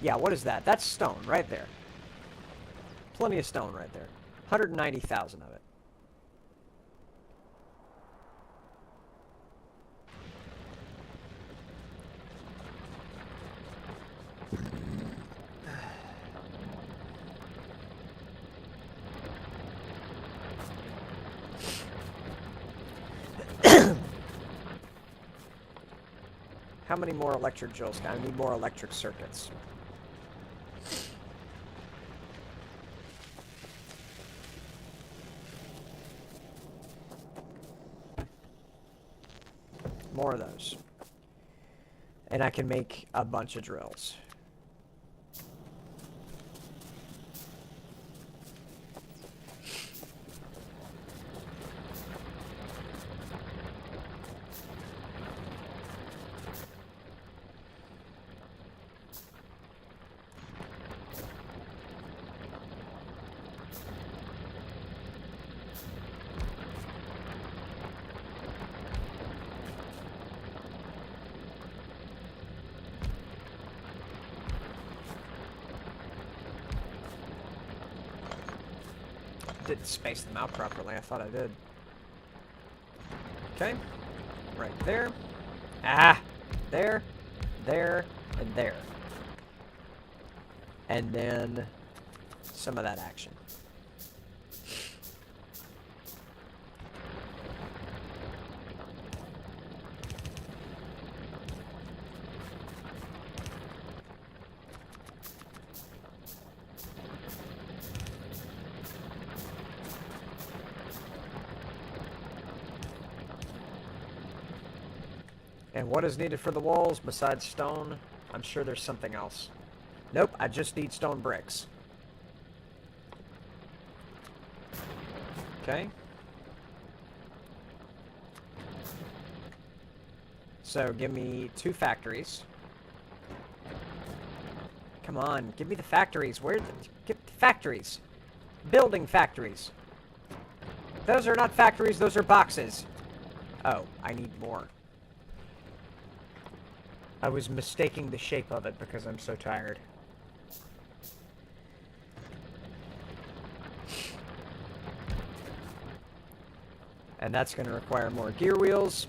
Yeah, what is that? That's stone right there. Plenty of stone right there. 190,000 of it. How many more electric joules? I need more electric circuits. More of those. And I can make a bunch of drills. Didn't space them out properly. I thought I did. Okay. Right there. Ah! There. There. And there. And then some of that action. And what is needed for the walls besides stone? I'm sure there's something else. Nope, I just need stone bricks. Okay. So give me 2 factories. Come on, give me the factories. Get the factories. Building factories. Those are not factories, those are boxes. Oh, I need more. I was mistaking the shape of it because I'm so tired. And that's going to require more gear wheels.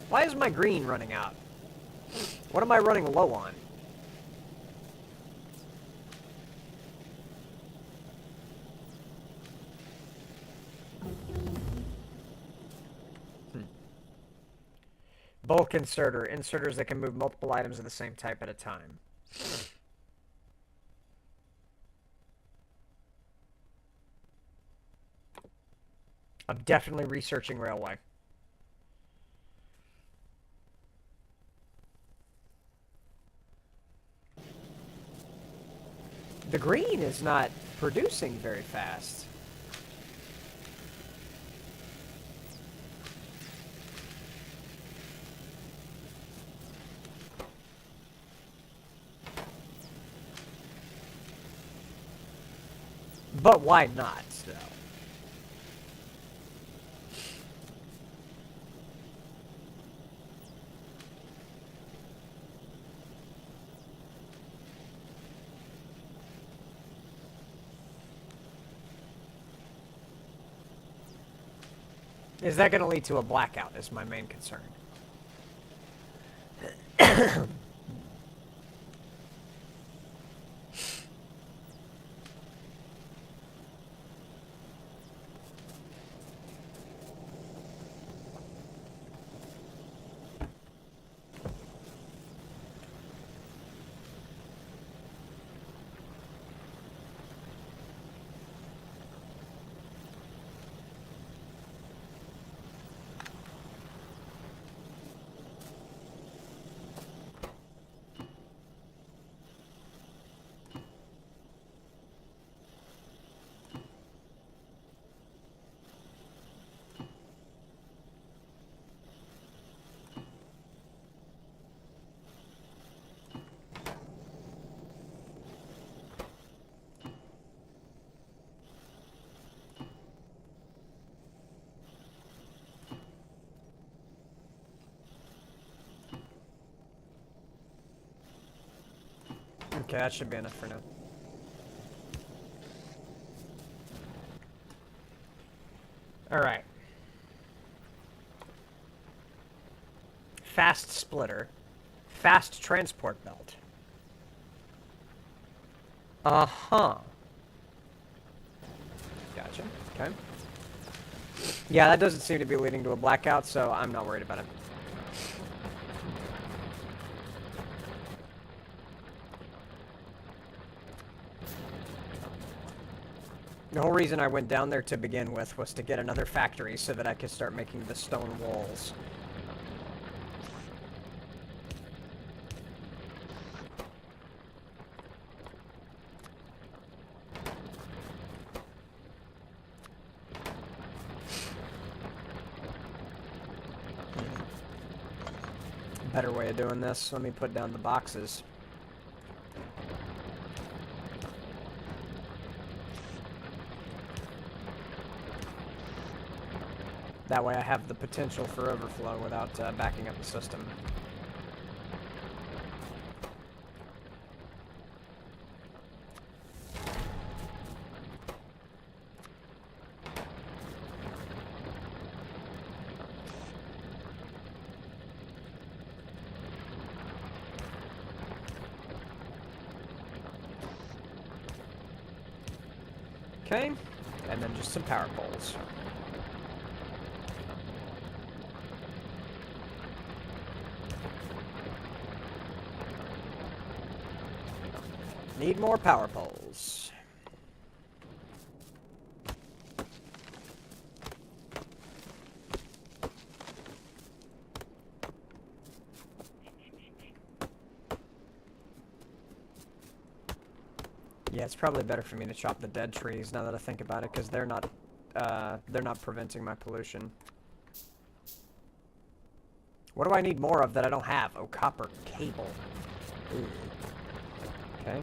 Why is my green running out? What am I running low on? Bulk inserter. Inserters that can move multiple items of the same type at a time. I'm definitely researching railway. The green is not producing very fast. But why not, though? Is that going to lead to a blackout is my main concern. Okay, that should be enough for now. Alright. Fast splitter. Fast transport belt. Uh-huh. Gotcha. Okay. Yeah, that doesn't seem to be leading to a blackout, so I'm not worried about it. The whole reason I went down there to begin with was to get another factory so that I could start making the stone walls. Better way of doing this. Let me put down the boxes. That way I have the potential for overflow without backing up the system. Okay, and then just some power poles. Need more power poles. Yeah, it's probably better for me to chop the dead trees now that I think about it, because they're not preventing my pollution. What do I need more of that I don't have? Oh, copper cable. Ooh. Okay.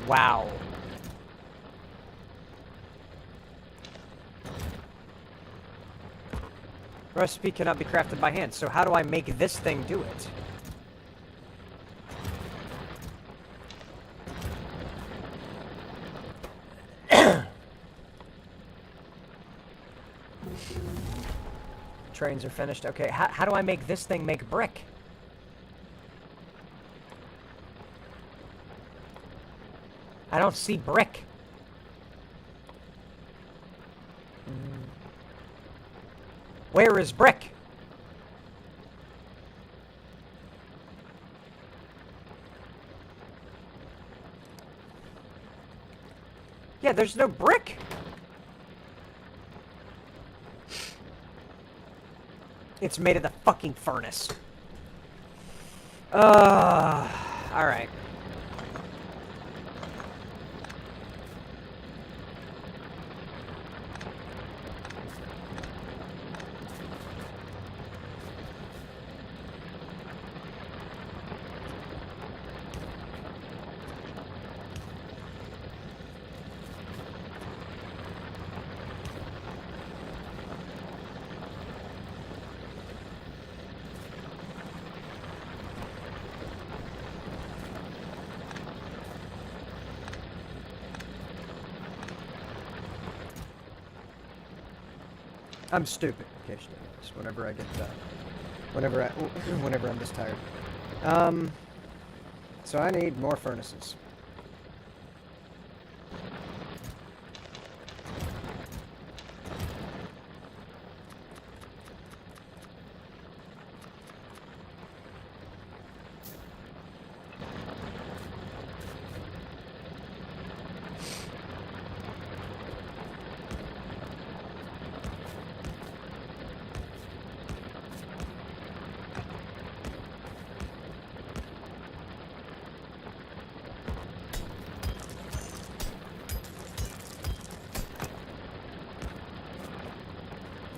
Wow. Recipe cannot be crafted by hand, so how do I make this thing do it? Trains are finished. Okay, how do I make this thing make brick? I don't see brick. Where is brick? Yeah, there's no brick. It's made of the fucking furnace. Alright. I'm stupid, in case you didn't notice, whenever I get, whenever I'm this tired. So I need more furnaces.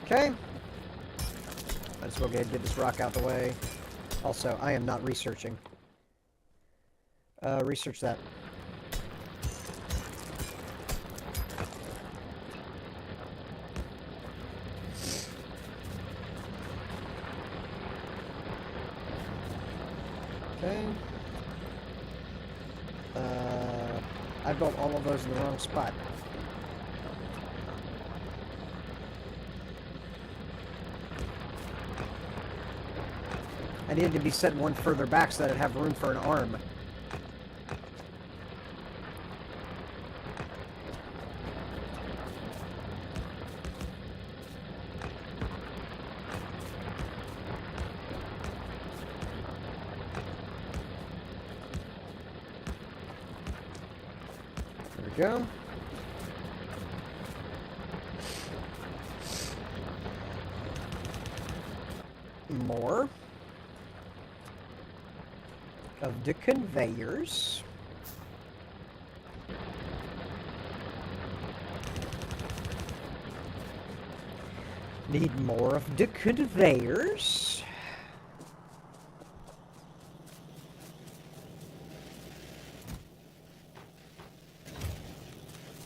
Okay. Might as well go ahead and get this rock out the way. Also, I am not researching. Research that. Okay. I built all of those in the wrong spot. I needed to be set one further back so that I'd have room for an arm. There we go. More of the conveyors. Need more of the conveyors.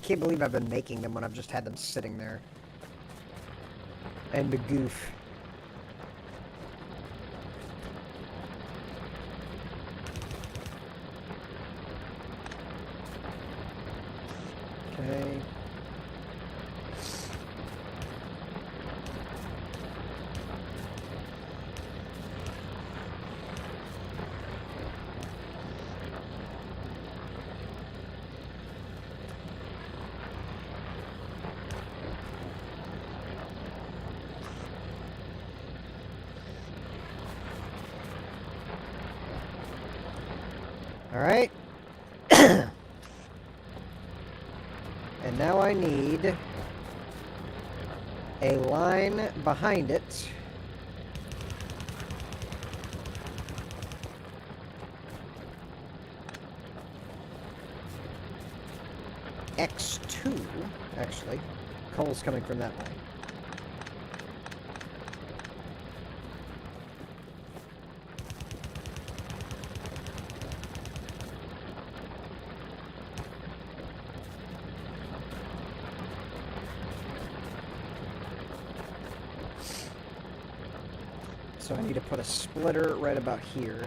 Can't believe I've been making them when I've just had them sitting there. And the goof. Okay. All right. And now I need a line behind it. X2, actually. Coal's coming from that way. So I need to put a splitter right about here.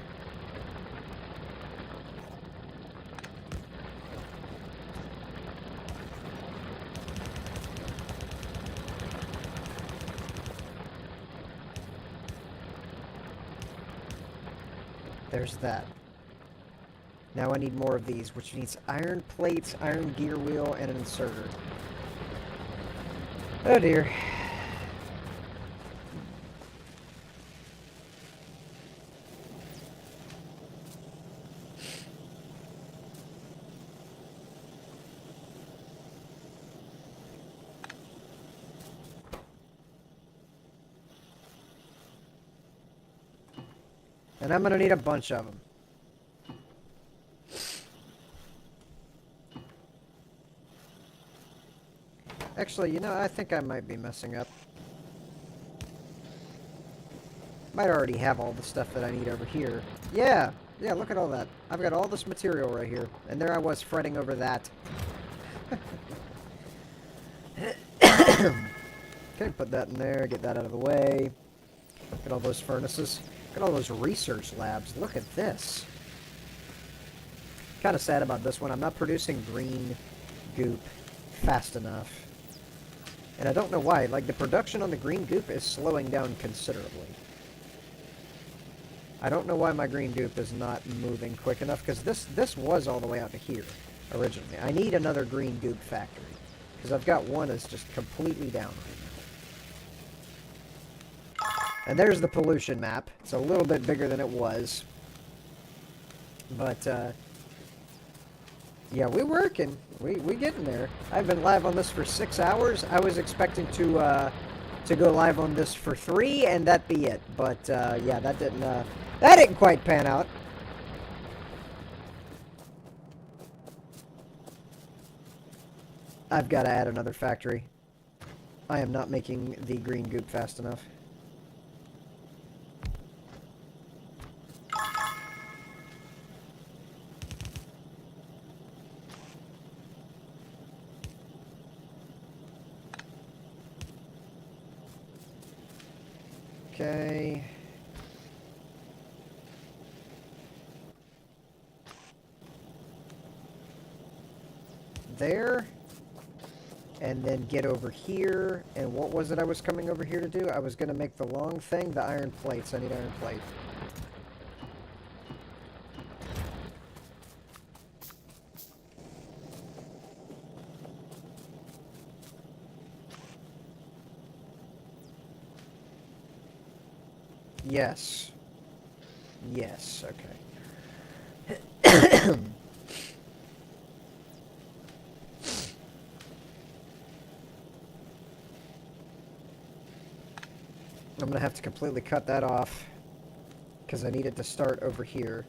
There's that. Now I need more of these, which needs iron plates, iron gear wheel, and an inserter. Oh dear. And I'm gonna need a bunch of them. Actually, you know, I think I might be messing up. Might already have all the stuff that I need over here. Yeah, yeah, look at all that. I've got all this material right here. And there I was fretting over that. Okay, put that in there, get that out of the way. Look at all those furnaces. Look at all those research labs. Look at this. Kind of sad about this one. I'm not producing green goop fast enough. And I don't know why. Like, the production on the green goop is slowing down considerably. I don't know why my green goop is not moving quick enough, because this was all the way out to here originally. I need another green goop factory, because I've got one that's just completely down right now. And there's the pollution map. It's a little bit bigger than it was. But, yeah, we're working. We getting there. I've been live on this for 6 hours. I was expecting to go live on this for 3, and that'd be it. But, yeah, that didn't quite pan out. I've got to add another factory. I am not making the green goop fast enough. Okay. There. And then get over here. And what was it I was coming over here to do? I was going to make the long thing, the iron plates. I need iron plate. Yes. Yes, okay. I'm going to have to completely cut that off, because I need it to start over here.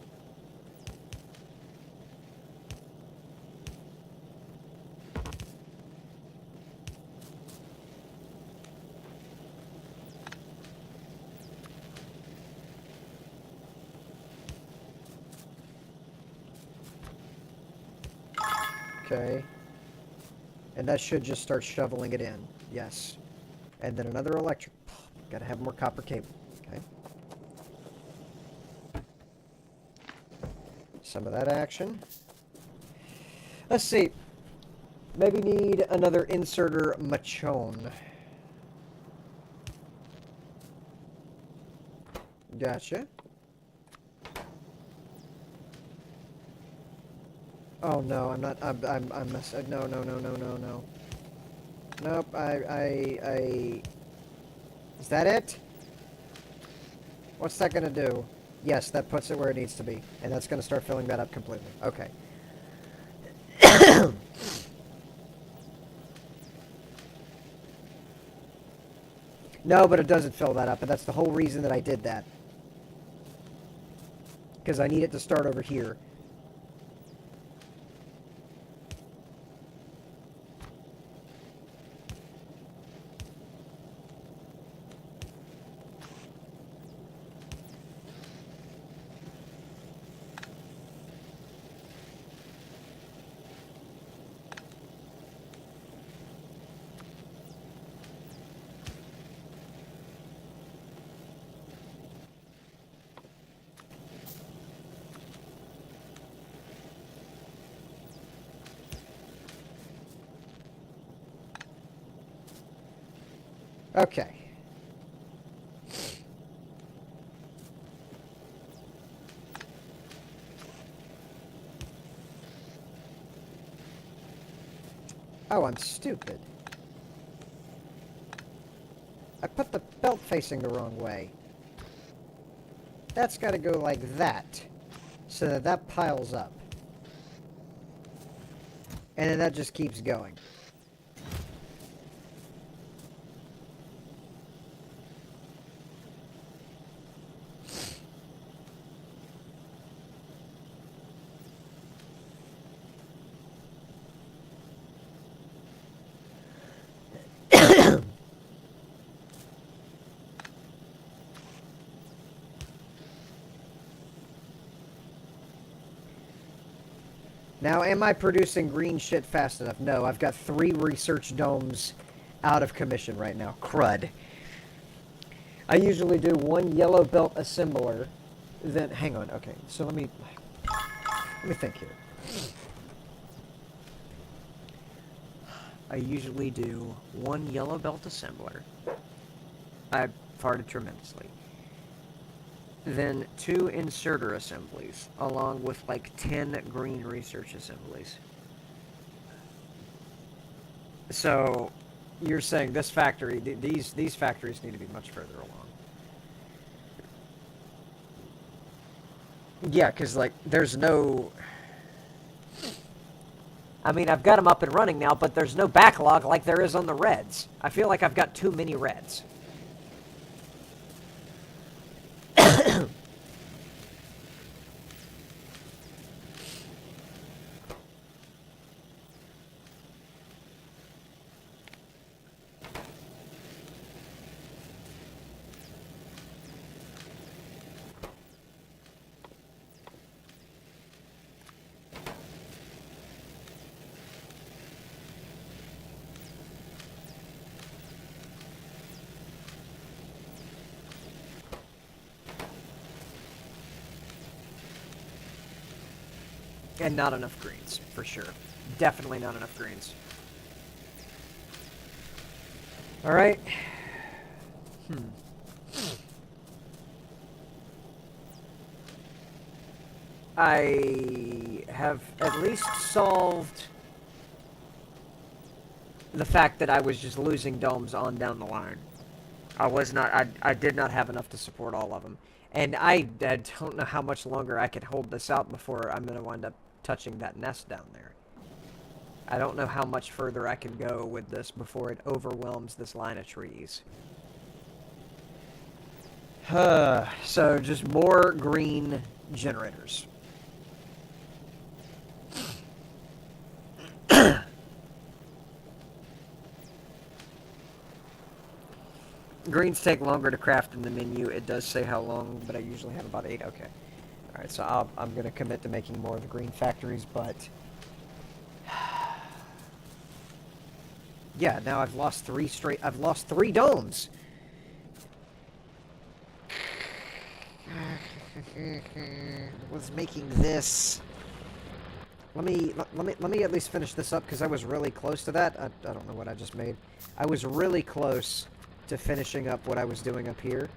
Okay. And that should just start shoveling it in. Yes. And then another electric. Gotta have more copper cable. Okay. Some of that action. Let's see. Maybe need another inserter machone. Gotcha. Oh no, I'm not. I'm no. Nope. Is that it? What's that gonna do? Yes, that puts it where it needs to be, and that's gonna start filling that up completely. Okay. No, but it doesn't fill that up, and that's the whole reason that I did that. Because I need it to start over here. Okay. Oh, I'm stupid. I put the belt facing the wrong way. That's got to go like that, so that that piles up. And then that just keeps going. Now, am I producing green shit fast enough? No, I've got 3 research domes out of commission right now. Crud. I usually do 1 yellow belt assembler, then... Hang on, okay, so let me think here. I usually do 1 yellow belt assembler. I farted tremendously. Then 2 inserter assemblies, along with like 10 green research assemblies. So, you're saying this factory, these factories need to be much further along. Yeah, because like there's no... I mean, I've got them up and running now, but there's no backlog like there is on the reds. I feel like I've got too many reds. And not enough greens, for sure. Definitely not enough greens. Alright. I have at least solved the fact that I was just losing domes on down the line. I did not have enough to support all of them. And I don't know how much longer I can hold this out before I'm going to wind up touching that nest down there. I don't know how much further I can go with this before it overwhelms this line of trees. So, just more green generators. Greens take longer to craft in the menu. It does say how long, but I usually have about 8. Okay. Alright, so I'm going to commit to making more of the green factories, but... yeah, now I've lost 3 domes! Was making this... Let me at least finish this up, because I was really close to that. I don't know what I just made. I was really close to finishing up what I was doing up here.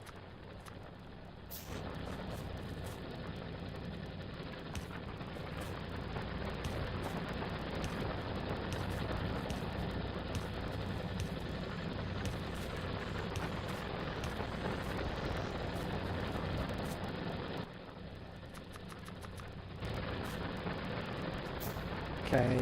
Okay.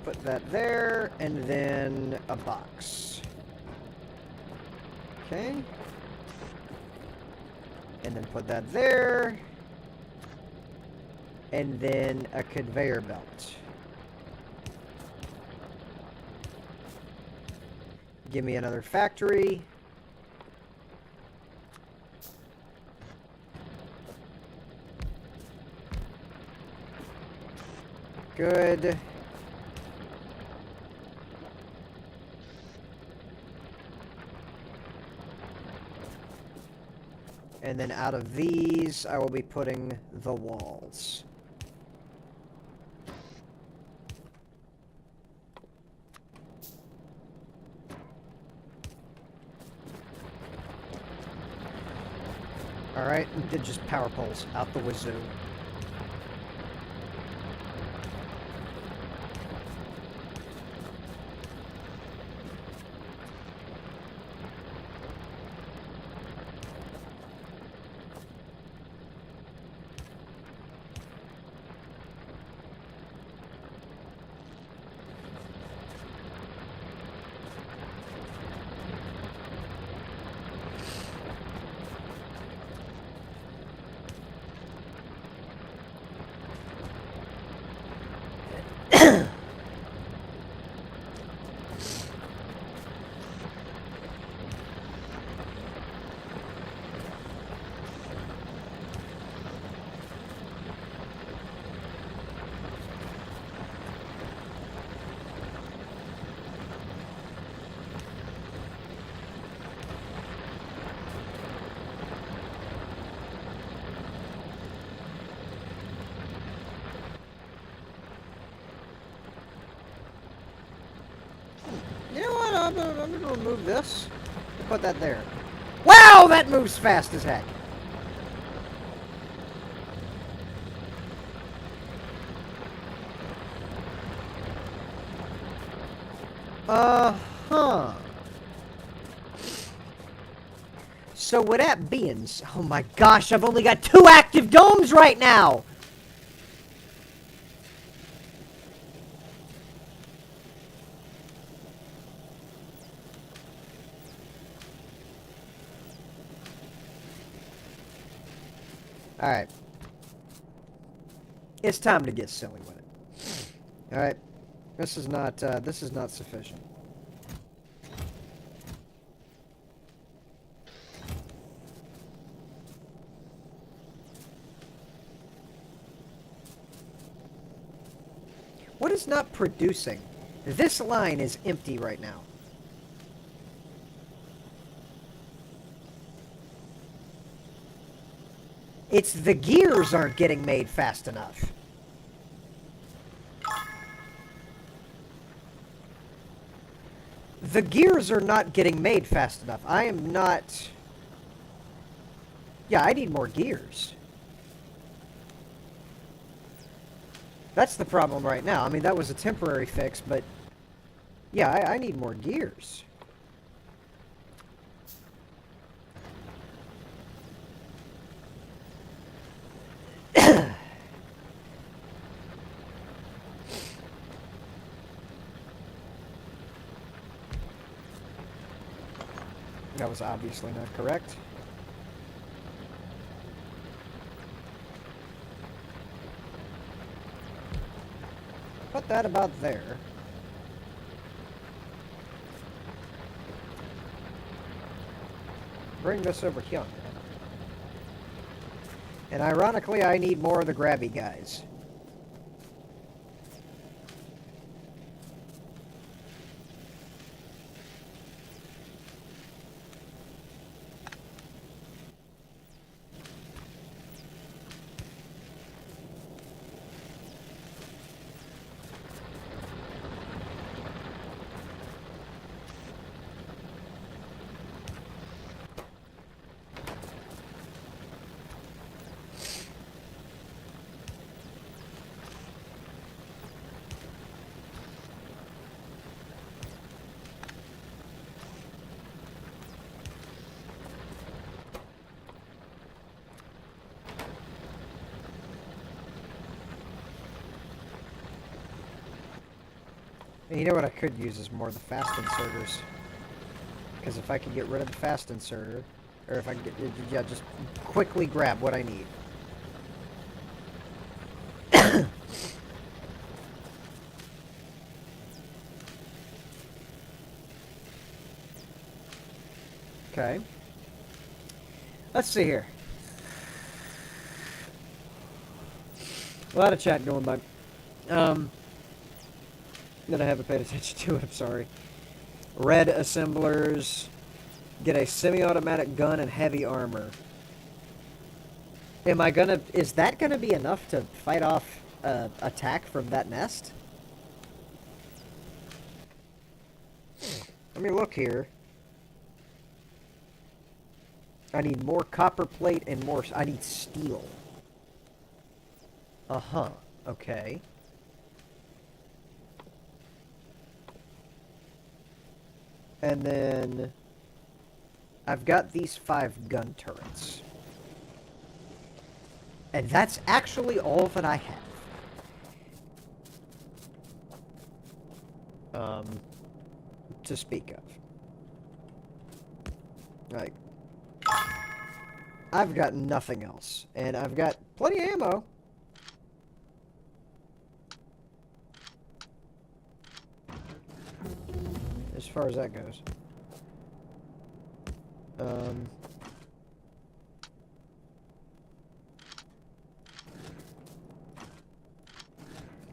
Put that there, and then a box. Okay. And then put that there. And then a conveyor belt. Give me another factory. Good. And then out of these, I will be putting the walls. Alright, we did just power poles out the wazoo. You know what? I'm gonna remove this and put that there. Wow, that moves fast as heck. Uh-huh. So with that being, oh my gosh, I've only got 2 active domes right now. Alright. It's time to get silly with it. Alright. This is not sufficient. What is not producing? This line is empty right now. It's the gears aren't getting made fast enough. The gears are not getting made fast enough. I am not... Yeah, I need more gears. That's the problem right now. I mean, that was a temporary fix, but... Yeah, I need more gears. That was obviously not correct. Put that about there. Bring this over here. And ironically, I need more of the grabby guys. And you know what I could use is more of the fast inserters. Because if I could get rid of the fast inserter, or if I could get, yeah, just quickly grab what I need. Okay. Let's see here. A lot of chat going by. That I haven't paid attention to, I'm sorry. Red assemblers. Get a semi-automatic gun and heavy armor. Is that gonna be enough to fight off attack from that nest? Let me look here. I need more copper plate and more. I need steel. Uh-huh. Okay. And then I've got these 5 gun turrets. And that's actually all that I have. To speak of. Like, I've got nothing else. And I've got plenty of ammo. As far as that goes.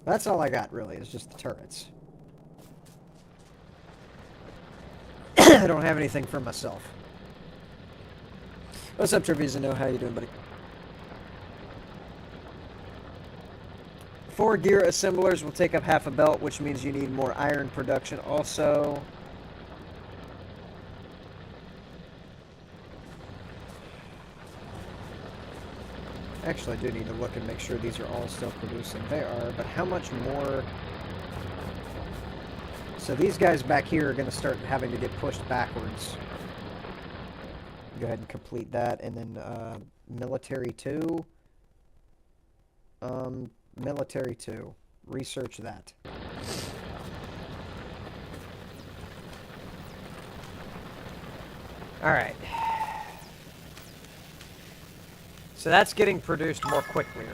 That's all I got, really, is just the turrets. I don't have anything for myself. What's up, Treviso? How you doing, buddy? 4 gear assemblers will take up half a belt, which means you need more iron production also. Actually, I do need to look and make sure these are all still producing. They are, but how much more? So these guys back here are going to start having to get pushed backwards. Go ahead and complete that, and then military 2. Military 2. Research that. Alright. So that's getting produced more quickly.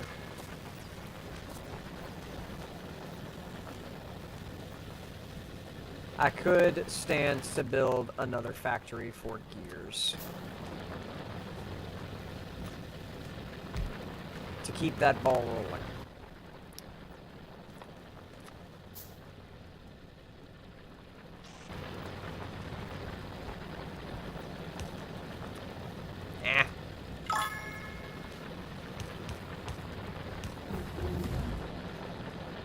I could stand to build another factory for gears. To keep that ball rolling.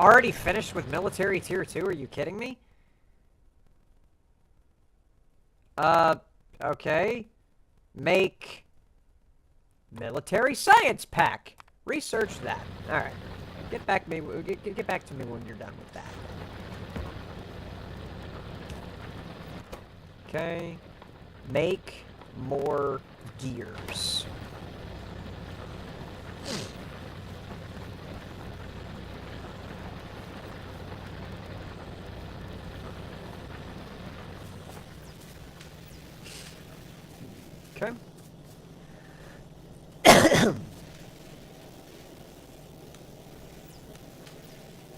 Already finished with military tier 2? Are you kidding me? Okay. Make military science pack. Research that. Alright. Get back to me when you're done with that. Okay. Make more gears. Okay.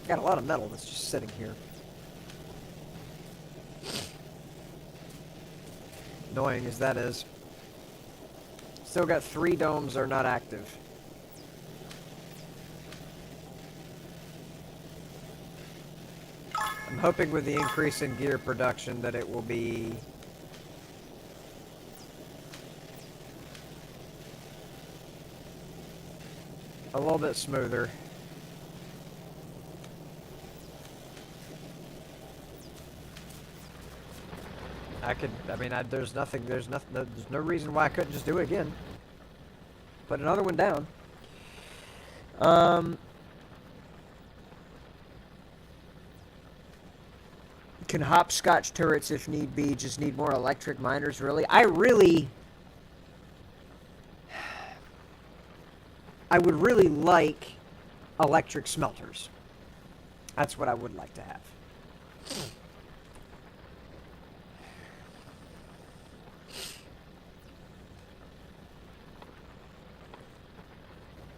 Got a lot of metal that's just sitting here. Annoying as that is. Still got 3 domes are not active. I'm hoping with the increase in gear production that it will be a little bit smoother. There's no reason why I couldn't just do it again. Put another one down. Can hopscotch turrets if need be, just need more electric miners, really? I would really like electric smelters. That's what I would like to have.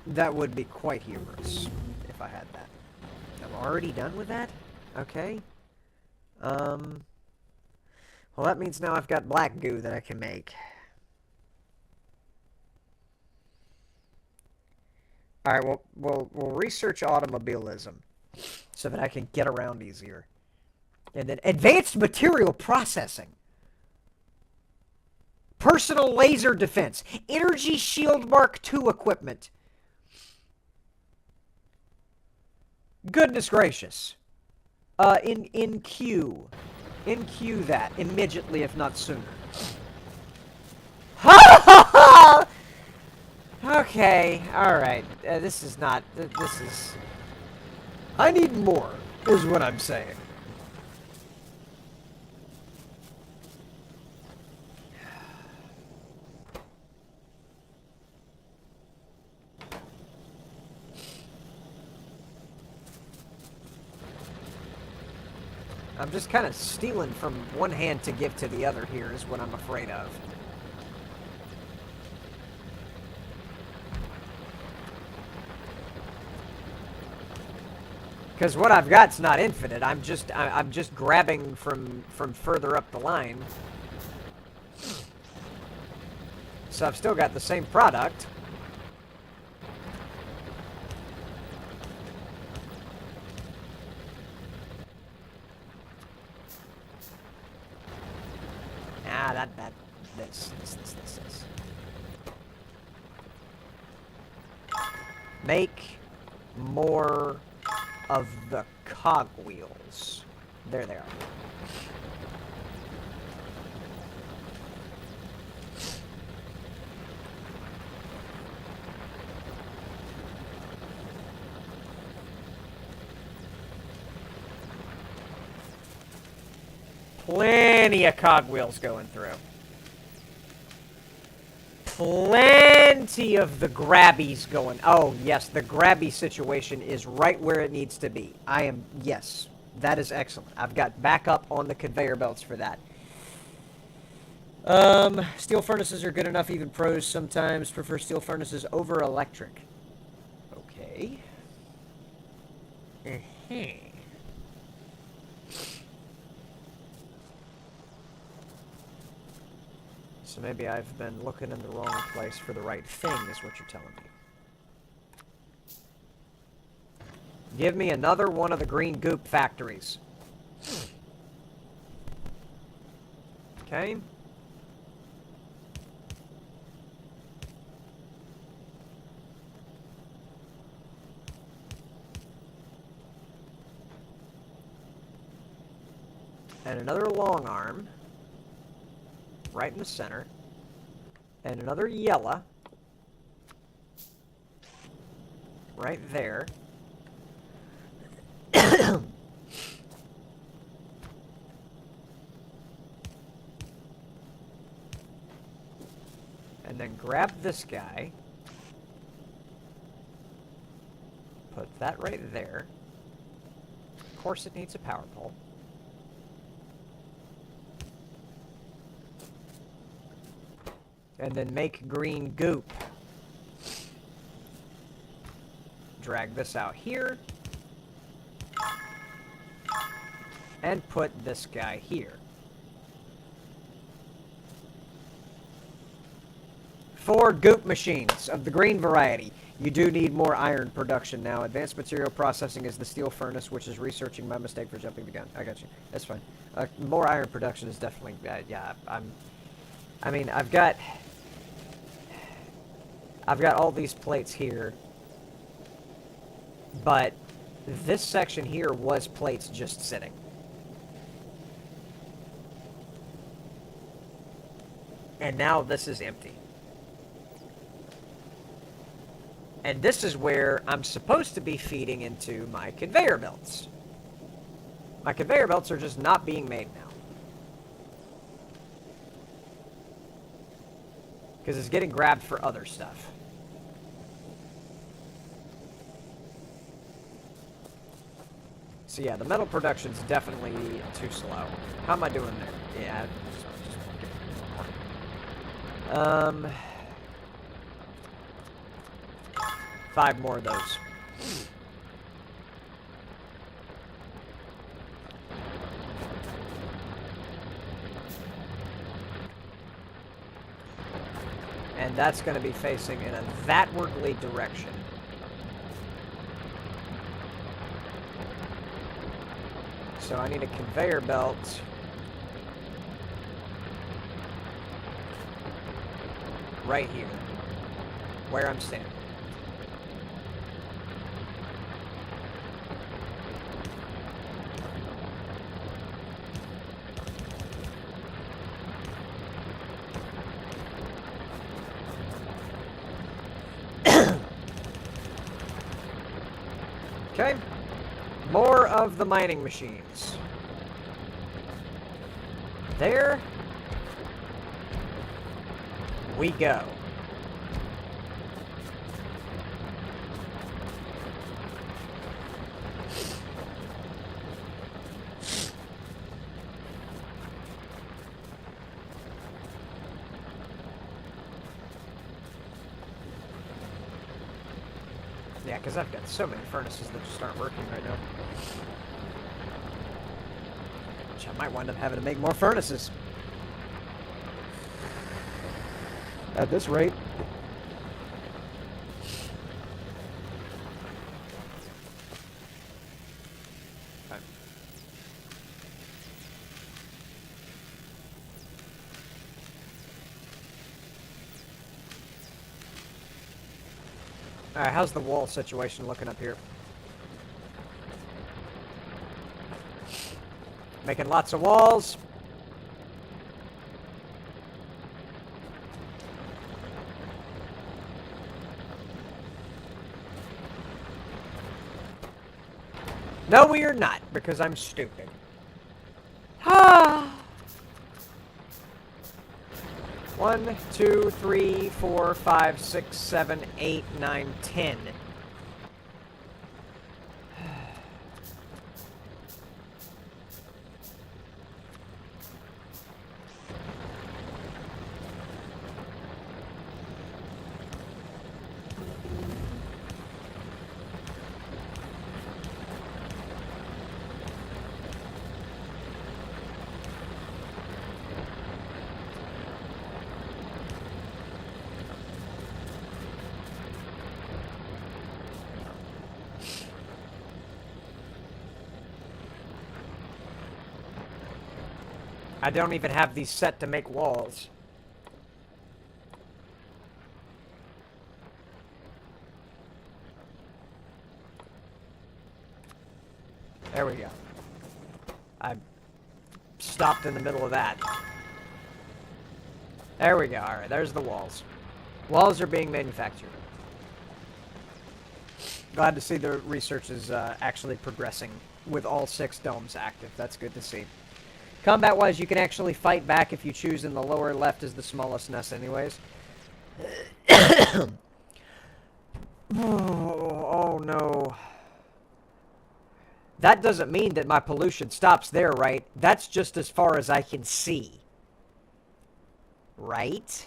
That would be quite humorous if I had that. I'm already done with that? Okay. Well, that means now I've got black goo that I can make. Alright, well, we'll research automobilism so that I can get around easier. And then advanced material processing. Personal laser defense. Energy shield Mark II equipment. Goodness gracious. In queue. In queue that immediately, if not sooner. Okay, alright. This is not... This is... I need more, is what I'm saying. I'm just kind of stealing from one hand to give to the other here is what I'm afraid of. Because what I've got's not infinite. I'm just grabbing from further up the line. So I've still got the same product. This. Make more of the cogwheels. There they are. Plenty of cogwheels going through. Plenty of the grabbies going. Oh, yes, the grabby situation is right where it needs to be. Yes, that is excellent. I've got backup on the conveyor belts for that. Steel furnaces are good enough. Even pros sometimes prefer steel furnaces over electric. Okay. So maybe I've been looking in the wrong place for the right thing, is what you're telling me. Give me another one of the green goop factories. Okay. And another long arm. Right in the center. And another yellow. Right there. And then grab this guy. Put that right there. Of course it needs a power pole. And then make green goop. Drag this out here. And put this guy here. 4 goop machines of the green variety. You do need more iron production now. Advanced material processing is the steel furnace, which is researching my mistake for jumping the gun. I got you. That's fine. More iron production is definitely... yeah, I mean, I've got all these plates here, but this section here was plates just sitting. And now this is empty. And this is where I'm supposed to be feeding into my conveyor belts. My conveyor belts are just not being made now. Because it's getting grabbed for other stuff. So yeah, the metal production's definitely too slow. How am I doing there? Yeah, just 5 more of those. And that's going to be facing in a thatwardly direction. So I need a conveyor belt right here, where I'm standing. Okay. More of the mining machines. There we go. Yeah, because I've got so many furnaces that just aren't working right now. Which I might wind up having to make more furnaces. At this rate. Okay. Alright, how's the wall situation looking up here? Making lots of walls. No, we are not, because I'm stupid. Ah. 1, 2, 3, 4, 5, 6, 7, 8, 9, 10. I don't even have these set to make walls. There we go. I stopped in the middle of that. There we go. Alright, there's the walls. Walls are being manufactured. Glad to see the research is actually progressing with all 6 domes active. That's good to see. Combat-wise, you can actually fight back if you choose, and the lower left is the smallest nest anyways. Oh, no. That doesn't mean that my pollution stops there, right? That's just as far as I can see. Right?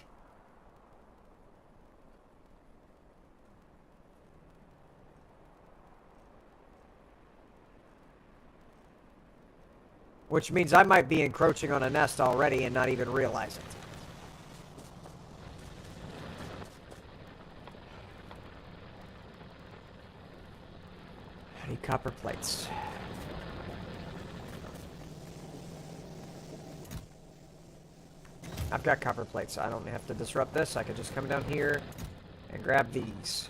Which means I might be encroaching on a nest already and not even realize it. I need copper plates. I've got copper plates, so I don't have to disrupt this. I can just come down here and grab these.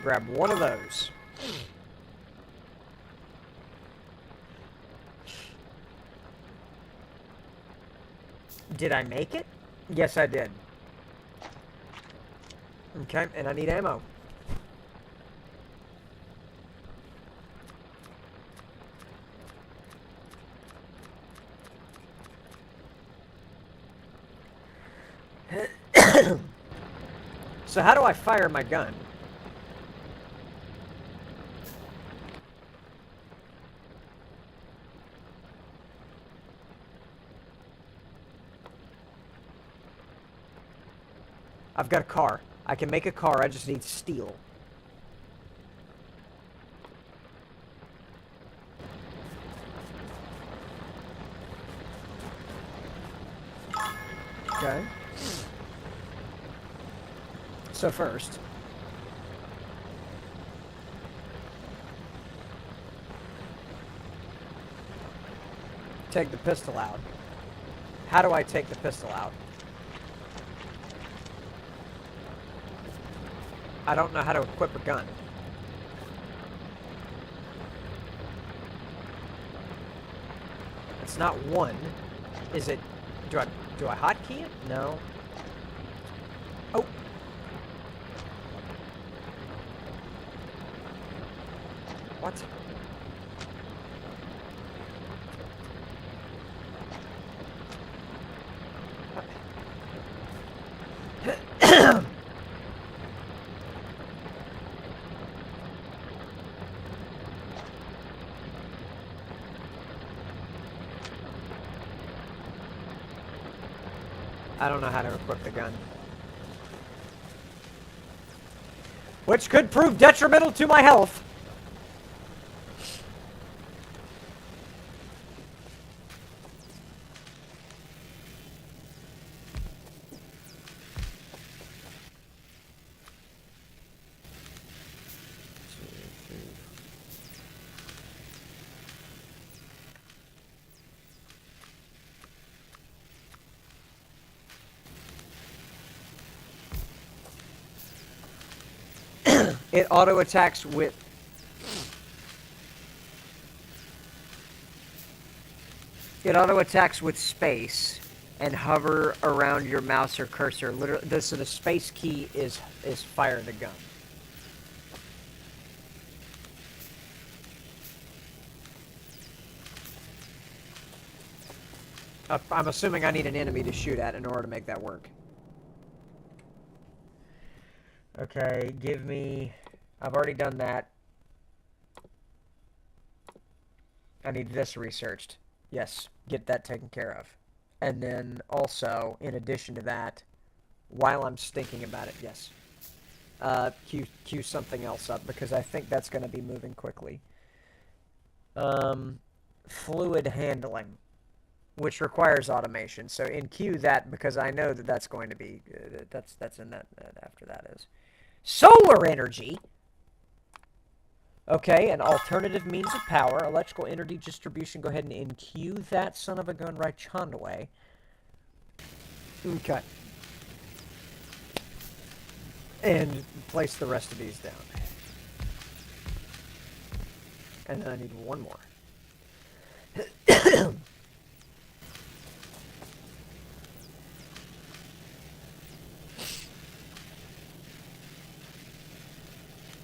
Grab one of those. Did I make it? Yes, I did. Okay, and I need ammo. So how do I fire my gun? I've got a car. I can make a car, I just need steel. Okay. So first, take the pistol out. How do I take the pistol out? I don't know how to equip a gun. It's not one. Is it? Do I hotkey it? No. Oh. What? I don't know how to equip the gun. Which could prove detrimental to my health. It auto attacks with space and hover around your mouse or cursor. Literally, so the space key is fire the gun. I'm assuming I need an enemy to shoot at in order to make that work. Okay, give me... I've already done that. I need this researched. Yes, get that taken care of. And then also, in addition to that, while I'm thinking about it, yes. Queue something else up, because I think that's going to be moving quickly. Fluid handling, which requires automation. So in queue that, because I know that that's going to be... that's in that after that is. Solar energy! Okay, an alternative means of power. Electrical energy distribution. Go ahead and in-queue that son of a gun right Chandaway. Okay. And place the rest of these down. And then I need one more.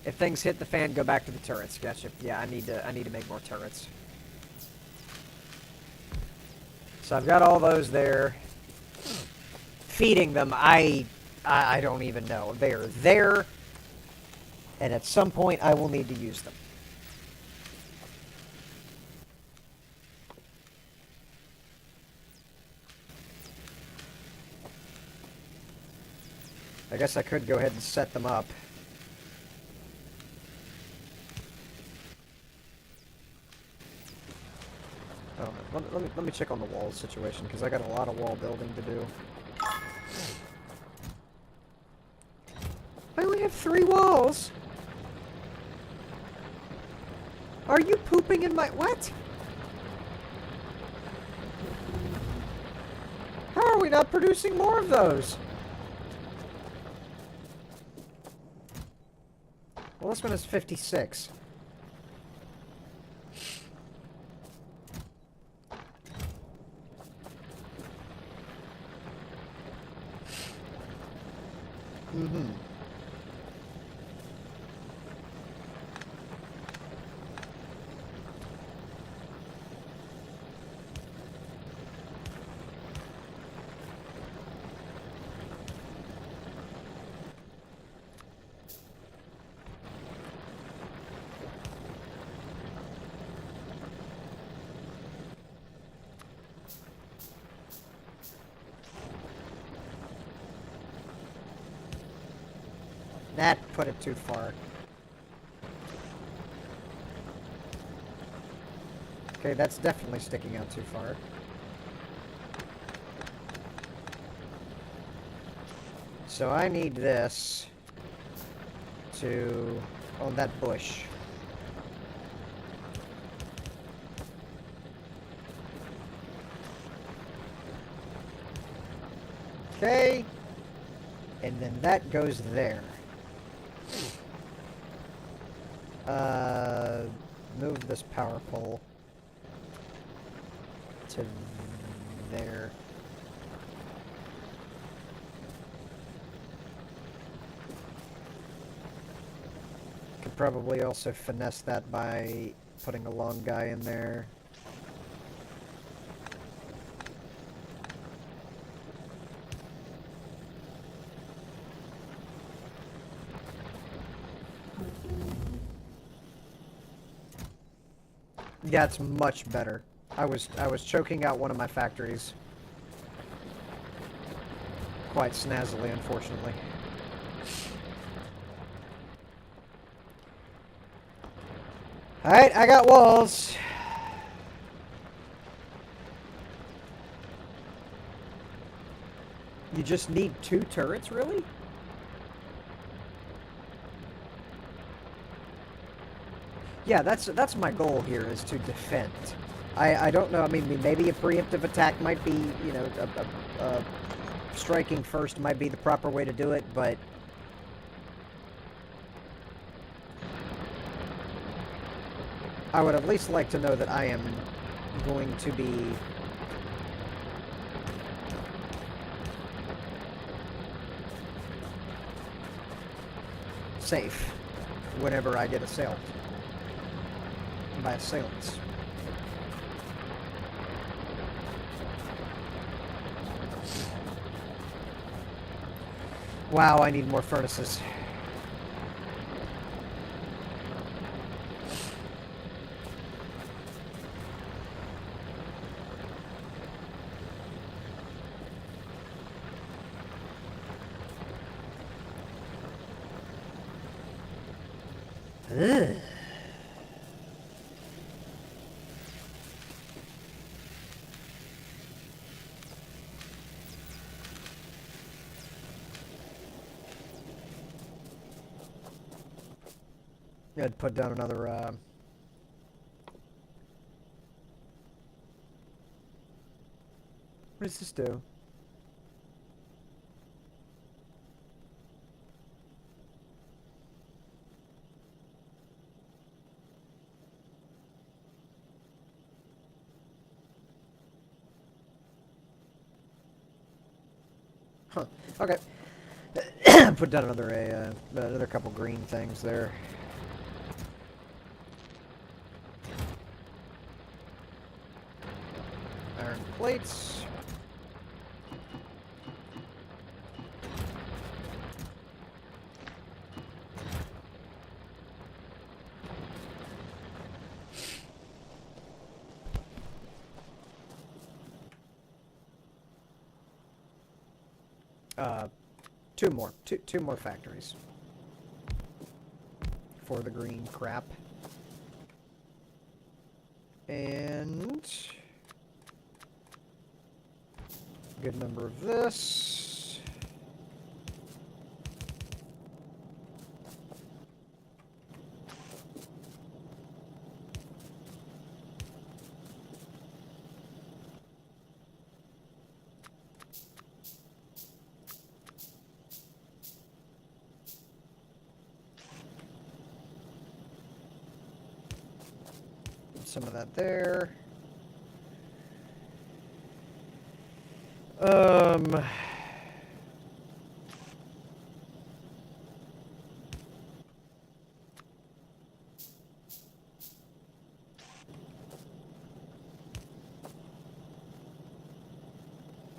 If things hit the fan, go back to the turrets. Gotcha. Yeah, I need to make more turrets. So I've got all those there. Feeding them, I don't even know. They're there, and at some point I will need to use them. I guess I could go ahead and set them up. Oh, let me check on the wall situation, because I got a lot of wall building to do. I only have 3 walls! Are you pooping in my... What? How are we not producing more of those? Well, this one is 56. Mm-hmm. That put it too far. Okay, that's definitely sticking out too far. So I need this to... on that bush. Okay. And then that goes there. Move this power pole to there. could probably also finesse that by putting a long guy in there. Yeah, it's much better. I was choking out one of my factories. Quite snazzily, unfortunately. Alright, I got walls. You just need 2 turrets, really? Yeah, that's my goal here, is to defend. I don't know, I mean, maybe a preemptive attack might be, you know, striking first might be the proper way to do it, but... I would at least like to know that I am going to be... safe whenever I get assailed by assailants. Wow, I need more furnaces. Ugh. I'd put down another, What does this do? huh, okay. Put down another couple green things there. Iron plates. Two more factories for the green crap. And good number of this. Some of that there.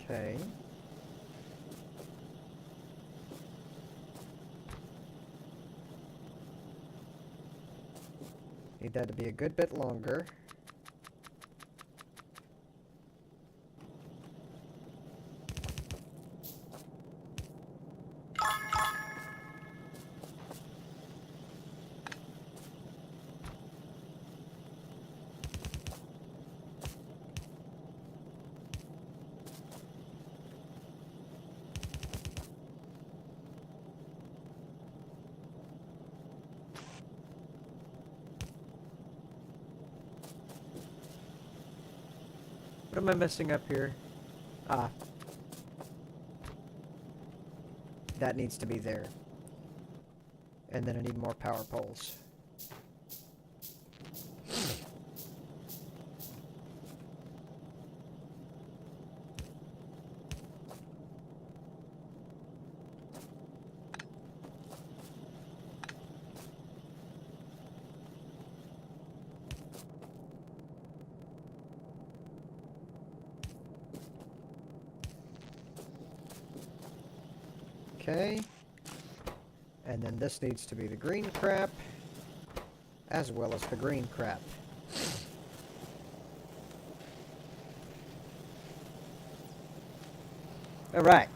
Okay. Need that to be a good bit longer. What am I messing up here? Ah. That needs to be there. And then I need more power poles. Okay. And then this needs to be the green crap, as well as the green crap. Alright.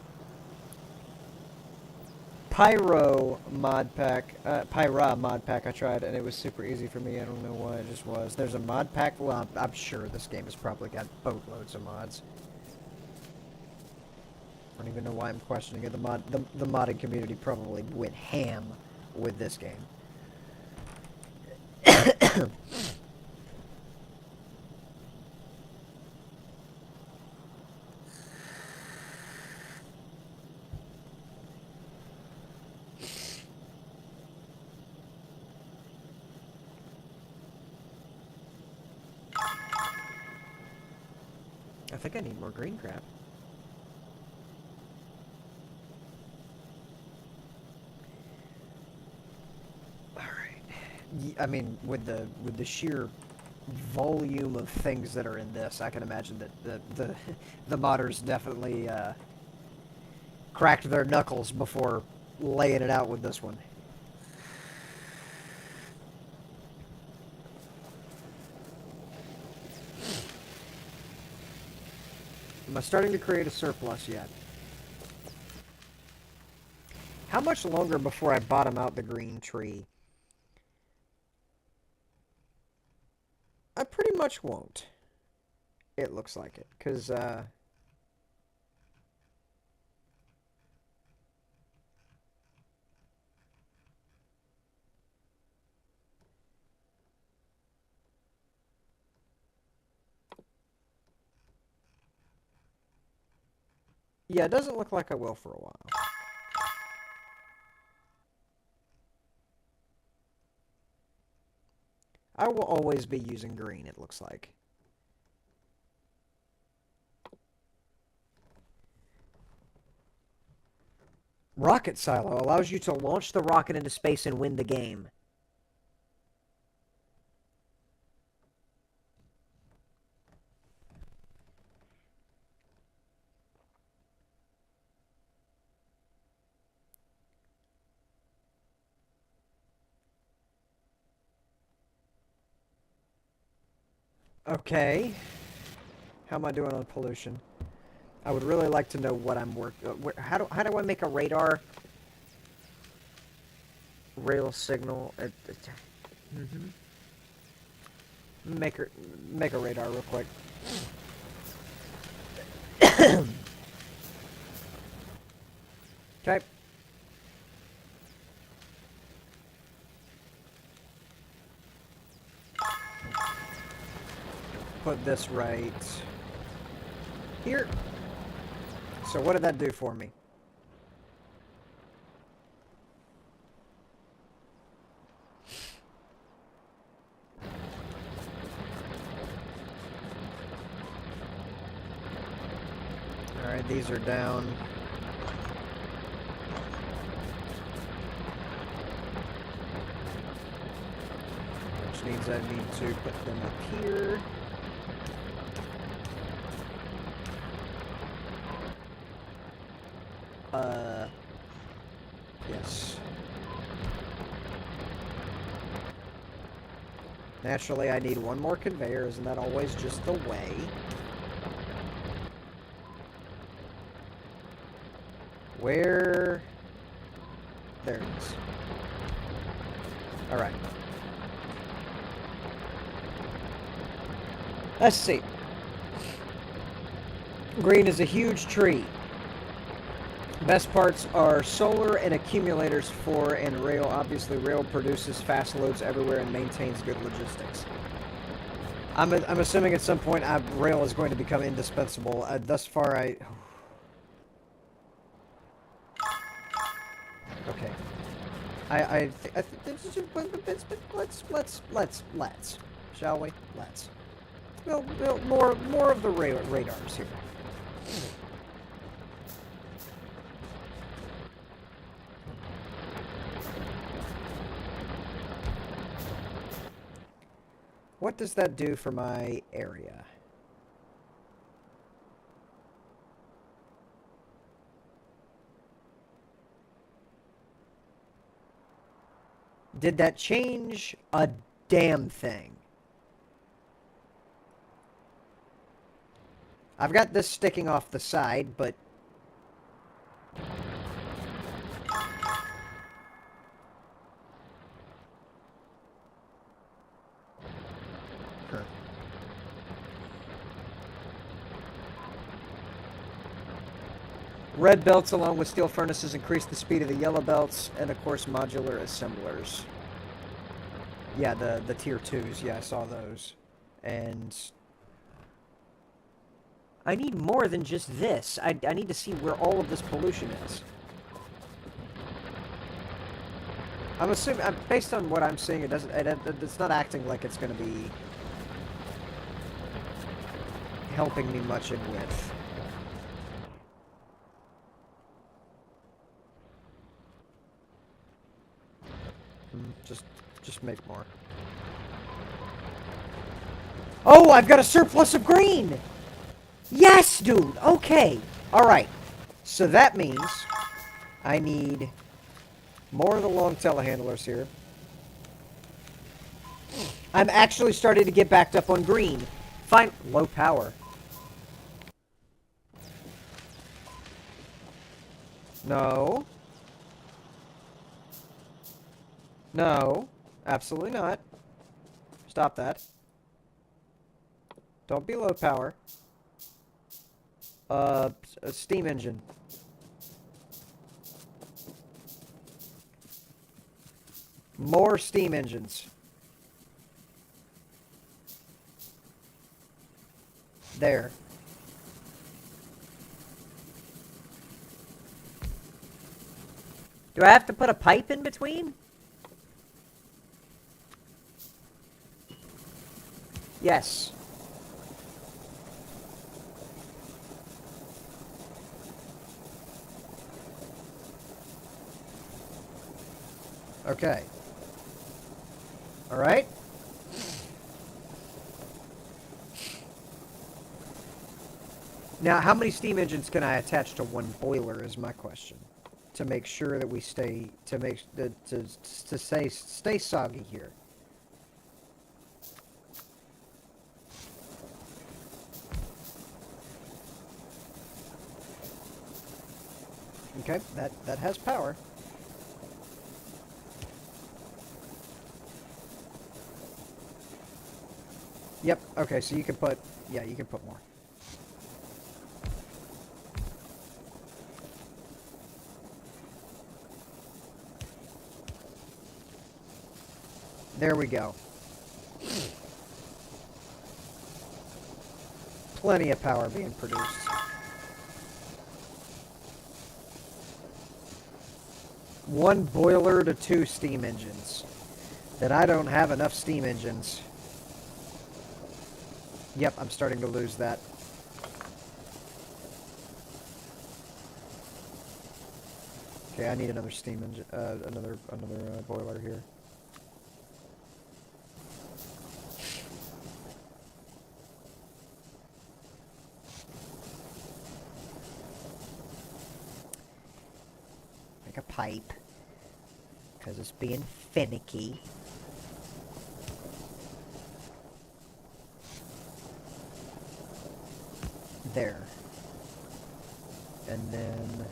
Pyra mod pack I tried, and it was super easy for me. I don't know why, it just was. There's a mod pack. Well, I'm sure this game has probably got boatloads of mods. I don't even know why I'm questioning it. The modding community probably went ham with this game. I think I need more green crap. I mean, with the sheer volume of things that are in this, I can imagine that the modders definitely cracked their knuckles before laying it out with this one. Am I starting to create a surplus yet? How much longer before I bottom out the green tree? I pretty much won't. It looks like it, because, yeah, it doesn't look like I will for a while. I will always be using green, it looks like. Rocket silo allows you to launch the rocket into space and win the game. Okay. How am I doing on pollution? I would really like to know what I'm how do I make a radar rail signal? Make a radar real quick. Okay. Put this right here. So what did that do for me? Alright, these are down. Which means I need to put them up here. Yes. Naturally, I need one more conveyor. Isn't that always just the way? Where? There it is. Alright. Let's see. Green is a huge tree. Best parts are solar and accumulators for and rail. Obviously, rail produces fast loads everywhere and maintains good logistics. I'm assuming at some point rail is going to become indispensable. Thus far, okay. Let's, shall we? Let's. Build more of the radars here. What does that do for my area? Did that change a damn thing? I've got this sticking off the side, but... Huh. Red belts along with steel furnaces increase the speed of the yellow belts, and of course modular assemblers. Yeah, the tier 2s, yeah, I saw those. And... I need more than just this. I need to see where all of this pollution is. I'm assuming, based on what I'm seeing, it's not acting like it's going to be helping me much in width. Just make more. Oh, I've got a surplus of green! Yes, dude! Okay. Alright. So that means I need more of the long telehandlers here. I'm actually starting to get backed up on green. Fine. Low power. No. No. Absolutely not. Stop that. Don't be low power. A steam engine. More steam engines. There. Do I have to put a pipe in between? Yes. Okay. All right. Now, how many steam engines can I attach to one boiler is my question, to make sure that we stay stay soggy here. Okay, that has power. Yep, okay, so you can put, yeah, you can put more. There we go. Plenty of power being produced. One boiler to 2 steam engines. Then I don't have enough steam engines. Yep, I'm starting to lose that. Okay, I need another steam engine, another boiler here. Make a pipe, because it's being finicky. There. And then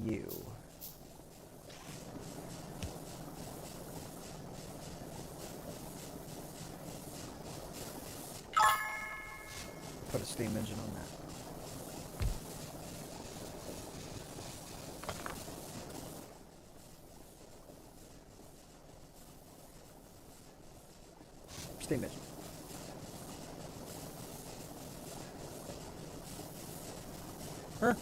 you. Put a steam engine on that. Steam engine. Huh.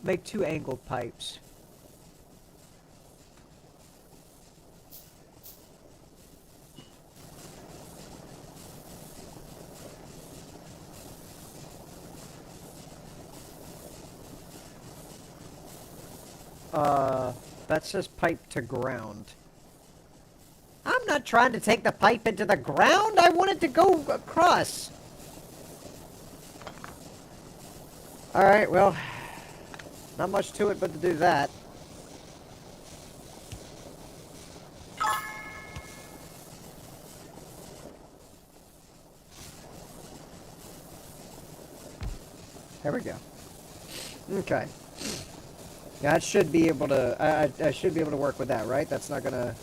Make 2 angled pipes. That says pipe to ground. I'm not trying to take the pipe into the ground. I want it to go across. Alright, well, Not much to it but to do that. There we go. Okay. That should be able to... I should be able to work with that, right? That's not gonna...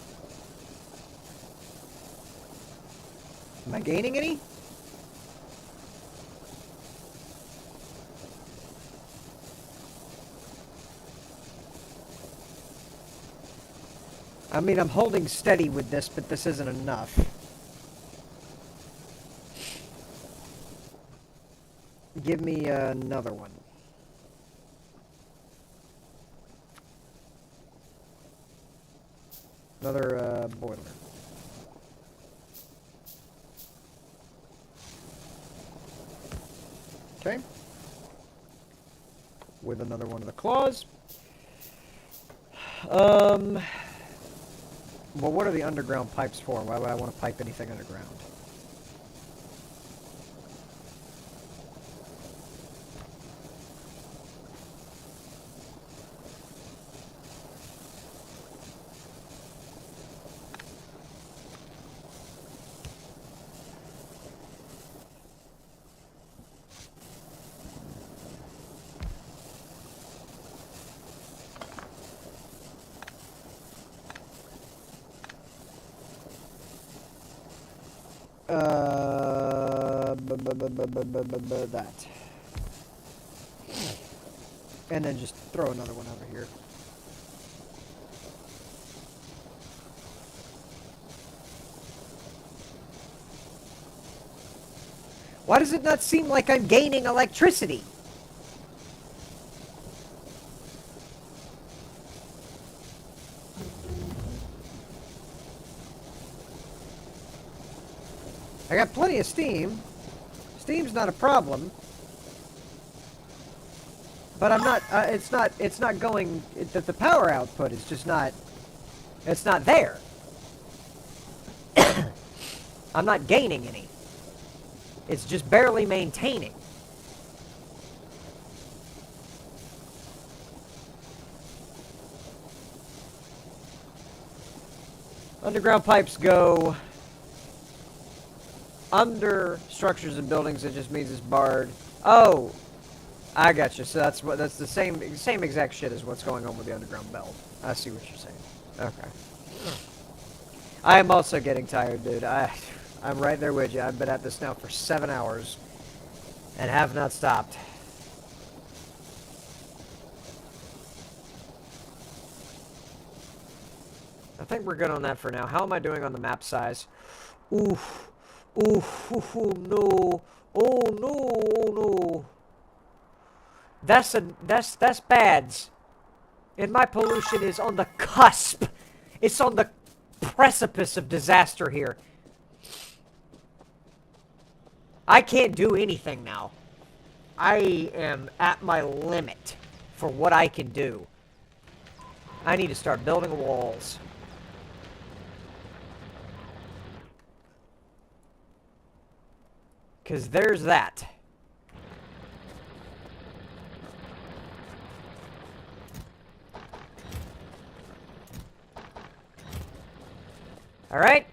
Am I gaining any? I mean, I'm holding steady with this, but this isn't enough. Give me another one. Another boiler. Okay. With another one of the claws. Well, what are the underground pipes for? Why would I want to pipe anything underground? That. And then just throw another one over here. Why does it not seem like I'm gaining electricity? I got plenty of steam. Steam's not a problem. But I'm not, it's not going, the power output is just not, it's not there. I'm not gaining any. It's just barely maintaining. Underground pipes go under structures and buildings. It just means it's barred. Oh, I got you. So that's the same exact shit as what's going on with the underground belt. I see what you're saying. Okay. I am also getting tired, dude. I'm right there with you. I've been at this now for 7 hours and have not stopped. I think we're good on that for now. How am I doing on the map size? Oof. Oof. Oh, no. Oh, no. Oh, no. That's bad. And my pollution is on the cusp. It's on the precipice of disaster here. I can't do anything now. I am at my limit for what I can do. I need to start building walls. Because there's that. All right.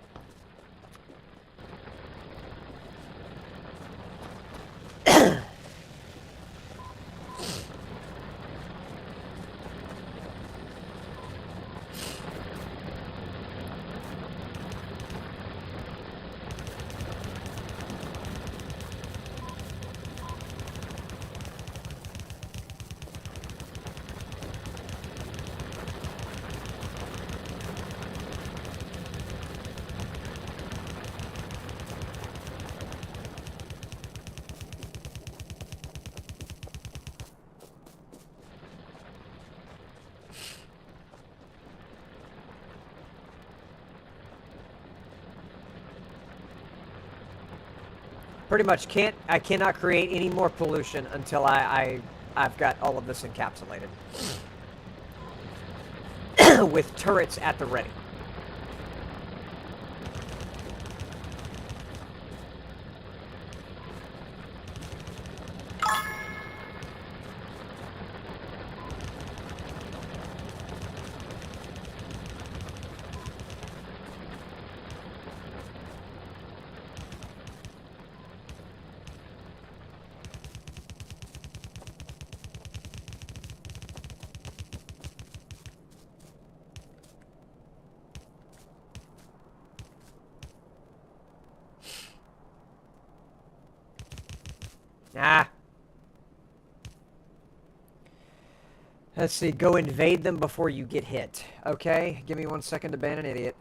Pretty much I cannot create any more pollution until I've got all of this encapsulated. With turrets at the ready. Ah. Let's see. Go invade them before you get hit. Okay. Give me 1 second to ban an idiot.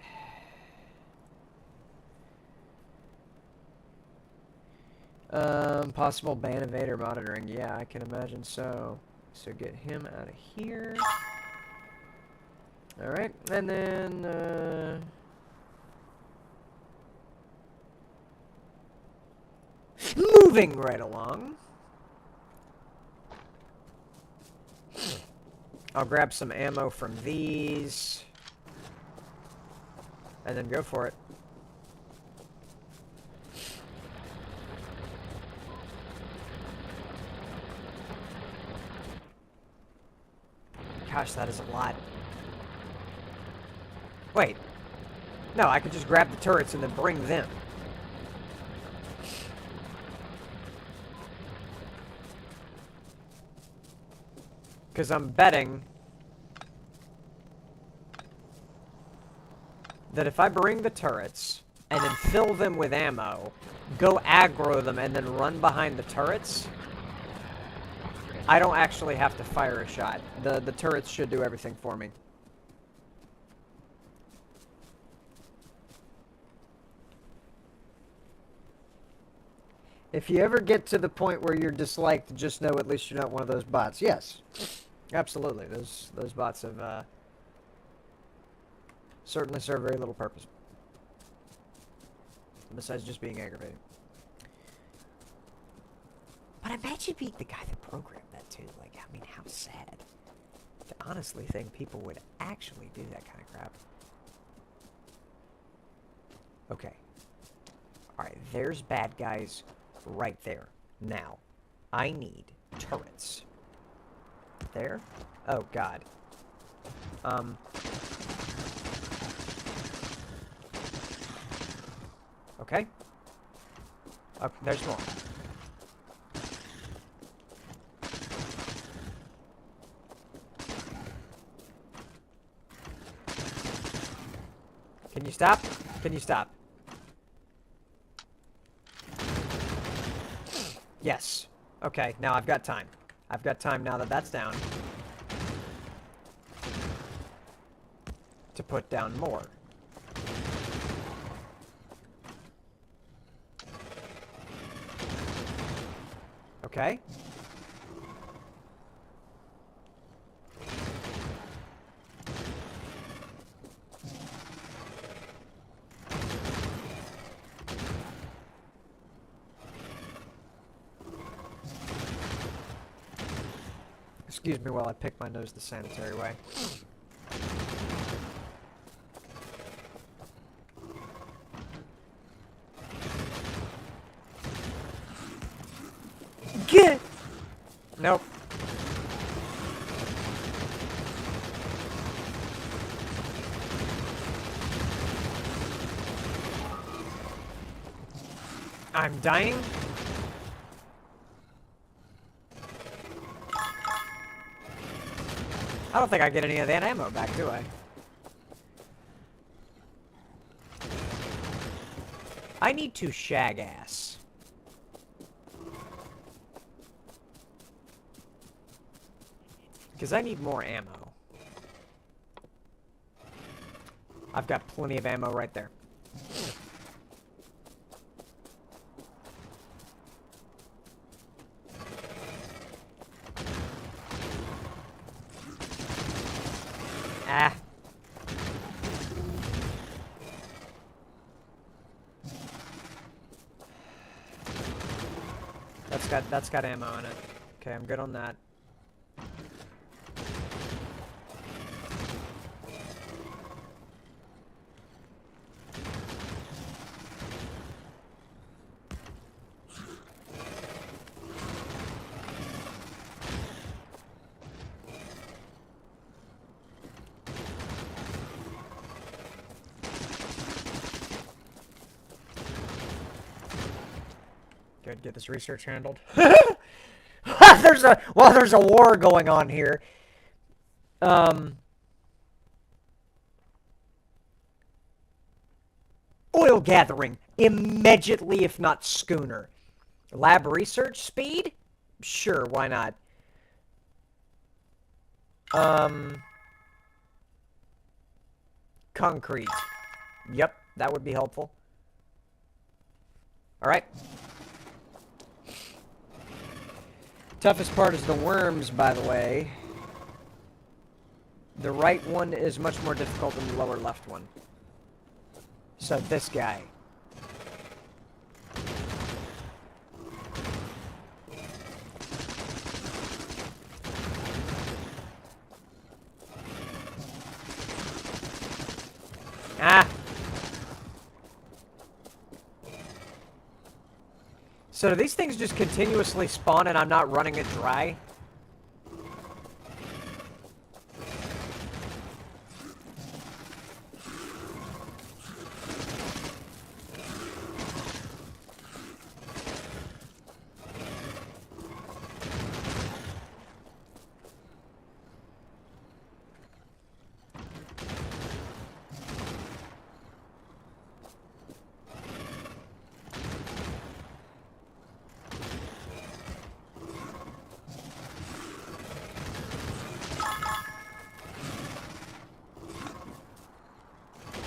Possible ban invader monitoring. Yeah, I can imagine so. So get him out of here. Alright, and then, moving right along. I'll grab some ammo from these. And then go for it. Gosh, that is a lot. Wait. No, I could just grab the turrets and then bring them. Because I'm betting that if I bring the turrets and then fill them with ammo, go aggro them, and then run behind the turrets, I don't actually have to fire a shot. The turrets should do everything for me. If you ever get to the point where you're disliked, just know at least you're not one of those bots. Yes. Absolutely. Those bots have certainly served very little purpose. Besides just being aggravating. But imagine being the guy that programmed that too. Like, I mean, how sad. To honestly think people would actually do that kind of crap. Okay. Alright, there's bad guys right there. Now, I need turrets. There? Oh, God. Okay. Oh, there's more. Can you stop? Can you stop? Yes. Okay, now I've got time. I've got time now that that's down to put down more. Okay. Excuse me while I pick my nose the sanitary way. Get it! Nope. I'm dying? I don't think I get any of that ammo back, do I? I need to shag ass. Because I need more ammo. I've got plenty of ammo right there. Ah. That's got ammo in it. Okay, I'm good on that. Good, get this research handled. there's a war going on here. Oil gathering immediately, if not schooner. Lab research speed? Sure, why not? Concrete. Yep, that would be helpful. Alright. Toughest part is the worms, by the way. The right one is much more difficult than the lower left one. So this guy. Ah! So do these things just continuously spawn and I'm not running it dry?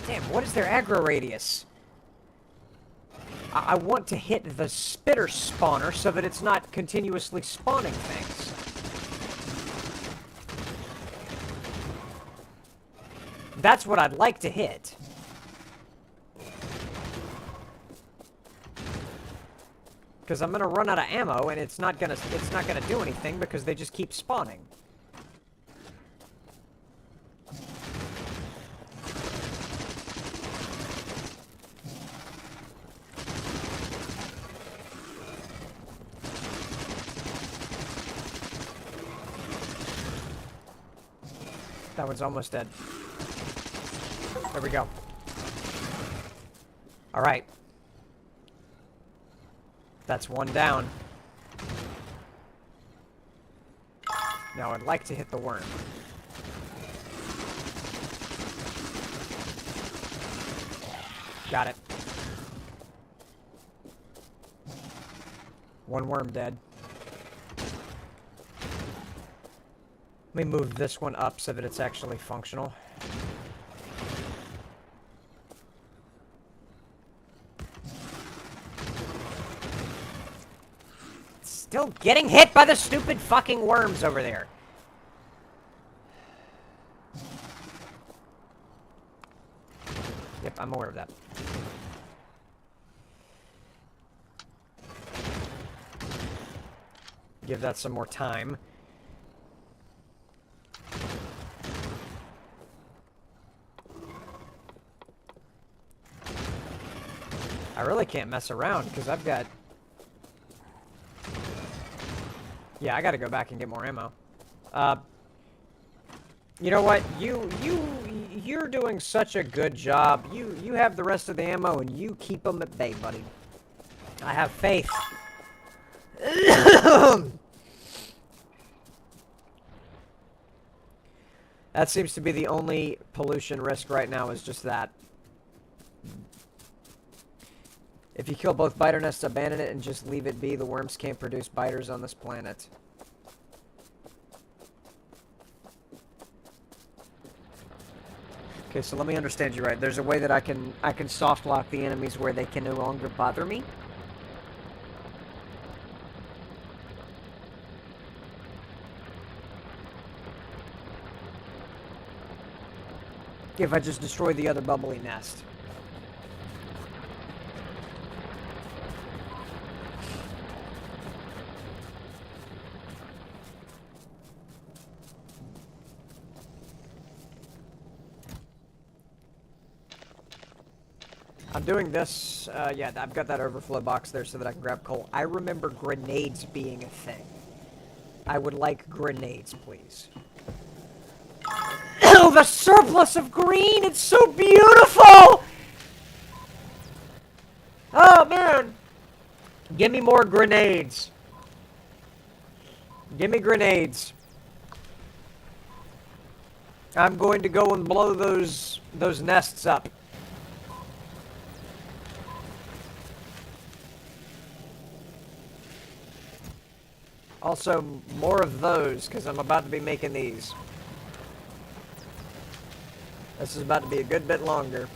Damn, what is their aggro radius? I want to hit the spitter spawner so that it's not continuously spawning things. That's what I'd like to hit. Because I'm gonna run out of ammo and it's not gonna do anything because they just keep spawning. That one's almost dead. There we go. Alright. That's one down. Now I'd like to hit the worm. Got it. One worm dead. Let me move this one up so that it's actually functional. Still getting hit by the stupid fucking worms over there. Yep, I'm aware of that. Give that some more time. I really can't mess around because I've got... Yeah, I gotta go back and get more ammo. You know what? You're doing such a good job. You have the rest of the ammo and you keep them at bay, buddy. I have faith. That seems to be the only pollution risk right now, is just that. If you kill both biter nests, abandon it and just leave it be. The worms can't produce biters on this planet. Okay, so let me understand you right. There's a way that I can soft lock the enemies where they can no longer bother me. If I just destroy the other bubbly nest. I'm doing this, yeah, I've got that overflow box there so that I can grab coal. I remember grenades being a thing. I would like grenades, please. Oh, the surplus of green! It's so beautiful! Oh, man! Give me more grenades. Give me grenades. I'm going to go and blow those nests up. Also, more of those, because I'm about to be making these. This is about to be a good bit longer.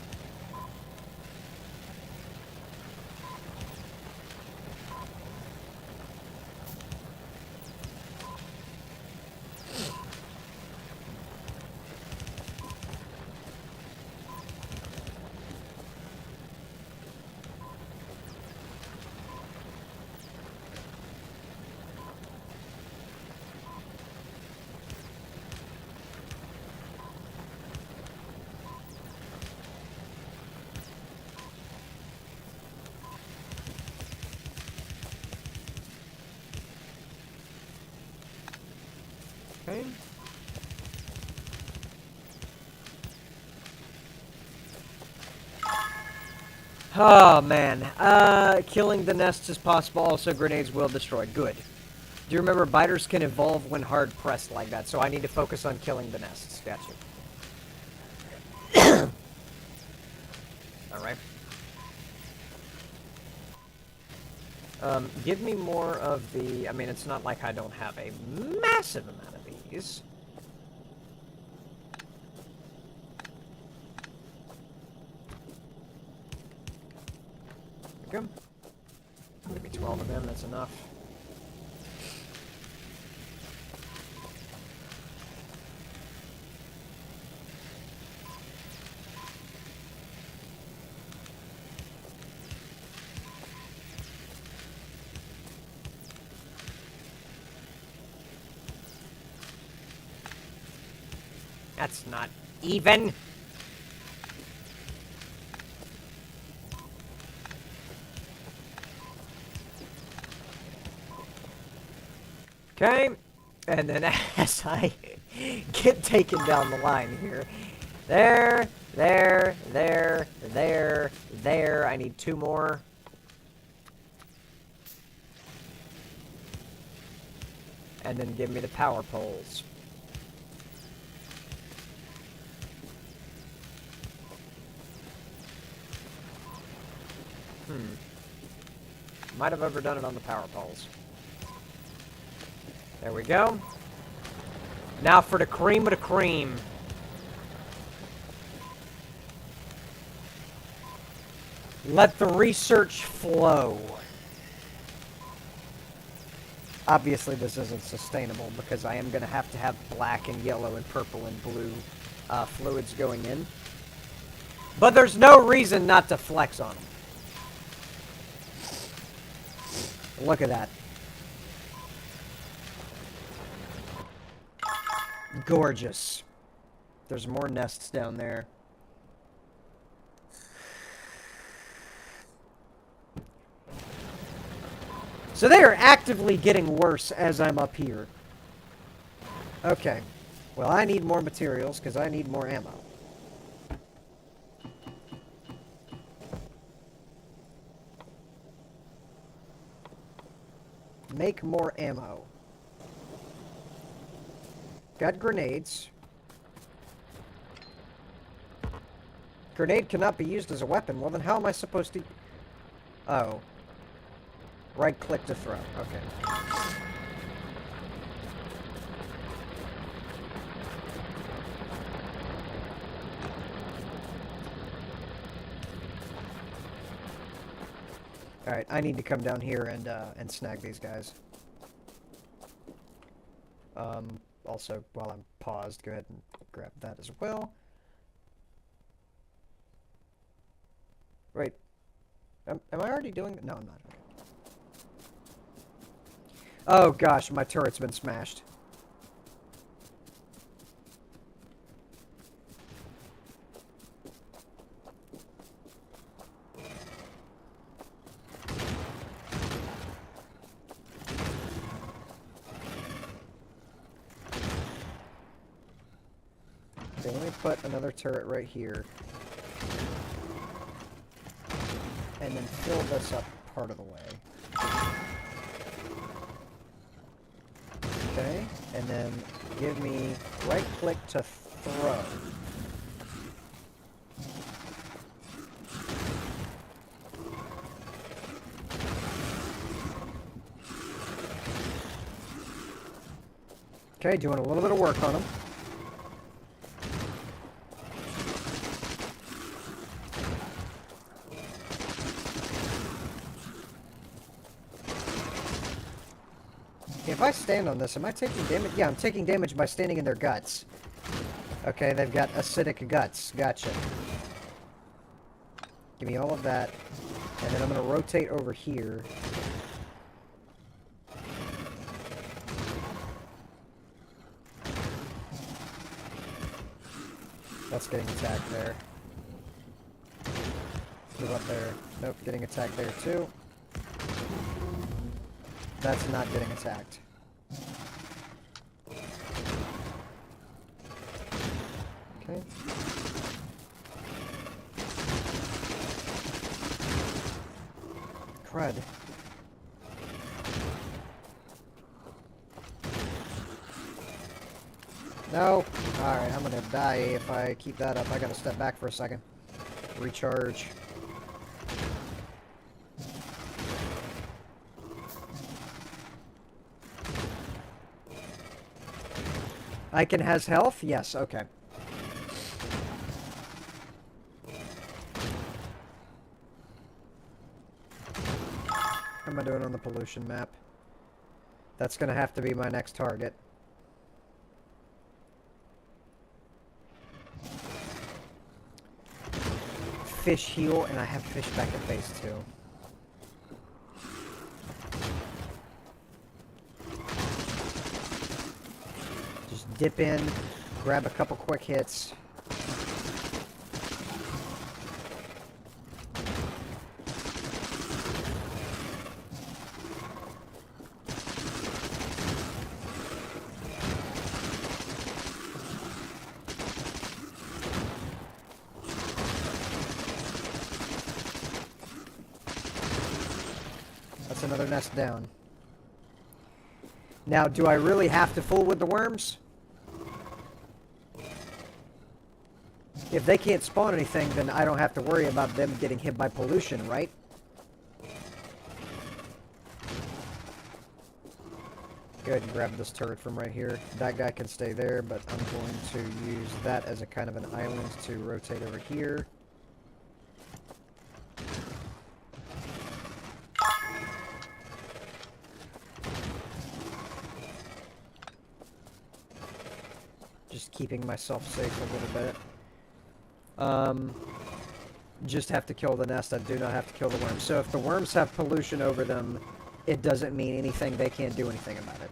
Okay. Oh, man. Killing the nests is possible. Also, grenades will destroy. Good. Do you remember biters can evolve when hard pressed like that? So I need to focus on killing the nests. Gotcha. Alright. Give me more of the... I mean, it's not like I don't have a massive amount of these. There we go. Give me 12 of them, that's enough. That's not even. Okay, and then as I get taken down the line here, there, I need 2 more. And then give me the power poles. Might have overdone it on the power poles. There we go. Now for the cream of the cream. Let the research flow. Obviously this isn't sustainable because I am going to have black and yellow and purple and blue fluids going in. But there's no reason not to flex on them. Look at that. Gorgeous. There's more nests down there. So they are actively getting worse as I'm up here. Okay. Well, I need more materials because I need more ammo. Make more ammo. Got grenades. Grenade cannot be used as a weapon. Well, then how am I supposed to... Oh. Right-click to throw. Okay. Alright, I need to come down here and snag these guys. Also, while I'm paused, go ahead and grab that as well. Wait. Am I already doing it? No, I'm not. Okay. Oh gosh, my turret's been smashed. Okay, let me put another turret right here. And then fill this up part of the way. Okay, and then give me right-click to throw. Okay, doing a little bit of work on them. If I stand on this, am I taking damage? Yeah, I'm taking damage by standing in their guts. Okay, they've got acidic guts. Gotcha. Give me all of that. And then I'm going to rotate over here. That's getting attacked there. Move up there. Nope, getting attacked there too. That's not getting attacked. Okay. Crud. No. Alright, I'm gonna die if I keep that up. I gotta step back for a second. Recharge. Icon has health? Yes, okay. How am I doing on the pollution map? That's gonna have to be my next target. Fish heal, and I have fish back at base too. Just dip in, grab a couple quick hits. That's another nest down. Now, do I really have to fool with the worms? If they can't spawn anything, then I don't have to worry about them getting hit by pollution, right? Go ahead and grab this turret from right here. That guy can stay there, but I'm going to use that as a kind of an island to rotate over here. Just keeping myself safe a little bit. Just have to kill the nest. I do not have to kill the worms. So if the worms have pollution over them, it doesn't mean anything. They can't do anything about it.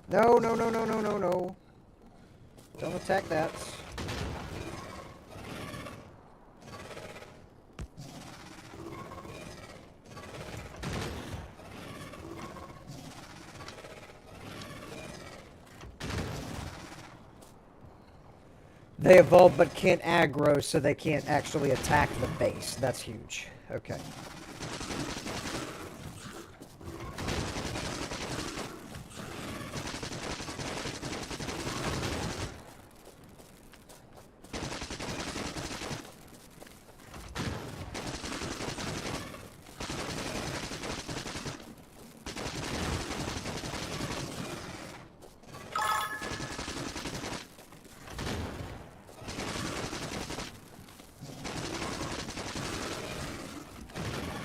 No, no, no, no, no, no, no. Don't attack that. They evolve but can't aggro, so they can't actually attack the base. That's huge. Okay.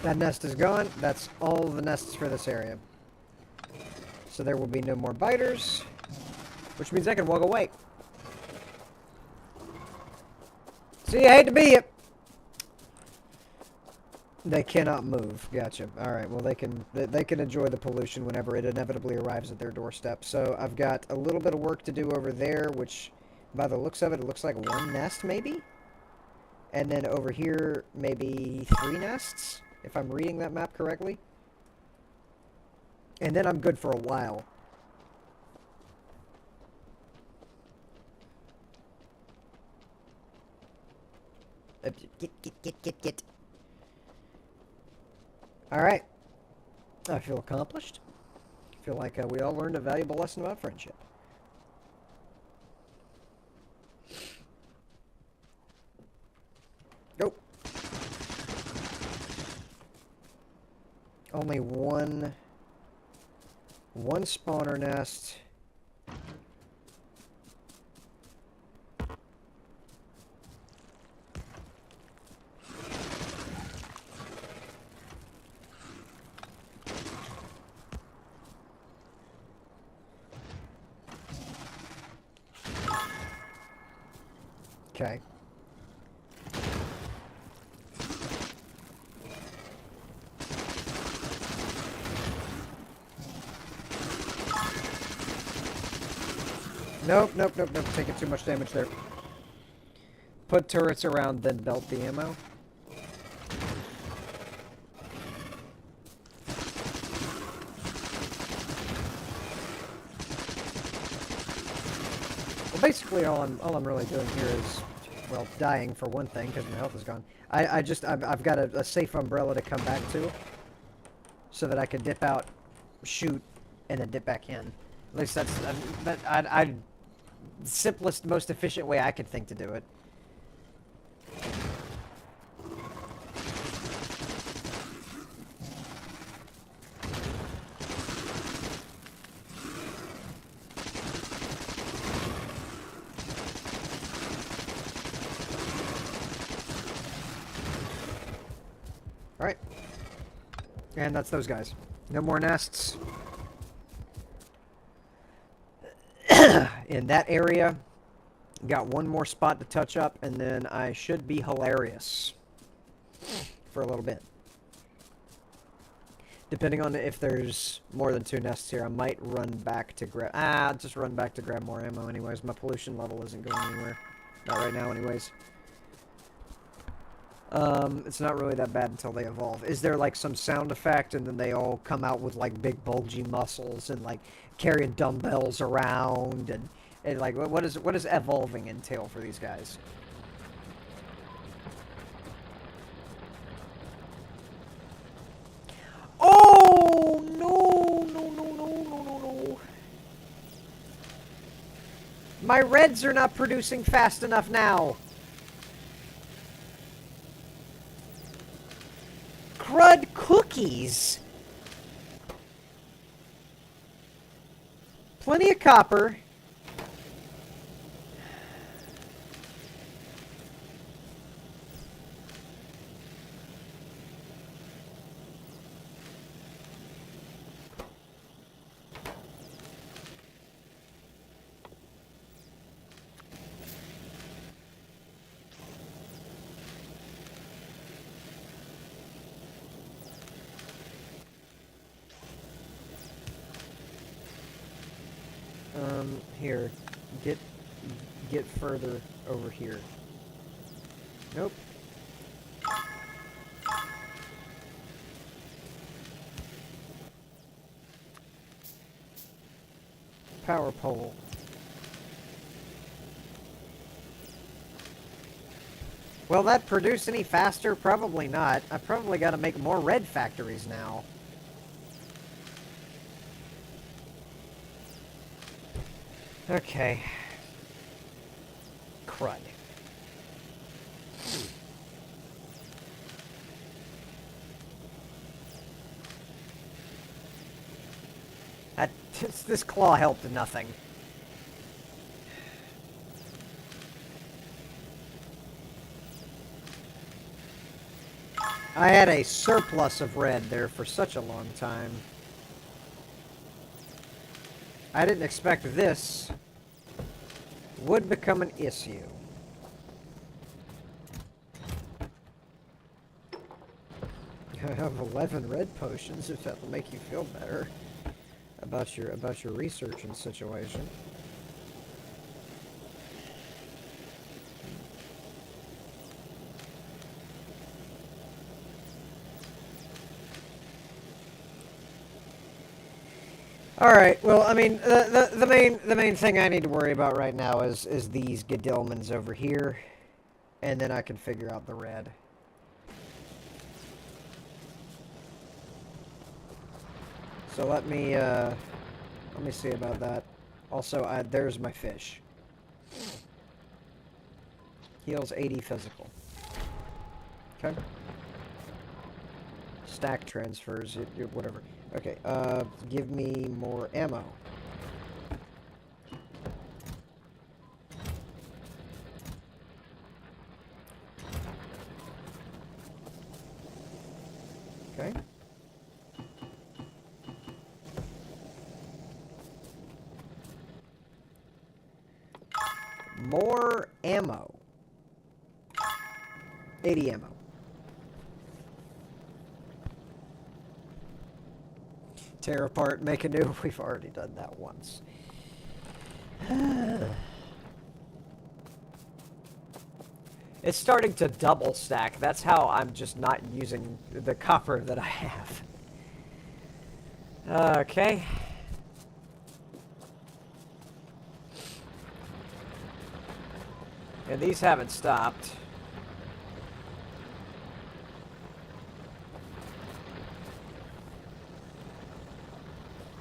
That nest is gone. That's all the nests for this area. So there will be no more biters, which means I can walk away. See, I hate to be it. They cannot move. Gotcha. All right. Well, they can enjoy the pollution whenever it inevitably arrives at their doorstep. So I've got a little bit of work to do over there, which, by the looks of it, it looks like one nest maybe. And then over here, maybe 3 nests, if I'm reading that map correctly. And then I'm good for a while. Get. Alright. I feel accomplished. I feel like we all learned a valuable lesson about friendship. Go. Only one spawner nest. Okay. Nope. Taking too much damage there. Put turrets around, then belt the ammo. Well, basically, all I'm really doing here is, well, dying for one thing because my health is gone. I've got a safe umbrella to come back to, so that I can dip out, shoot, and then dip back in. At least that's the simplest, most efficient way I could think to do it. Alright. And that's those guys. No more nests. In that area, got one more spot to touch up, and then I should be hilarious for a little bit. Depending on if there's more than 2 nests here, I might run back to grab... I'll just run back to grab more ammo anyways. My pollution level isn't going anywhere. Not right now anyways. It's not really that bad until they evolve. Is there like some sound effect and then they all come out with like big bulgy muscles and like carrying dumbbells around and like what does evolving entail for these guys? Oh no. My reds are not producing fast enough now. Crud cookies. Plenty of copper. Here, get further over here. Nope. Power pole. Will that produce any faster? Probably not. I probably got to make more red factories now. Okay. Crud. This claw helped nothing. I had a surplus of red there for such a long time. I didn't expect this would become an issue. I have 11 red potions, if that will make you feel better about your research and situation. All right. Well, I mean, the main thing I need to worry about right now is these Gadilmans over here, and then I can figure out the red. So let me see about that. Also, there's my fish. Heals 80 physical. Okay. Stack transfers, whatever. Okay, give me more ammo. Okay. More ammo. 80 ammo. Tear apart, make anew. We've already done that once. It's starting to double stack. That's how I'm just not using the copper that I have. Okay. And these haven't stopped.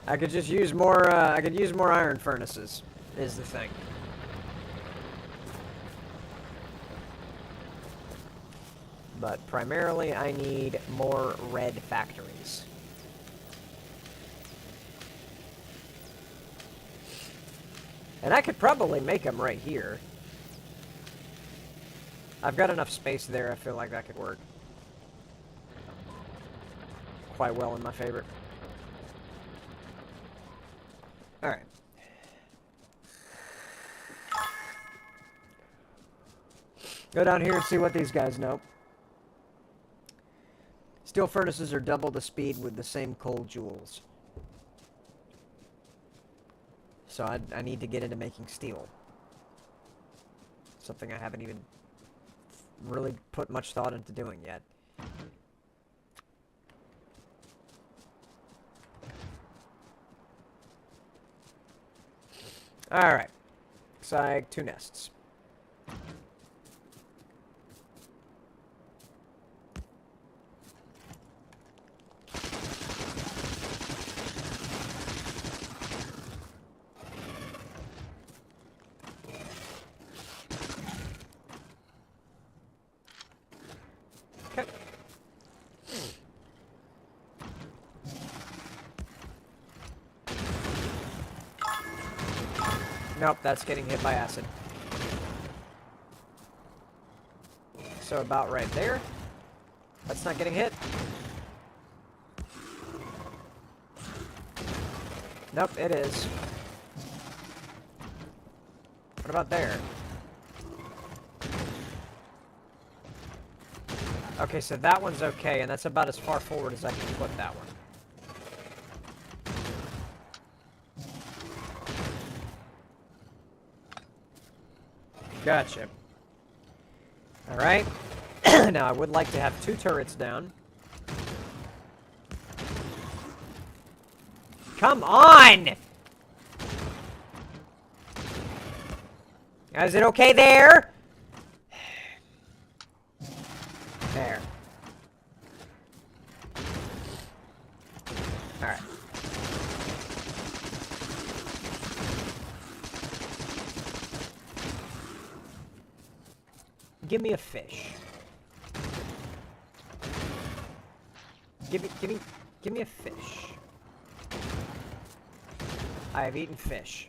I could just use more, I could use more iron furnaces, is the thing. But primarily, I need more red factories. And I could probably make them right here. I've got enough space there, I feel like that could work quite well in my favor. Alright. Go down here and see what these guys know. Steel furnaces are double the speed with the same coal joules. So I need to get into making steel. Something I haven't even really put much thought into doing yet. Alright. Sag 2 nests. Okay. Nope, that's getting hit by acid. So about right there. That's not getting hit. Nope, it is. What about there? Okay, so that one's okay, and that's about as far forward as I can put that one. Gotcha. Alright. Now, I would like to have 2 turrets down. Come on! Is it okay there? There. Alright. Give me a fish. Give me a fish. I have eaten fish.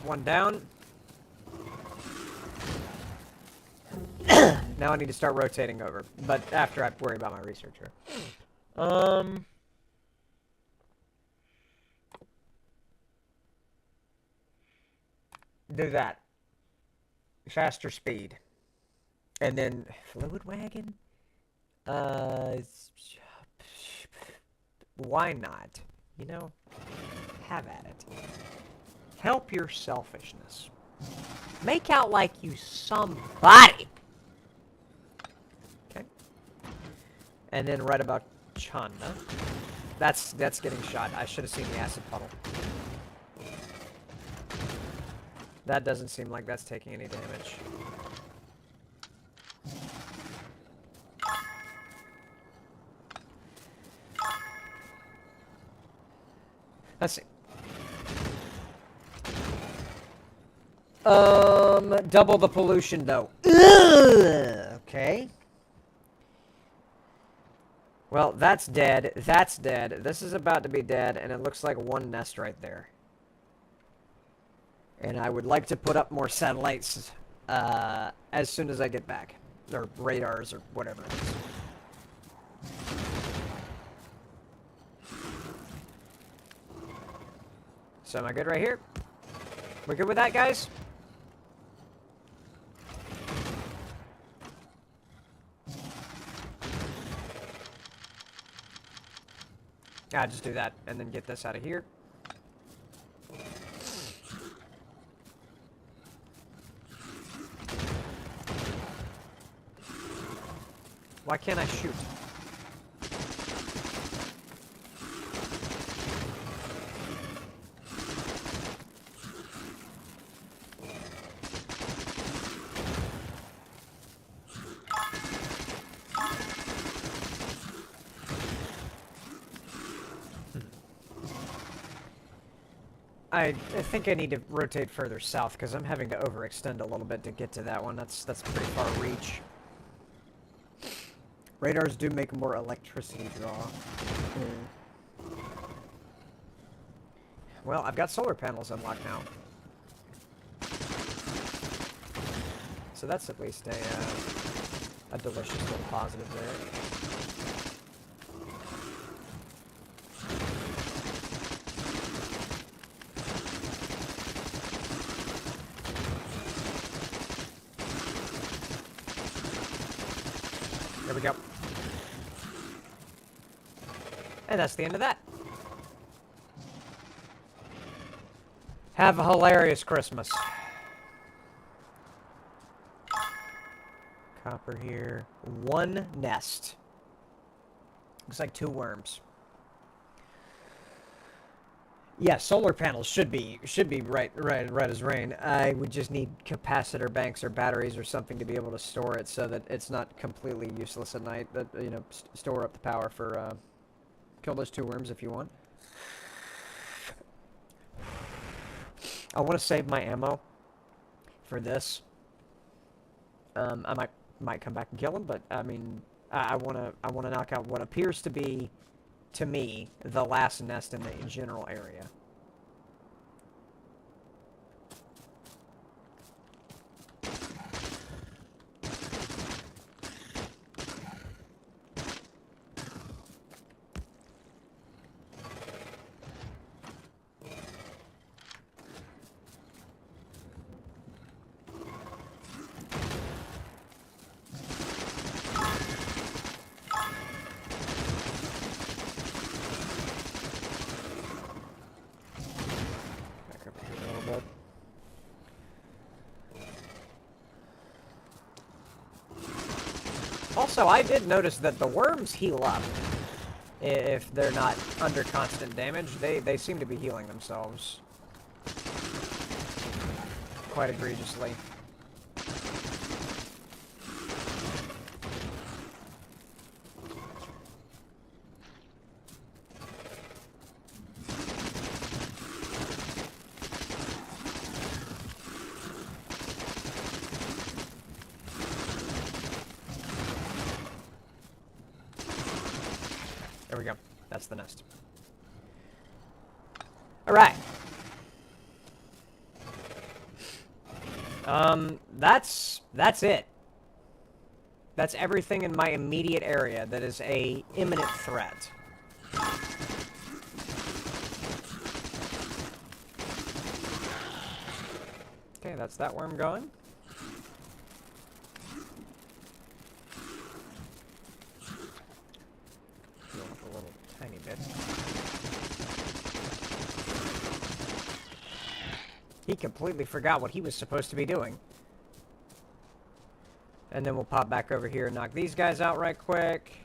One down. Now I need to start rotating over, but after I worry about my researcher. do that. Faster speed. And then fluid wagon? Why not? You know, have at it. Help your selfishness. Make out like you somebody. Okay. And then right about Chanda. That's getting shot. I should have seen the acid puddle. That doesn't seem like that's taking any damage. Let's see. Double the pollution though. Ugh, okay. Well, that's dead. That's dead. This is about to be dead, and it looks like one nest right there. And I would like to put up more satellites as soon as I get back. Or radars, or whatever it is. So am I good right here? We good with that, guys? Yeah, just do that, and then get this out of here. Why can't I shoot? I think I need to rotate further south because I'm having to overextend a little bit to get to that one. That's pretty far reach. Radars do make more electricity draw. Well, I've got solar panels unlocked now. So that's at least a delicious little positive there. There we go. And that's the end of that. Have a hilarious Christmas. Copper here. One nest. Looks like 2 worms. Yeah, solar panels should be right as rain. I would just need capacitor banks or batteries or something to be able to store it so that it's not completely useless at night. But you know, store up the power for kill those 2 worms if you want. I want to save my ammo for this. I might come back and kill him, but I mean, I want to knock out what appears to be, to me, the last nest in the general area. Also, I did notice that the worms heal up if they're not under constant damage. They seem to be healing themselves quite egregiously. There we go. That's the nest. All right. That's it. That's everything in my immediate area that is a imminent threat. Okay, that's that worm going. Heal up a little tiny bit. He completely forgot what he was supposed to be doing. And then we'll pop back over here and knock these guys out right quick.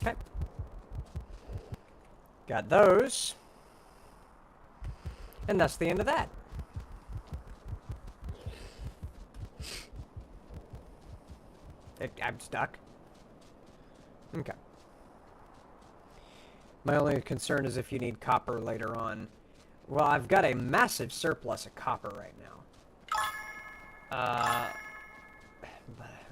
Okay. Got those. And that's the end of that. I'm stuck. Okay. My only concern is if you need copper later on. Well, I've got a massive surplus of copper right now. I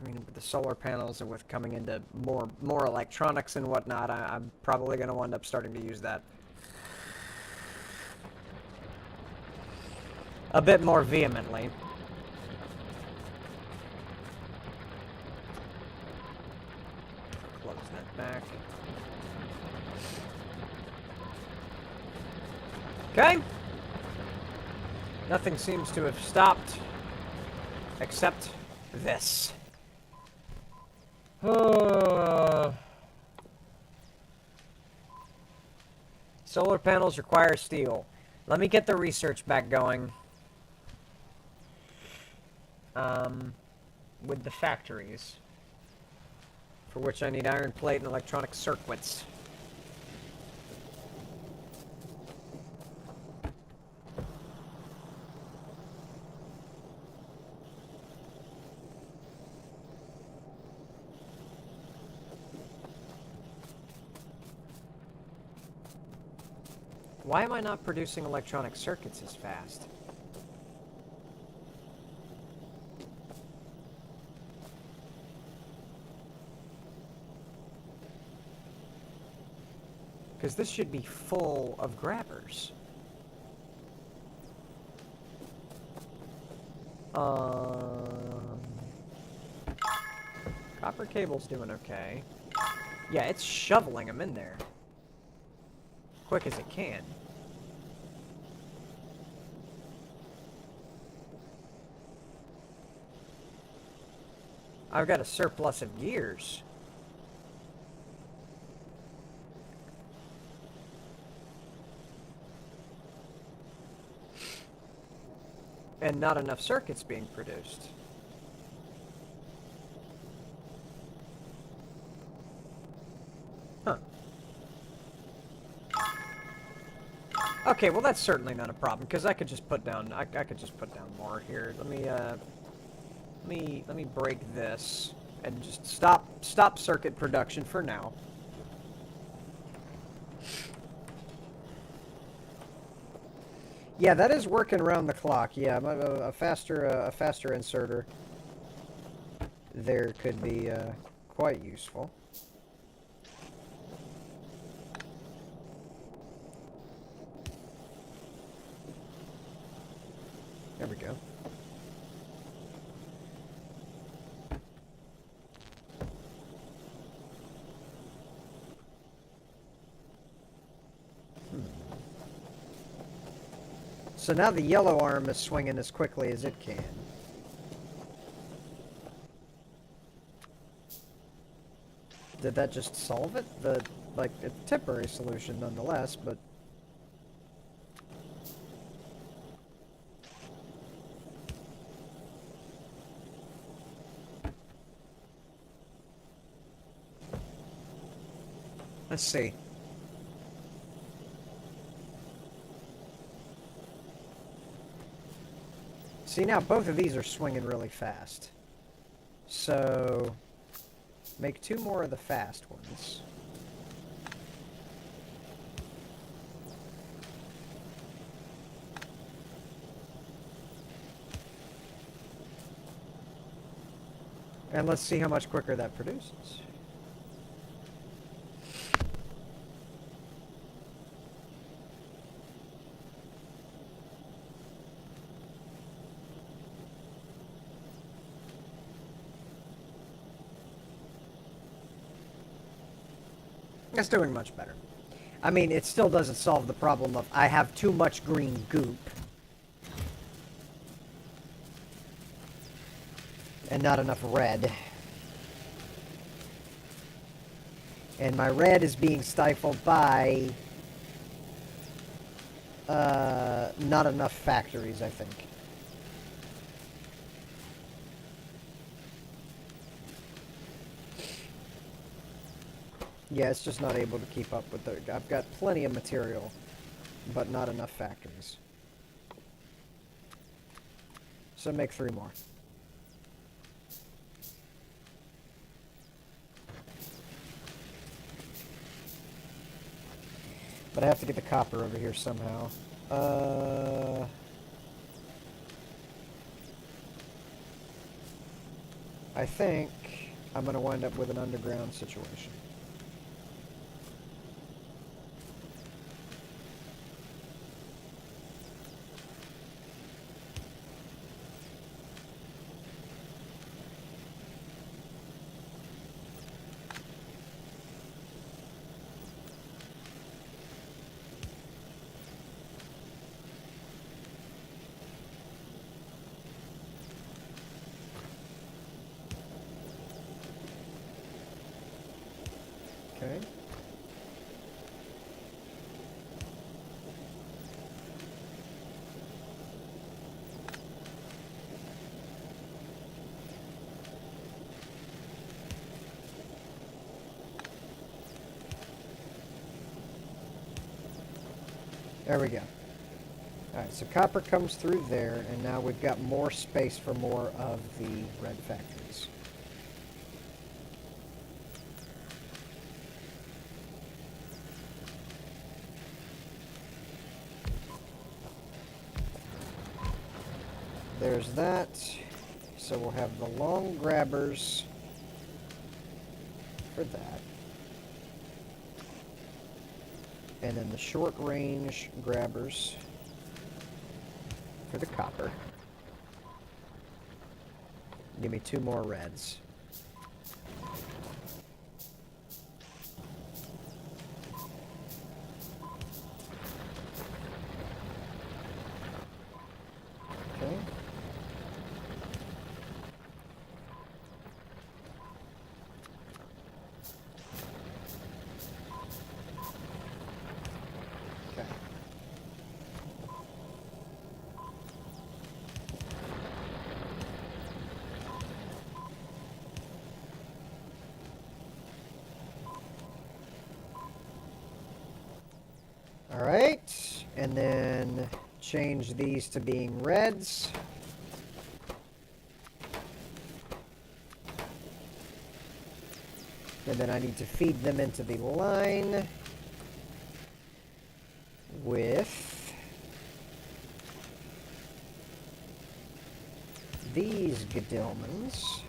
mean, with the solar panels and with coming into more electronics and whatnot, I'm probably going to wind up starting to use that a bit more vehemently. Close that back. Okay. Nothing seems to have stopped except this. Solar panels require steel. Let me get the research back going. With the factories. For which I need iron plate and electronic circuits. Why am I not producing electronic circuits as fast? Because this should be full of grabbers. Copper cable's doing okay. Yeah, it's shoveling them in there. Quick as it can. I've got a surplus of gears. And not enough circuits being produced. Huh. Okay, well that's certainly not a problem because I could just put down I could just put down more here. Let me break this and just stop circuit production for now. Yeah, that is working around the clock. Yeah, a faster inserter there could be quite useful. There we go. So now the yellow arm is swinging as quickly as it can. Did that just solve it? Like, it's a temporary solution nonetheless, but... Let's see. See, now both of these are swinging really fast. So, make 2 more of the fast ones. And let's see how much quicker that produces. That's doing much better. I mean, it still doesn't solve the problem of I have too much green goop. And not enough red. And my red is being stifled by not enough factories, I think. Yeah, it's just not able to keep up with the... I've got plenty of material, but not enough factories. So make 3 more. But I have to get the copper over here somehow. I think I'm going to wind up with an underground situation. Okay. There we go. Alright, so copper comes through there, and now we've got more space for more of the red factories. There's that. So we'll have the long grabbers for that. And then the short range grabbers for the copper. Give me 2 more reds. Okay. Okay. All right, and then change these to being reds. And then I need to feed them into the line with these Gadilmans.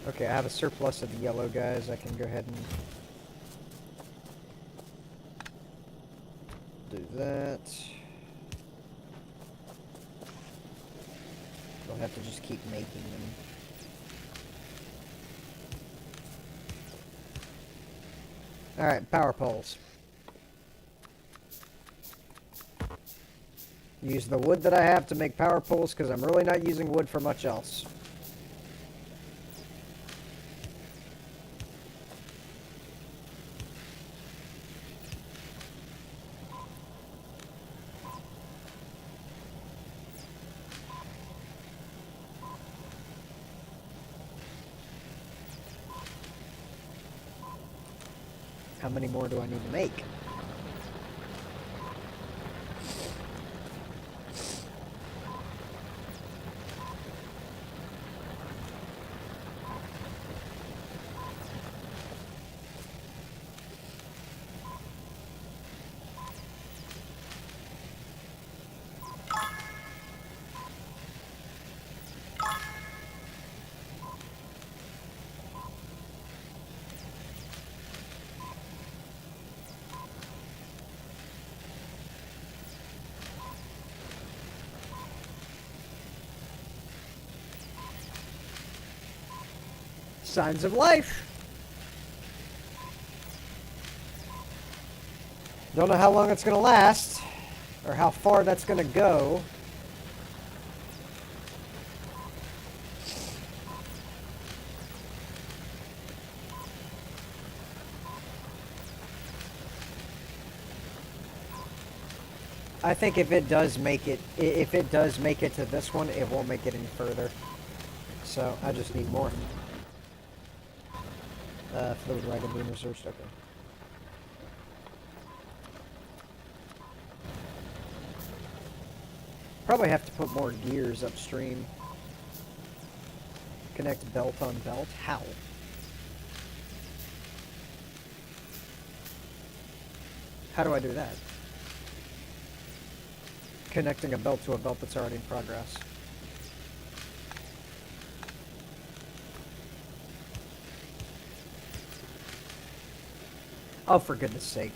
Okay, I have a surplus of the yellow guys. I can go ahead and do that. I'll have to just keep making them. Alright, power poles. Use the wood that I have to make power poles because I'm really not using wood for much else. How many more do I need to make? Signs of life. Don't know how long it's going to last, or how far that's going to go. I think if it does make it, to this one, it won't make it any further. So I just need more. Fluid wagon being researched. Okay. Probably have to put more gears upstream. Connect belt on belt. How? How do I do that? Connecting a belt to a belt that's already in progress. Oh, for goodness sake.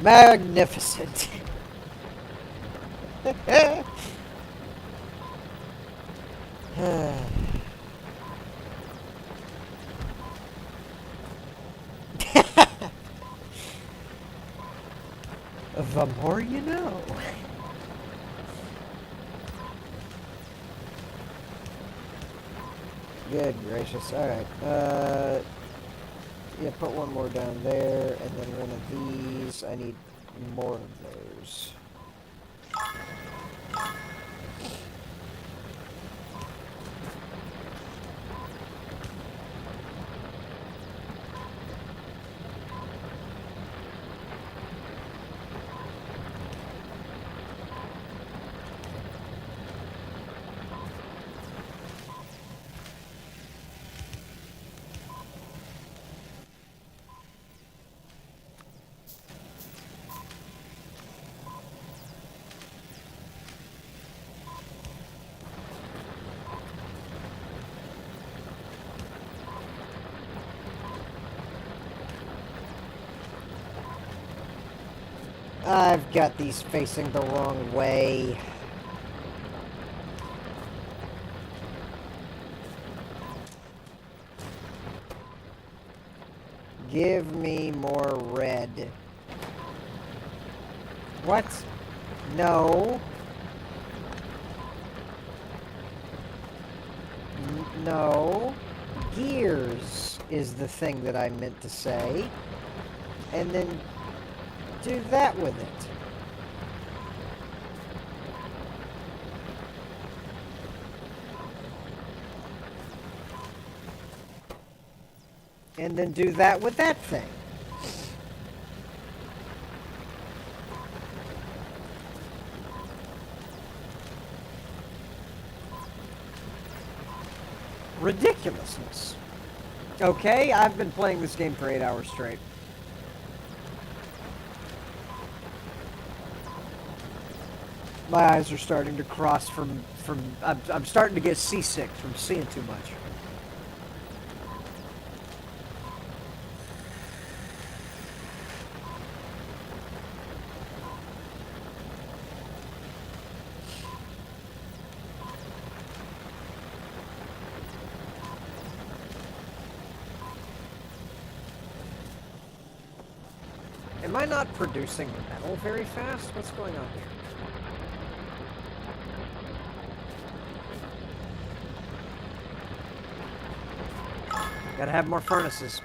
Magnificent. The more you know. Good gracious. Alright. Yeah, put one more down there, and then one of these. I need more of those. I've got these facing the wrong way. Give me more red. What? No. No. Gears is the thing that I meant to say. And then do that with it. And then do that with that thing. Ridiculousness. Okay, I've been playing this game for 8 hours straight. My eyes are starting to cross from I'm starting to get seasick from seeing too much. Am I not producing metal very fast? What's going on here? Gotta have more furnaces.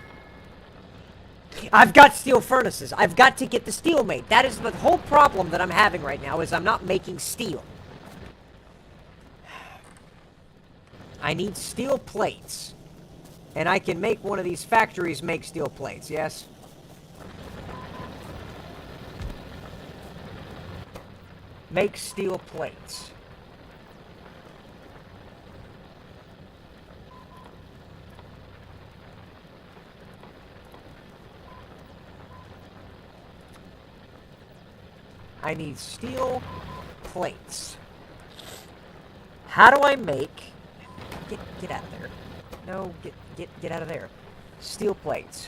I've got steel furnaces. I've got to get the steel made. That is the whole problem that I'm having right now, is I'm not making steel. I need steel plates. And I can make one of these factories make steel plates, yes? Make steel plates. I need steel plates. How do I make... Get out of there. No, get out of there. Steel plates.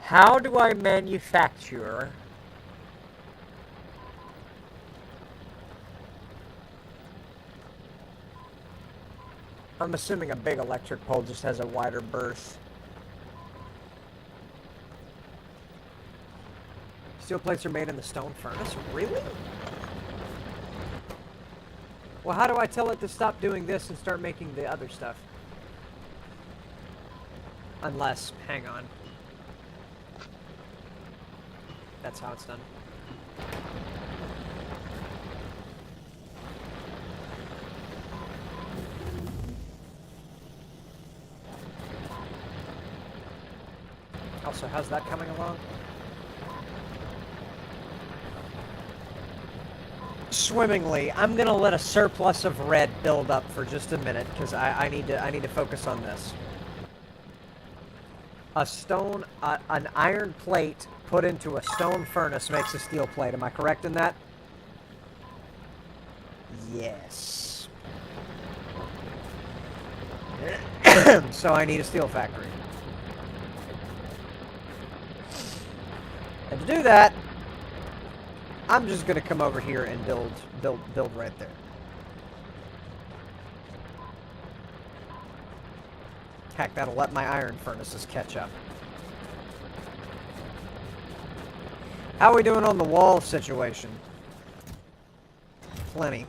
How do I manufacture I'm assuming a big electric pole just has a wider berth. Steel plates are made in the stone furnace? Really? Well, how do I tell it to stop doing this and start making the other stuff? Unless, hang on. That's how it's done. Also, how's that coming along? Swimmingly. I'm gonna let a surplus of red build up for just a minute because I need to focus on this. A stone, an iron plate put into a stone furnace makes a steel plate. Am I correct in that? Yes. So I need a steel factory. And to do that, I'm just gonna come over here and build right there. Heck, that'll let my iron furnaces catch up. How are we doing on the wall situation? Plenty.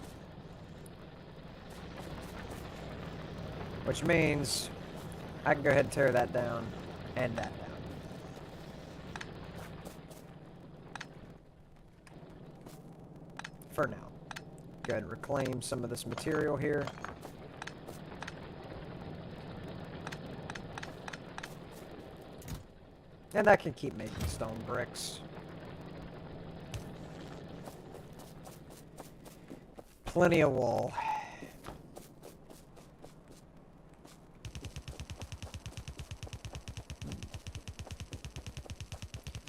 Which means I can go ahead and tear that down and that down. For now. Go ahead and reclaim some of this material here. And I can keep making stone bricks. Plenty of wall.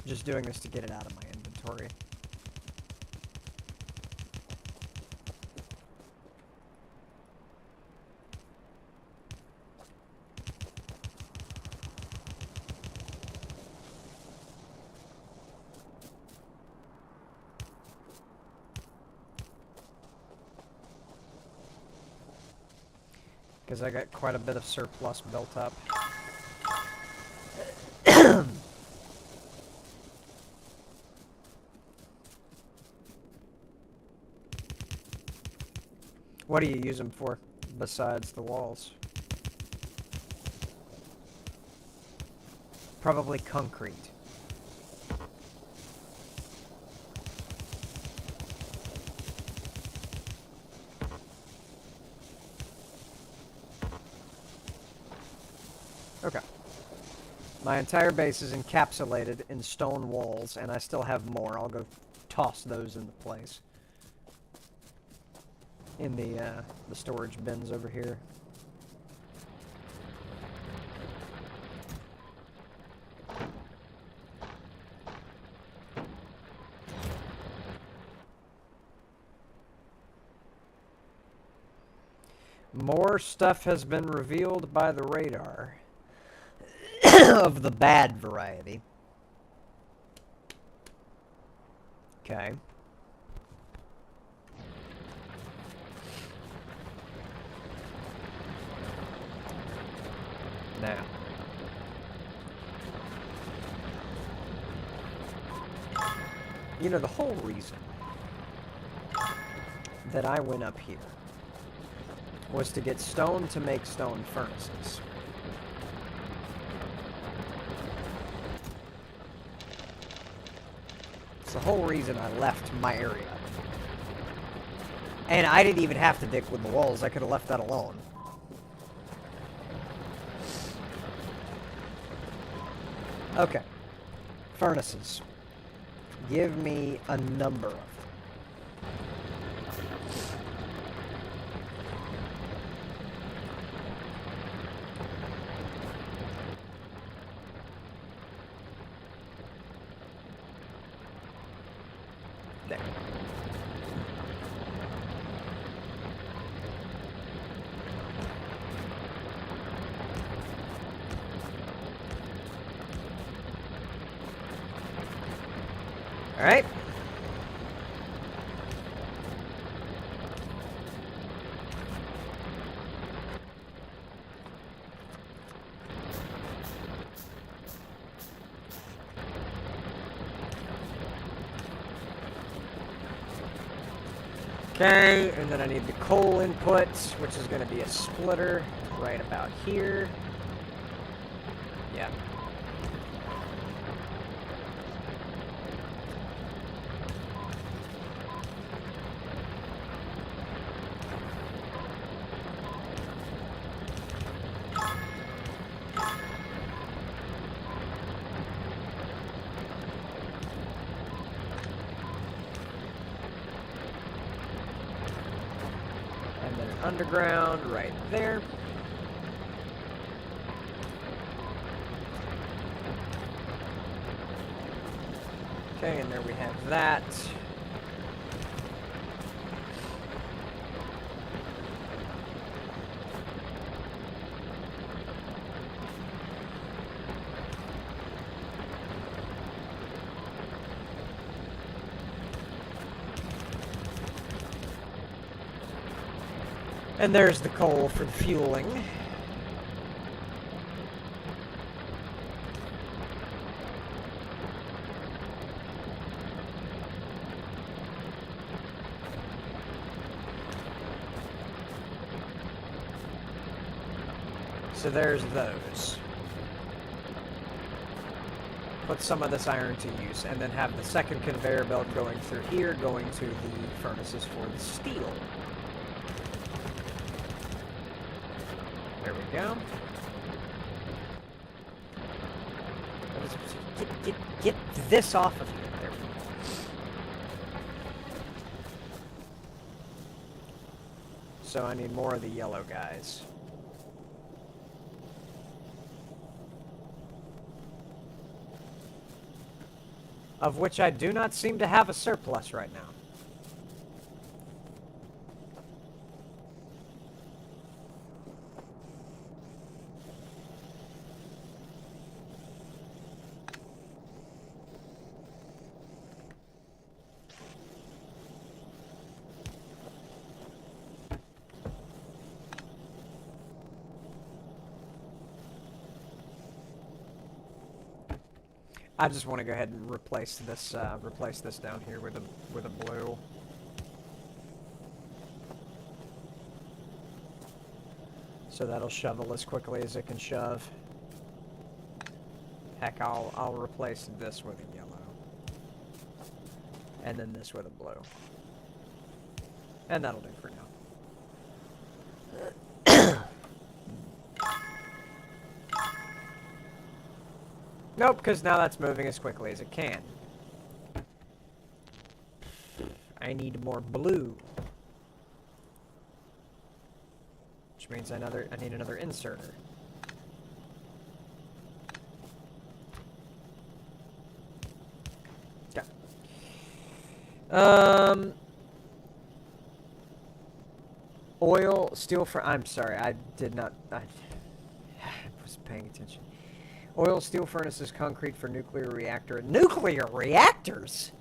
Just doing this to get it out of my inventory. Because I got quite a bit of surplus built up. What do you use them for besides the walls? Probably concrete. Okay. My entire base is encapsulated in stone walls, and I still have more. I'll go toss those into place. In the storage bins over here. More stuff has been revealed by the radar. Of the bad variety. Okay. Now. You know, the whole reason that I went up here was to get stone to make stone furnaces. It's the whole reason I left my area. And I didn't even have to dig with the walls. I could have left that alone. Okay. Furnaces. Give me a number of them. There. All right. Okay, and then I need the coal input, which is going to be a splitter right about here. Yeah. And then underground right there. Okay, and there we have that. And there's the coal for the fueling. So there's those. Put some of this iron to use, and then have the second conveyor belt going through here, going to the furnaces for the steel. There we go. Get this off of here. There we go. So I need more of the yellow guys. Of which I do not seem to have a surplus right now. I just want to go ahead and replace this down here with a blue. So that'll shovel as quickly as it can shove. Heck, I'll replace this with a yellow. And then this with a blue. And that'll do for now. Nope, because now that's moving as quickly as it can. I need more blue. Which means I need another inserter. Yeah. Oil, steel for... I'm sorry, I did not... I was paying attention. Oil, steel furnaces, concrete for nuclear reactor. Nuclear reactors?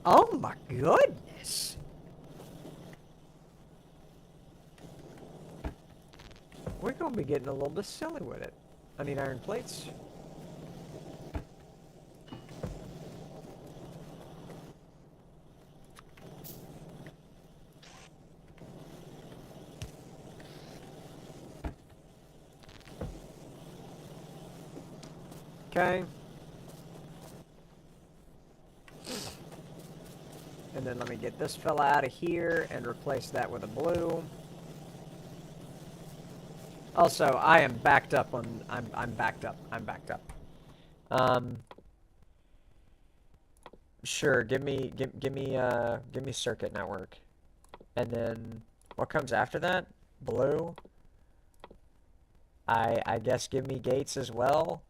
Oh my goodness. We're going to be getting a little bit silly with it. I need iron plates. Okay. And then let me get this fella out of here and replace that with a blue. Also, I am backed up on... I'm backed up. I'm backed up. Sure, give me circuit network. And then what comes after that? Blue. I guess give me gates as well.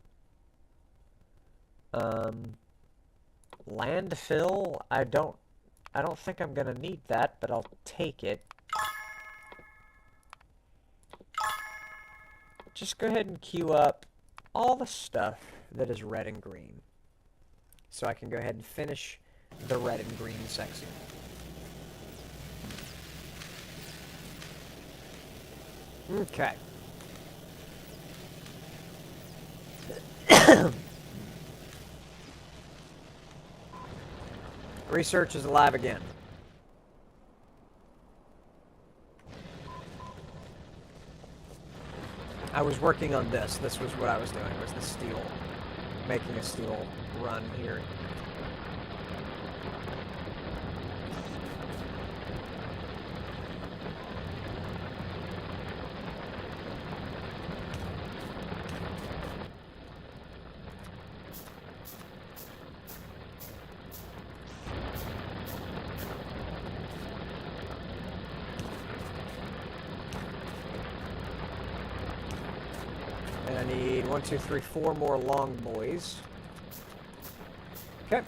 Landfill, I don't think I'm gonna need that, but I'll take it. Just go ahead and queue up all the stuff that is red and green. So I can go ahead and finish the red and green section. Okay. Research is alive again. I was working on this. This was what I was doing, was the steel. Making a steel run here. And I need 1, 2, 3, 4 more long boys. Okay.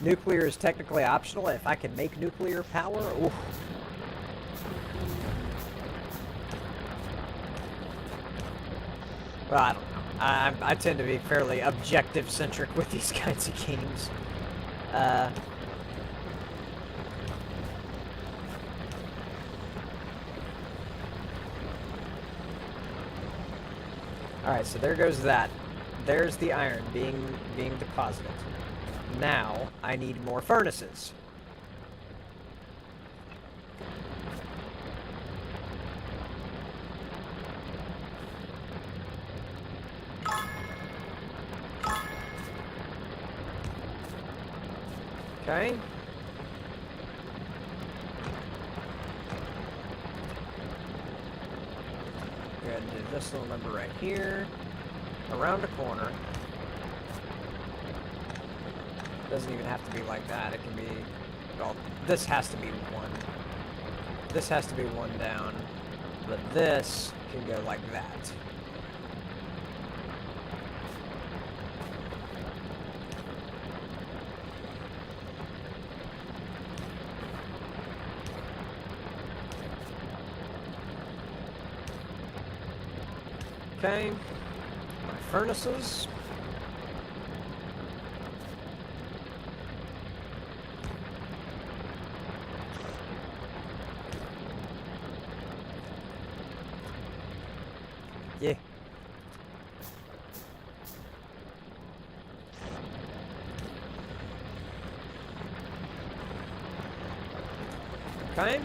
Nuclear is technically optional. If I can make nuclear power, oof. Well, I don't know. I tend to be fairly objective-centric with these kinds of games. Alright, so there goes that. There's the iron being deposited. Now, I need more furnaces. Okay. Go ahead and do this little number right here. Around a corner. Doesn't even have to be like that. It can be... Well, this has to be 1. This has to be 1 down. But this can go like that. Okay, my furnaces. Yeah. Okay.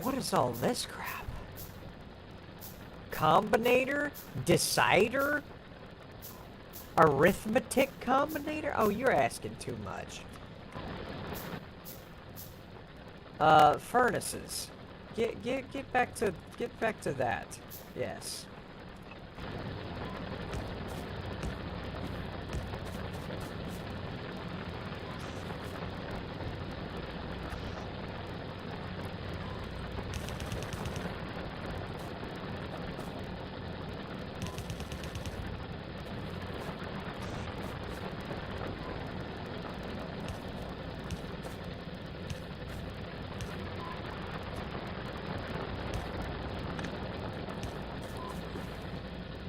What is all this crap? Combinator? Decider? Arithmetic combinator? Oh, you're asking too much. Furnaces. Get back to that. Yes.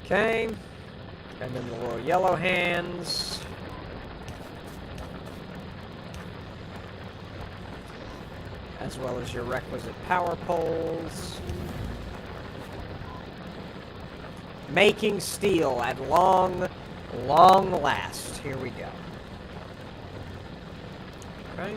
Okay, and then the little yellow hands. as well as your requisite power poles. Making steel at long last. Here we go. Okay.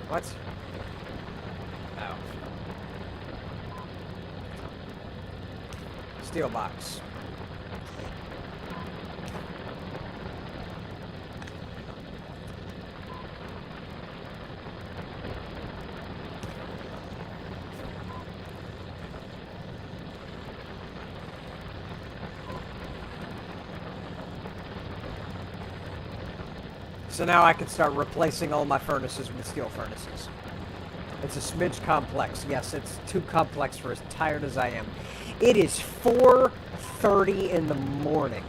What? Oh. Steel box. So now I can start replacing all my furnaces with steel furnaces. It's a smidge complex. Yes, it's too complex for as tired as I am. It is 4:30 in the morning.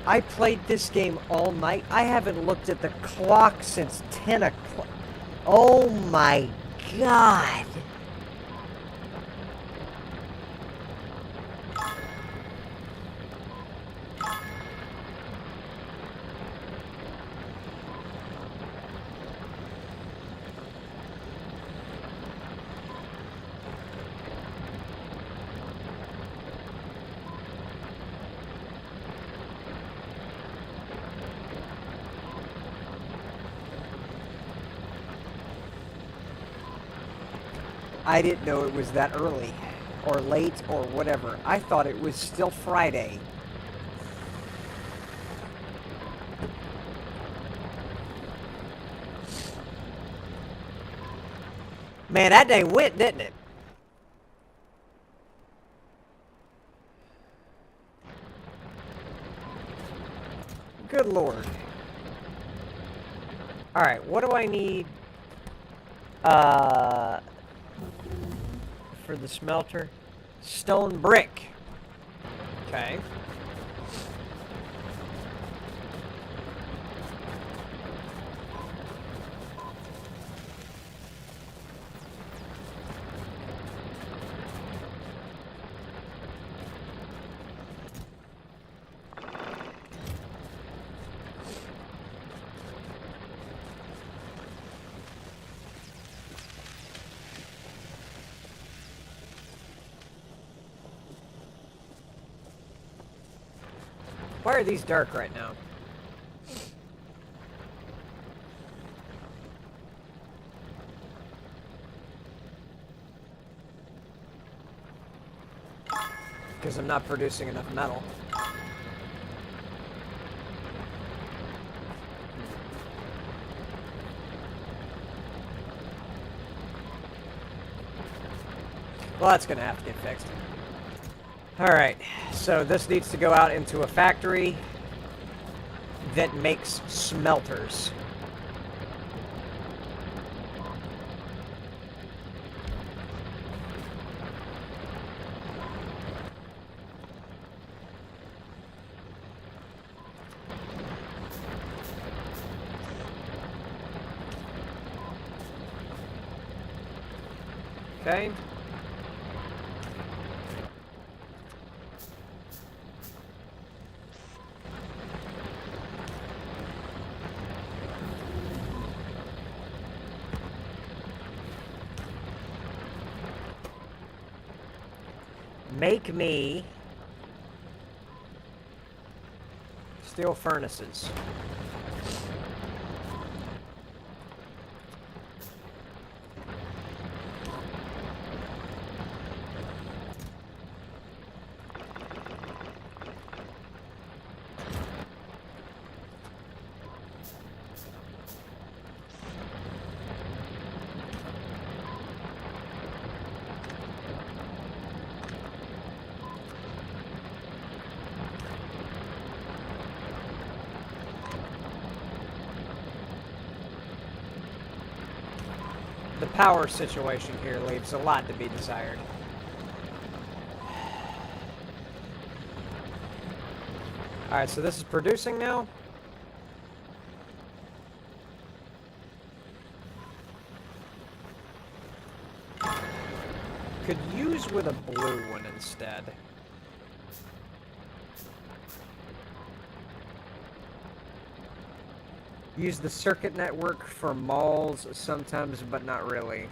I played this game all night. I haven't looked at the clock since 10 o'clock. Oh my god. I didn't know it was that early, or late, or whatever. I thought it was still Friday. Man, that day went, didn't it? Good lord. Alright, what do I need? For the smelter? Stone brick. Okay. Why are these dark right now? Because I'm not producing enough metal. Well, that's gonna have to get fixed. Alright, so this needs to go out into a factory that makes smelters. Okay. Make me steel furnaces. power situation here leaves a lot to be desired. Alright, so this is producing now. Could use with a blue one instead. Use the circuit network for malls sometimes, but not really.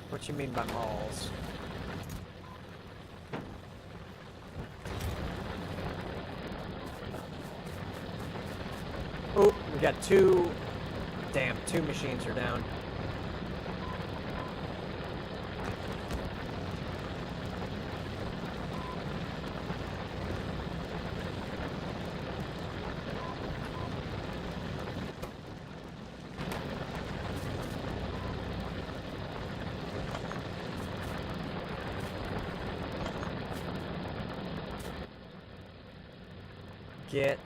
What you mean by malls? Oh, we got two. Damn, two machines are down. Get...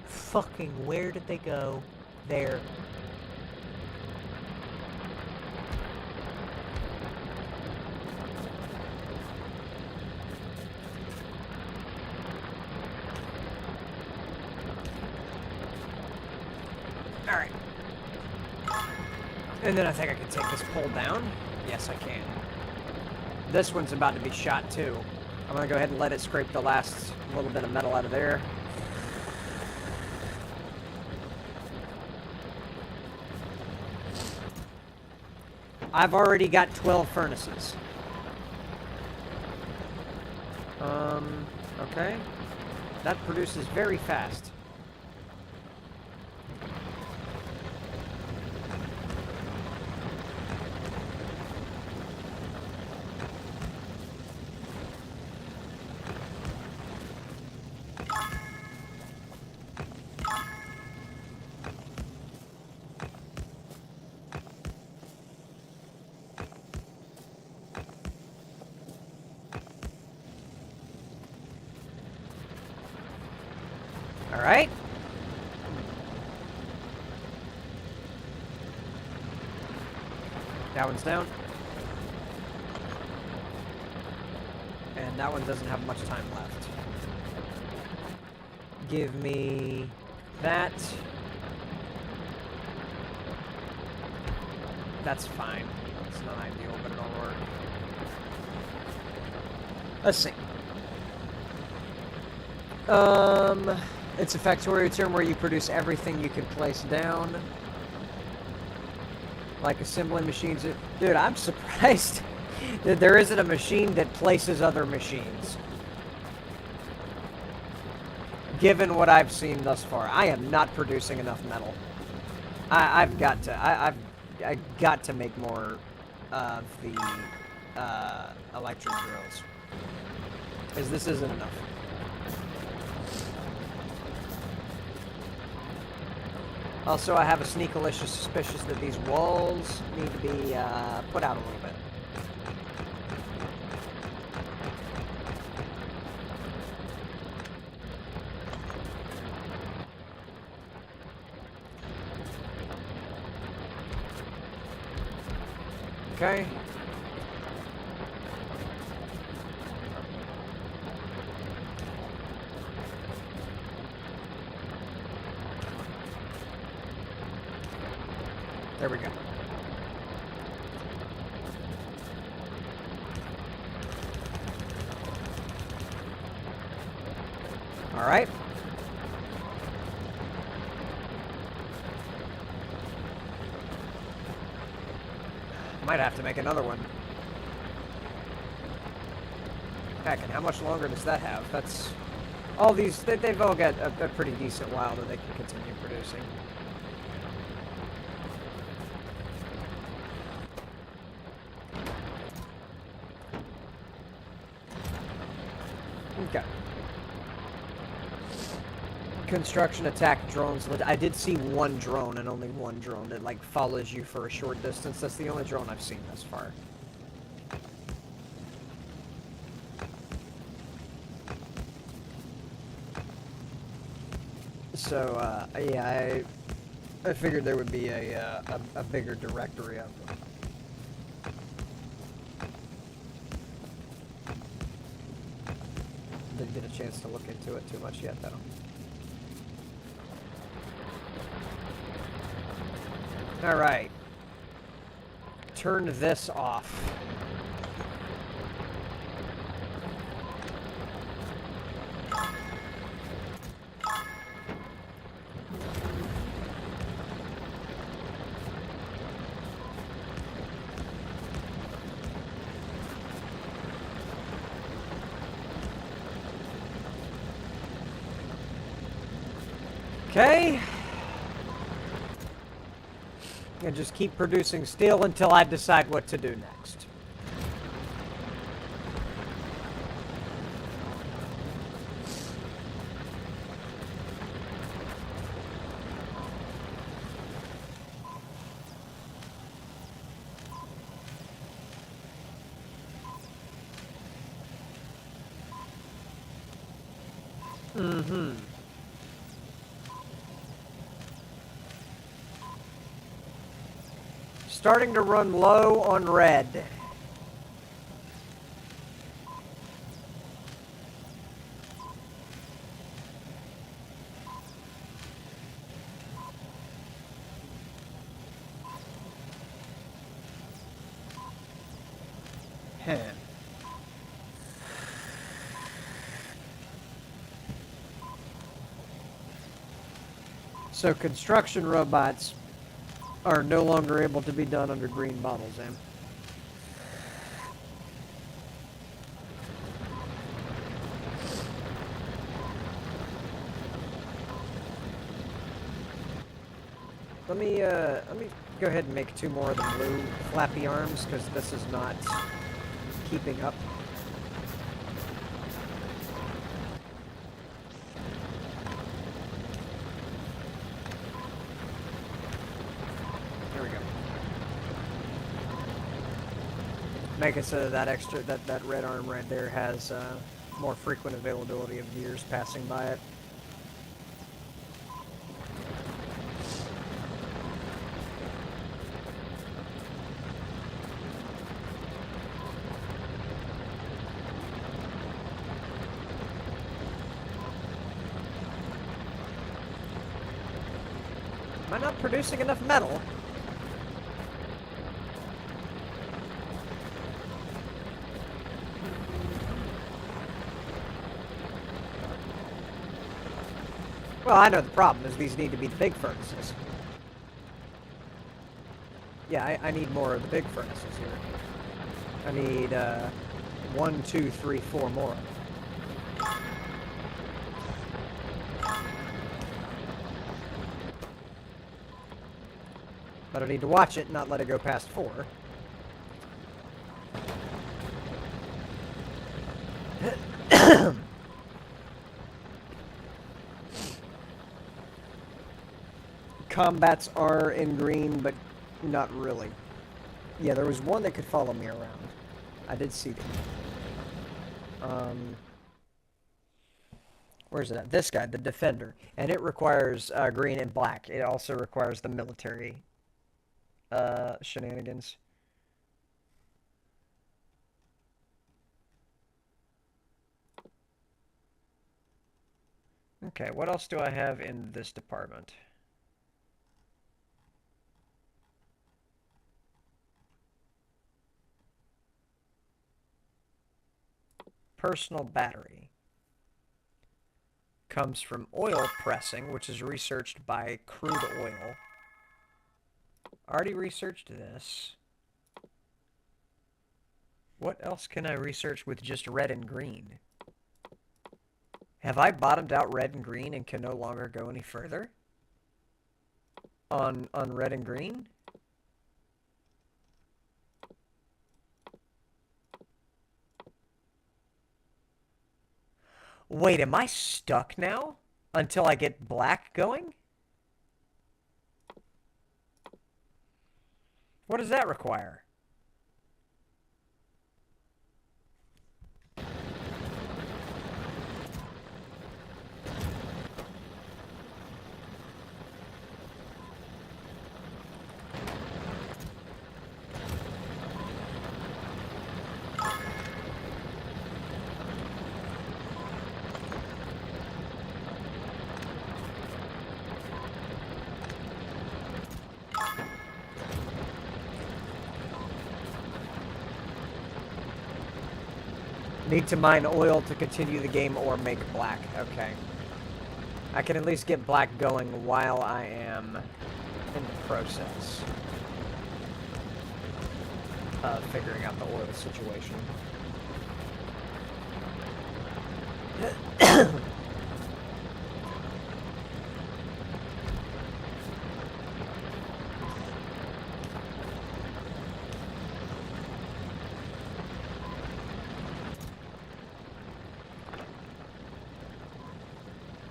Fucking where did they go? There. Alright. And then I think I can take this pole down. Yes, I can. This one's about to be shot too. I'm gonna go ahead and let it scrape the last little bit of metal out of there. I've already got 12 furnaces. Okay. That produces very fast. Alright. That one's down. And that one doesn't have much time left. Give me that. That's fine. It's not ideal, but it'll work. Let's see. It's a Factorio term where you produce everything you can place down. Like assembling machines. Dude, I'm surprised that there isn't a machine that places other machines. Given what I've seen thus far, I am not producing enough metal. I've got to make more of the electric drills. Because this isn't enough. Also, I have a sneakalicious suspicion that these walls need to be put out a little bit. Okay. There we go. All right. Might have to make another one. Heck, and how much longer does that have? That's... all these... they've all got a pretty decent while that they can continue producing. Okay. Construction attack drones. I did see one drone and only one drone that like follows you for a short distance. That's the only drone I've seen thus far. So, yeah, I figured there would be a bigger directory of them. Didn't get a chance to look into it too much yet, though. Alright. Turn this off. Okay. And just keep producing steel until I decide what to do next. Mm-hmm. Starting to run low on red. Huh. So construction robots are no longer able to be done under green bottles, Em. Let me go ahead and make 2 more of the blue flappy arms, because this is not keeping up. There we go. Make it so that that red arm right there has more frequent availability of gears passing by it. Am I not producing enough metal? Well, I know the problem is these need to be the big furnaces. Yeah, I need more of the big furnaces here. I need 1, 2, 3, 4 more. But I need to watch it, not let it go past 4. Combats are in green, but not really. Yeah, there was one that could follow me around. I did see them. Where's it at? This guy, the Defender. And it requires green and black. It also requires the military shenanigans. Okay, what else do I have in this department? Personal battery. Comes from oil pressing, which is researched by crude oil. Already researched this. What else can I research with just red and green? Have I bottomed out red and green and can no longer go any further? On red and green? Wait, am I stuck now? Until I get black going? What does that require? Need to mine oil to continue the game or make black. Okay. I can at least get black going while I am in the process of figuring out the oil situation.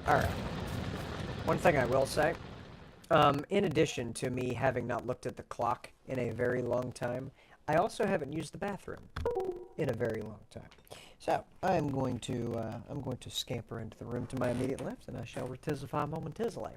Alright. One thing I will say, in addition to me having not looked at the clock in a very long time, I also haven't used the bathroom in a very long time. So, I'm going to scamper into the room to my immediate left, and I shall retisify momentarily.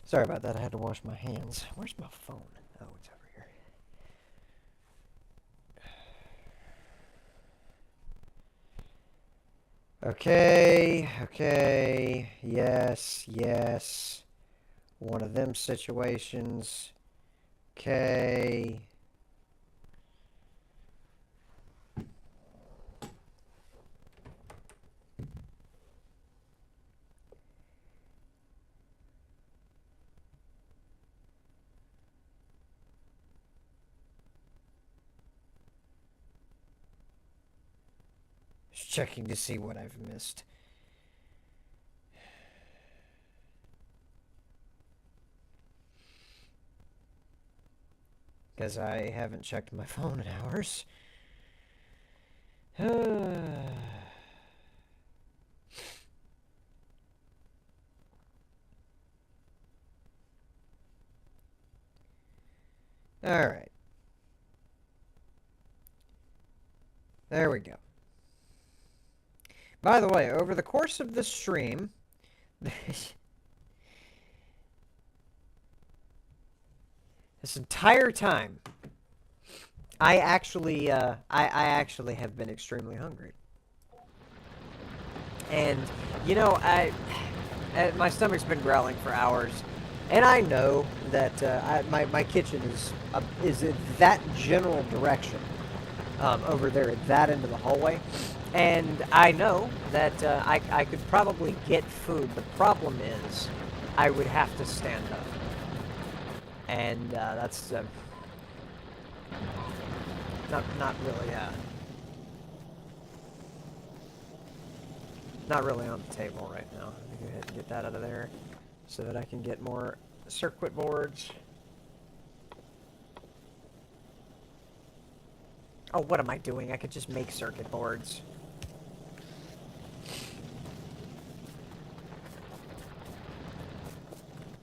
Sorry about that, I had to wash my hands. Where's my phone? Oh, it's over here. Okay, yes. One of them situations. Okay. Just checking to see what I've missed. Because I haven't checked my phone in hours. Alright. There we go. By the way, over the course of this stream, this entire time, I actually have been extremely hungry. And, you know, my stomach's been growling for hours, and I know that my kitchen is in that general direction, over there at that end of the hallway. And I know that I could probably get food. The problem is, I would have to stand up. And that's not really on the table right now. Let me go ahead and get that out of there so that I can get more circuit boards. Oh, what am I doing? I could just make circuit boards.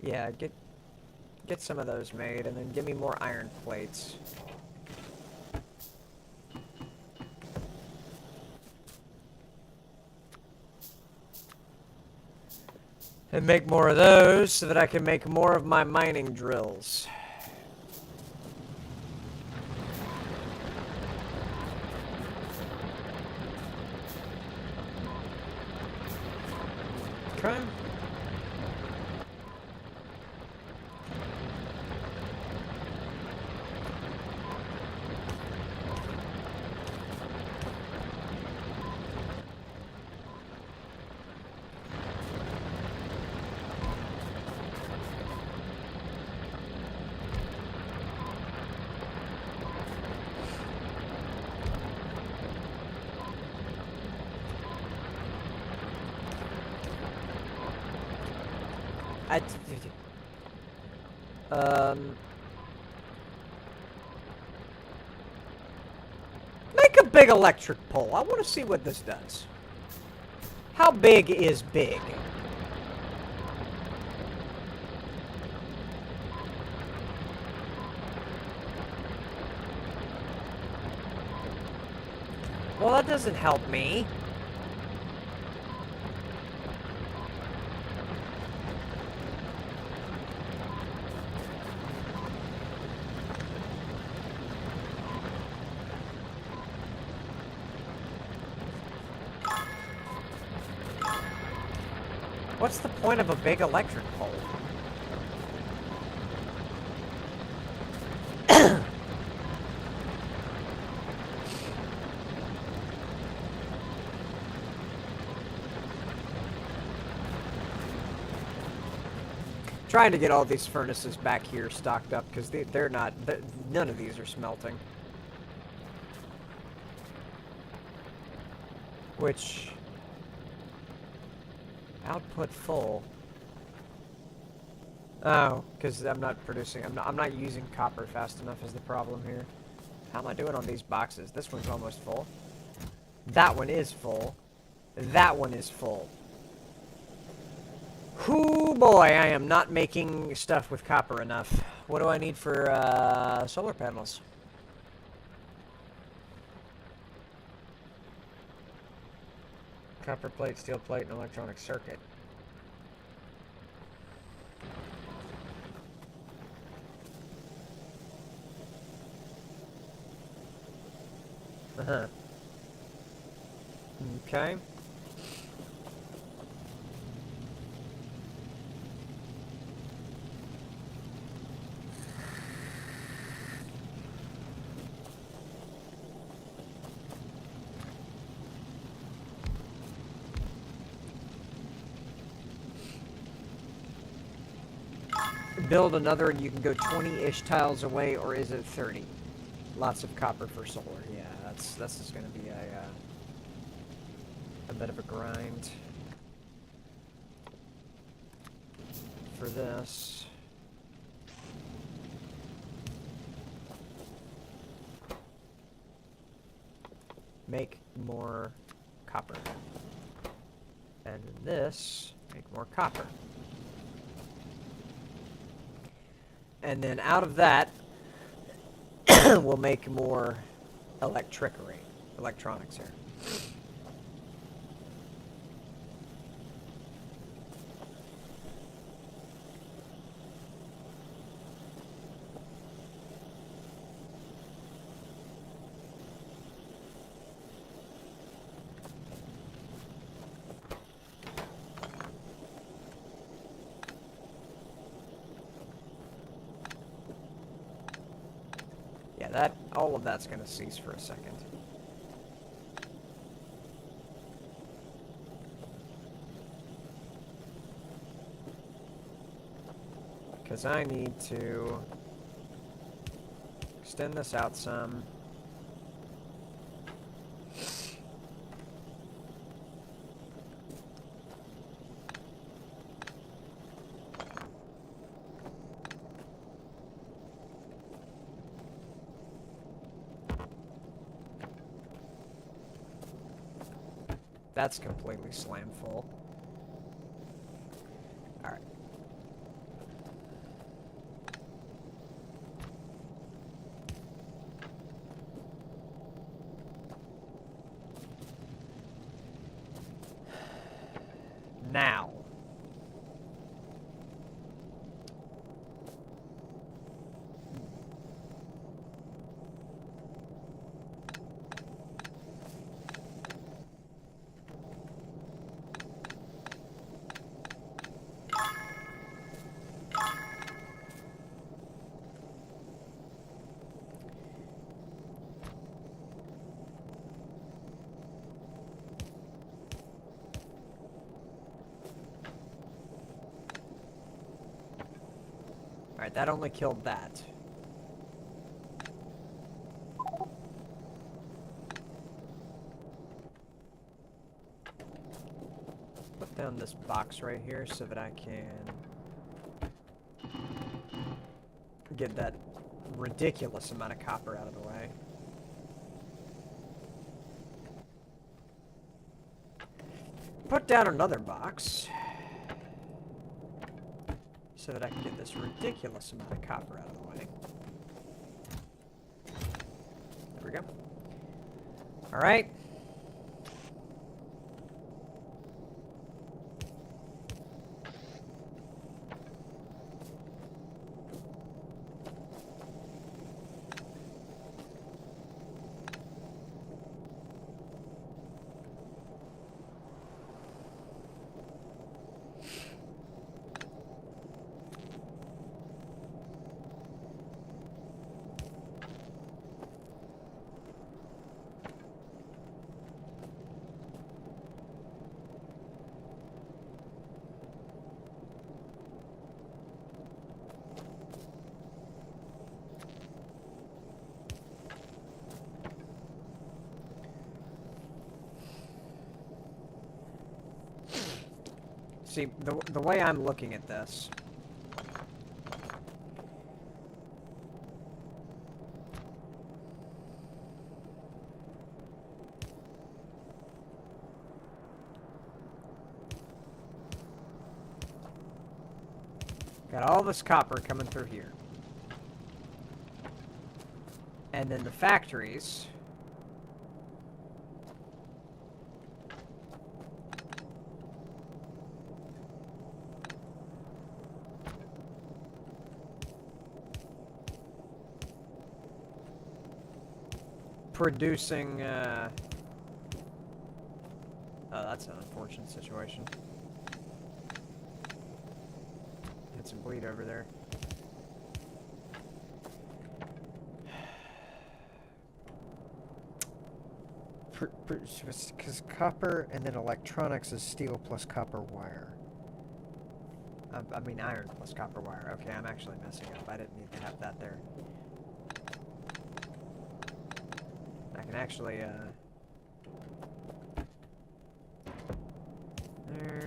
Yeah, get some of those made, and then give me more iron plates. And make more of those so that I can make more of my mining drills. Okay. Make a big electric pole. I want to see what this does. How big is big? Well, that doesn't help me. What's the point of a big electric pole? Trying to get all these furnaces back here stocked up because they're not, none of these are smelting. Which, output full. Oh, because I'm not producing, I'm not using copper fast enough is the problem here. How am I doing on these boxes? This one's almost full. That one is full. That one is full. Whoo boy, I am not making stuff with copper enough. What do I need for solar panels? Copper plate, steel plate, and electronic circuit. Uh-huh. Okay. Build another and you can go 20-ish tiles away, or is it 30? Lots of copper for solar. Yeah, that's just gonna be a bit of a grind for this. Make more copper. And this, make more copper. And then out of that, we'll make more electronics here. Yeah, all of that's going to cease for a second. Because I need to extend this out some. That's completely slam full. Alright. Now. Alright, that only killed that. Put down this box right here so that I can get that ridiculous amount of copper out of the way. Put down another box so that I can get this ridiculous amount of copper out of the way. There we go. All right. See, the way I'm looking at this, got all this copper coming through here. And then the factories producing, oh, that's an unfortunate situation. Had some bleed over there. Because copper and then electronics is steel plus copper wire. I mean iron plus copper wire. Okay, I'm actually messing up. I didn't need to have that there. I can actually, there.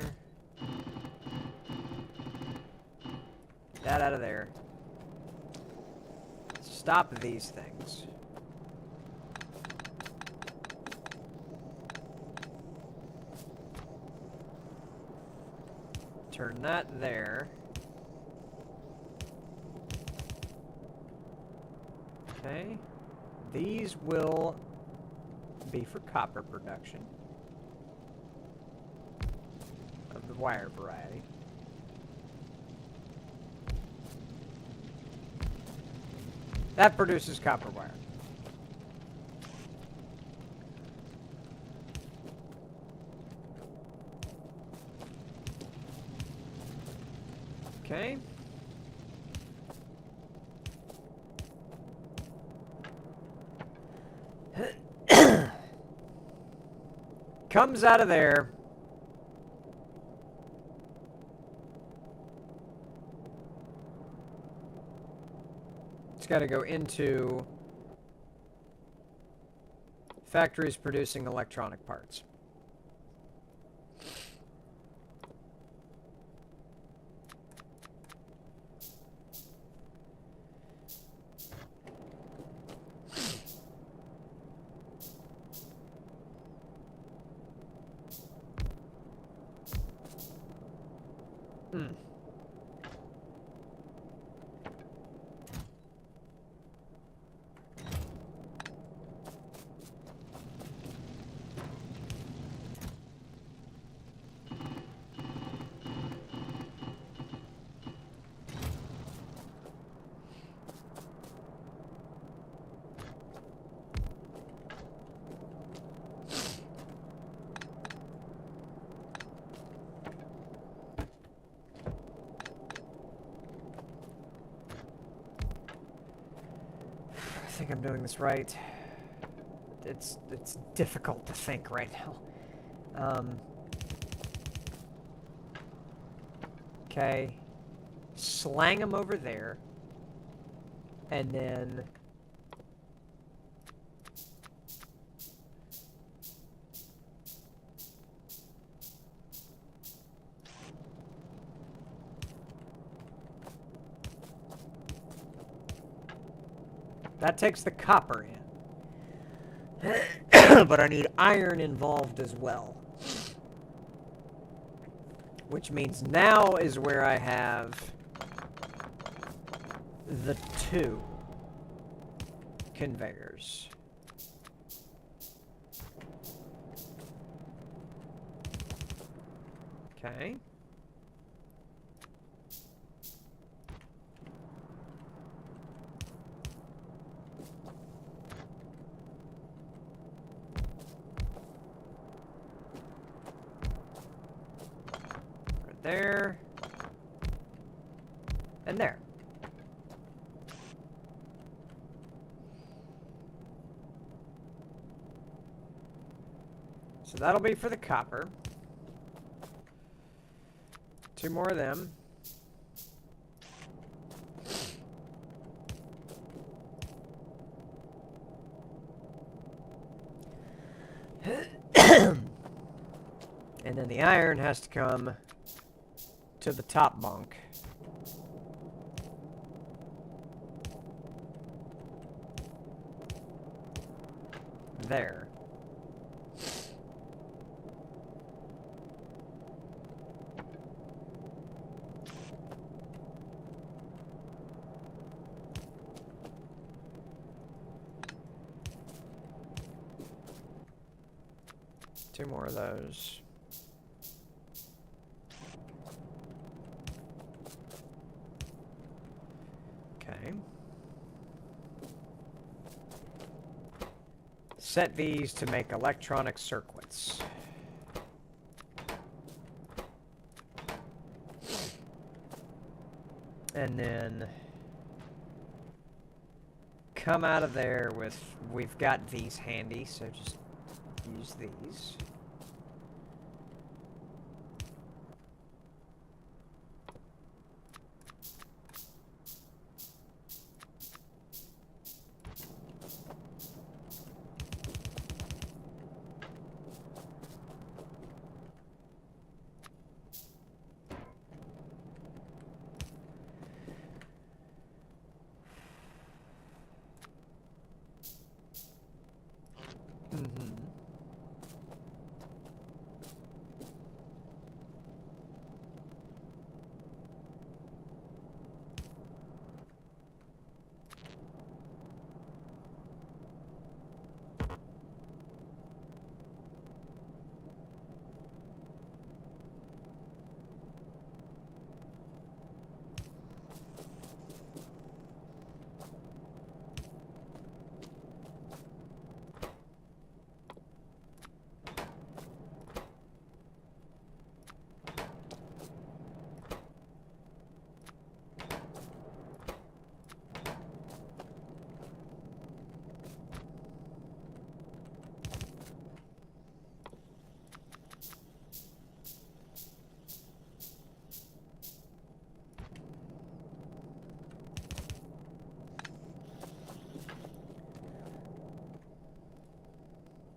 That out of there. Stop these things. Turn that there. Okay. These will be for copper production of the wire variety. That produces copper wire. Okay. Comes out of there. It's got to go into factories producing electronic parts. I think I'm doing this right. It's difficult to think right now. Okay. slang them over there, and then that takes the copper in. But I need iron involved as well. Which means now is where I have the 2 conveyors. Okay. There. And there. So that'll be for the copper. 2 more of them. And then the iron has to come to the top bunk. There. Two more of those. Okay. Set these to make electronic circuits. And then come out of there with, we've got these handy, so just use these.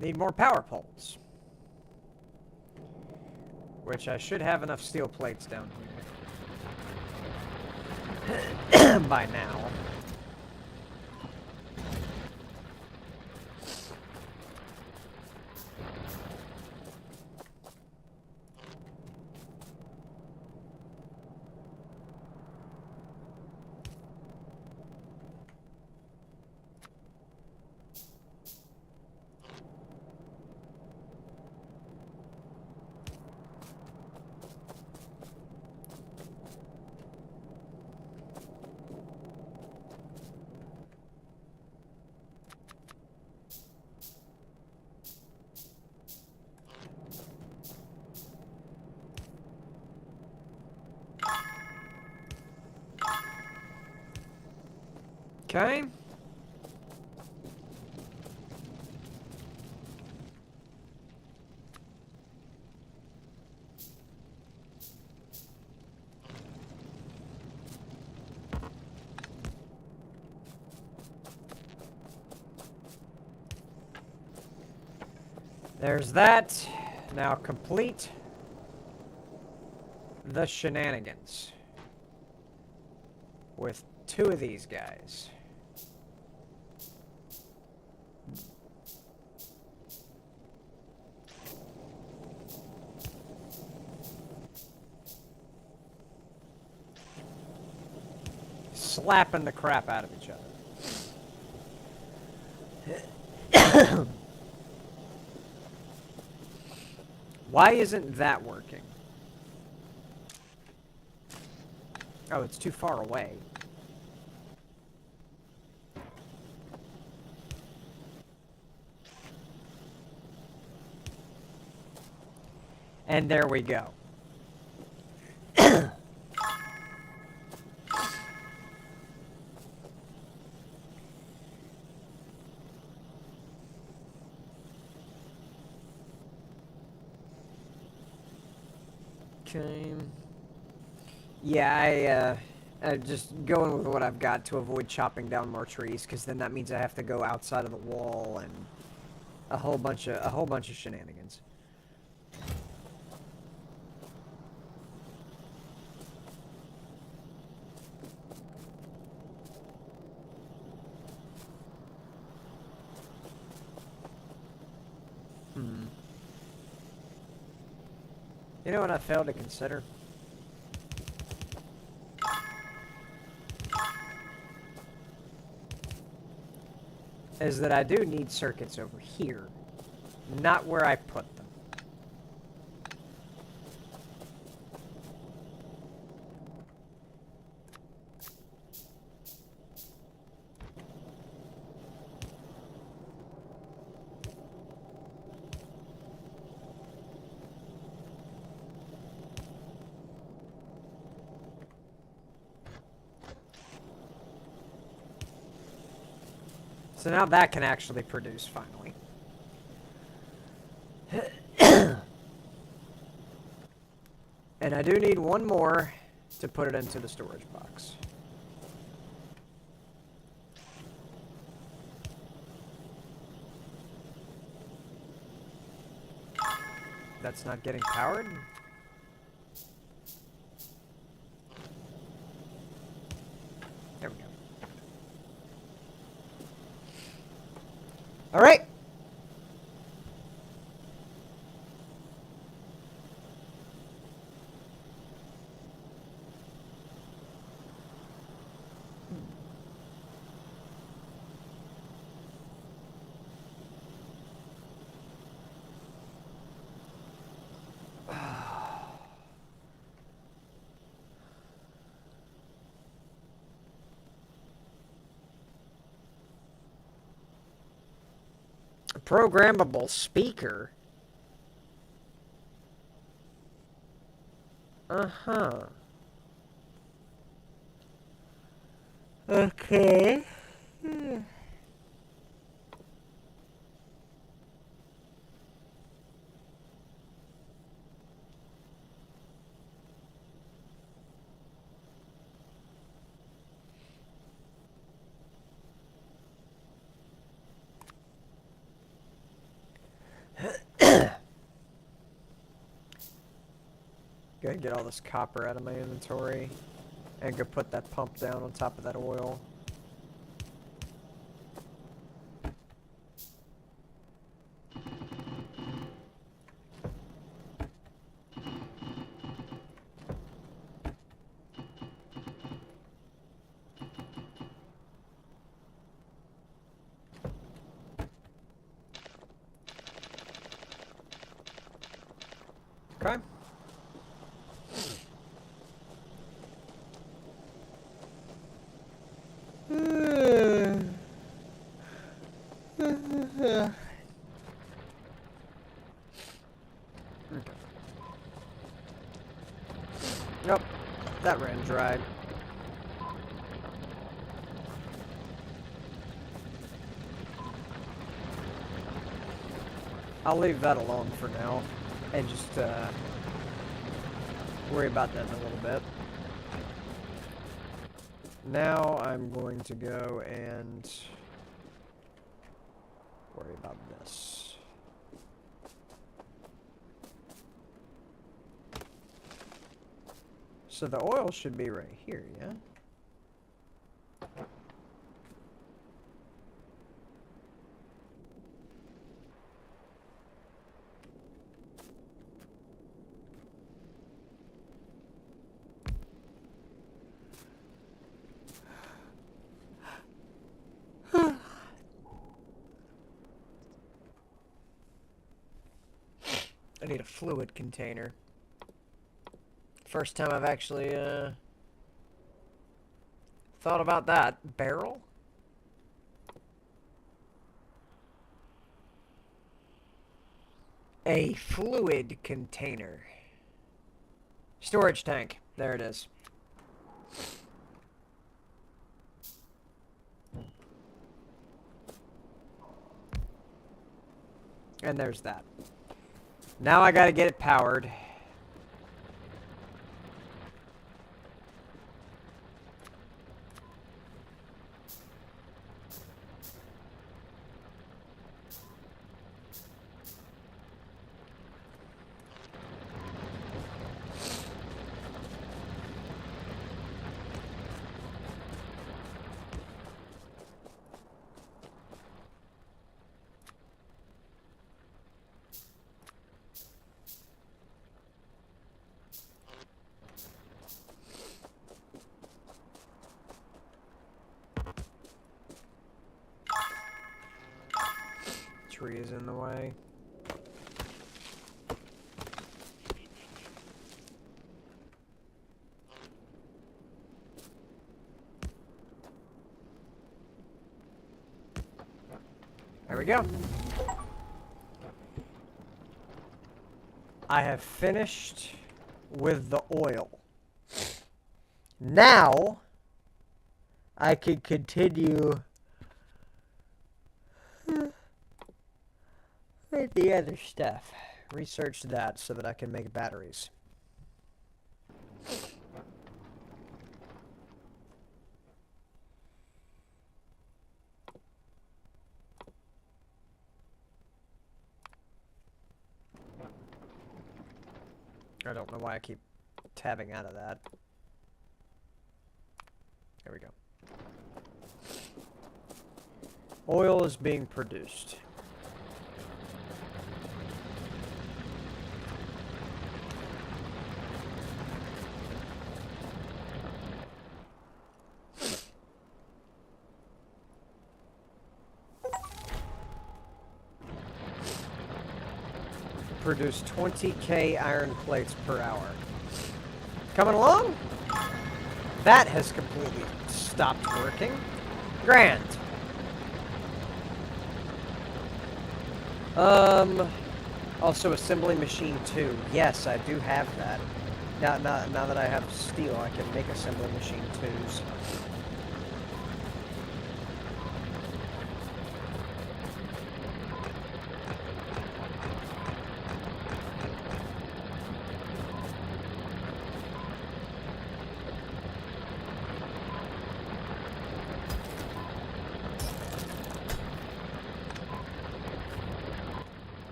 Need more power poles. Which I should have enough steel plates down here. By now. Okay. There's that. Now complete the shenanigans with 2 of these guys. Slapping the crap out of each other. Why isn't that working? Oh, it's too far away. And there we go. Okay. Yeah, I'm just going with what I've got to avoid chopping down more trees, because then that means I have to go outside of the wall and a whole bunch of shenanigans. You know what I failed to consider? Is that I do need circuits over here, not where I put them. So now that can actually produce, finally. And I do need one more to put it into the storage box. That's not getting powered? There we go. All right. Programmable speaker. Uh-huh. Okay. Go ahead and get all this copper out of my inventory. And go put that pump down on top of that oil. Okay. Okay. Nope, that ran dry. I'll leave that alone for now, and just worry about that in a little bit. Now I'm going to go and worry about this. So the oil should be right here, yeah? I need a fluid container. First time I've actually thought about that. Barrel? A fluid container. Storage tank. There it is. And there's that. Now I gotta get it powered. Tree is in the way. There we go. I have finished with the oil. Now I can continue with the other stuff. Research that so that I can make batteries. I don't know why I keep tabbing out of that. There we go. Oil is being produced. Produce 20k iron plates per hour. Coming along? That has completely stopped working. Grand. Also assembly machine 2. Yes, I do have that. Now that I have steel, I can make assembly machine 2s.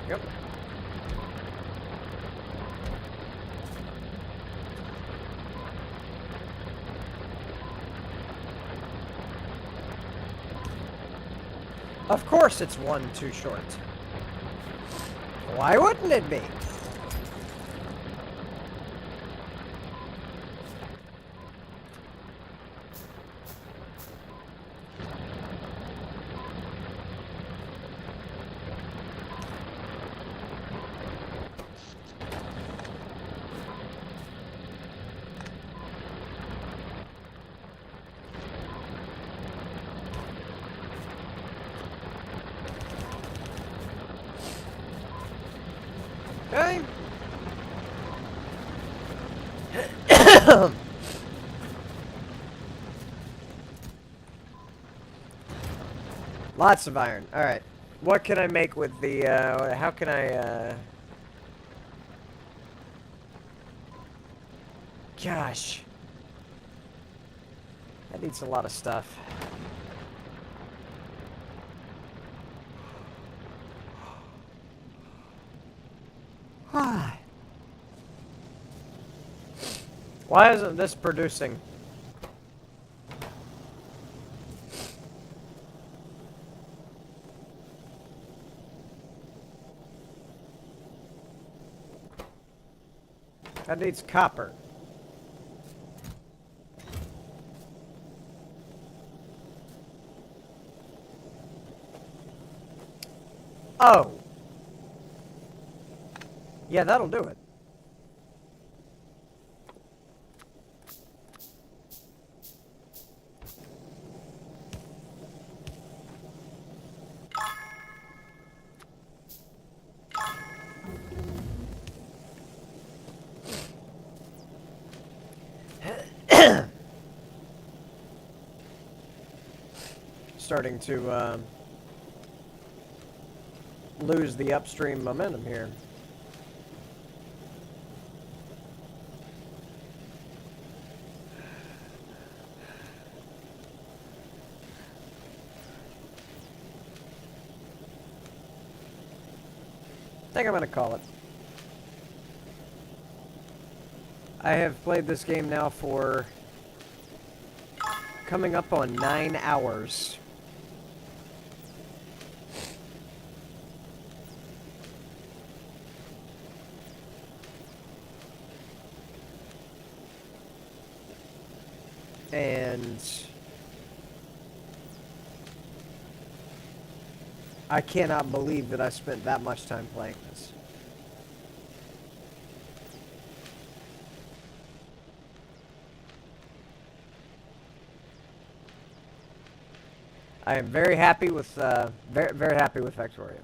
Yep. Of course it's one too short. Why wouldn't it be? Okay. Lots of iron. All right. What can I make with the, how can I, gosh. That needs a lot of stuff. Why isn't this producing? That needs copper. Oh. Yeah, that'll do it. Starting to lose the upstream momentum here. I think I'm gonna call it. I have played this game now for coming up on 9 hours. And I cannot believe that I spent that much time playing this. I am very happy with very happy with Factorio.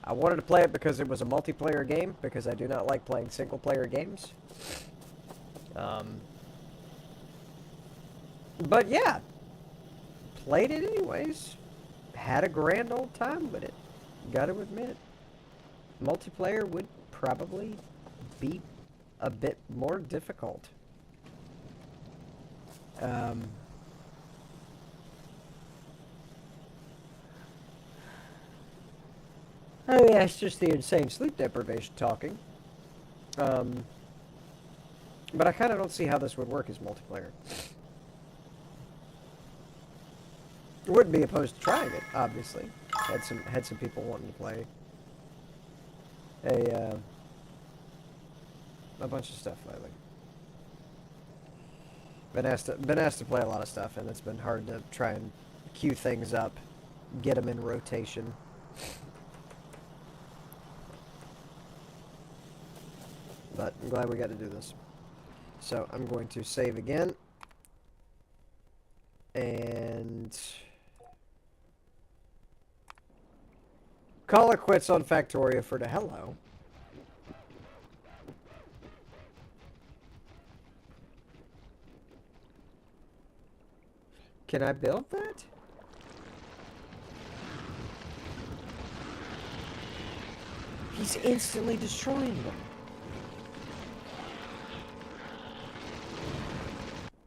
I wanted to play it because it was a multiplayer game, because I do not like playing single player games. But yeah, played it anyways. Had a grand old time with it. Gotta admit, multiplayer would probably be a bit more difficult. Oh yeah, it's just the insane sleep deprivation talking. But I kind of don't see how this would work as multiplayer. Wouldn't be opposed to trying it, obviously. Had some people wanting to play a bunch of stuff lately. Been asked to play a lot of stuff, and it's been hard to try and queue things up, get them in rotation. But I'm glad we got to do this. So I'm going to save again. And call it quits on Factorio for the hello. Can I build that? He's instantly destroying them.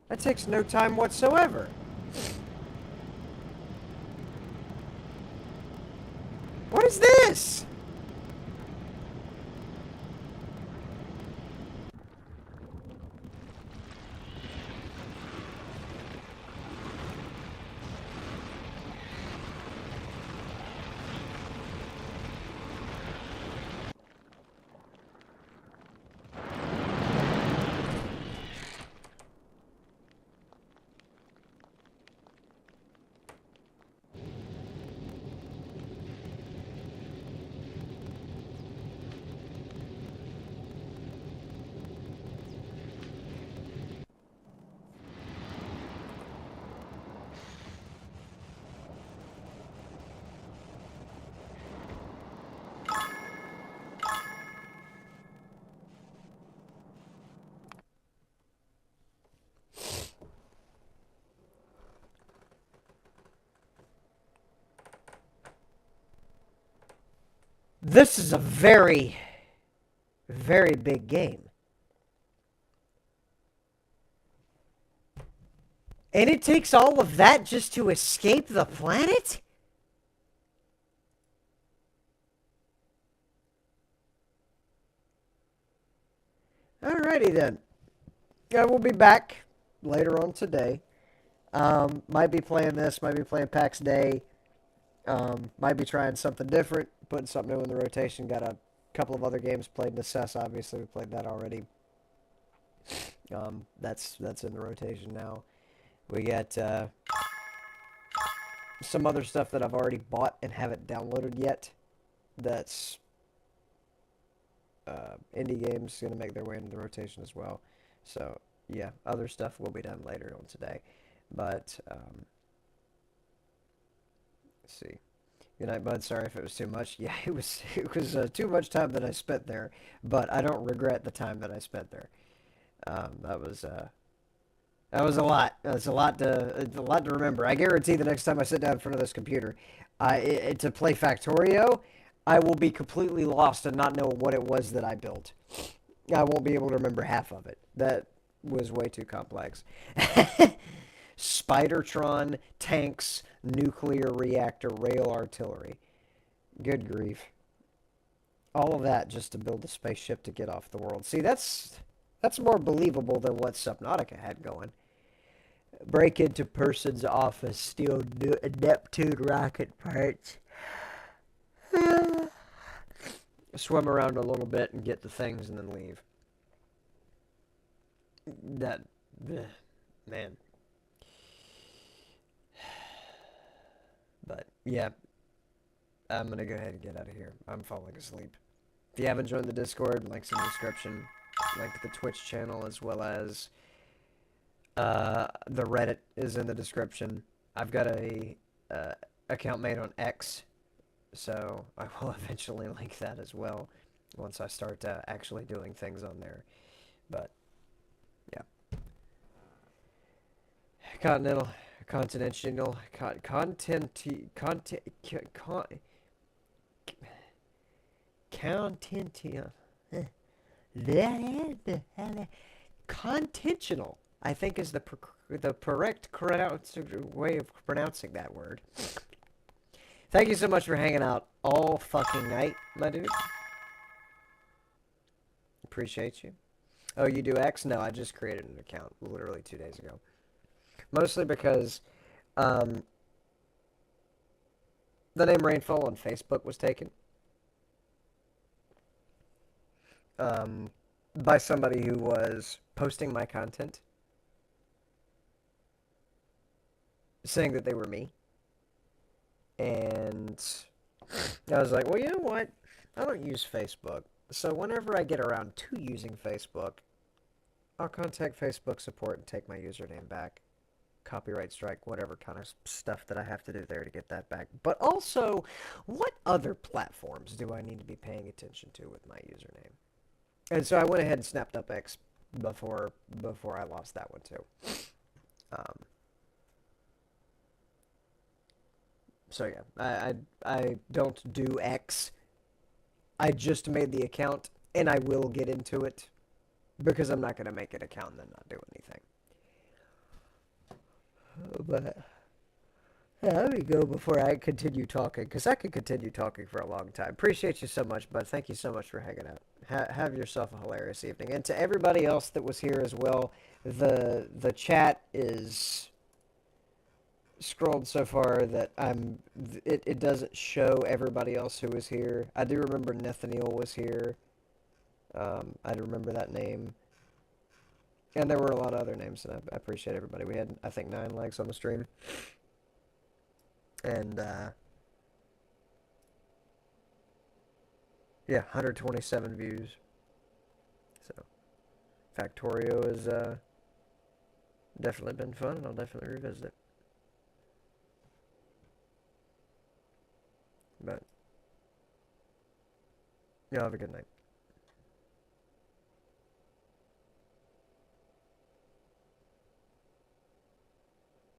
That takes no time whatsoever. What is this? This is a very, very big game. And it takes all of that just to escape the planet? Alright. Alrighty then. Yeah, we'll be back later on today. Might be playing this, might be playing PAX Day. Might be trying something different, putting something new in the rotation. Got a couple of other games played. Necess, obviously, we played that already. That's in the rotation now. We got some other stuff that I've already bought and haven't downloaded yet. That's indie games going to make their way into the rotation as well. So, yeah, other stuff will be done later on today. But, let's see. Good night, bud. Sorry if it was too much. Yeah, it was too much time that I spent there, but I don't regret the time that I spent there. That was a lot. That's a lot to remember. I guarantee the next time I sit down in front of this computer, to play Factorio, I will be completely lost and not know what it was that I built. I won't be able to remember half of it. That was way too complex. Spidertron, tanks, nuclear reactor, rail artillery. Good grief. All of that just to build a spaceship to get off the world. See, that's more believable than what Subnautica had going. Break into person's office, steal Neptune rocket parts. Swim around a little bit and get the things and then leave. Man. But, yeah. I'm going to go ahead and get out of here. I'm falling asleep. If you haven't joined the Discord, links in the description. Link to the Twitch channel as well as the Reddit is in the description. I've got a account made on X, so I will eventually link that as well once I start actually doing things on there. But, yeah. Continental, Contentional, I think, is the correct way of pronouncing that word. Thank you so much for hanging out all fucking night, my dude. Appreciate you. Oh, you do X? No, I just created an account literally 2 days ago. Mostly because the name Rainfall on Facebook was taken. By somebody who was posting my content, saying that they were me. And I was like, well, you know what? I don't use Facebook. So whenever I get around to using Facebook, I'll contact Facebook support and take my username back. Copyright strike, whatever kind of stuff that I have to do there to get that back. But also, what other platforms do I need to be paying attention to with my username? And so I went ahead and snapped up X before I lost that one too. So yeah, I don't do X. I just made the account, and I will get into it because I'm not going to make an account and then not do anything. But yeah, let me go before I continue talking, because I could continue talking for a long time. Appreciate you so much, bud. Thank you so much for hanging out. Have yourself a hilarious evening. And to everybody else that was here as well, the chat is scrolled so far that it doesn't show everybody else who was here. I do remember Nathaniel was here. I remember that name. And there were a lot of other names, and I appreciate everybody. We had, I think, 9 likes on the stream. And, yeah, 127 views. So, Factorio has definitely been fun, and I'll definitely revisit it. But, yeah, have a good night.